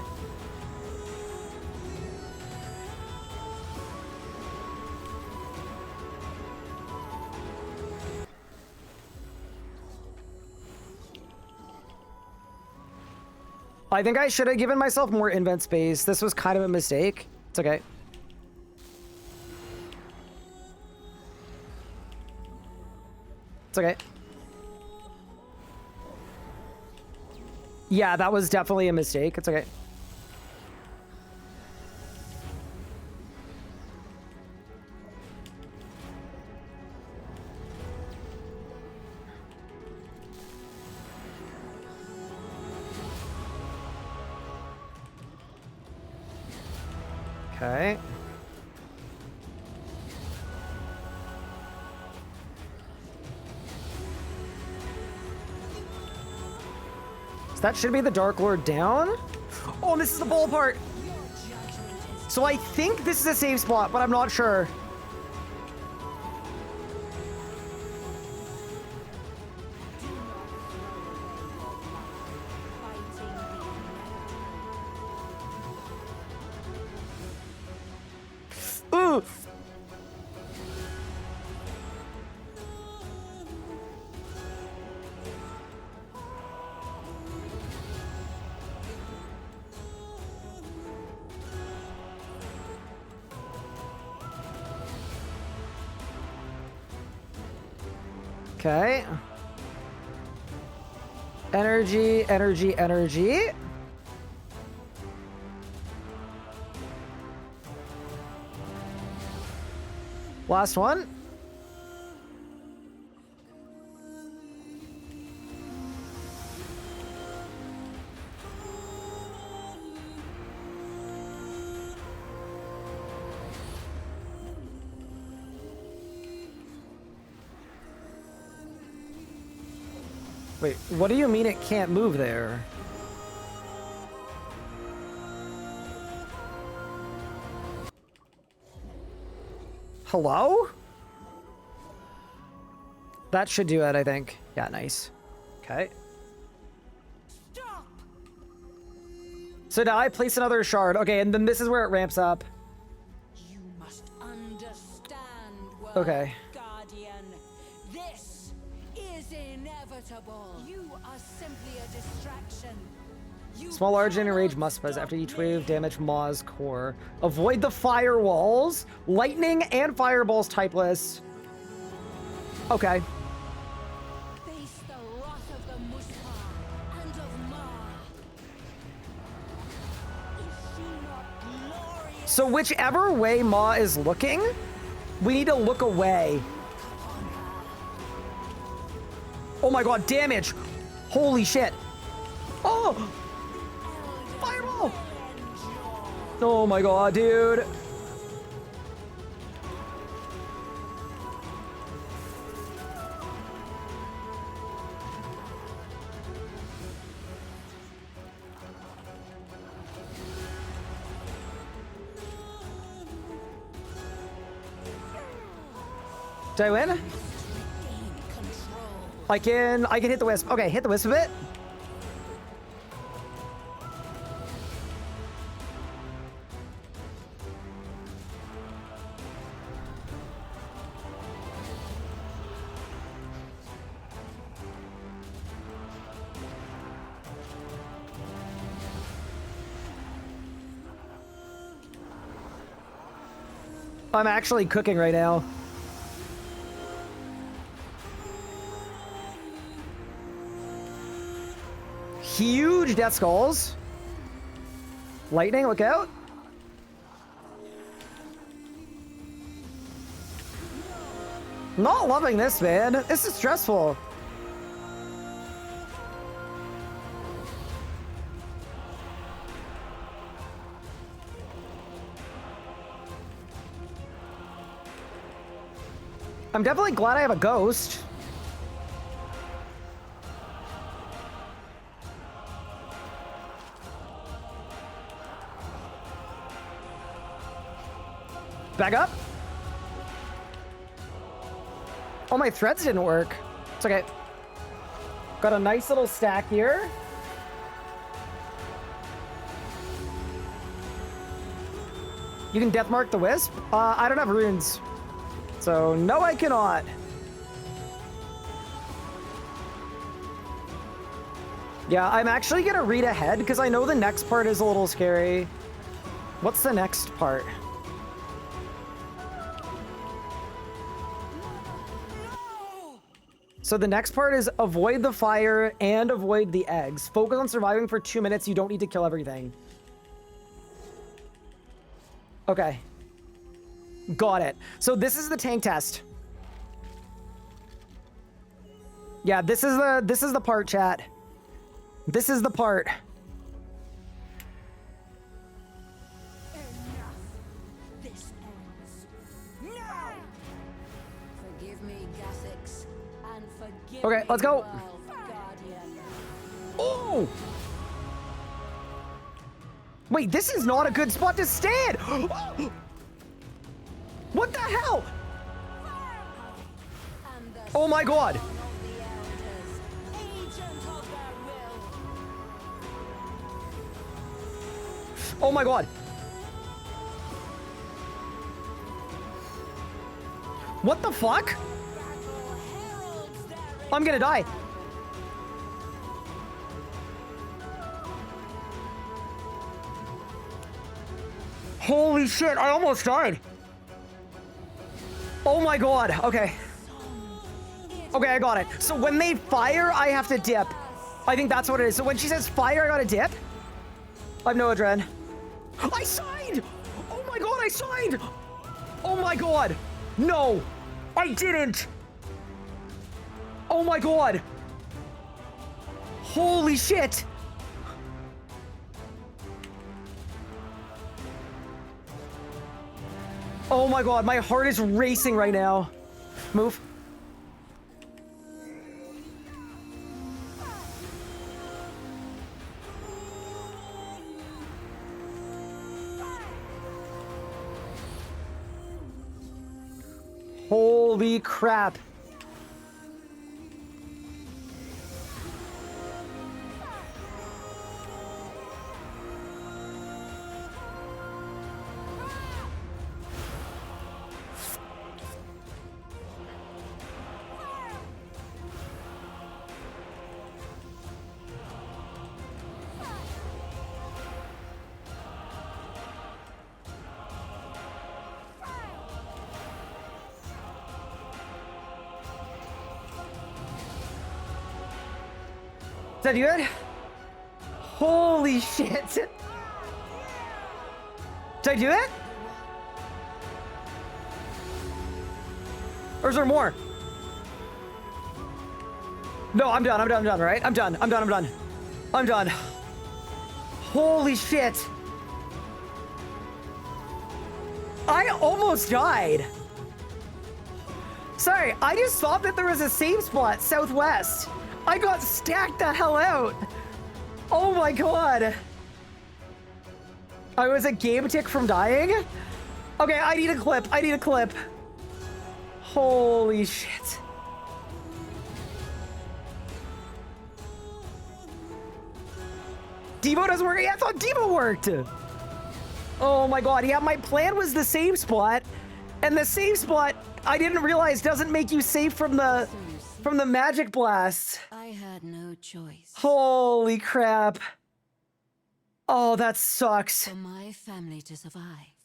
I think I should have given myself more invent space. This was kind of a mistake. It's okay. It's okay. Yeah, that was definitely a mistake. It's okay. Okay. So that should be the Dark Lord down. Oh, this is the bowl part. So I think this is a safe spot, but I'm not sure. Ooh. Okay. Energy, energy, energy. Last one. Wait, what do you mean it can't move there? Hello? That should do it, I think. Yeah, nice. Okay. Stop! So now I place another shard. Okay, and then this is where it ramps up. You must understand, World Okay. Guardian. This is inevitable. You are simply a distraction. You Small, large, and cannot enraged must buzz stop after each me. wave damage Maw's core. Avoid the firewalls. Lightning and fireballs typeless. Okay. Face the wrath of the Muspah and of Ma. Is she not glorious? So whichever way Ma is looking, we need to look away. Oh my god, damage! Holy shit! Oh! Fireball! Oh my god, dude. Did I win? I can hit the wisp. Okay, hit the wisp a bit. I'm actually cooking right now. Huge death skulls. Lightning, look out. Not loving this, man. This is stressful. I'm definitely glad I have a ghost. Back up. Oh, my threads didn't work. It's okay. Got a nice little stack here. You can death mark the wisp? I don't have runes. So, no, I cannot. Yeah, I'm actually gonna read ahead because I know the next part is a little scary. What's the next part? So the next part is avoid the fire and avoid the eggs. Focus on surviving for 2 minutes. You don't need to kill everything. Okay. Got it. So this is the tank test. Yeah, this is the part, chat. This is the part. Enough. This ends. Now. Forgive me, Gathix, and forgive Okay, me, let's go. World Guardian. Oh! Wait, this is not a good spot to stand! What the hell? And the Oh my god! Son of the Elders, agent of their will. Oh my god! What the fuck? Battle heralds their I'm gonna die. Holy shit, I almost died. Oh my god, okay. Okay, I got it. So when they fire, I have to dip. I think that's what it is. So when she says fire, I gotta dip? I have no adrenaline. I signed! Oh my god, I signed! Oh my god! No! I didn't! Oh my god! Holy shit! Oh my god, my heart is racing right now. Move. Holy crap. Did I do it? Holy shit. Did I do it? Or is there more? No, I'm done, right? I'm done. I'm done. Holy shit. I almost died. Sorry, I just thought that there was a safe spot southwest. I got stacked the hell out. Oh my god. I was a game tick from dying? Okay, I need a clip. Holy shit. Devo doesn't work? Yeah, I thought Devo worked. Oh my god, yeah, my plan was the save spot. And the save spot, I didn't realize, doesn't make you safe from the magic blast. I had no choice. Holy crap. Oh, that sucks. For my family to survive,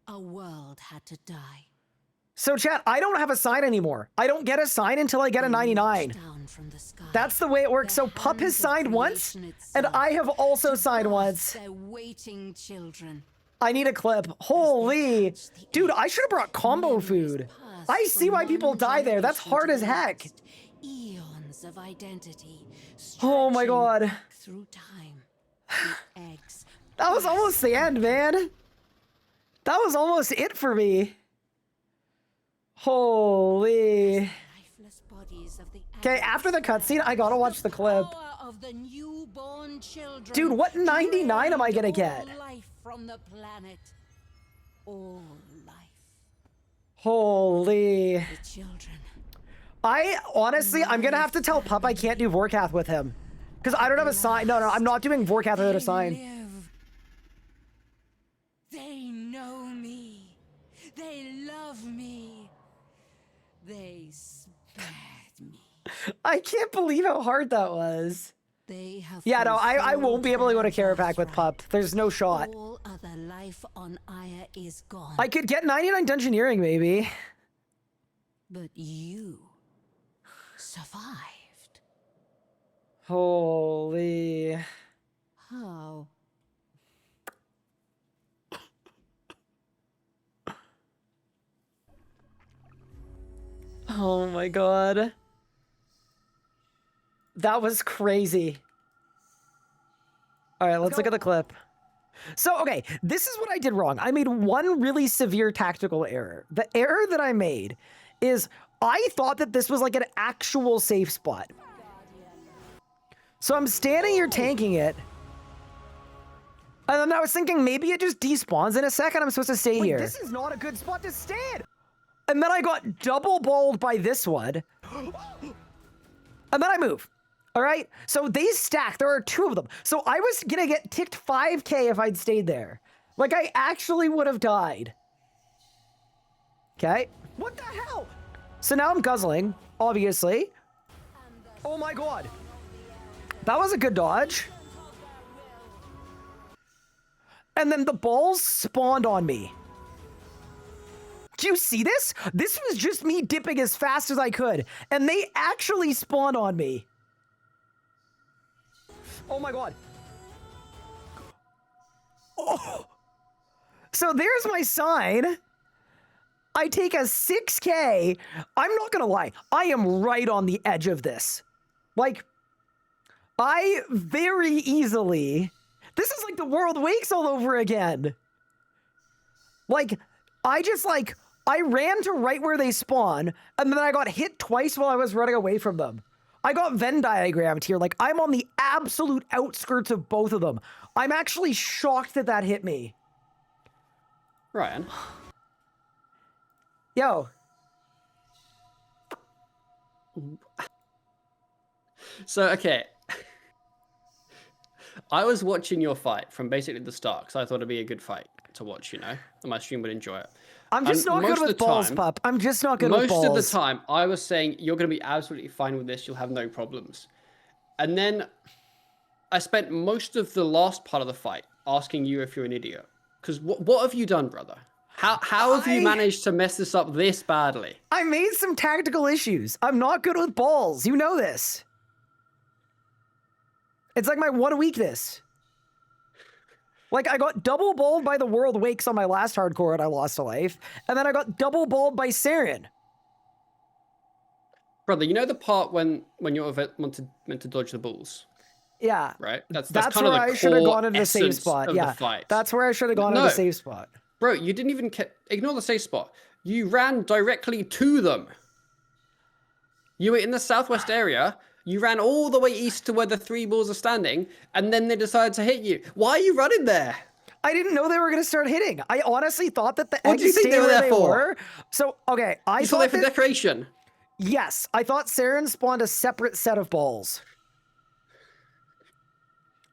a world had to die. So chat, I don't have a sign anymore. I don't get a sign until I get a 99. Down from the sky. That's the way it works. So Pup has signed once, and I have also signed once. Their waiting children. I need a clip. Holy. Dude, I should have brought combo food. I see why people die there. That's hard as heck. Eons of identity. Oh my god. Through time. The eggs. That was almost the end, man. That was almost it for me. Holy. Lifeless bodies of the Okay, after the cutscene, I gotta watch the clip. power of the newborn children. Dude, what 99 am I gonna get? All life from the planet. All life. Holy. The children. I'm gonna have to tell Pup I can't do Vorkath with him. Because I don't have a sign. No, I'm not doing Vorkath without a sign. Live. They know me. They love me. They spared me. I can't believe how hard that was. They have Yeah, no, I won't be able to go to fulfilled Carapac with their Pup. There's no shot. birthright. All other life on Aya is gone. I could get 99 Dungeoneering, maybe. But you survived. Holy. How? Oh my god. That was crazy. All right, let's look at the clip. So, okay, this is what I did wrong. I made one really severe tactical error. The error that I made is I thought that this was like an actual safe spot. So I'm standing here tanking it. And then I was thinking maybe it just despawns in a second. I'm supposed to stay here. This is not a good spot to stand. And then I got double balled by this one. And then I move. All right. So they stack. There are two of them. So I was going to get ticked 5K if I'd stayed there. Like I actually would have died. Okay. What the hell? So now I'm guzzling, obviously. Oh my god. That was a good dodge. And then the balls spawned on me. Do you see this? This was just me dipping as fast as I could. And they actually spawned on me. Oh my god. Oh. So there's my sign. I take a 6K. I'm not gonna lie. I am right on the edge of this. Like, I very easily... This is like the World Wakes all over again. Like, I ran to right where they spawn, and then I got hit twice while I was running away from them. I got Venn diagrammed here. Like, I'm on the absolute outskirts of both of them. I'm actually shocked that that hit me. Ryan. Yo. So, okay. I was watching your fight from basically the start because I thought it'd be a good fight to watch, you know, and my stream would enjoy it. I'm just not good with balls, Pup. I'm just not good with balls. Most of the time, I was saying, you're going to be absolutely fine with this. You'll have no problems. And then I spent most of the last part of the fight asking you if you're an idiot. Because what have you done, brother? How have you managed to mess this up this badly? I made some tactical issues. I'm not good with balls. You know this. It's like my one weakness. Like, I got double balled by the World Wakes on my last hardcore and I lost a life. And then I got double balled by Saren. Brother, you know the part when you're meant to dodge the bulls? Yeah. Right? That's That's kind of where the I should have core gone into the safe essence spot. of Yeah. the fight. That's where I should have gone into the safe spot. Bro, you didn't even ignore the safe spot. You ran directly to them. You were in the southwest area. You ran all the way east to where the 3 bulls are standing, and then they decided to hit you. Why are you running there? I didn't know they were going to start hitting. I honestly thought that the What eggs do you think stay they were where there for? were. So, okay, I You saw thought there for decoration. Yes, I thought Saren spawned a separate set of balls.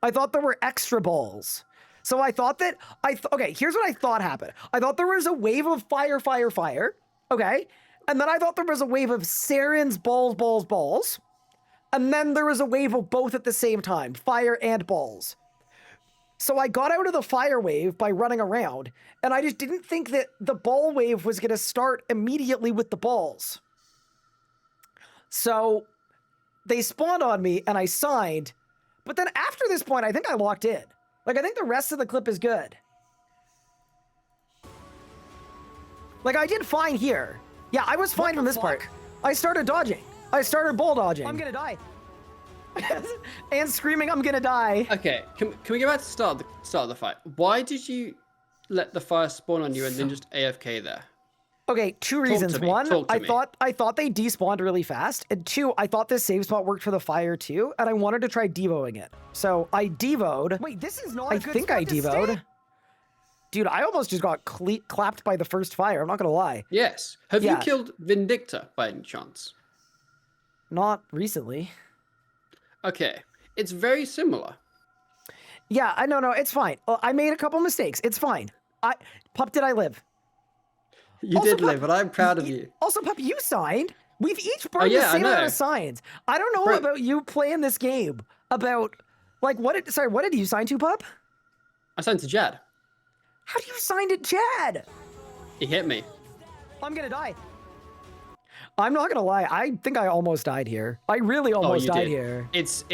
I thought there were extra balls. So I thought that okay, here's what I thought happened. I thought there was a wave of fire, okay? And then I thought there was a wave of Saren's balls. And then there was a wave of both at the same time, fire and balls. So I got out of the fire wave by running around, and I just didn't think that the ball wave was going to start immediately with the balls. So they spawned on me and I signed, but then after this point, I think I locked in. Like, I think the rest of the clip is good. Like, I did fine here. Yeah, I was fine from this part. I started dodging. I started ball dodging. I'm gonna die. And screaming, I'm gonna die. Okay, can we go back to the start of the fight? Why did you let the fire spawn on you and then just AFK there? Okay, 2 reasons. One, I me. thought they despawned really fast, and 2, I thought this save spot worked for the fire too, and I wanted to try devoing it. So I devoed. Wait, this is not. I think I devoed. Dude, I almost just got clapped by the first fire. I'm not gonna lie. Yes. Have you killed Vindicta by any chance? Not recently. Okay, it's very similar. Yeah, I no, it's fine. I made a couple mistakes. It's fine. Pup, did I live? You Also, did live, and I'm proud of you. Also, Pup, you signed. We've each burned the same amount of signs. I don't know about you playing this game. About, like, what did you sign to, Pup? I signed to Jad. How do you sign to Jad? He hit me. I'm gonna die. I'm not gonna lie. I think I almost died here. I really almost died here. It's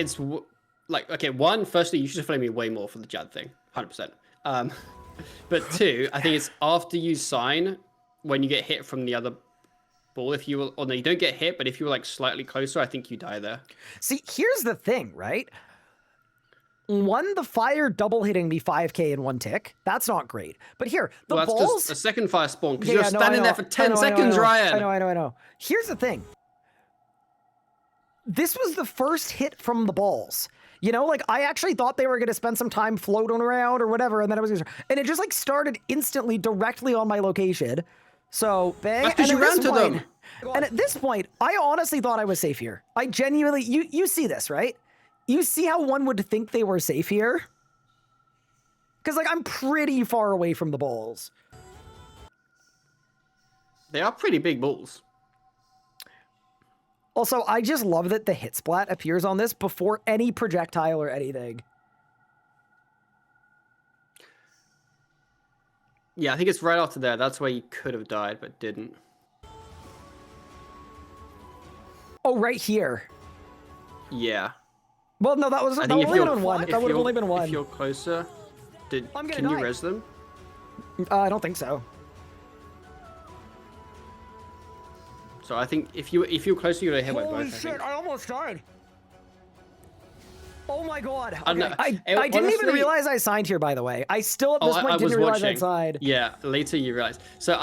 like, okay, firstly, you should have flamed me way more for the Jad thing, 100%. But 2, I think it's after you sign, when you get hit from the other ball, if you will, or no, you don't get hit, but if you were like slightly closer, I think you die there. See, here's the thing, right? 1, the fire double hitting me 5k in 1 tick. That's not great. But here, the balls. That's just a second fire spawn because you're standing there for 10 seconds, Ryan. I know. Here's the thing. This was the first hit from the balls. You know, like, I actually thought they were going to spend some time floating around or whatever, and then and it just, like, started instantly directly on my location. So, bang. That's because you ran to them. And at this point, I honestly thought I was safe here. I genuinely, you see this, right? You see how one would think they were safe here? Because, like, I'm pretty far away from the balls. They are pretty big balls. Also, I just love that the hit splat appears on this before any projectile or anything. Yeah, I think it's right after there. That's where you could have died, but didn't. Oh, right here. Yeah. Well, no, that was that would only been 1. That would have only been 1. If you're closer, can you res them? I don't think so. So I think if you're closer, you're gonna hit by both. Holy shit! I almost died. Oh my god! Okay. I didn't even realize I signed here. By the way, I still at this point didn't realize I signed. Yeah, later you realized. So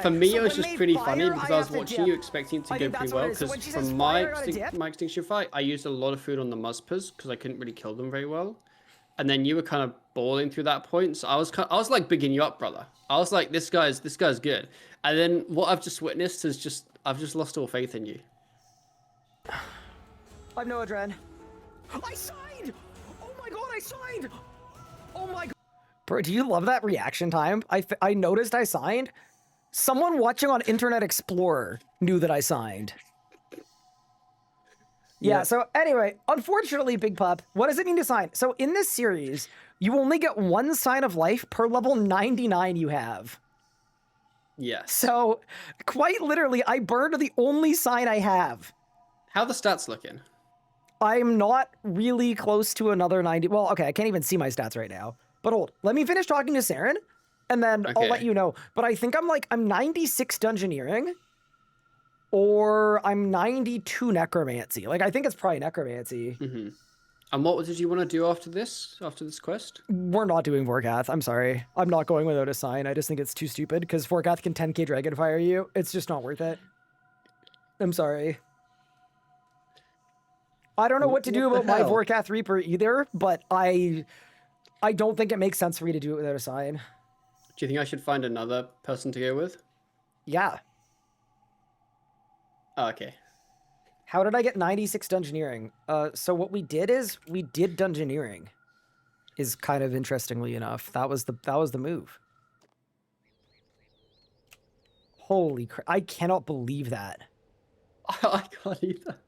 for me, it was just pretty funny because I was watching you, expecting it to go pretty well. Because from my extinction fight, I used a lot of food on the Muspers because I couldn't really kill them very well. And then you were kind of balling through that point, so I was like bigging you up, brother. I was like, this guy's good. And then what I've just witnessed is I've just lost all faith in you. I've no adrenaline. I signed! Oh my god, I signed! Oh my god. Bro, do you love that reaction time? I noticed I signed. Someone watching on Internet Explorer knew that I signed. Yeah, so anyway, unfortunately, Big Pup, what does it mean to sign? So in this series, you only get 1 sign of life per level 99 you have. Yes. So, quite literally, I burned the only sign I have. How are the stats looking? I'm not really close to another 90. Well, okay, I can't even see my stats right now. But hold, let me finish talking to Saren, and then I'll let Okay. you know. But I think I'm 96 dungeoneering, or I'm 92 necromancy. Like, I think it's probably necromancy. Mm-hmm. And what did you want to do after this quest? We're not doing Vorkath. I'm sorry. I'm not going without a sign. I just think it's too stupid because Vorkath can 10k Dragonfire you. It's just not worth it. I'm sorry. I don't know what to do What about the my hell? Vorkath Reaper either, but I don't think it makes sense for me to do it without a sign. Do you think I should find another person to go with? Yeah. Oh, okay. How did I get 96 dungeoneering? So what we did is we did dungeoneering. Is kind of interestingly enough. That was the move. Holy crap. I cannot believe that. I can't either.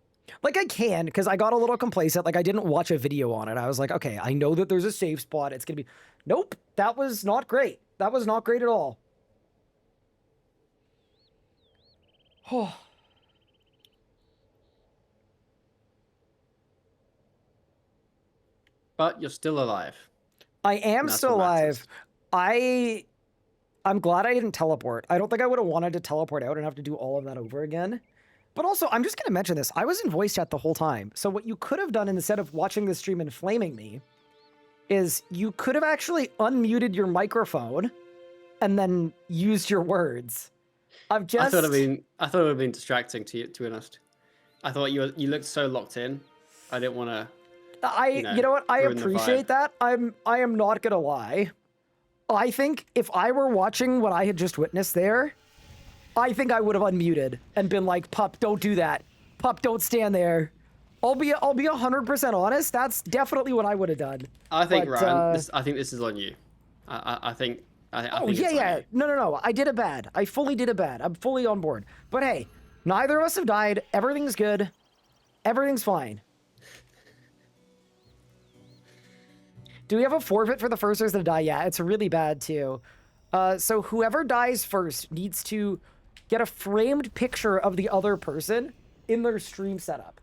Like, I can, because I got a little complacent. Like, I didn't watch a video on it. I was like, okay, I know that there's a save spot. It's going to be... Nope. That was not great. That was not great at all. Oh. But you're still alive. I am That's still what matters. alive. I'm glad I didn't teleport. I don't think I would have wanted to teleport out and have to do all of that over again. But also, I'm just going to mention this. I was in voice chat the whole time. So what you could have done instead of watching the stream and flaming me is you could have actually unmuted your microphone and then used your words. I thought it would have been distracting to be honest. I thought you looked so locked in. I didn't want to. You know what? I ruin the appreciate vibe. that. I am not going to lie. I think if I were watching what I had just witnessed there, I think I would have unmuted and been like, "Pup, don't do that. Pup, don't stand there." I'll be 100% honest. That's definitely what I would have done. I think But, Ryan, I think this is on you. I think. Oh think yeah, it's on yeah. you. No. I did it bad. I fully did it bad. I'm fully on board. But hey, neither of us have died. Everything's good. Everything's fine. Do we have a forfeit for the first person to die? Yeah, it's really bad too. So whoever dies first needs to get a framed picture of the other person in their stream setup.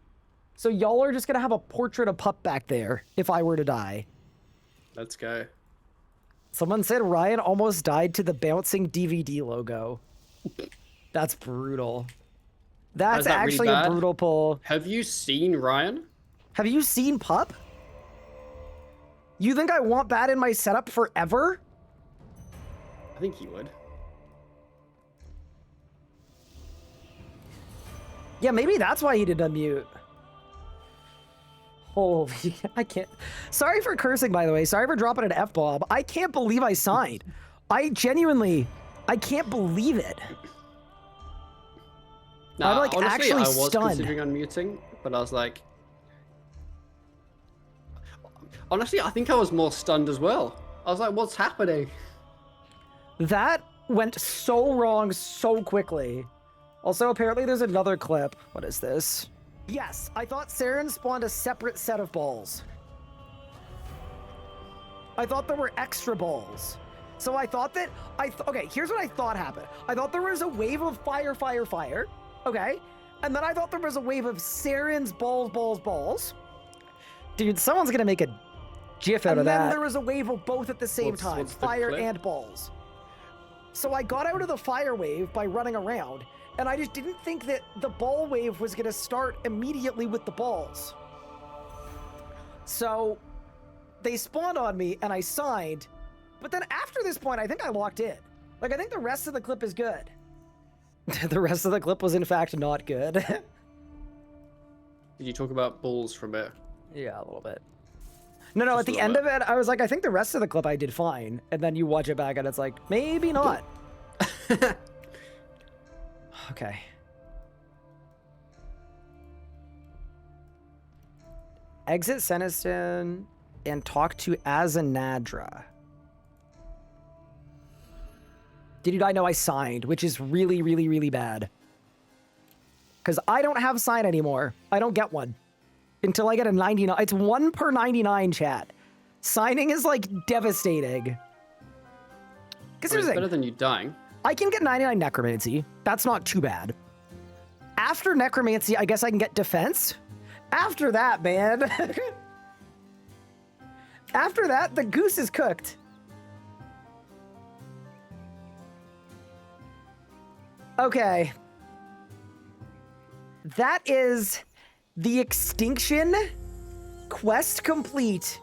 So y'all are just gonna have a portrait of Pup back there if I were to die. Let's go. Someone said Ryan almost died to the bouncing DVD logo. That's brutal. That's that really actually a bad? brutal pull. Have you seen Ryan? Have you seen Pup? You think I want that in my setup forever? I think you would. Yeah, maybe that's why he did unmute. Holy, I can't. Sorry for cursing, by the way. Sorry for dropping an F-bomb. I can't believe I signed. I can't believe it. Nah, I'm like honestly, actually I was stunned. considering unmuting, but I was like, honestly, I think I was more stunned as well. I was like, what's happening? That went so wrong so quickly. Also, apparently there's another clip. What is this? Yes, I thought Saren spawned a separate set of balls. I thought there were extra balls. So I thought that, okay, here's what I thought happened. I thought there was a wave of fire, okay? And then I thought there was a wave of Saren's balls. Dude, someone's gonna make a GIF out of that. And then there was a wave of both at the same time, what's the fire clip? and balls. So I got out of the fire wave by running around, and I just didn't think that the ball wave was gonna start immediately with the balls. So they spawned on me and I signed, but then after this point, I think I locked in. Like, I think the rest of the clip is good. The rest of the clip was in fact not good. Did you talk about balls for a bit? Yeah, a little bit. No, Just at a the little end bit. of it, I was like, I think the rest of the clip I did fine. And then you watch it back and it's like, maybe not. Okay. Exit Seniston and talk to Azanadra. Did I know I signed, which is really, really, really bad. Because I don't have sign anymore. I don't get one. Until I get a 99. It's 1 per 99, chat. Signing is, like, devastating. Because here's It's the better thing. than you dying. I can get 99 Necromancy. That's not too bad. After Necromancy, I guess I can get Defense. After that, man. After that, the goose is cooked. Okay. That is the Extinction quest complete.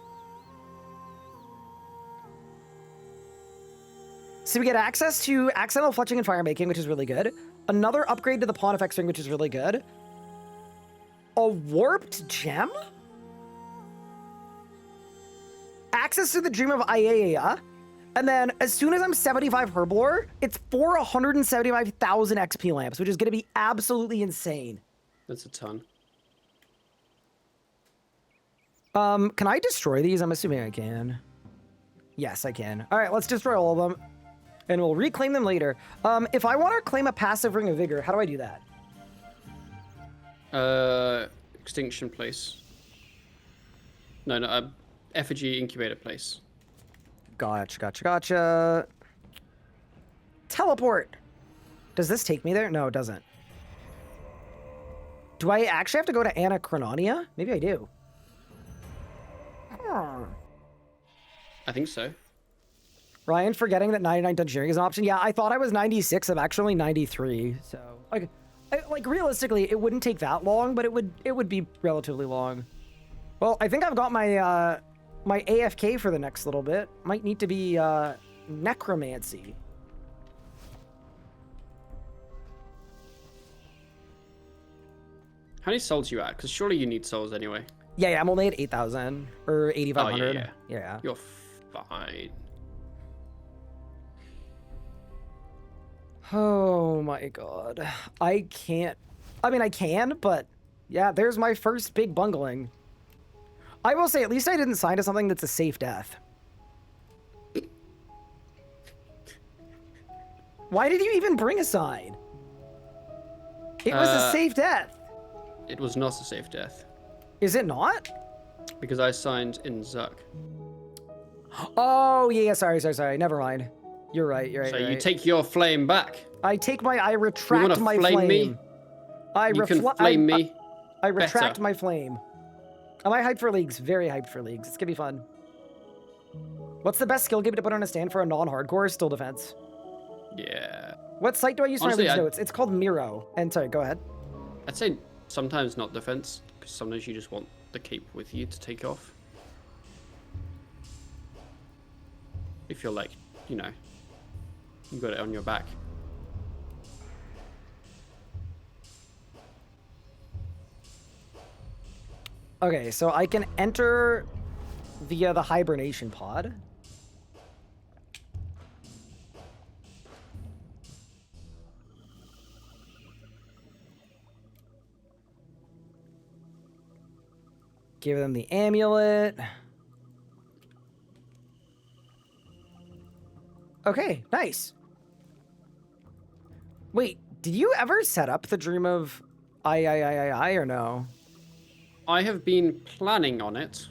So we get access to accidental fletching and fire making, which is really good. Another upgrade to the pawn effect string, which is really good. A warped gem? Access to the Dream of Aiea. And then as soon as I'm 75 Herblore, it's for 175,000 XP lamps, which is going to be absolutely insane. That's a ton. Can I destroy these? I'm assuming I can. Yes, I can. All right, let's destroy all of them. And we'll reclaim them later. If I want to claim a passive Ring of Vigor, how do I do that? Extinction place. No, effigy incubator place. Gotcha. Teleport. Does this take me there? No, it doesn't. Do I actually have to go to Anachrononia? Maybe I do. I think so. Ryan forgetting that 99 dungeoneering is an option. Yeah, I thought I was 96. I'm actually 93. So, like realistically, it wouldn't take that long, but it would be relatively long. Well, I think I've got my my AFK for the next little bit. Might need to be necromancy. How many souls you at? Because surely you need souls anyway. Yeah, I'm only at 8,000 or 8,500. Oh, Yeah. You're fine. Oh my god. I can't. I mean, I can, but yeah, there's my first big bungling. I will say, at least I didn't sign to something that's a safe death. Why did you even bring a sign? It was a safe death. It was not a safe death. Is it not? Because I signed in Zuck. Oh, yeah, sorry. Never mind. You're right. So you take your flame back. I retract my flame. Me? You can flame me. I retract better. my flame. Am I hyped for leagues? Very hyped for leagues. It's gonna be fun. What's the best skill game to put on a stand for a non-hardcore? Still defense. Yeah. What site do I use for my Honestly, leagues notes? It's called Miro. And sorry, go ahead. I'd say sometimes not defense, because sometimes you just want the cape with you to take off. If you're like, you know, you got it on your back. Okay, so I can enter via the hibernation pod. Give them the amulet. Okay, nice. Wait, did you ever set up the Dream of I or no? I have been planning on it.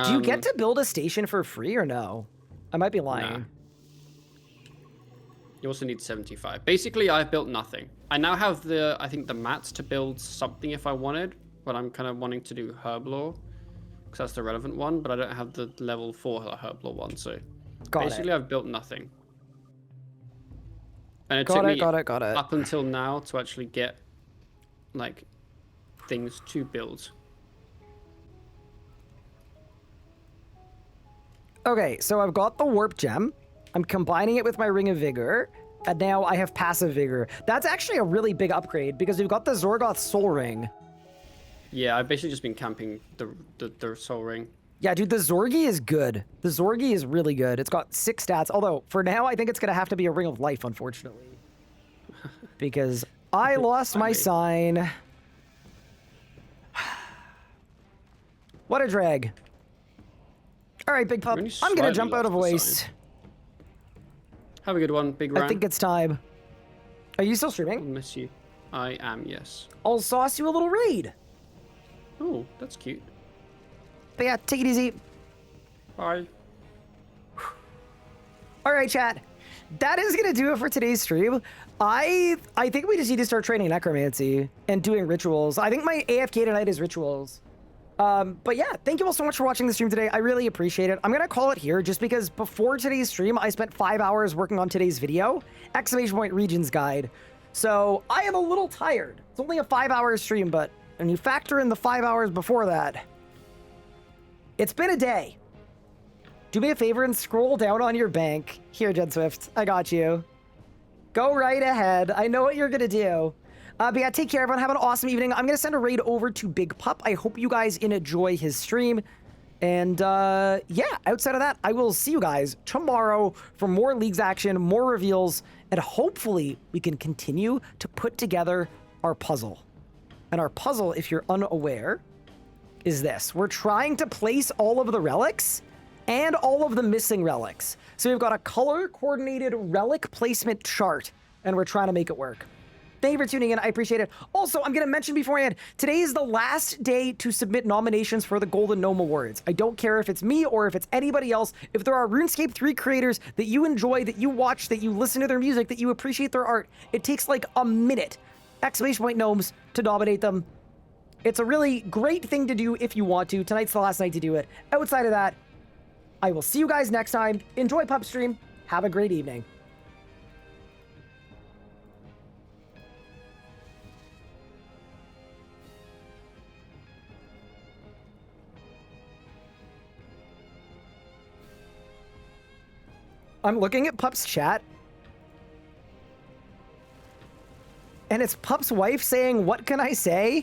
Do you get to build a station for free or no? I might be lying. Nah. You also need 75. Basically, I've built nothing. I now have I think the mats to build something if I wanted, but I'm kind of wanting to do Herblore, because that's the relevant one, but I don't have the level 4 Herblore one, so basically I've built nothing. And it took me up until now to actually get, like, things to build. Okay, so I've got the Warp Gem. I'm combining it with my Ring of Vigor, and now I have Passive Vigor. That's actually a really big upgrade, because we've got the Zorgoth Soul Ring. Yeah, I've basically just been camping the Soul Ring. Yeah, dude, the Zorgi is good. The Zorgi is really good. It's got 6 stats, although for now I think it's going to have to be a Ring of Life, unfortunately. Because I lost my sign. What a drag. All right, Big Pup, I'm going to jump out of voice. Have a good one, Big Ram. I think it's time. Are you still streaming? I'll miss you. I am, yes. I'll sauce you a little raid. Oh, that's cute. But yeah, take it easy. Bye. All right, chat. that is gonna do it for today's stream. I think we just need to start training necromancy and doing rituals. I think my AFK tonight is rituals. But yeah, thank you all so much for watching the stream today. I really appreciate it. I'm gonna call it here just because before today's stream, I spent 5 hours working on today's video, exclamation point regions guide. So I am a little tired. It's only a 5-hour stream, but when you factor in the 5 hours before that, it's been a day. Do me a favor and scroll down on your bank. Here, Jen Swift, I got you. Go right ahead. I know what you're gonna do. But yeah, take care, everyone. Have an awesome evening. I'm gonna send a raid over to Big Pup. I hope you guys enjoy his stream. And yeah, outside of that, I will see you guys tomorrow for more Leagues action, more reveals, and hopefully we can continue to put together our puzzle. And our puzzle, if you're unaware, is this. We're trying to place all of the relics and all of the missing relics. So we've got a color-coordinated relic placement chart, and we're trying to make it work. Thank you for tuning in. I appreciate it. Also, I'm going to mention beforehand, today is the last day to submit nominations for the Golden Gnome Awards. I don't care if it's me or if it's anybody else. If there are RuneScape 3 creators that you enjoy, that you watch, that you listen to their music, that you appreciate their art, it takes like a minute, exclamation point gnomes, to nominate them. It's a really great thing to do if you want to. Tonight's the last night to do it. Outside of that, I will see you guys next time. Enjoy Pup Stream. Have a great evening. I'm looking at Pup's chat, and it's Pup's wife saying, "What can I say?"